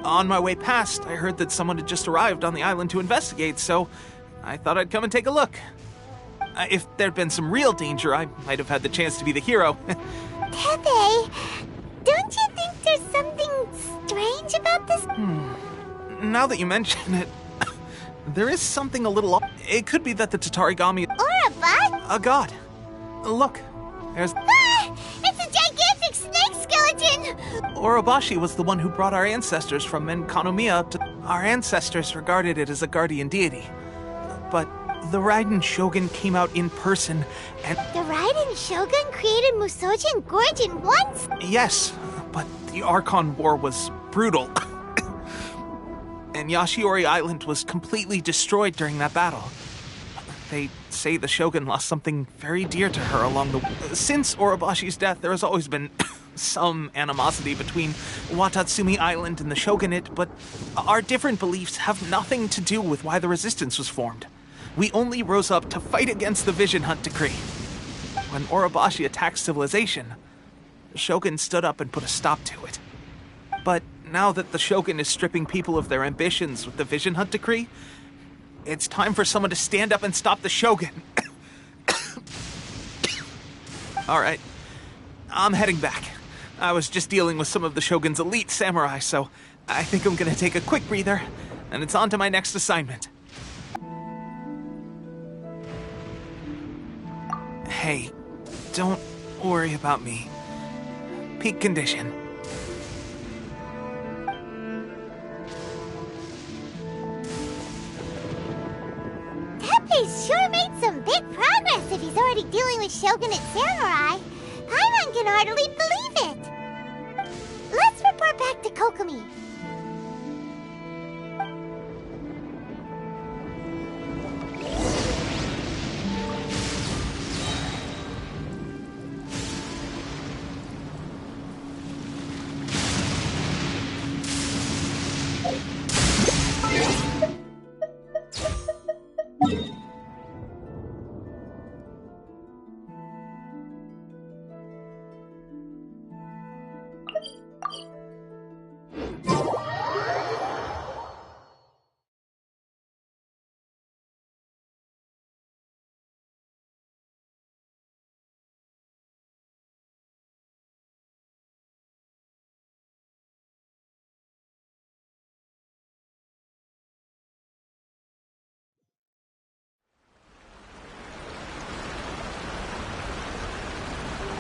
[SPEAKER 9] On my way past, I heard that someone had just arrived on the island to investigate, so I thought I'd come and take a look. If there'd been some real danger, I might have had the chance to be the hero.
[SPEAKER 3] Tepe, don't you think there's something strange about this?
[SPEAKER 9] Now that you mention it, there is something a little off. It could be that the Tatarigami...
[SPEAKER 3] Or a bug?
[SPEAKER 9] A god. Look, there's...
[SPEAKER 3] Ah! It's a gigantic snake skeleton!
[SPEAKER 9] Orobashi was the one who brought our ancestors from Enkanomiya to... Our ancestors regarded it as a guardian deity. But the Raiden Shogun came out in person and...
[SPEAKER 3] The Raiden Shogun created Musojin Gorge in once?
[SPEAKER 9] Yes, but the Archon War was brutal. And Yashiori Island was completely destroyed during that battle. They say the Shogun lost something very dear to her along the... Since Orobashi's death, there has always been some animosity between Watatsumi Island and the Shogunate, but our different beliefs have nothing to do with why the resistance was formed. We only rose up to fight against the Vision Hunt Decree. When Orobashi attacked civilization, the Shogun stood up and put a stop to it. But now that the Shogun is stripping people of their ambitions with the Vision Hunt Decree, it's time for someone to stand up and stop the Shogun. All right, I'm heading back. I was just dealing with some of the Shogun's elite samurai, so I think I'm gonna take a quick breather, and it's on to my next assignment. Hey, don't worry about me. Peak condition.
[SPEAKER 3] Tepe's sure made some big progress if he's already dealing with Shogunate samurai. Paimon can hardly believe it. Let's report back to Kokomi.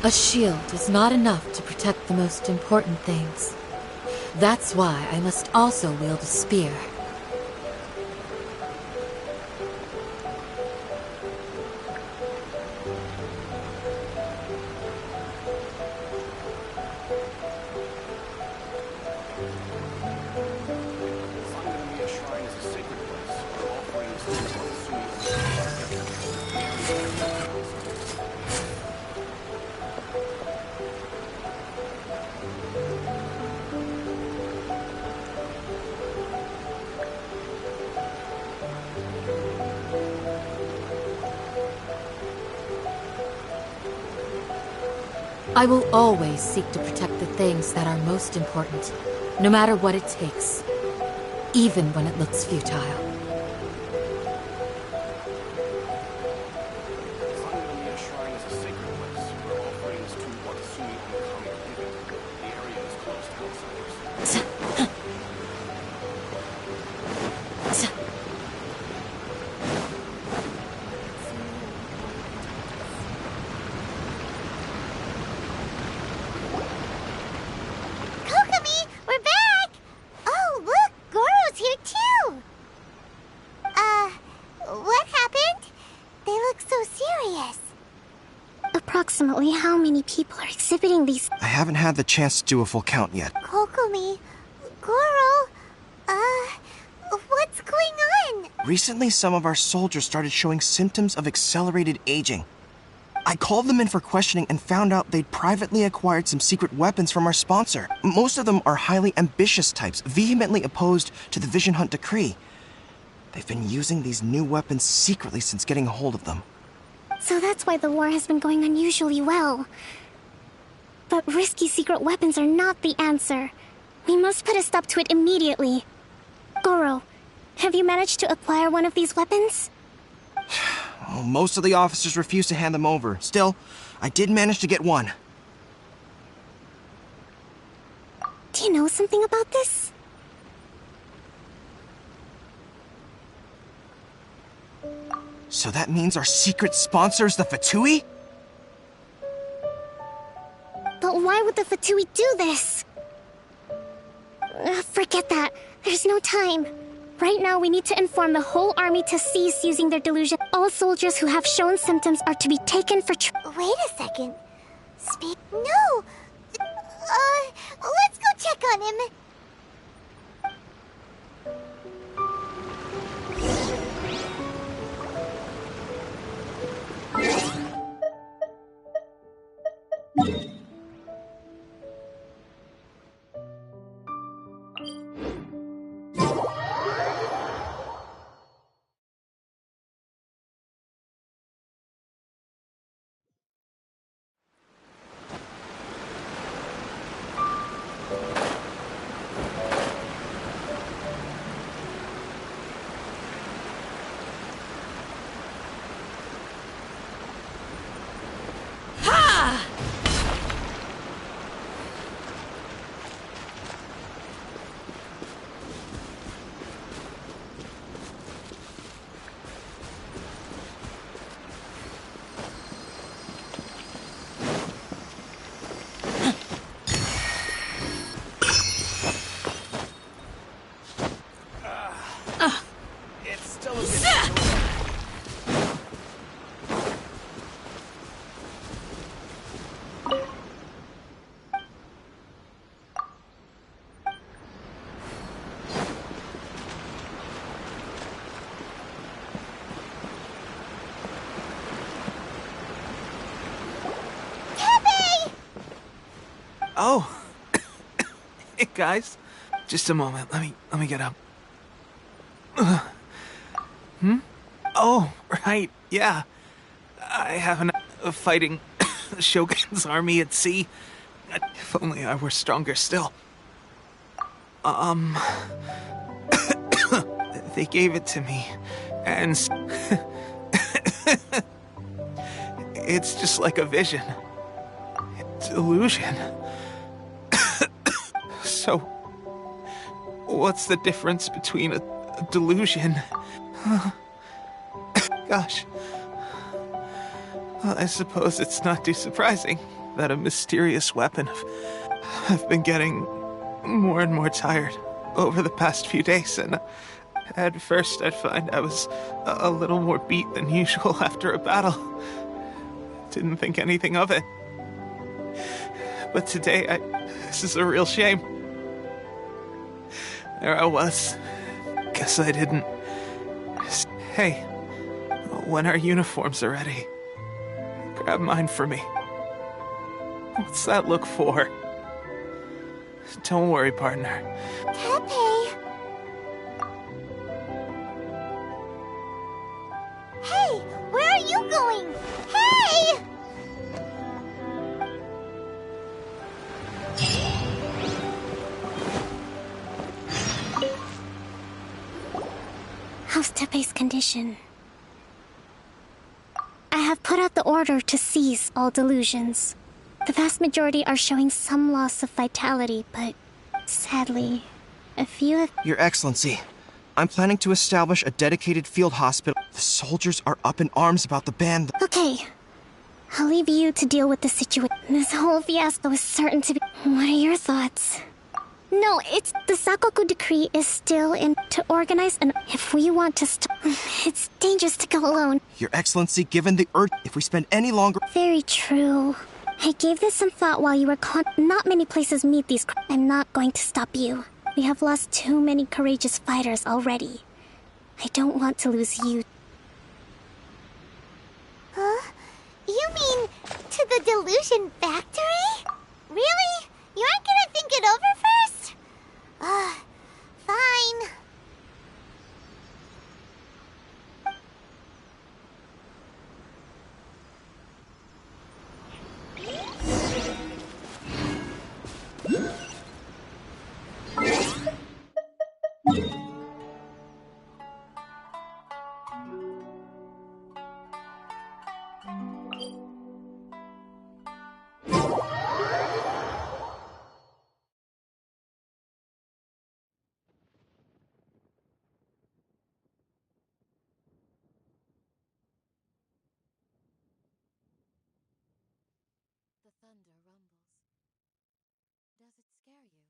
[SPEAKER 13] A shield is not enough to protect the most important things. That's why I must also wield a spear. I will always seek to protect the things that are most important, no matter what it takes, even when it looks futile.
[SPEAKER 8] approximately how many people are exhibiting these?
[SPEAKER 19] I haven't had the chance to do a full count yet.
[SPEAKER 3] Kokomi, Goro, what's going on?
[SPEAKER 19] Recently, some of our soldiers started showing symptoms of accelerated aging. I called them in for questioning and found out they'd privately acquired some secret weapons from our sponsor. Most of them are highly ambitious types, vehemently opposed to the Vision Hunt decree. They've been using these new weapons secretly since getting a hold of them.
[SPEAKER 8] So that's why the war has been going unusually well. But risky secret weapons are not the answer. We must put a stop to it immediately. Goro, have you managed to acquire one of these weapons?
[SPEAKER 19] Oh, most of the officers refuse to hand them over. Still, I did manage to get one.
[SPEAKER 8] Do you know something about this?
[SPEAKER 19] So that means our secret sponsor is the Fatui?
[SPEAKER 8] But why would the Fatui do this? Forget that. There's no time. Right now, we need to inform the whole army to cease using their delusion. All soldiers who have shown symptoms are to be taken for
[SPEAKER 3] Wait a second. No! Let's go check on him.
[SPEAKER 9] Oh. Hey, guys. Just a moment. Let me get up. Oh, right. Yeah. I haven't fighting the Shogun's army at sea. If only I were stronger still. They gave it to me, and it's just like a vision. It's illusion. So, what's the difference between a delusion? Gosh. Well, I suppose it's not too surprising that a mysterious weapon I've been getting more and more tired over the past few days, and at first I'd find I was a little more beat than usual after a battle. Didn't think anything of it. But today, this is a real shame. There I was. Guess I didn't. Hey, when our uniforms are ready, grab mine for me. What's that look for? Don't worry, partner.
[SPEAKER 3] Tepe! Hey, where are you going? Hey!
[SPEAKER 8] How's Tepe's condition? I have put out the order to cease all delusions. The vast majority are showing some loss of vitality, but sadly, a few have...
[SPEAKER 19] Your Excellency, I'm planning to establish a dedicated field hospital. The soldiers are up in arms about the ban.
[SPEAKER 8] Okay. I'll leave you to deal with the situation. This whole fiasco is certain to be... What are your thoughts? No, it's the Sakoku decree is still in to organize, and if we want to it's dangerous to go alone.
[SPEAKER 19] Your Excellency, given the urge, if we spend any longer...
[SPEAKER 8] Very true. I gave this some thought while you were not many places meet these. I'm not going to stop you. We have lost too many courageous fighters already. I don't want to lose you.
[SPEAKER 3] Huh? You mean to the Delusion Factory? Really? You aren't gonna think it over first? Fine.
[SPEAKER 13] The thunder rumbles. Does it scare you?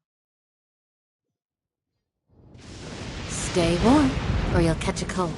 [SPEAKER 13] Stay warm, or you'll catch a cold.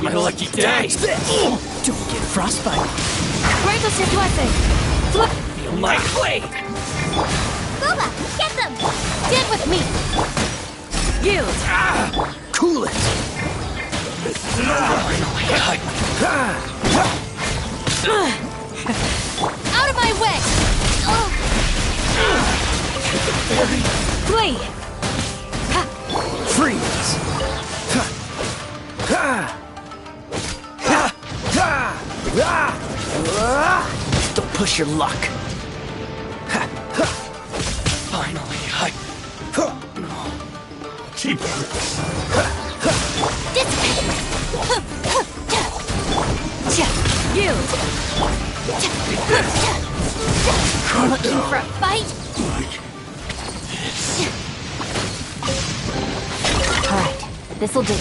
[SPEAKER 10] My lucky day!
[SPEAKER 11] Don't get frostbite.
[SPEAKER 1] Where's the blessing?
[SPEAKER 10] Feel my blade!
[SPEAKER 3] Boba, get them!
[SPEAKER 1] Stand with me! Yield!
[SPEAKER 11] Cool it!
[SPEAKER 1] Out of my way! Flee!
[SPEAKER 11] Freeze! Don't push your luck.
[SPEAKER 10] Finally,
[SPEAKER 1] Yield! Looking for a fight? Alright, this'll do.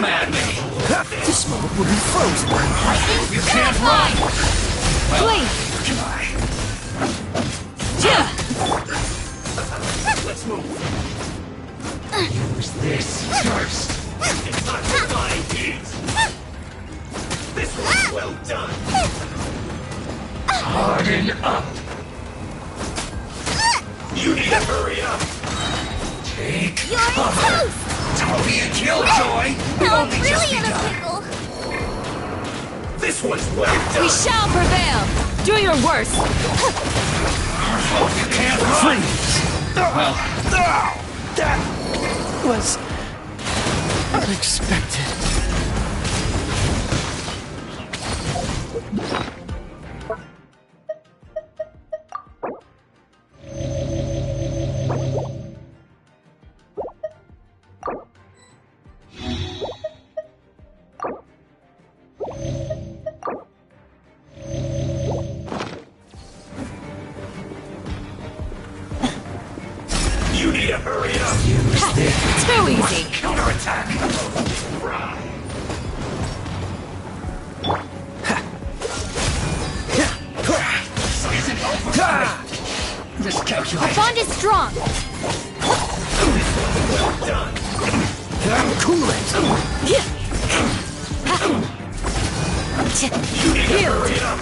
[SPEAKER 11] Come at me! This moment will be frozen. You can't run!
[SPEAKER 7] Flee!
[SPEAKER 11] Let's move. Use this first. It's not divine deeds. This was well done. Harden up. You need to hurry up. Take cover. Don't be a killjoy. We've only just begun. This was well done.
[SPEAKER 7] We shall prevail! Do your worst!
[SPEAKER 11] You can't run. Well,
[SPEAKER 22] That was unexpected.
[SPEAKER 11] you need to hurry up. Use this.
[SPEAKER 7] Too easy.
[SPEAKER 11] Counterattack. Isn't over. Miscalculation.
[SPEAKER 7] Our bond is strong.
[SPEAKER 11] Well done. Cool it. You need to hurry up.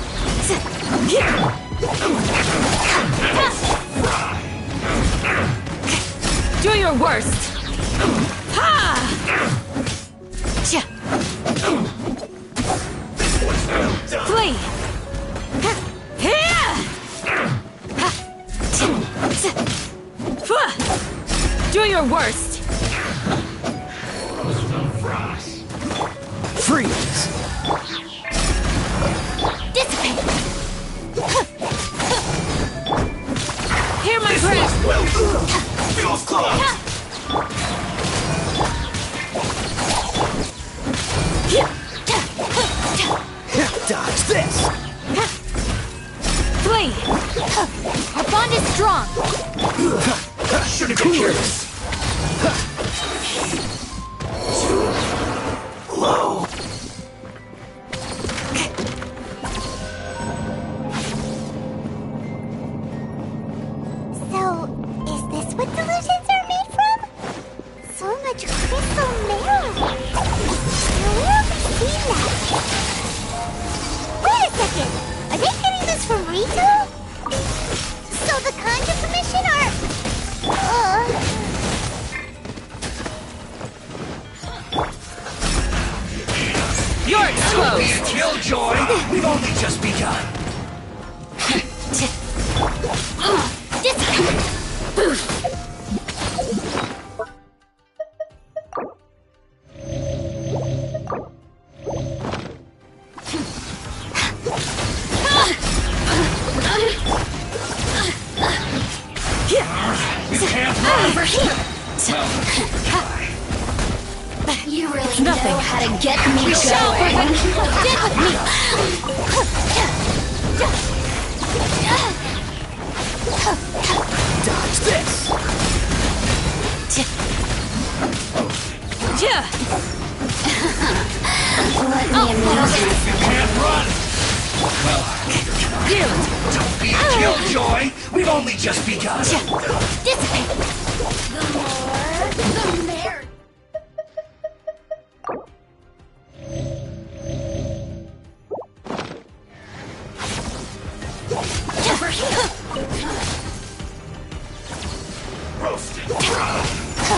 [SPEAKER 7] Do your worst. Ha!
[SPEAKER 11] This one's well done.
[SPEAKER 7] Flee! Do your worst.
[SPEAKER 11] Freeze.
[SPEAKER 7] Dissipate. Hear my prayer.
[SPEAKER 11] Well done. Feels close. Dodge this.
[SPEAKER 7] Flee. Our bond is strong.
[SPEAKER 11] Shouldn't be curious. Too low.
[SPEAKER 3] So, is this what delusions are made from? So much crystal marrow. Now, where have we seen that? Wait a second! Are they getting this from Rito? So the Conjure Commission are...
[SPEAKER 7] You're
[SPEAKER 11] Be a
[SPEAKER 7] exposed.
[SPEAKER 11] killjoy. We've only just begun. You can't run.
[SPEAKER 3] You really
[SPEAKER 7] Nothing.
[SPEAKER 3] know how to get me
[SPEAKER 7] We shall
[SPEAKER 3] going.
[SPEAKER 7] Get with me.
[SPEAKER 11] Dodge this.
[SPEAKER 3] Let me amuse you.
[SPEAKER 11] You can't run. Well, don't be a killjoy. We've only just begun.
[SPEAKER 7] Dissipate.
[SPEAKER 3] The more, the merrier.
[SPEAKER 11] Roasted.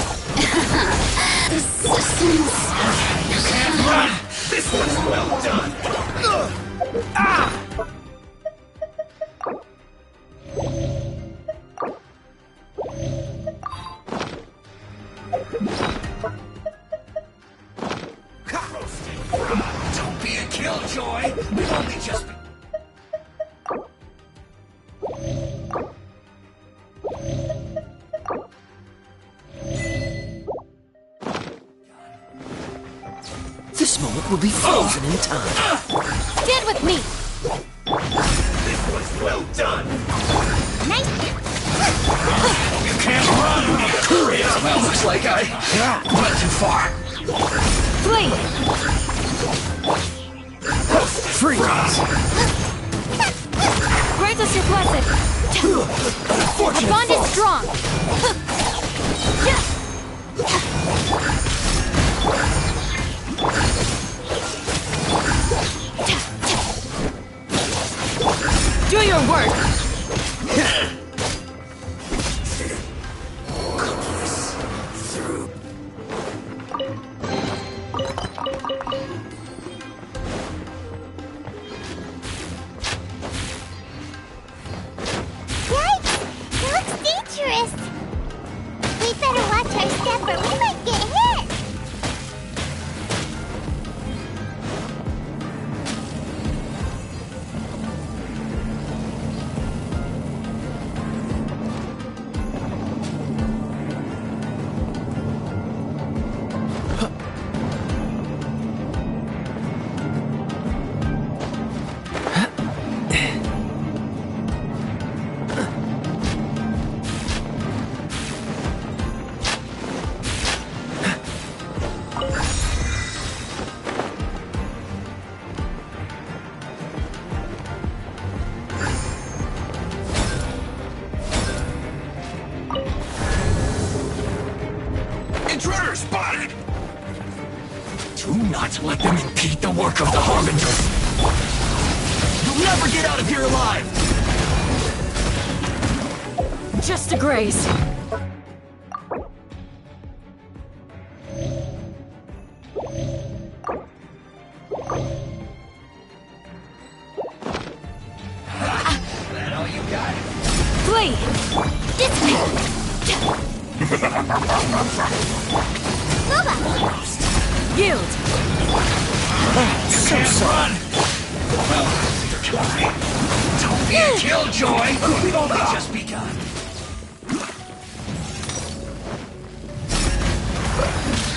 [SPEAKER 3] Resistance.
[SPEAKER 11] You can't run. This one's well done. Ah! Roasted. Don't be a killjoy. We've only just begun. This moment will be frozen in time.
[SPEAKER 7] Get with me.
[SPEAKER 11] This was well done.
[SPEAKER 7] Nice.
[SPEAKER 11] You can't run. Hurry up. Well, looks like I went too far.
[SPEAKER 1] Flee!
[SPEAKER 11] Freeze!
[SPEAKER 1] Grant us your blessing! Our bond is strong! Do your work!
[SPEAKER 3] Yikes! It looks dangerous! We better watch our step or we might get hit!
[SPEAKER 11] Intruder spotted! Do not let them impede the work of the Harbinger! You'll never get out of here alive!
[SPEAKER 1] Just a graze.
[SPEAKER 11] That all you got?
[SPEAKER 1] Flee! Yield!
[SPEAKER 11] So run! Well, try. Don't be a killjoy! We've only just begun.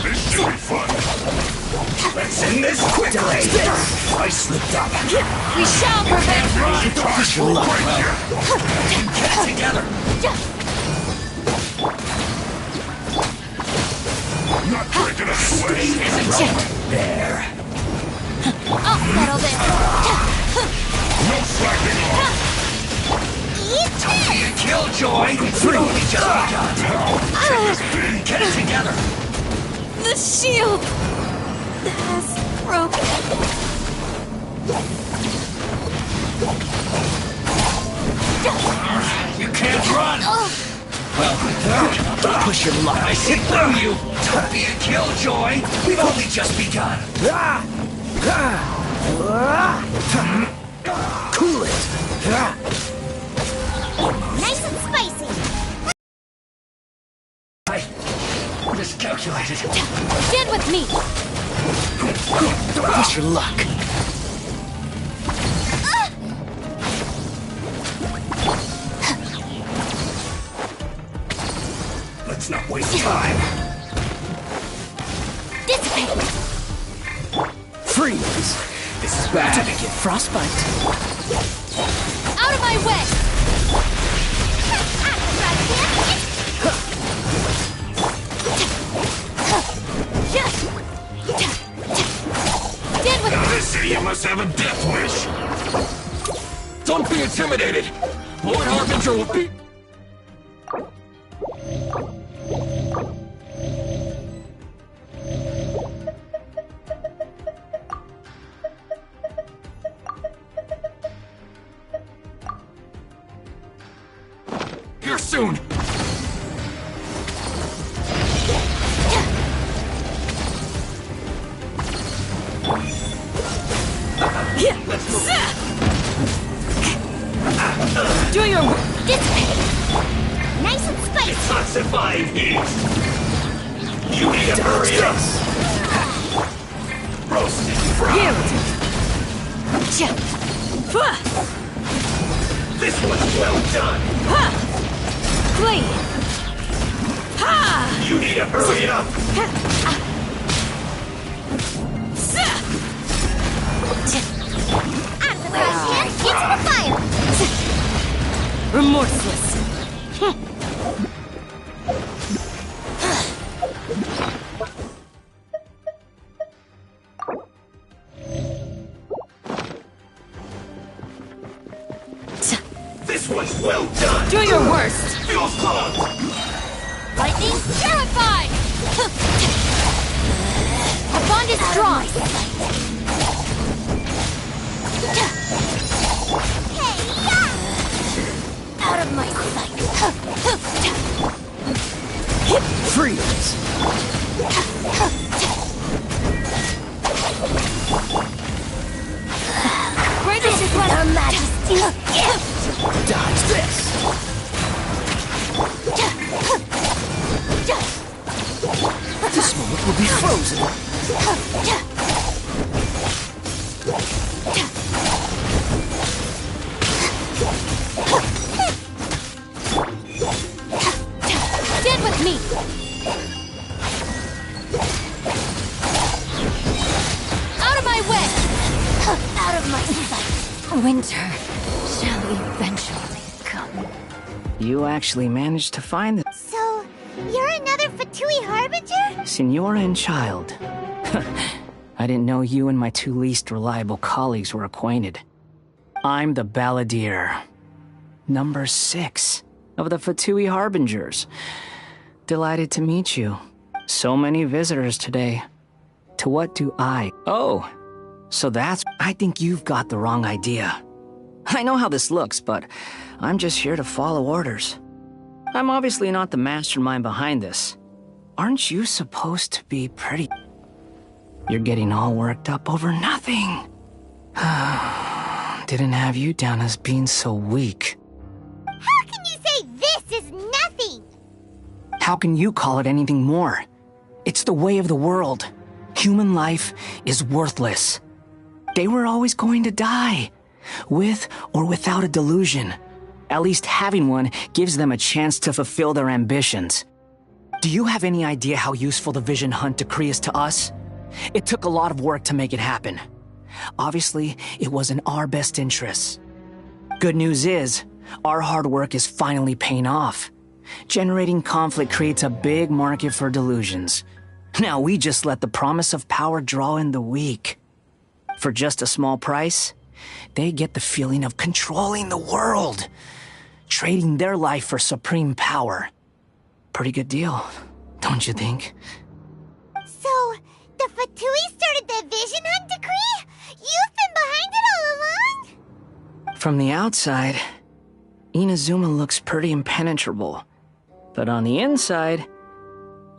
[SPEAKER 11] This should be fun. Let's end this quickly! I slipped up.
[SPEAKER 1] We shall prevent
[SPEAKER 11] Run! Push your luck. Get it together! Not breaking us away! Isn't it? There.
[SPEAKER 1] I'll settle this.
[SPEAKER 11] No slacking off! Don't be a killjoy! We've only just begun! Get it together!
[SPEAKER 1] The shield has broken.
[SPEAKER 11] You can't run! Well, push your luck. I see through you! Don't be a killjoy! We've only just begun! Cool it!
[SPEAKER 3] Nice and spicy!
[SPEAKER 11] I miscalculated.
[SPEAKER 1] Stand with me!
[SPEAKER 11] Push your luck. Let's not waste time.
[SPEAKER 1] Dissipate!
[SPEAKER 11] Freeze! This is bad. To get frostbite.
[SPEAKER 1] Out of my way! Stand with
[SPEAKER 11] Now this city must have a death wish. Don't be intimidated. Lord Harbinger will be... Here soon!
[SPEAKER 1] Do your work!
[SPEAKER 3] Dissipate! Nice and spicy!
[SPEAKER 11] Detoxifying heat! You need to hurry up! Roasted fried! This one's well done!
[SPEAKER 1] Flee!
[SPEAKER 11] You need to hurry up!
[SPEAKER 3] Out of the crosshair! Into the fire!
[SPEAKER 1] Remorseless! your worst!
[SPEAKER 11] Feels good!
[SPEAKER 1] Lightning terrified! Our bond is strong! Out of my sight!
[SPEAKER 22] Freeze!
[SPEAKER 1] This is what Her Majesty's gift!
[SPEAKER 22] Dodge this! This moment will be frozen!
[SPEAKER 1] Stand with me! Out of my way! Out of my sight! Winter shall eventually come.
[SPEAKER 6] You actually managed to find the
[SPEAKER 3] So, you're another Fatui Harbinger?
[SPEAKER 6] Signora and child. I didn't know you and my two least reliable colleagues were acquainted. I'm the Balladeer, number 6 of the Fatui Harbingers. Delighted to meet you. So many visitors today. To what do I? Oh, so I think you've got the wrong idea. I know how this looks, but I'm just here to follow orders. I'm obviously not the mastermind behind this. Aren't you supposed to be pretty... You're getting all worked up over nothing. Didn't have you down as being so weak.
[SPEAKER 3] How can you say this is nothing?
[SPEAKER 6] How can you call it anything more? It's the way of the world. Human life is worthless. They were always going to die, with or without a delusion. At least having one gives them a chance to fulfill their ambitions. Do you have any idea how useful the Vision Hunt decree is to us? It took a lot of work to make it happen. Obviously, it was in our best interests. Good news is, our hard work is finally paying off. Generating conflict creates a big market for delusions. Now we just let the promise of power draw in the weak. For just a small price, they get the feeling of controlling the world, trading their life for supreme power. Pretty good deal, don't you think?
[SPEAKER 3] So, the Fatui started the Vision Hunt decree? You've been behind it all along?
[SPEAKER 6] From the outside, Inazuma looks pretty impenetrable. But on the inside,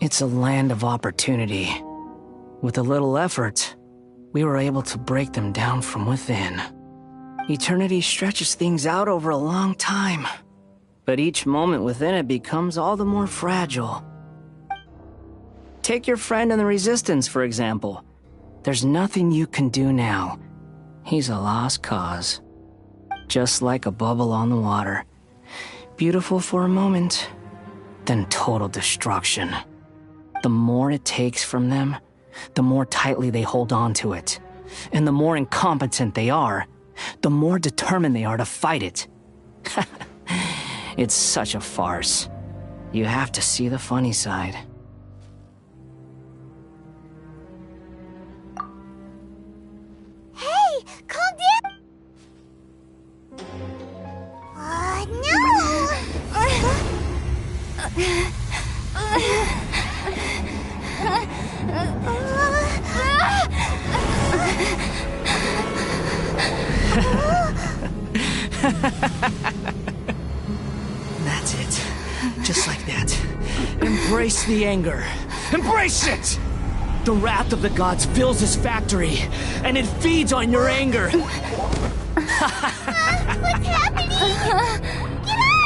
[SPEAKER 6] it's a land of opportunity. With a little effort, we were able to break them down from within. Eternity stretches things out over a long time, but each moment within it becomes all the more fragile. Take your friend in the Resistance, for example. There's nothing you can do now. He's a lost cause. Just like a bubble on the water. Beautiful for a moment, then total destruction. The more it takes from them, the more tightly they hold on to it. And the more incompetent they are, the more determined they are to fight it. It's such a farce. You have to see the funny side.
[SPEAKER 3] Hey, calm down! No!
[SPEAKER 6] That's it. Just like that. Embrace the anger. Embrace it! The wrath of the gods fills this factory, and it feeds on your anger.
[SPEAKER 3] What's happening? Get up!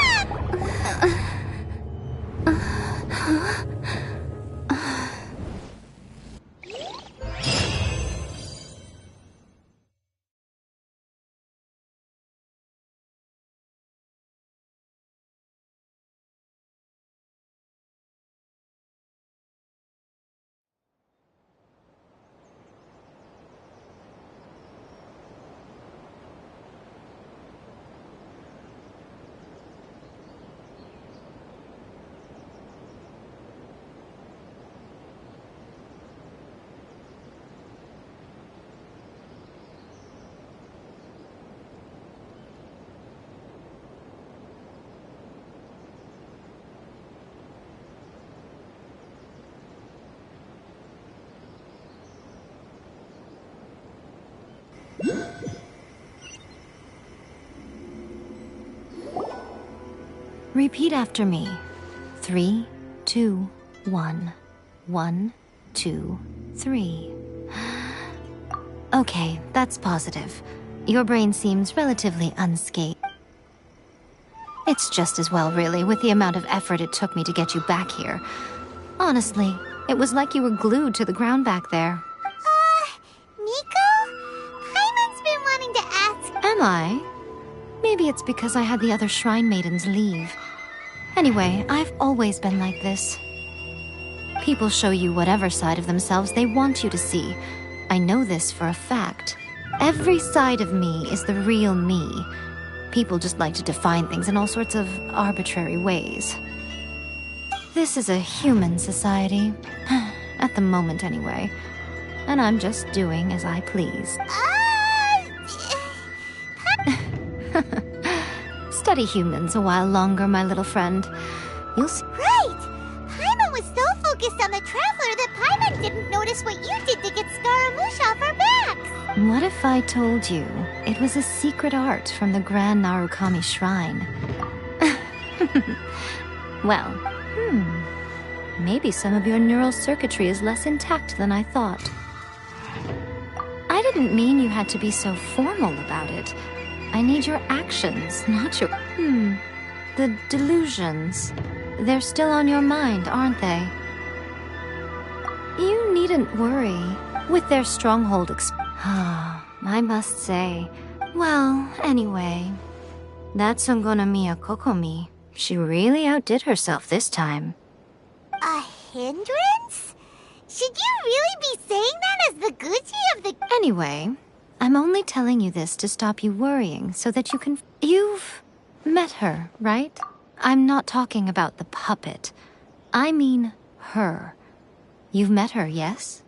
[SPEAKER 1] Repeat after me. 3, 2, 1. 1, 2, 3. Okay, that's positive. Your brain seems relatively unscathed. It's just as well, really, with the amount of effort it took me to get you back here. Honestly, it was like you were glued to the ground back there.
[SPEAKER 3] Nico? Paimon's been wanting to ask...
[SPEAKER 1] Am I? Maybe it's because I had the other Shrine Maidens leave. Anyway, I've always been like this. People show you whatever side of themselves they want you to see. I know this for a fact. Every side of me is the real me. People just like to define things in all sorts of arbitrary ways. This is a human society. At the moment, anyway. And I'm just doing as I please. Study humans a while longer, my little friend. You'll see.
[SPEAKER 3] Right! Paimon was so focused on the Traveler that Paimon didn't notice what you did to get Scaramouche off our backs!
[SPEAKER 1] What if I told you it was a secret art from the Grand Narukami Shrine? Well, maybe some of your neural circuitry is less intact than I thought. I didn't mean you had to be so formal about it. I need your actions, not your... The delusions. They're still on your mind, aren't they? You needn't worry. With their stronghold I must say... Well, anyway... That Sangonomiya Kokomi, she really outdid herself this time.
[SPEAKER 3] A hindrance? Should you really be saying that as the Gucci of the...
[SPEAKER 1] Anyway, I'm only telling you this to stop you worrying so that you can... You've met her, right? I'm not talking about the puppet. I mean her. You've met her, yes?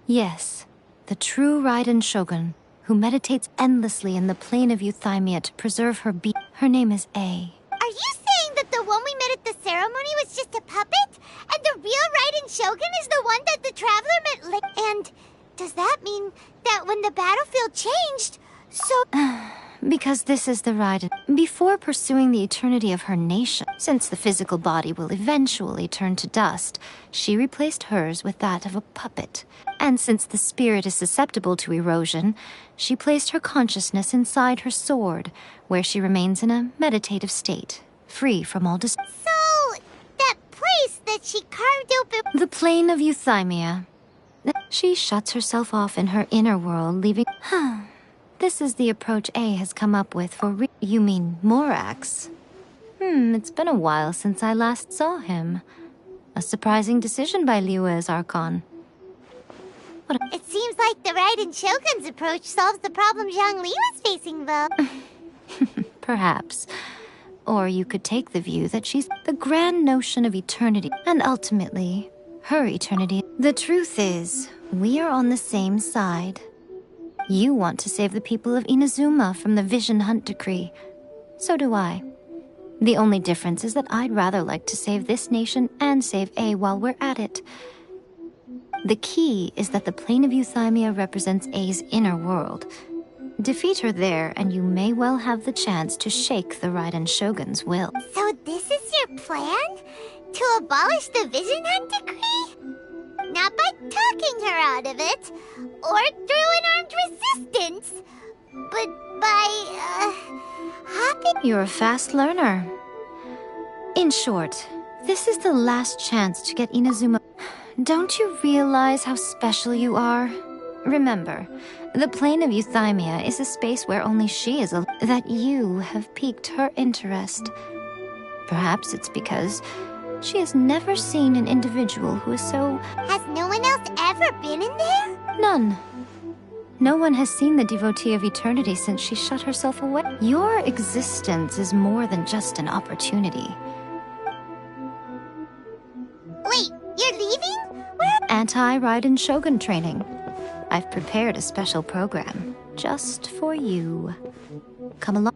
[SPEAKER 1] Yes, the true Raiden Shogun, who meditates endlessly in the plane of Euthymia to preserve her being. Her name is A.
[SPEAKER 3] Are you saying that the one we met at the ceremony was just a puppet? And the real Raiden Shogun is the one that the Traveler met And does that mean that when the battlefield changed, so...
[SPEAKER 1] Because this is the Raiden. Before pursuing the eternity of her nation, since the physical body will eventually turn to dust, she replaced hers with that of a puppet. And since the spirit is susceptible to erosion, she placed her consciousness inside her sword, where she remains in a meditative state, free from all
[SPEAKER 3] So, that place that she carved open...
[SPEAKER 1] The plane of Euthymia. She shuts herself off in her inner world, leaving... This is the approach A has come up with for You mean Morax? It's been a while since I last saw him. A surprising decision by Liyue's Archon.
[SPEAKER 3] It seems like the Raiden Shogun's approach solves the problem Zhang Li was facing, though.
[SPEAKER 1] Perhaps. Or you could take the view that she's the grand notion of eternity, and ultimately, her eternity. The truth is, we are on the same side. You want to save the people of Inazuma from the Vision Hunt decree. So do I. The only difference is that I'd rather like to save this nation and save A while we're at it. The key is that the plane of Euthymia represents A's inner world. Defeat her there, and you may well have the chance to shake the Raiden Shogun's will.
[SPEAKER 3] So this is your plan? To abolish the Vision Hunt decree? Not by talking her out of it, or through an armed resistance, but by, hopping...
[SPEAKER 1] You're a fast learner. In short, this is the last chance to get Inazuma... Don't you realize how special you are? Remember, the plane of Euthymia is a space where only she is that you have piqued her interest. Perhaps it's because she has never seen an individual who is so...
[SPEAKER 3] Has no one else ever been in there?
[SPEAKER 1] None. No one has seen the devotee of eternity since she shut herself away. Your existence is more than just an opportunity.
[SPEAKER 3] Wait, you're leaving? Where?
[SPEAKER 1] Anti-Raiden Shogun training. I've prepared a special program just for you. Come along.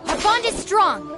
[SPEAKER 7] Our bond is strong.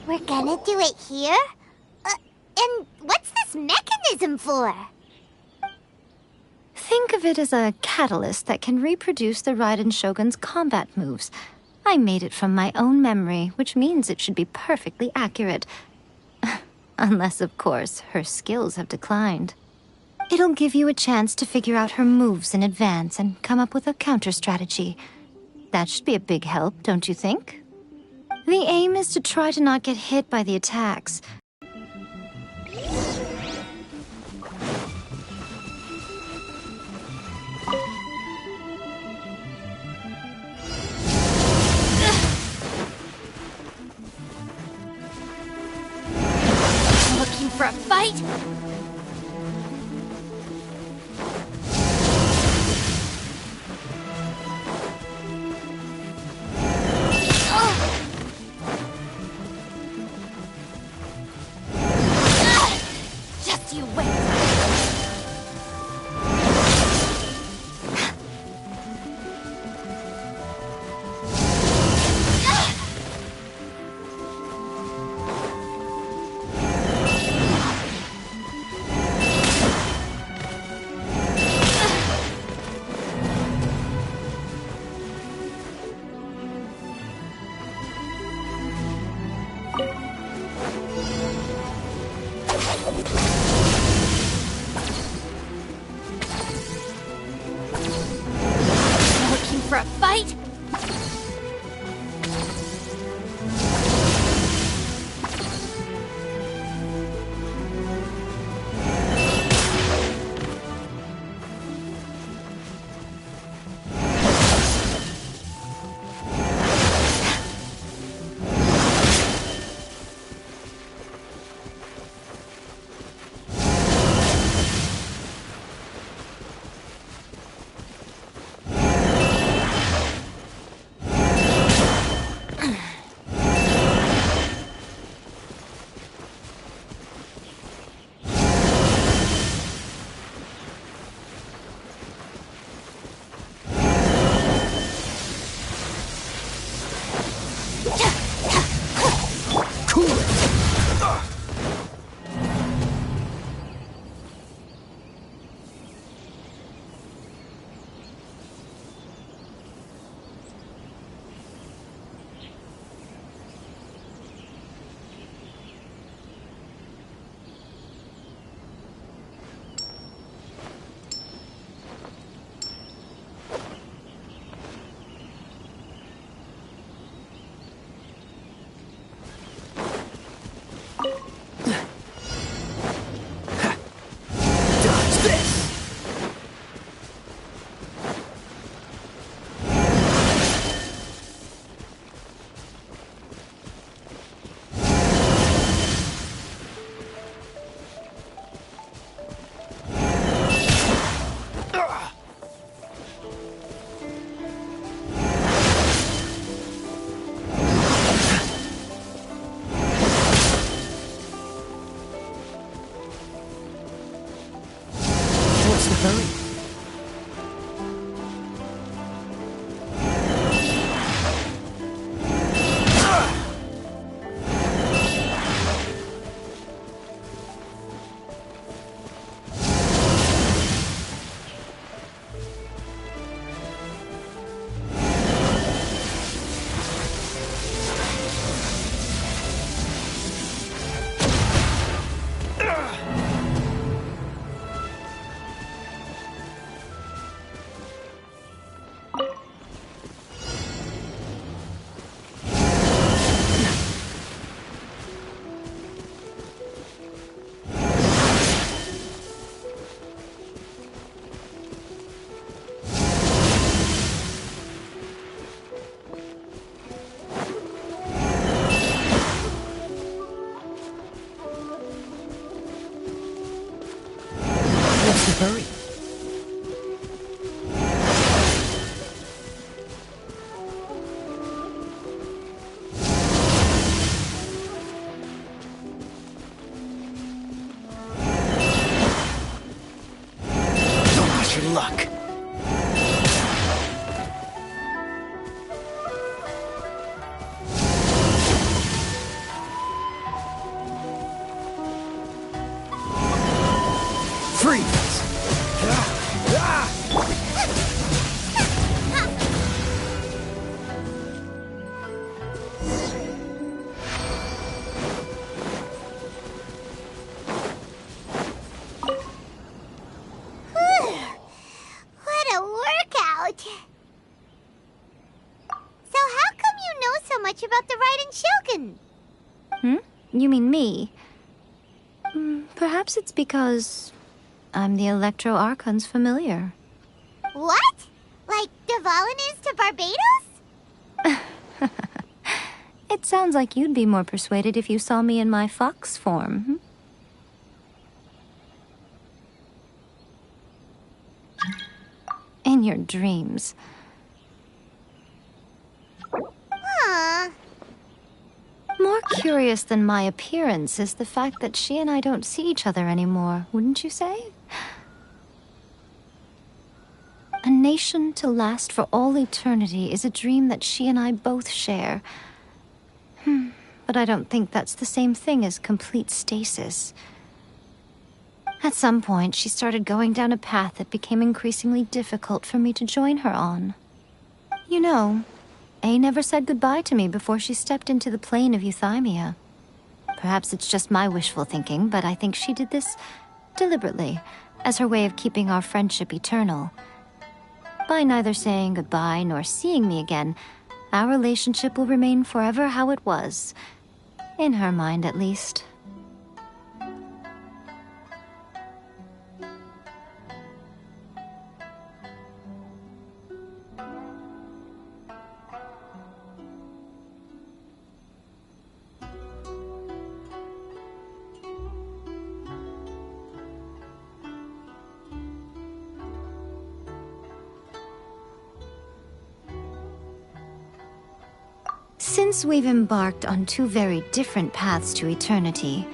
[SPEAKER 3] We're gonna do it here? And what's this mechanism for?
[SPEAKER 2] Think
[SPEAKER 1] Think of it as a catalyst that can reproduce the Raiden Shogun's combat moves. I made it from my own memory, which means it should be perfectly accurate. Unless, of course, her skills have declined. It'll give you a chance to figure out her moves in advance and come up with a counter strategy. That should be a big help, don't you think? The aim is to try to not get hit by the attacks.
[SPEAKER 2] Looking for a fight?
[SPEAKER 3] out! So how come you know so much about the Raiden Shogun?
[SPEAKER 1] You mean me? Perhaps it's because I'm the Electro Archon's familiar.
[SPEAKER 3] What? Like Dvalin is to Barbados?
[SPEAKER 1] It sounds like you'd be more persuaded if you saw me in my fox form. In your dreams.
[SPEAKER 3] Huh.
[SPEAKER 1] More curious than my appearance is the fact that she and I don't see each other anymore, wouldn't you say? A nation to last for all eternity is a dream that she and I both share. But I don't think that's the same thing as complete stasis. At some point, she started going down a path that became increasingly difficult for me to join her on. You know, A never said goodbye to me before she stepped into the plane of euthymia. Perhaps it's just my wishful thinking, but I think she did this deliberately, as her way of keeping our friendship eternal. By neither saying goodbye nor seeing me again, our relationship will remain forever how it was. In her mind, at least. Since we've embarked on two very different paths to eternity,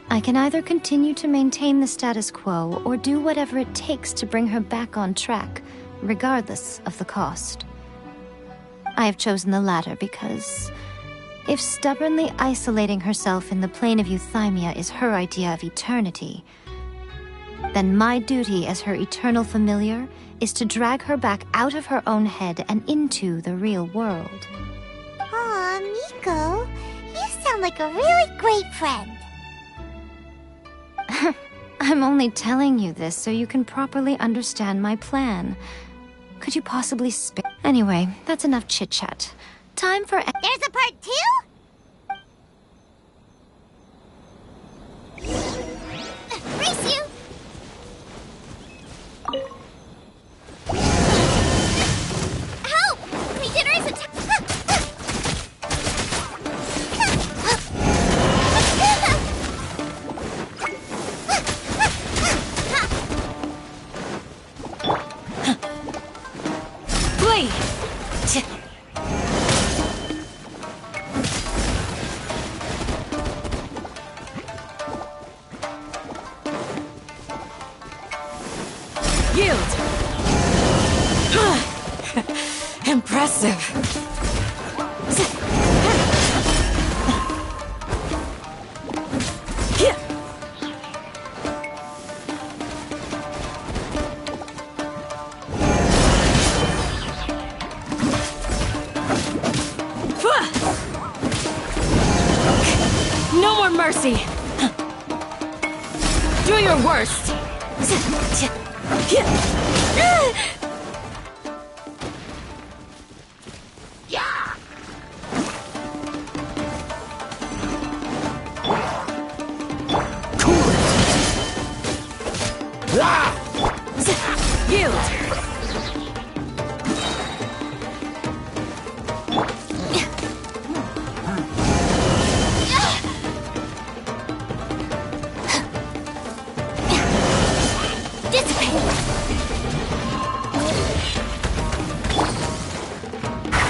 [SPEAKER 1] I can either continue to maintain the status quo or do whatever it takes to bring her back on track, regardless of the cost. I have chosen the latter because if stubbornly isolating herself in the plane of euthymia is her idea of eternity, then my duty as her eternal familiar is to drag her back out of her own head and into the real world.
[SPEAKER 3] Aw, Miko, you sound like a really great friend.
[SPEAKER 1] I'm only telling you this so you can properly understand my plan. Could you possibly Anyway, that's enough chit-chat. Time for...
[SPEAKER 3] There's a part 2? Race you! Help! Regenerate attack!
[SPEAKER 7] Flee! Yield! Impressive. No more mercy! Do your worst! Yield!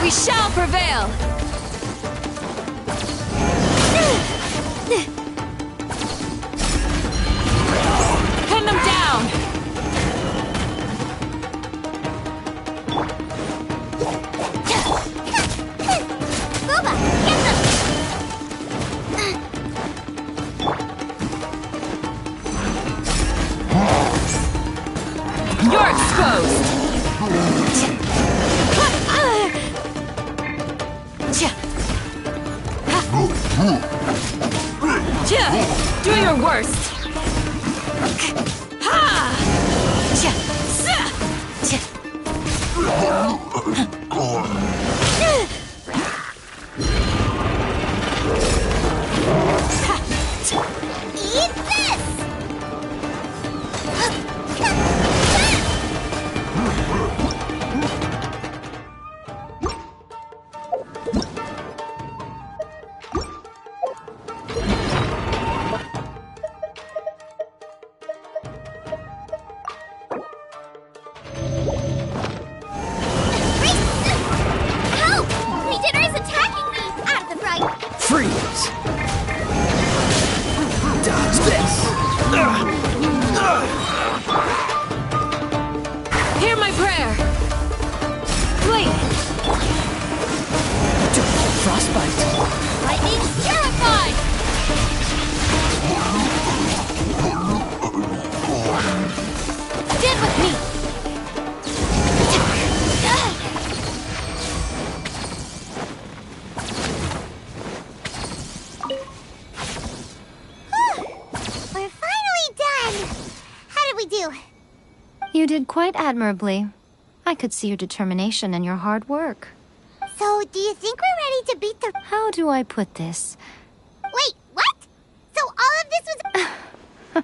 [SPEAKER 7] We shall prevail! Pin them down!
[SPEAKER 3] Booba, get them!
[SPEAKER 7] You're exposed!
[SPEAKER 3] Eat this! Help! Legion is attacking me! Out of the right!
[SPEAKER 6] Freeze! Dodge this!
[SPEAKER 13] Hear my prayer! Wait!
[SPEAKER 6] Frostbite!
[SPEAKER 13] Lightning purified! Stand with me!
[SPEAKER 3] We're finally done! How did we do?
[SPEAKER 1] You did quite admirably. I could see your determination and your hard work.
[SPEAKER 3] So, do you think we're ready to beat the...
[SPEAKER 1] How do I put this?
[SPEAKER 3] Wait, what? So all of this was...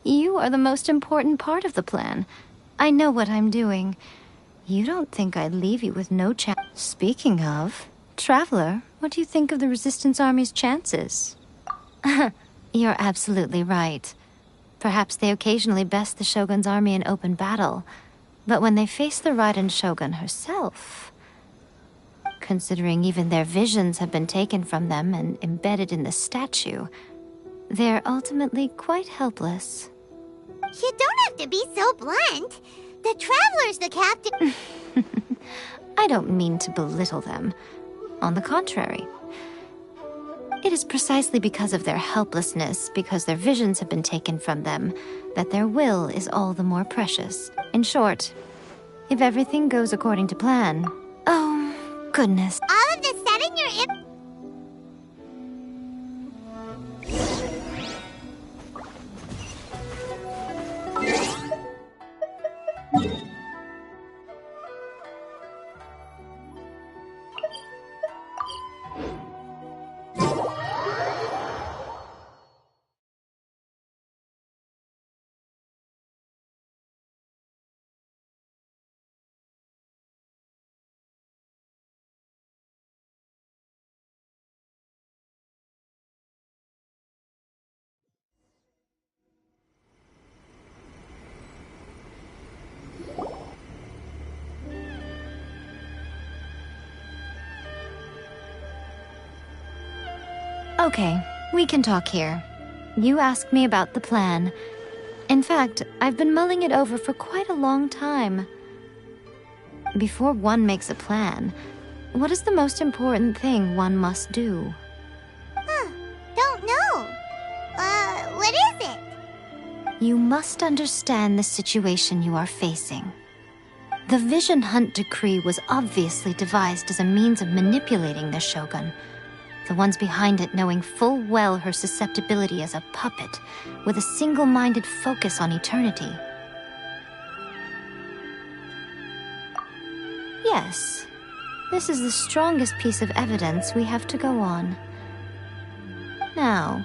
[SPEAKER 1] You are the most important part of the plan. I know what I'm doing. You don't think I'd leave you with no chance. Speaking of, Traveler, what do you think of the Resistance Army's chances? You're absolutely right. Perhaps they occasionally best the Shogun's army in open battle, but when they face the Raiden Shogun herself... Considering even their visions have been taken from them and embedded in the statue, they're ultimately quite helpless.
[SPEAKER 3] You don't have to be so blunt. The Traveler's the captain.
[SPEAKER 1] I don't mean to belittle them. On the contrary. It is precisely because of their helplessness, because their visions have been taken from them, that their will is all the more precious. In short, if everything goes according to plan... Oh, goodness.
[SPEAKER 3] All of the sudden you're
[SPEAKER 1] Okay, we can talk here. You asked me about the plan. In fact, I've been mulling it over for quite a long time. Before one makes a plan, what is the most important thing one must do?
[SPEAKER 3] Don't know. What is it?
[SPEAKER 1] You must understand the situation you are facing. The Vision Hunt Decree was obviously devised as a means of manipulating the Shogun. The ones behind it knowing full well her susceptibility as a puppet, with a single-minded focus on eternity. Yes, this is the strongest piece of evidence we have to go on. Now,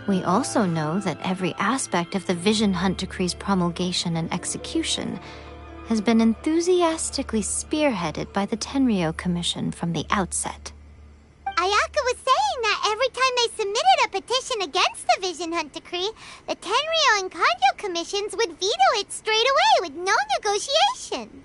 [SPEAKER 1] we also know that every aspect of the Vision Hunt Decree's promulgation and execution has been enthusiastically spearheaded by the Tenryou Commission from the outset.
[SPEAKER 3] Ayaka was saying that every time they submitted a petition against the Vision Hunt Decree, the Tenryou and Kanjo commissions would veto it straight away with no negotiation.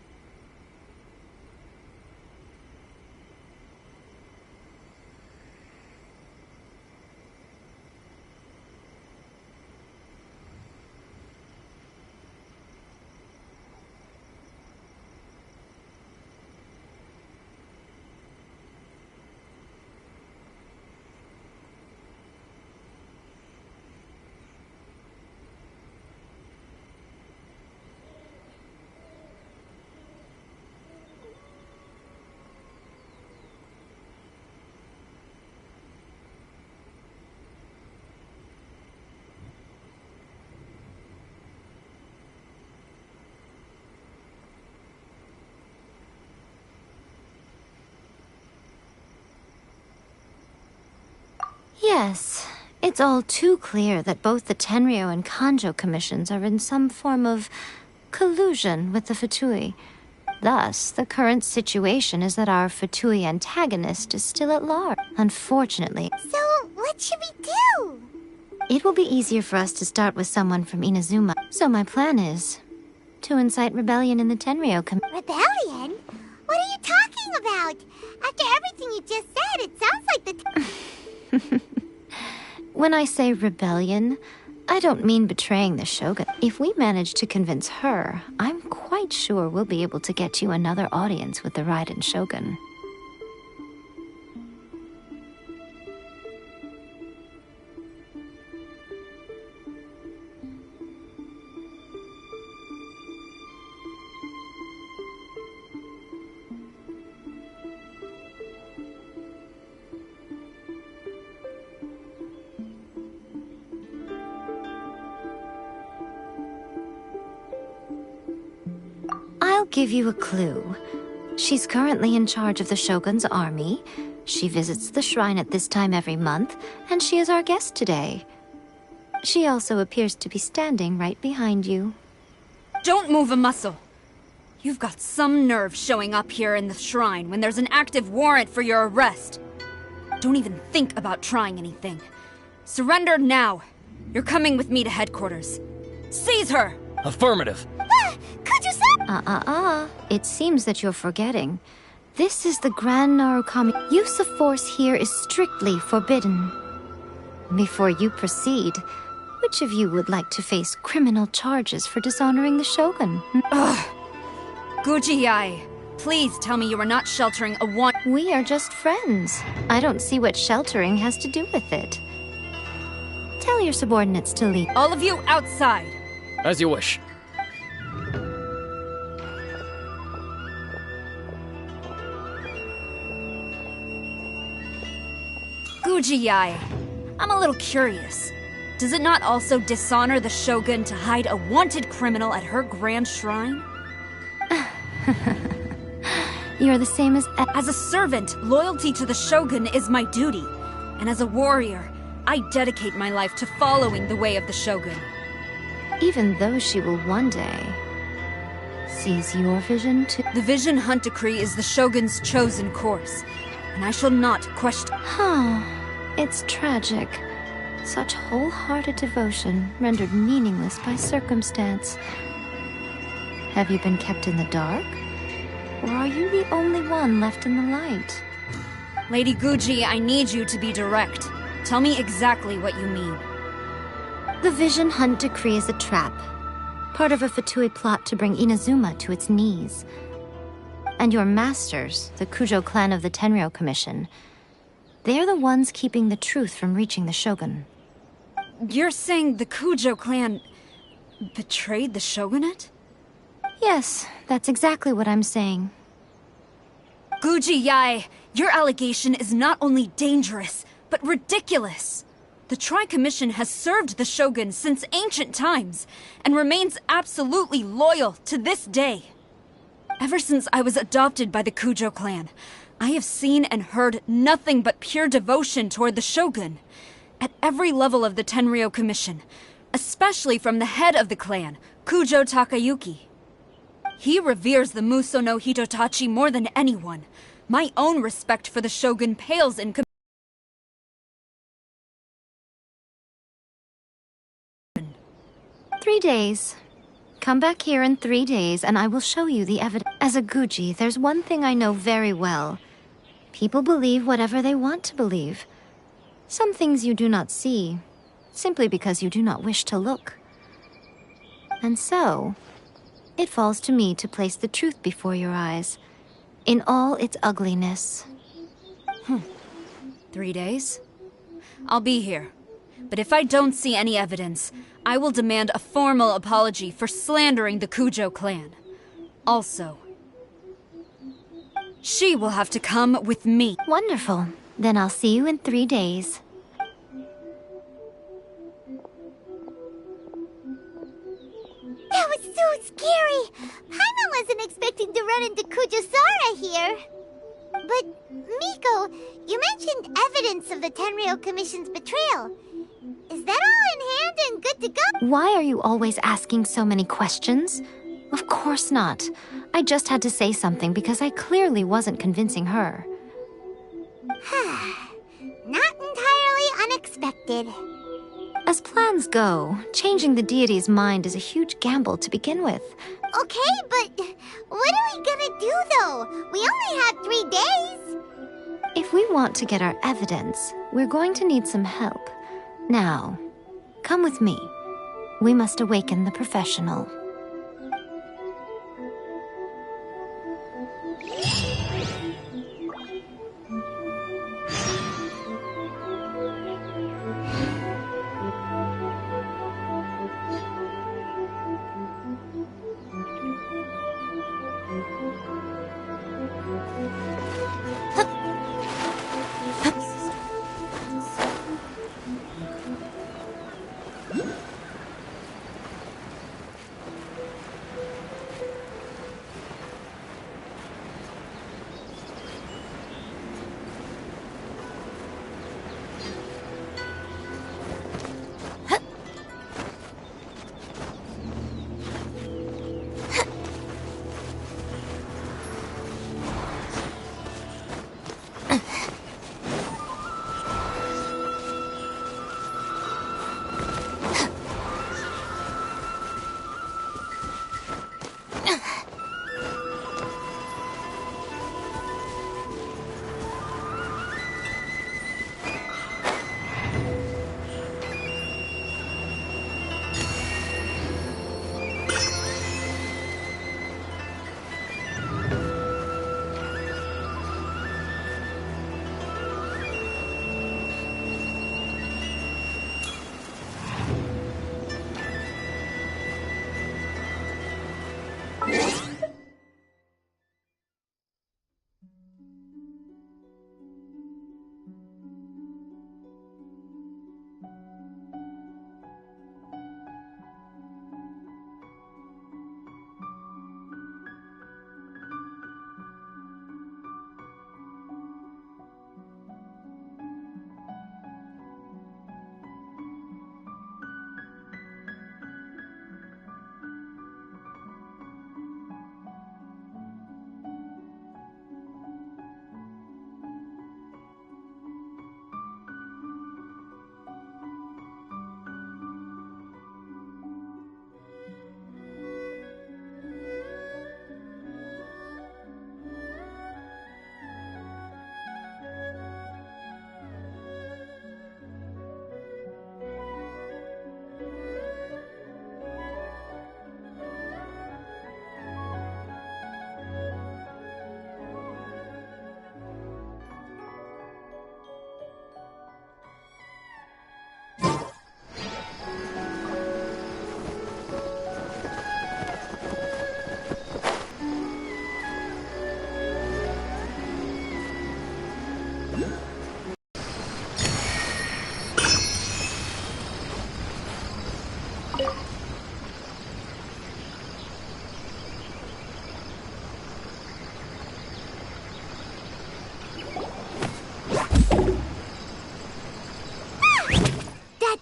[SPEAKER 1] Yes, it's all too clear that both the Tenryo and Kanjo commissions are in some form of collusion with the Fatui. Thus, the current situation is that our Fatui antagonist is still at large, unfortunately.
[SPEAKER 3] So, what should we do?
[SPEAKER 1] It will be easier for us to start with someone from Inazuma. So my plan is to incite rebellion in the Tenryo commission.
[SPEAKER 3] Rebellion? What are you talking about? After everything you just said, it sounds like the...
[SPEAKER 1] When I say rebellion, I don't mean betraying the Shogun. If we manage to convince her, I'm quite sure we'll be able to get you another audience with the Raiden Shogun. I'll give you a clue. She's currently in charge of the Shogun's army. She visits the shrine at this time every month, and she is our guest today. She also appears to be standing right behind you.
[SPEAKER 7] Don't move a muscle. You've got some nerve showing up here in the shrine when there's an active warrant for your arrest. Don't even think about trying anything. Surrender now. You're coming with me to headquarters. Seize her!
[SPEAKER 10] Affirmative.
[SPEAKER 1] It seems that you're forgetting. This is the Grand Narukami. Use of force here is strictly forbidden. Before you proceed, which of you would like to face criminal charges for dishonoring the Shogun?
[SPEAKER 7] Ugh. Guji-ai, please tell me you are not sheltering a one-
[SPEAKER 1] We are just friends. I don't see what sheltering has to do with it. Tell your subordinates to leave.
[SPEAKER 7] All of you outside.
[SPEAKER 10] As you wish.
[SPEAKER 7] Guji-ai, I'm a little curious. Does it not also dishonor the Shogun to hide a wanted criminal at her grand shrine?
[SPEAKER 1] You're the same as...
[SPEAKER 7] As a servant, loyalty to the Shogun is my duty. And as a warrior, I dedicate my life to following the way of the Shogun.
[SPEAKER 1] Even though she will one day seize your vision too.
[SPEAKER 7] The Vision Hunt Decree is the Shogun's chosen course, and I shall not question...
[SPEAKER 1] It's tragic. Such wholehearted devotion rendered meaningless by circumstance. Have you been kept in the dark? Or are you the only one left in the light?
[SPEAKER 7] Lady Guji, I need you to be direct. Tell me exactly what you mean.
[SPEAKER 1] The Vision Hunt Decree is a trap. Part of a Fatui plot to bring Inazuma to its knees. And your masters, the Kujo clan of the Tenryo Commission, they're the ones keeping the truth from reaching the Shogun.
[SPEAKER 7] You're saying the Kujo clan betrayed the Shogunate?
[SPEAKER 1] Yes, that's exactly what I'm saying.
[SPEAKER 7] Guji-ai, your allegation is not only dangerous, but ridiculous. The Tri-Commission has served the Shogun since ancient times, and remains absolutely loyal to this day. Ever since I was adopted by the Kujo clan, I have seen and heard nothing but pure devotion toward the Shogun. At every level of the Tenryo Commission, especially from the head of the clan, Kujo Takayuki. He reveres the Muso no Hitotachi more than anyone. My own respect for the Shogun pales in comparison.
[SPEAKER 1] 3 days. Come back here in 3 days and I will show you the evidence. As a Guji, there's one thing I know very well. People believe whatever they want to believe. Some things you do not see, simply because you do not wish to look. And so, it falls to me to place the truth before your eyes, in all its ugliness.
[SPEAKER 7] 3 days? I'll be here. But if I don't see any evidence, I will demand a formal apology for slandering the Kujo clan. Also, she will have to come with me.
[SPEAKER 1] Wonderful. Then I'll see you in 3 days.
[SPEAKER 3] That was so scary! Paimon wasn't expecting to run into Kujosara here. But, Miko, you mentioned evidence of the Tenryou Commission's betrayal. Is that all in hand and good to go?
[SPEAKER 1] Why are you always asking so many questions? Of course not. I just had to say something because I clearly wasn't convincing her.
[SPEAKER 3] Not entirely unexpected.
[SPEAKER 1] As plans go, changing the deity's mind is a huge gamble to begin with.
[SPEAKER 3] Okay, but what are we gonna do, though? We only have 3 days.
[SPEAKER 1] If we want to get our evidence, we're going to need some help. Now, come with me. We must awaken the professional.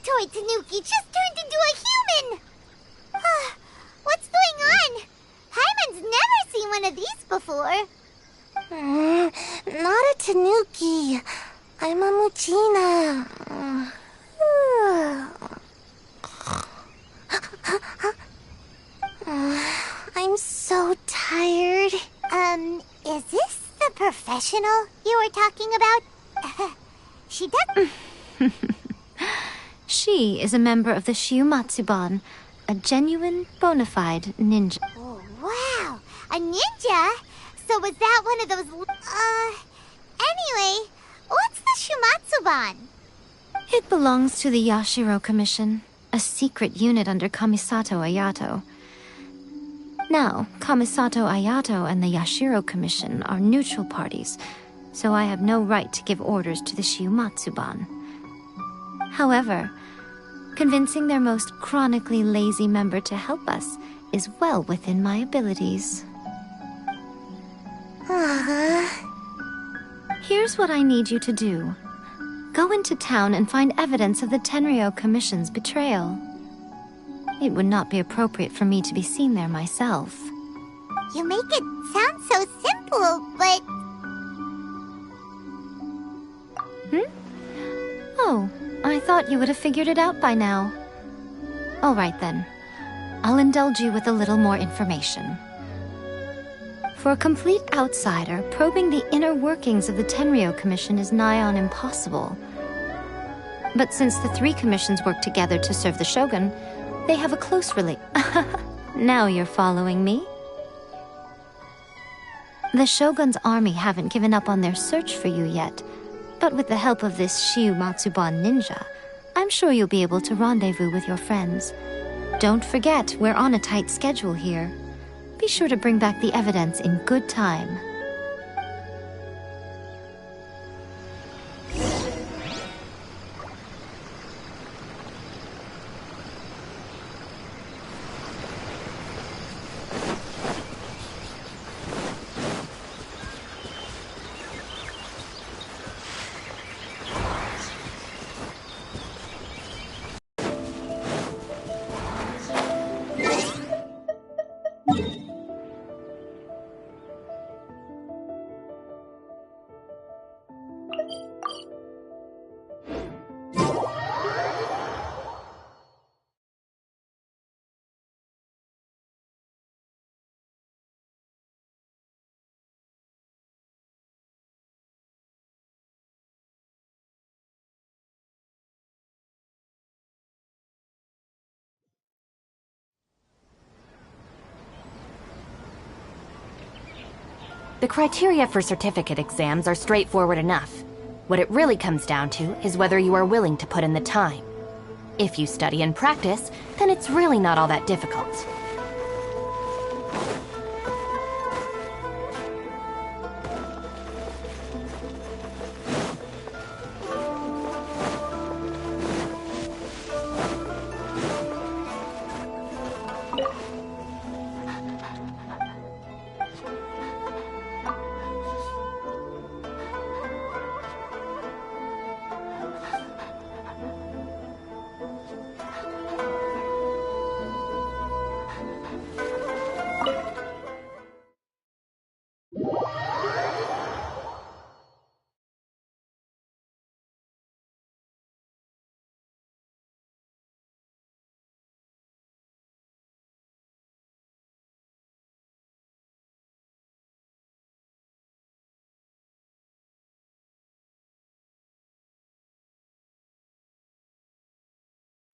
[SPEAKER 3] Toy Tanuki just turned into a human! What's going on? Paimon's never seen one of these before.
[SPEAKER 2] Not a Tanuki. I'm a Muchina. I'm so tired.
[SPEAKER 3] Is this the professional you were talking about? She does...
[SPEAKER 1] She is a member of the Shiumatsuban, a genuine, bona fide ninja.
[SPEAKER 3] Oh, wow! A ninja? So was that one of those... Anyway, what's the Shiumatsuban?
[SPEAKER 1] It belongs to the Yashiro Commission, a secret unit under Kamisato Ayato. Now, Kamisato Ayato and the Yashiro Commission are neutral parties, so I have no right to give orders to the Shiumatsuban. However, convincing their most chronically lazy member to help us is well within my abilities. Here's what I need you to do. Go into town and find evidence of the Tenryou Commission's betrayal. It would not be appropriate for me to be seen there myself.
[SPEAKER 3] You make it sound so simple, but...
[SPEAKER 1] Oh, I thought you would have figured it out by now. All right then. I'll indulge you with a little more information. For a complete outsider, probing the inner workings of the Tenryou Commission is nigh on impossible. But since the three commissions work together to serve the Shogun, they have a close Now you're following me? The Shogun's army haven't given up on their search for you yet, but with the help of this Shiu Matsuban ninja, I'm sure you'll be able to rendezvous with your friends. Don't forget, we're on a tight schedule here. Be sure to bring back the evidence in good time.
[SPEAKER 17] The criteria for certificate exams are straightforward enough. What it really comes down to is whether you are willing to put in the time. If you study and practice, then it's really not all that difficult.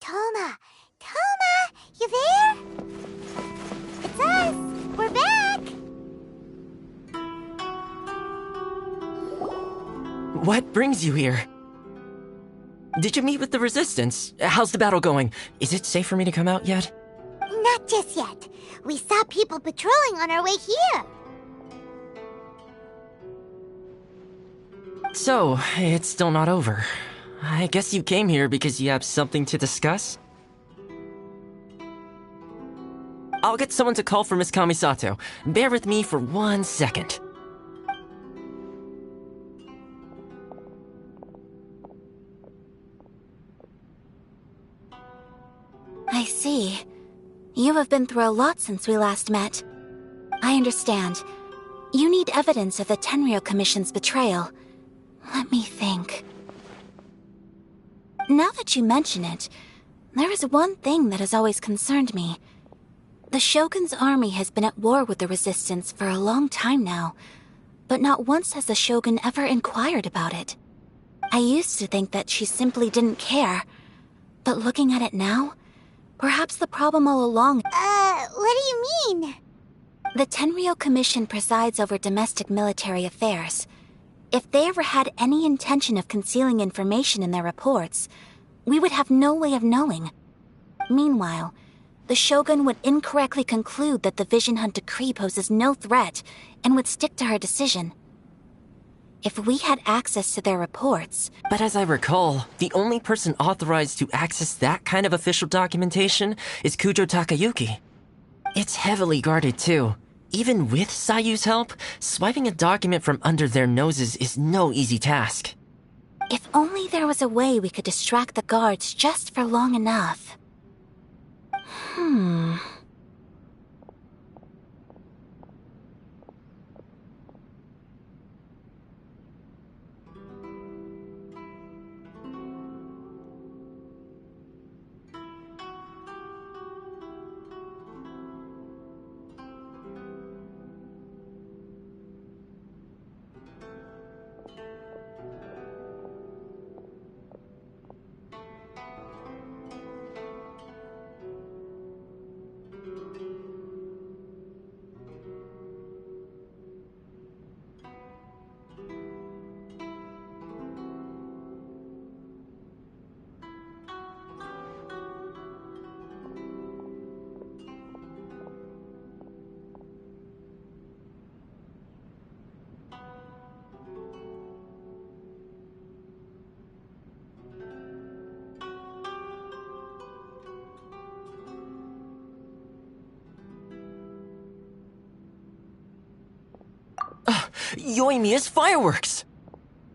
[SPEAKER 3] Toma, you there? It's us. We're back.
[SPEAKER 21] What brings you here? Did you meet with the Resistance? How's the battle going? Is it safe for me to come out yet?
[SPEAKER 3] Not just yet. We saw people patrolling on our way here.
[SPEAKER 21] So, it's still not over. I guess you came here because you have something to discuss? I'll get someone to call for Miss Kamisato. Bear with me for 1 second.
[SPEAKER 2] I see. You have been through a lot since we last met. I understand. You need evidence of the Tenryou Commission's betrayal. Let me think. Now that you mention it, there is one thing that has always concerned me. The Shogun's army has been at war with the Resistance for a long time now, but not once has the Shogun ever inquired about it. I used to think that she simply didn't care, but looking at it now, perhaps the problem all along—
[SPEAKER 3] what do you mean?
[SPEAKER 2] The Tenryou Commission presides over domestic military affairs. If they ever had any intention of concealing information in their reports, we would have no way of knowing. Meanwhile, the Shogun would incorrectly conclude that the Vision Hunt decree poses no threat and would stick to her decision. If we had access to their reports—
[SPEAKER 21] But as I recall, the only person authorized to access that kind of official documentation is Kujo Takayuki. It's heavily guarded too.
[SPEAKER 16] Even with Sayu's help, swiping a document from under their noses is no easy task.
[SPEAKER 2] If only there was a way we could distract the guards just for long enough.
[SPEAKER 16] Yoimiya's fireworks!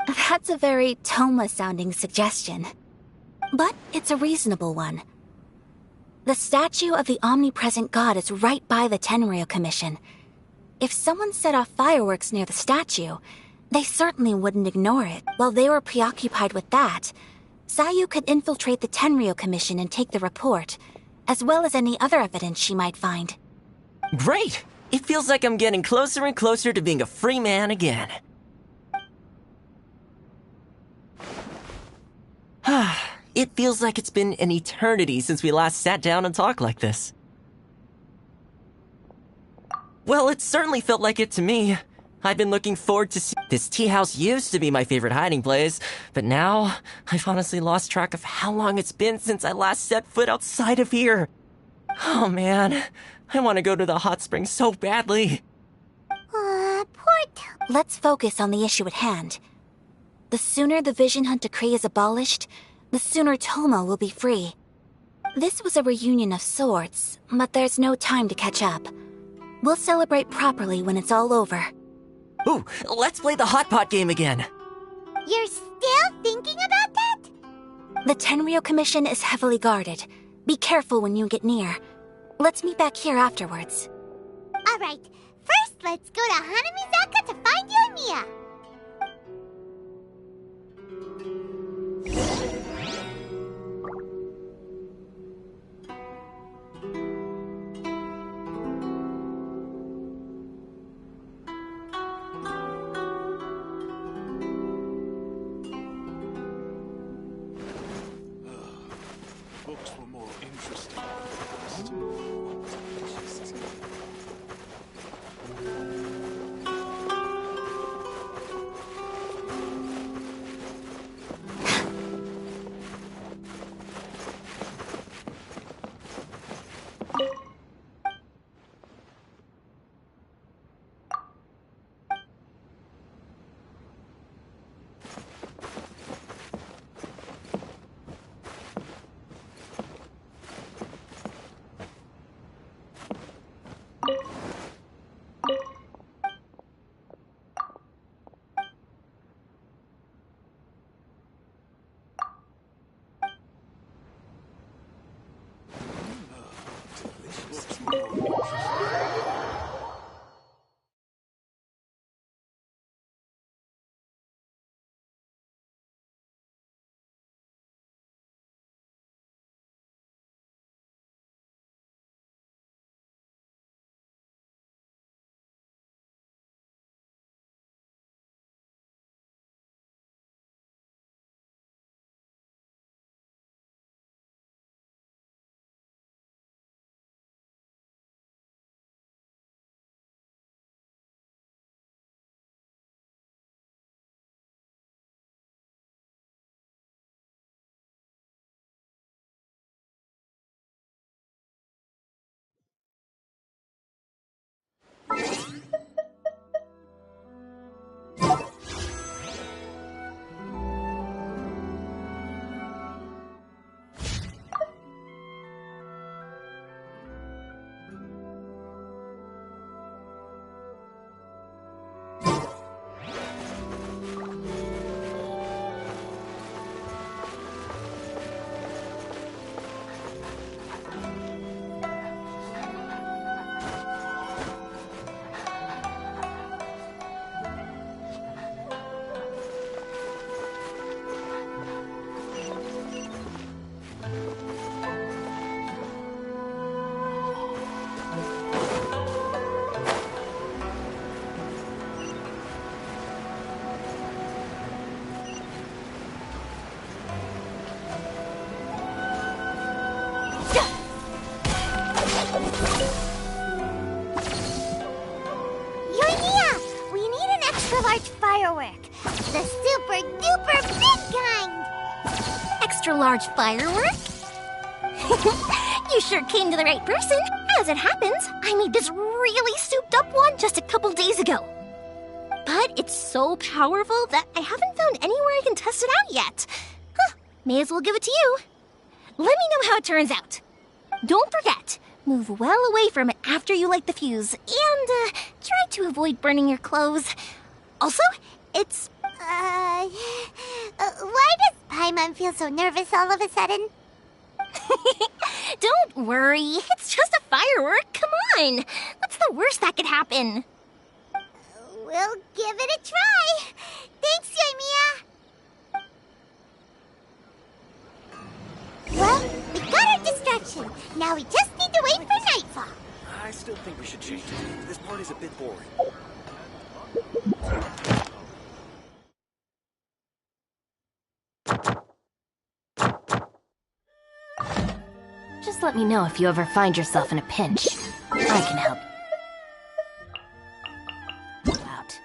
[SPEAKER 2] That's a very Toma-sounding suggestion. But it's a reasonable one. The statue of the omnipresent god is right by the Tenryou Commission. If someone set off fireworks near the statue, they certainly wouldn't ignore it. While they were preoccupied with that, Sayu could infiltrate the Tenryou Commission and take the report, as well as any other evidence she might find.
[SPEAKER 16] Great! It feels like I'm getting closer and closer to being a free man again. It feels like it's been an eternity since we last sat down and talked like this. Well, it certainly felt like it to me. I've been looking forward to this tea house used to be my favorite hiding place, but now I've honestly lost track of how long it's been since I last set foot outside of here. Oh man, I want to go to the hot springs so badly.
[SPEAKER 2] Let's focus on the issue at hand. The sooner the Vision Hunt Decree is abolished, the sooner Toma will be free. This was a reunion of sorts, but there's no time to catch up. We'll celebrate properly when it's all over.
[SPEAKER 16] Ooh, let's play the hot pot game again.
[SPEAKER 3] You're still thinking about that?
[SPEAKER 2] The Tenryou Commission is heavily guarded. Be careful when you get near. Let's meet back here afterwards.
[SPEAKER 3] Alright, first let's go to Hanamizaka to find Yoimiya.
[SPEAKER 12] Books were more interesting
[SPEAKER 3] extra large firework. The super duper big kind.
[SPEAKER 2] Extra large firework? You sure came to the right person. As it happens, I made this really souped up one just a couple days ago. But it's so powerful that I haven't found anywhere I can test it out yet. Huh, may as well give it to you. Let me know how it turns out. Don't forget, move well away from it after you light the fuse, and try to avoid burning your clothes. Also, it's...
[SPEAKER 3] why does Paimon feel so nervous all of a sudden?
[SPEAKER 2] Don't worry, it's just a firework, come on. What's the worst that could happen?
[SPEAKER 3] We'll give it a try. Thanks, Yoimiya. Well, we got our distraction. Now we just need to wait for nightfall.
[SPEAKER 22] I still think we should change it. This part is a bit boring.
[SPEAKER 17] Just let me know if you ever find yourself in a pinch. I can help you out.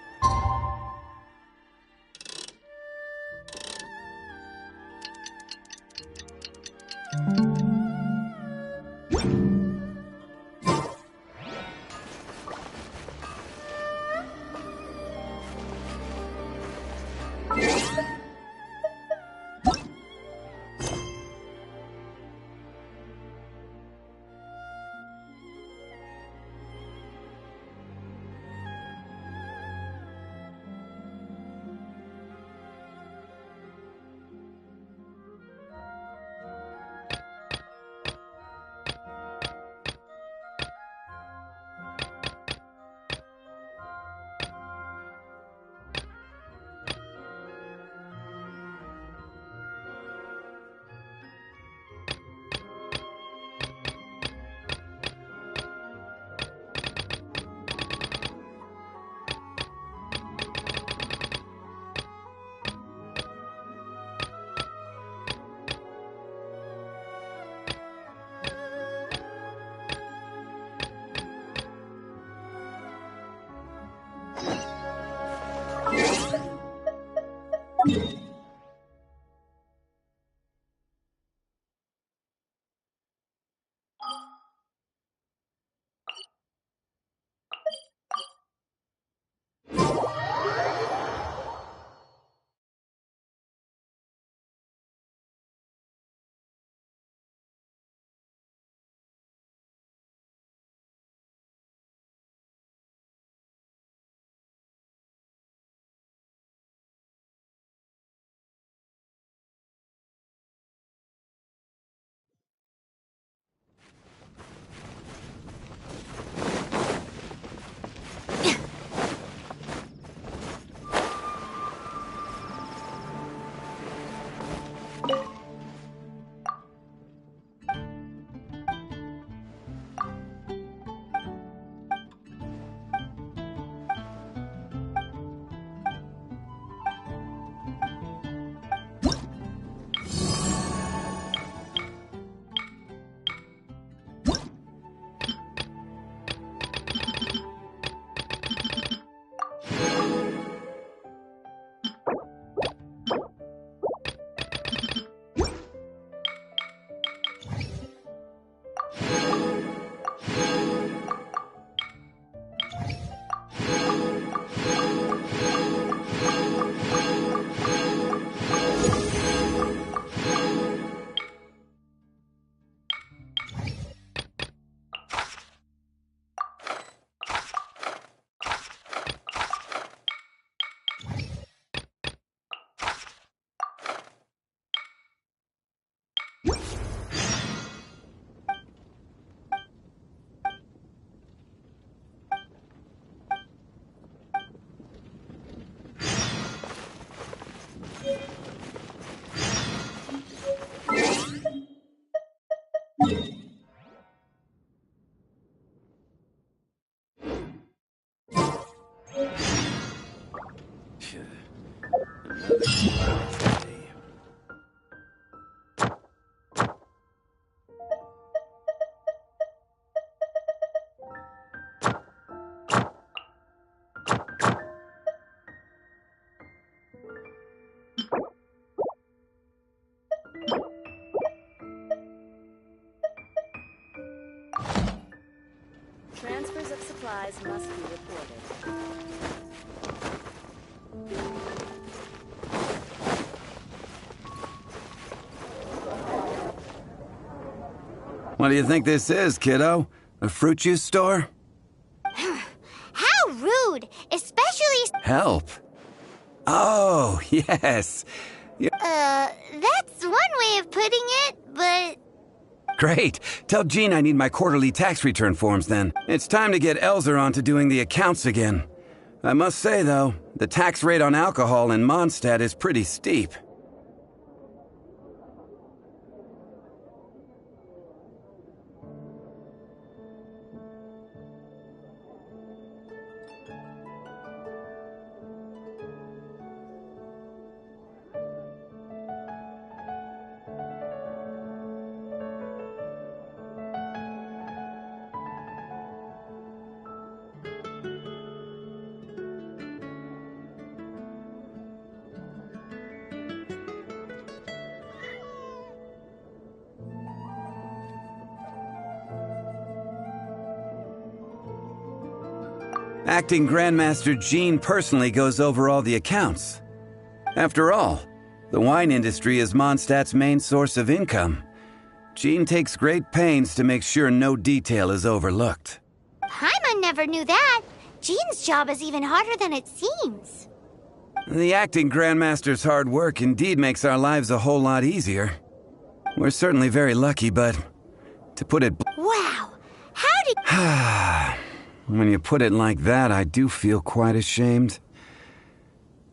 [SPEAKER 18] supplies must be reported.
[SPEAKER 20] What do you think this is, kiddo? A fruit juice store?
[SPEAKER 3] How rude! Especially...
[SPEAKER 20] Help. Oh, yes.
[SPEAKER 3] That's one way of putting it, but...
[SPEAKER 20] Great. Tell Jean I need my quarterly tax return forms then. It's time to get Elzer on to doing the accounts again. I must say, though, the tax rate on alcohol in Mondstadt is pretty steep. Acting Grandmaster Jean personally goes over all the accounts. After all, the wine industry is Mondstadt's main source of income. Jean takes great pains to make sure no detail is overlooked.
[SPEAKER 3] Paimon never knew that. Jean's job is even harder than it seems.
[SPEAKER 20] The Acting Grandmaster's hard work indeed makes our lives a whole lot easier. We're certainly very lucky, but to put it...
[SPEAKER 3] Wow! How did...
[SPEAKER 20] When you put it like that, I do feel quite ashamed.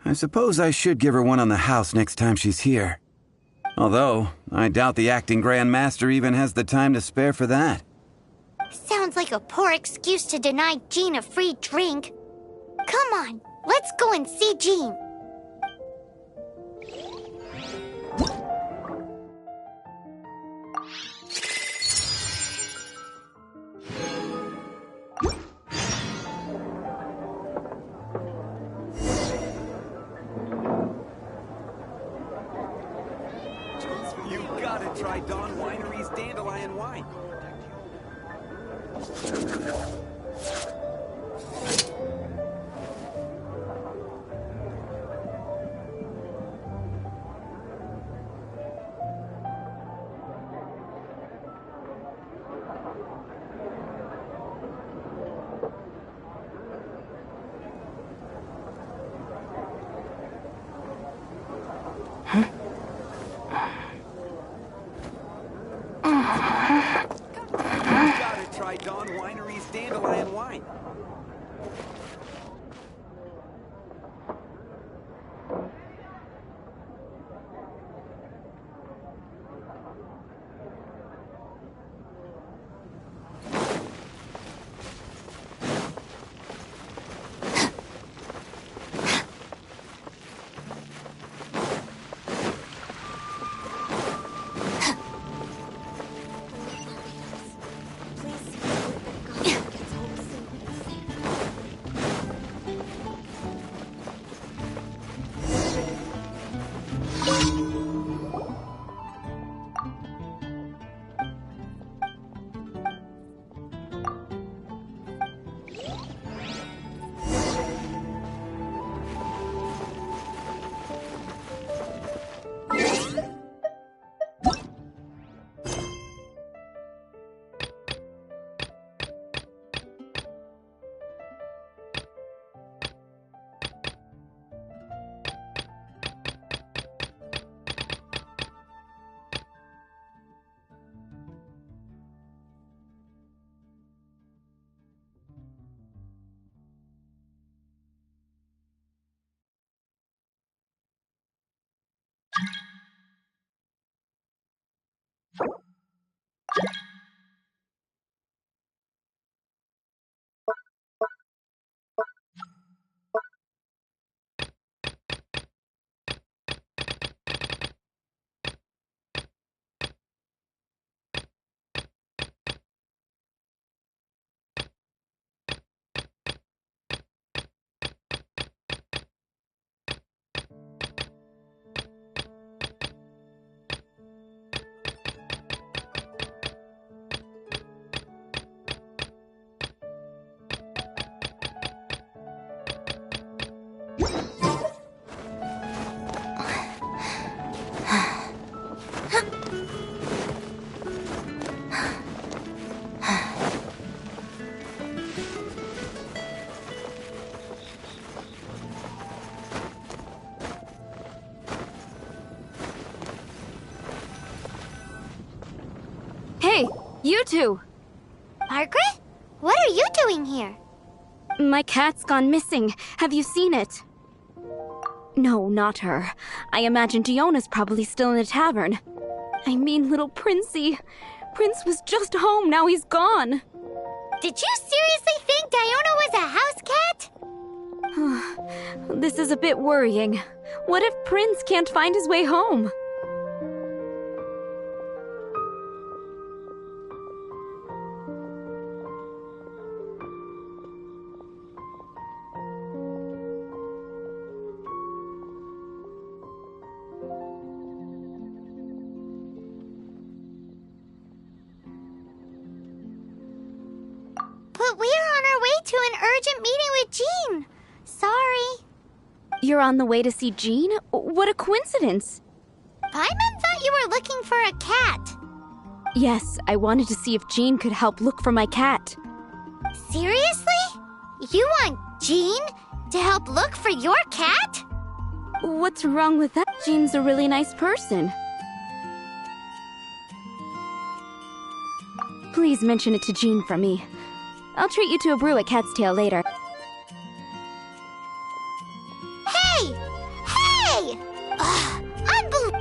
[SPEAKER 20] I suppose I should give her one on the house next time she's here. Although, I doubt the Acting Grandmaster even has the time to spare for that.
[SPEAKER 3] Sounds like a poor excuse to deny Jean a free drink. Come on, let's go and see Jean.
[SPEAKER 23] Try Dawn Winery's Dandelion Wine. Try Dawn Winery's Dandelion Wine.
[SPEAKER 7] You two!
[SPEAKER 3] Margaret? What are you doing here?
[SPEAKER 8] My cat's gone missing. Have you seen it? No, not her. I imagine Diona's probably still in the tavern. I mean, little Princey. Prince was just home, now he's gone.
[SPEAKER 3] Did you seriously think Diona was a house cat?
[SPEAKER 8] This is a bit worrying. What if Prince can't find his way home?
[SPEAKER 3] But we are on our way to an urgent meeting with Jean. Sorry.
[SPEAKER 8] You're on the way to see Jean? What a coincidence!
[SPEAKER 3] Paimon thought you were looking for a cat.
[SPEAKER 8] Yes, I wanted to see if Jean could help look for my cat.
[SPEAKER 3] Seriously? You want Jean to help look for your cat?
[SPEAKER 8] What's wrong with that? Jean's a really nice person. Please mention it to Jean from me. I'll treat you to a brew at Cat's Tail later.
[SPEAKER 3] Hey! Hey! Ugh, unbelievable.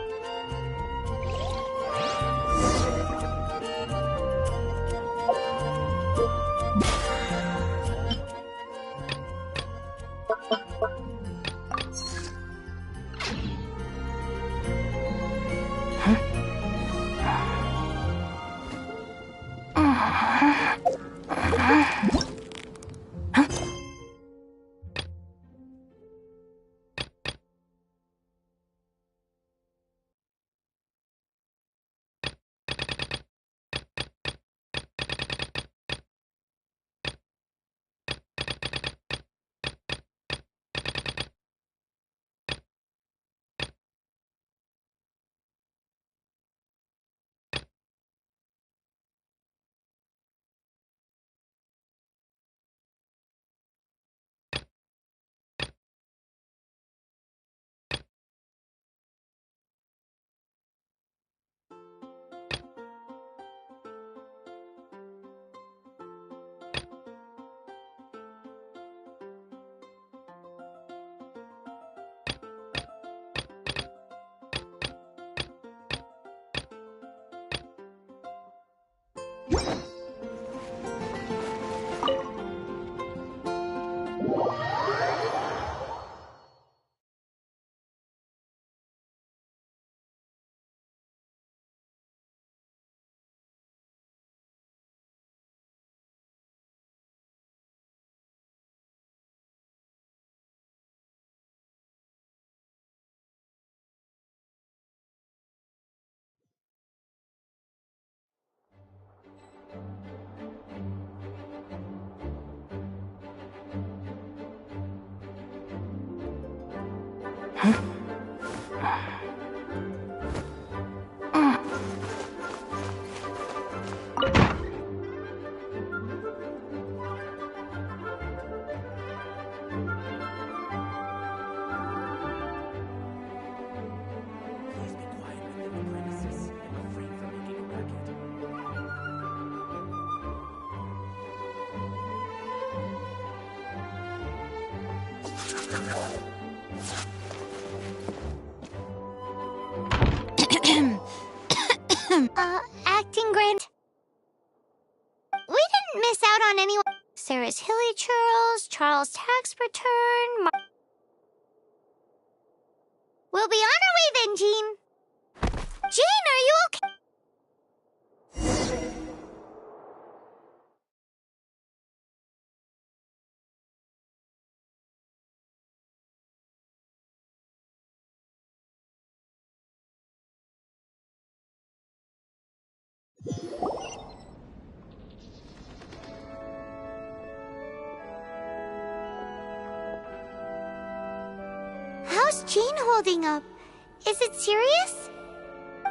[SPEAKER 3] Acting Grand. We didn't miss out on anyone. Sarah's Hilly Churls, Charles' tax return. We'll be on our way then, Jean. Jean, are you okay? How's Jean holding up? Is it serious?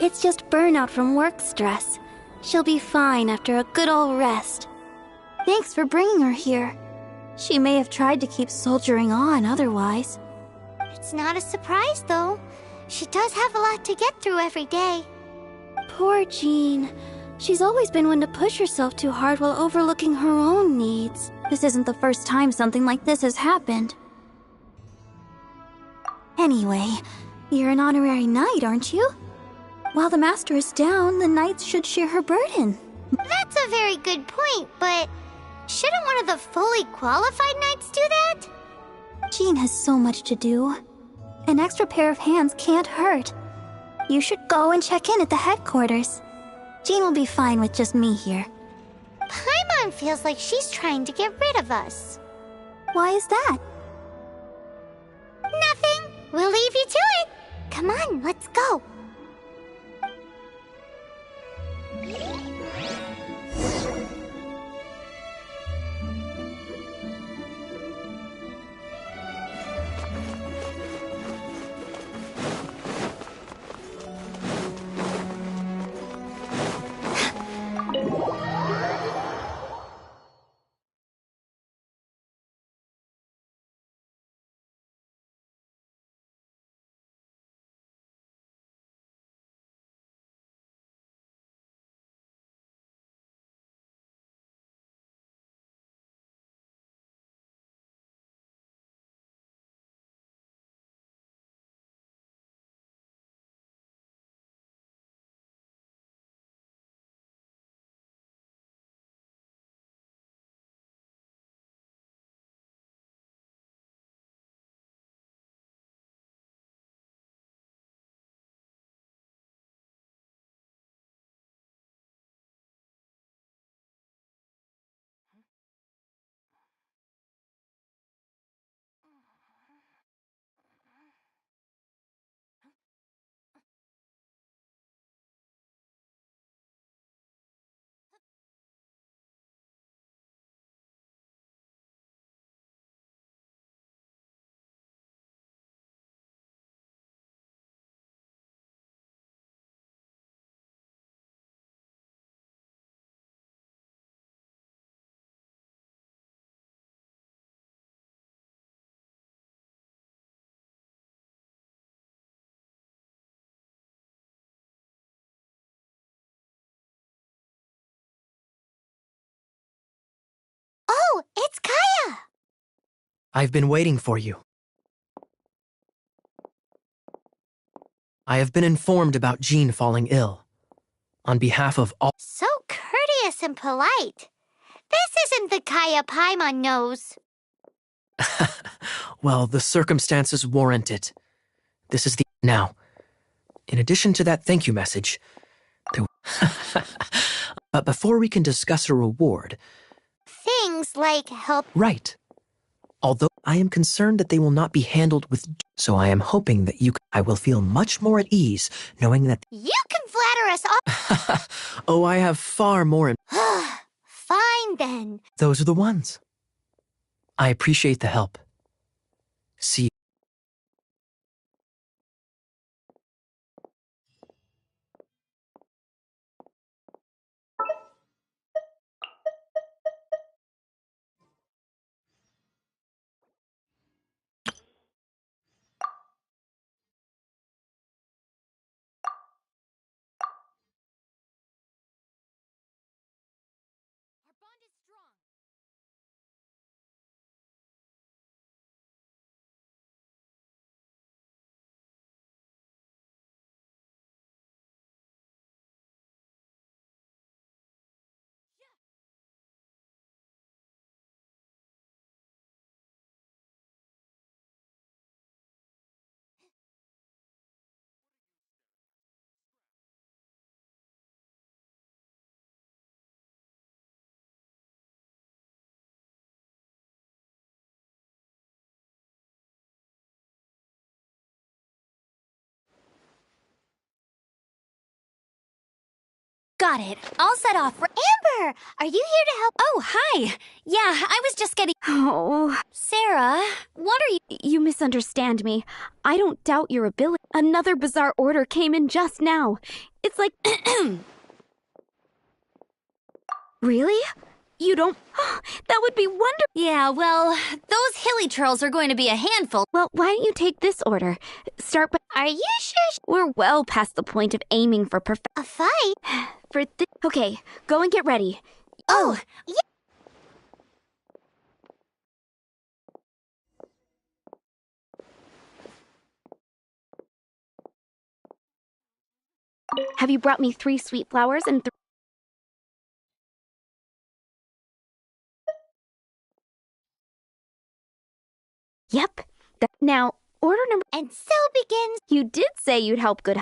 [SPEAKER 8] It's just burnout from work stress. She'll be fine after a good old rest. Thanks for bringing her here. She may have tried to keep soldiering on otherwise.
[SPEAKER 3] It's not a surprise, though. She does have a lot to get through every day.
[SPEAKER 8] Poor Jean.
[SPEAKER 5] She's always been one to push herself too hard while overlooking her own needs. This isn't the first time something like this has happened. Anyway, you're an honorary knight, aren't you? While the master is down, the knights should share her burden.
[SPEAKER 3] That's a very good point, but shouldn't one of the fully qualified knights do that?
[SPEAKER 5] Jean has so much to do. An extra pair of hands can't hurt. You should go and check in at the headquarters. Jean will be fine with just me here.
[SPEAKER 3] Paimon feels like she's trying to get rid of us.
[SPEAKER 5] Why is that?
[SPEAKER 3] Nothing. We'll leave you to it. Come on, let's go. Oh, it's Kaya!
[SPEAKER 14] I've been waiting for you. I have been informed about Jean falling ill. On behalf of all—
[SPEAKER 3] So courteous and polite. This isn't the Kaya Paimon knows.
[SPEAKER 14] Well, the circumstances warrant it. This is the— Now, in addition to that thank you message, there— But before we can discuss a reward—
[SPEAKER 3] Things like help.
[SPEAKER 14] Right. Although I am concerned that they will not be handled with— So I am hoping that I will feel much more at ease knowing that—
[SPEAKER 3] You can flatter us all.
[SPEAKER 14] Oh, I have far more in—
[SPEAKER 3] Fine then.
[SPEAKER 14] Those are the ones. I appreciate the help. See you.
[SPEAKER 2] Got it. All set off for—
[SPEAKER 3] Amber, are you here to help?
[SPEAKER 2] Oh, hi. Yeah, I was just getting—
[SPEAKER 5] Oh.
[SPEAKER 2] Sarah, what are you—
[SPEAKER 5] You misunderstand me. I don't doubt your ability. Another bizarre order came in just now. It's like... Really?
[SPEAKER 4] You don't... That would be wonderful.
[SPEAKER 7] Yeah, well, those hilly trolls are going to be a handful.
[SPEAKER 4] Well, why don't you take this order? Start by...
[SPEAKER 3] Are you sure?
[SPEAKER 4] We're well past the point of aiming for
[SPEAKER 3] A fight?
[SPEAKER 4] Okay, go and get ready.
[SPEAKER 3] Oh, yeah.
[SPEAKER 4] Have you brought me 3 sweet flowers and Yep. Now, order number...
[SPEAKER 3] And so begins...
[SPEAKER 4] You did say you'd help good...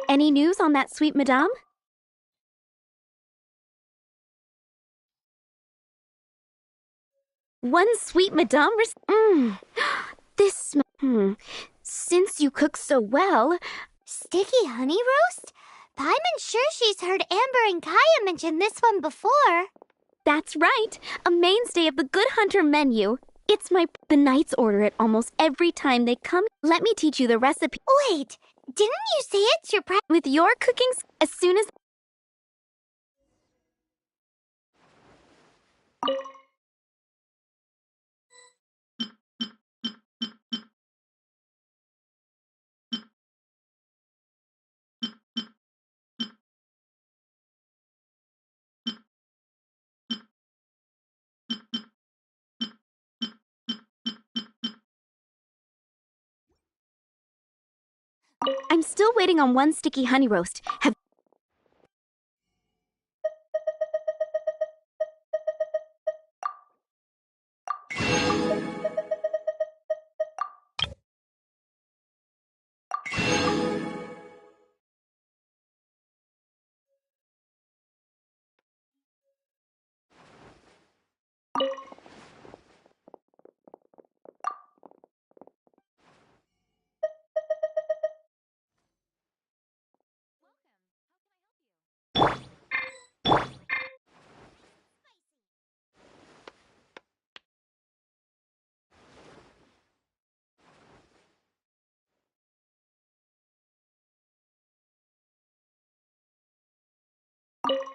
[SPEAKER 4] Any news on that sweet madame? One sweet madame This Since you cook so well...
[SPEAKER 3] Sticky honey roast? Paimon's sure she's heard Amber and Kaya mention this one before.
[SPEAKER 4] That's right. A mainstay of the Good Hunter menu. It's the knights order it almost every time they come. Let me teach you the recipe.
[SPEAKER 3] Wait, didn't you say it's your
[SPEAKER 4] With your cooking, as soon as... I'm still waiting on one sticky honey roast.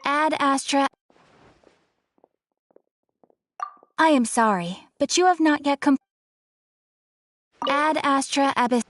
[SPEAKER 1] Ad Astra. I am sorry, but you have not yet Ad Astra Abyss.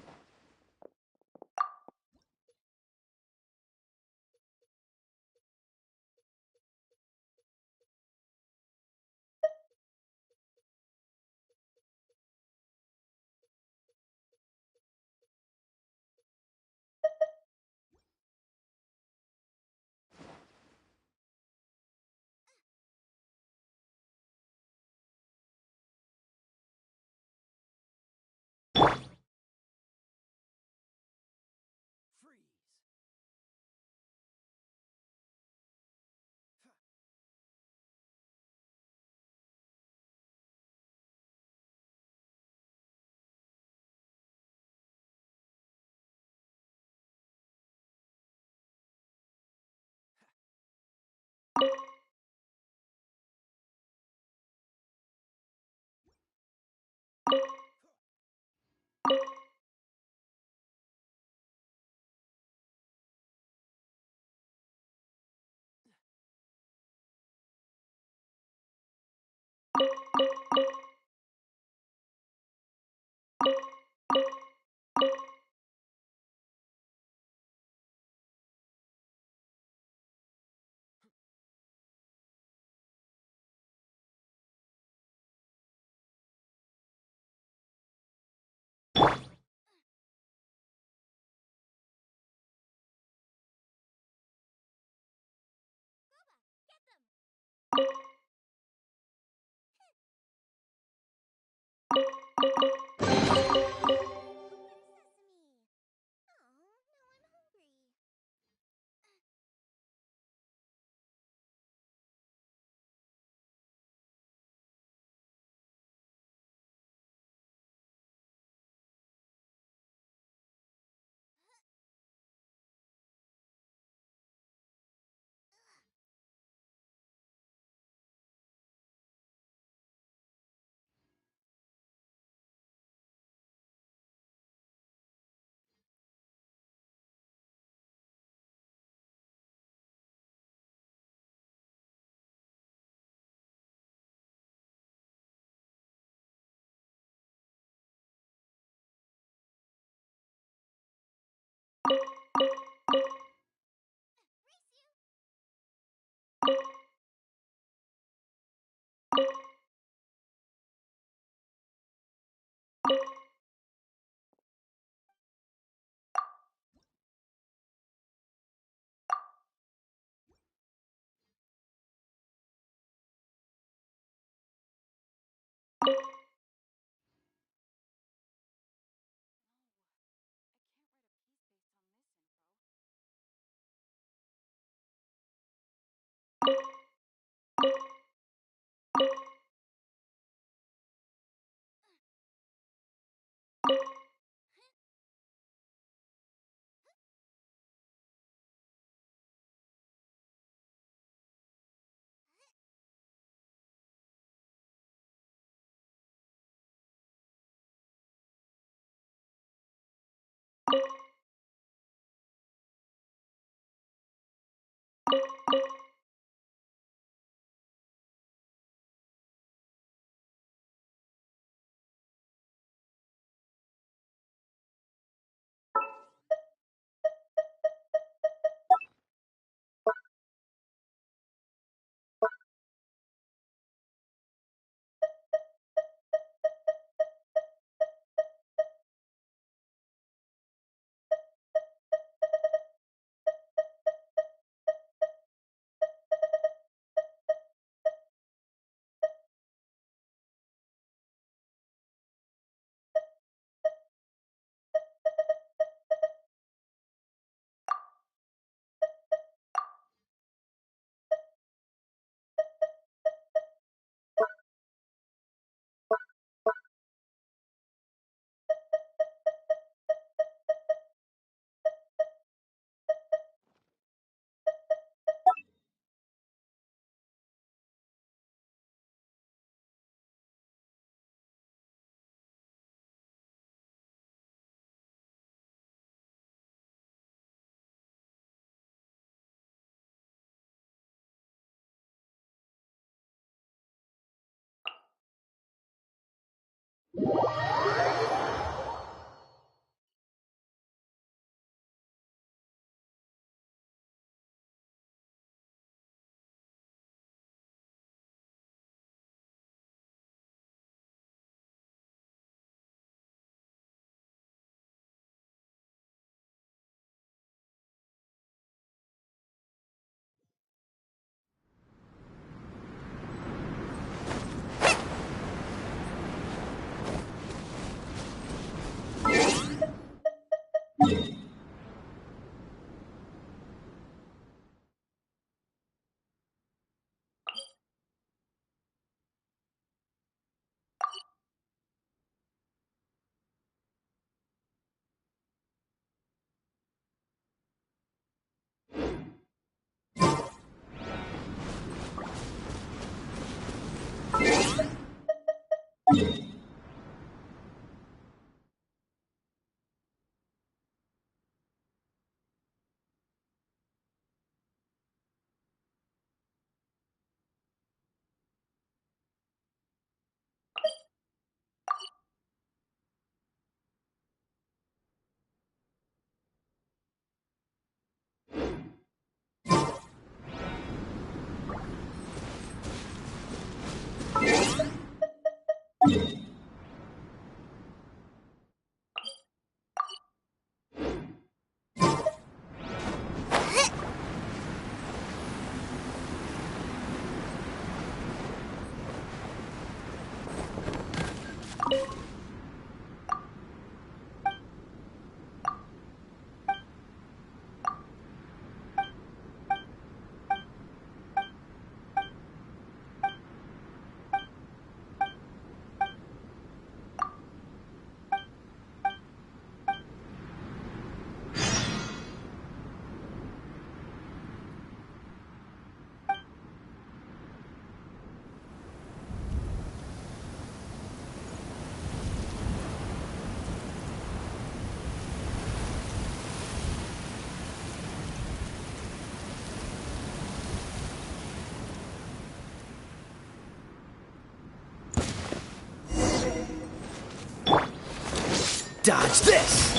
[SPEAKER 11] Dodge this!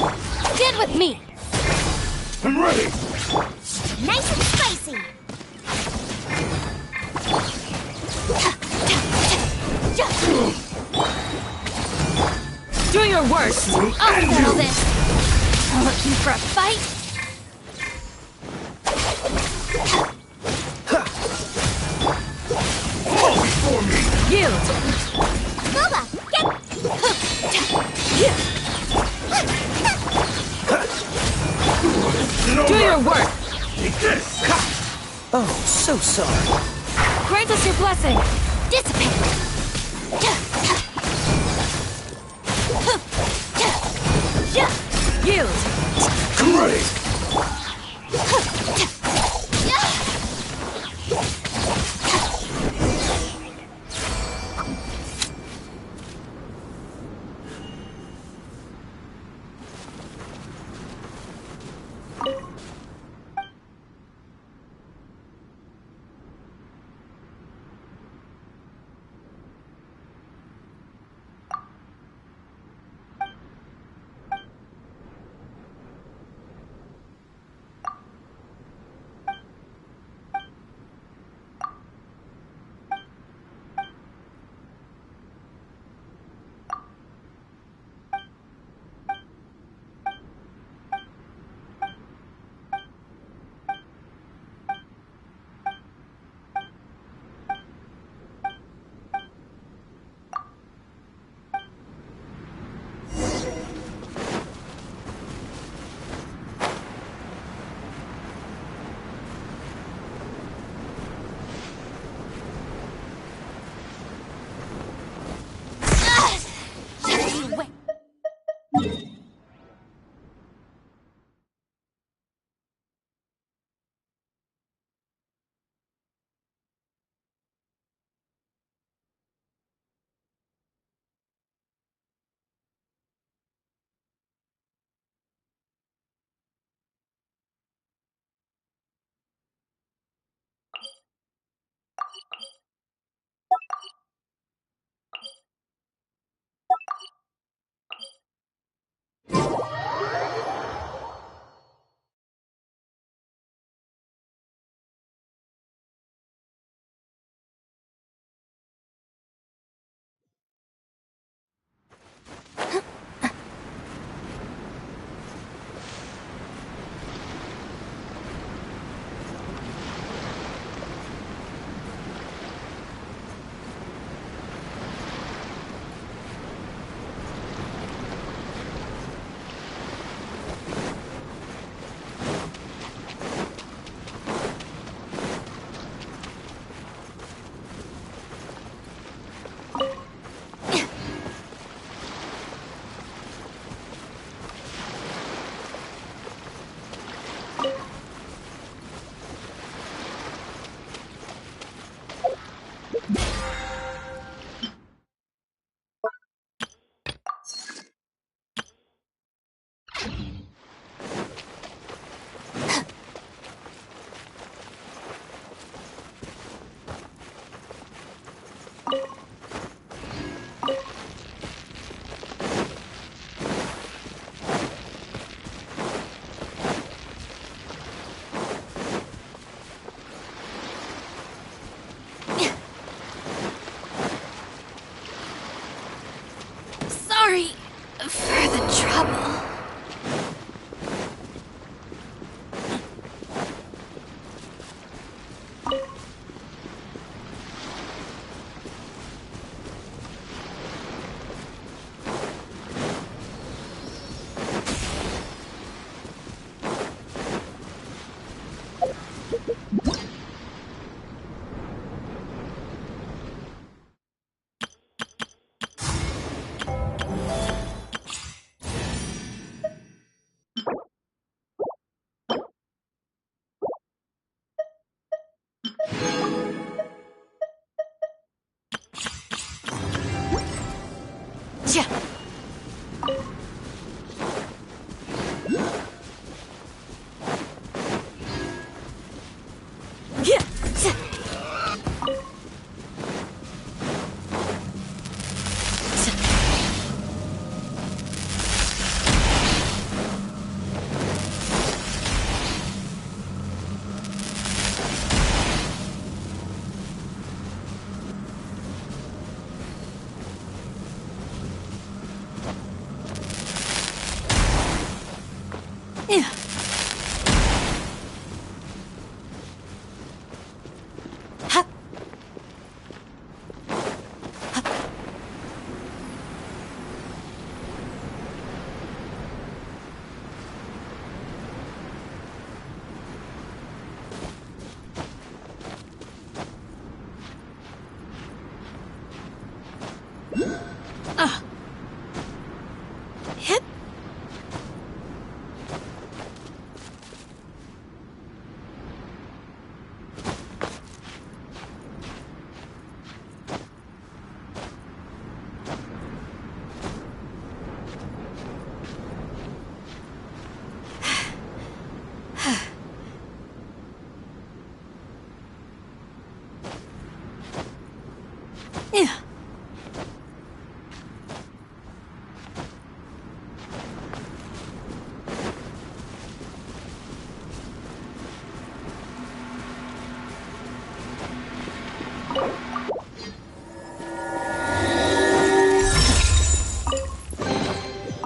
[SPEAKER 2] Get with me!
[SPEAKER 11] I'm ready!
[SPEAKER 2] Nice and spicy!
[SPEAKER 7] Do your worst!
[SPEAKER 2] I'll settle this! Looking for a fight?
[SPEAKER 11] Fall before me!
[SPEAKER 7] Yield!
[SPEAKER 2] Boba,
[SPEAKER 7] Do your work!
[SPEAKER 11] Take this!
[SPEAKER 6] Oh, so sorry.
[SPEAKER 7] Grant us your blessing!
[SPEAKER 2] Dissipate!
[SPEAKER 7] Yield!
[SPEAKER 11] Great!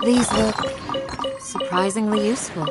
[SPEAKER 13] These look surprisingly useful.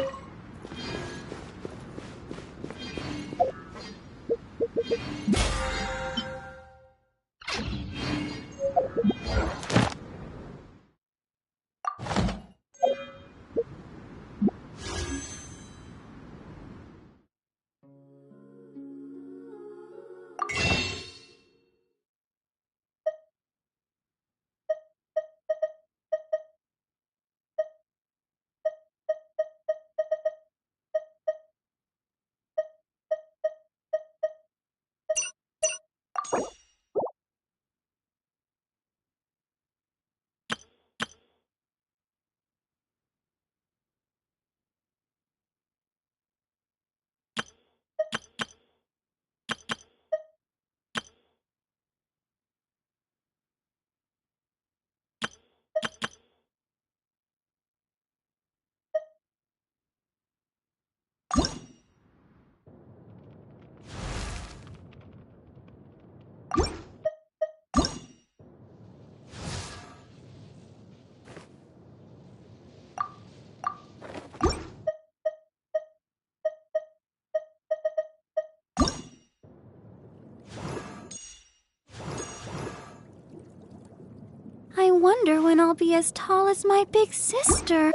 [SPEAKER 5] I wonder when I'll be as tall as my big sister.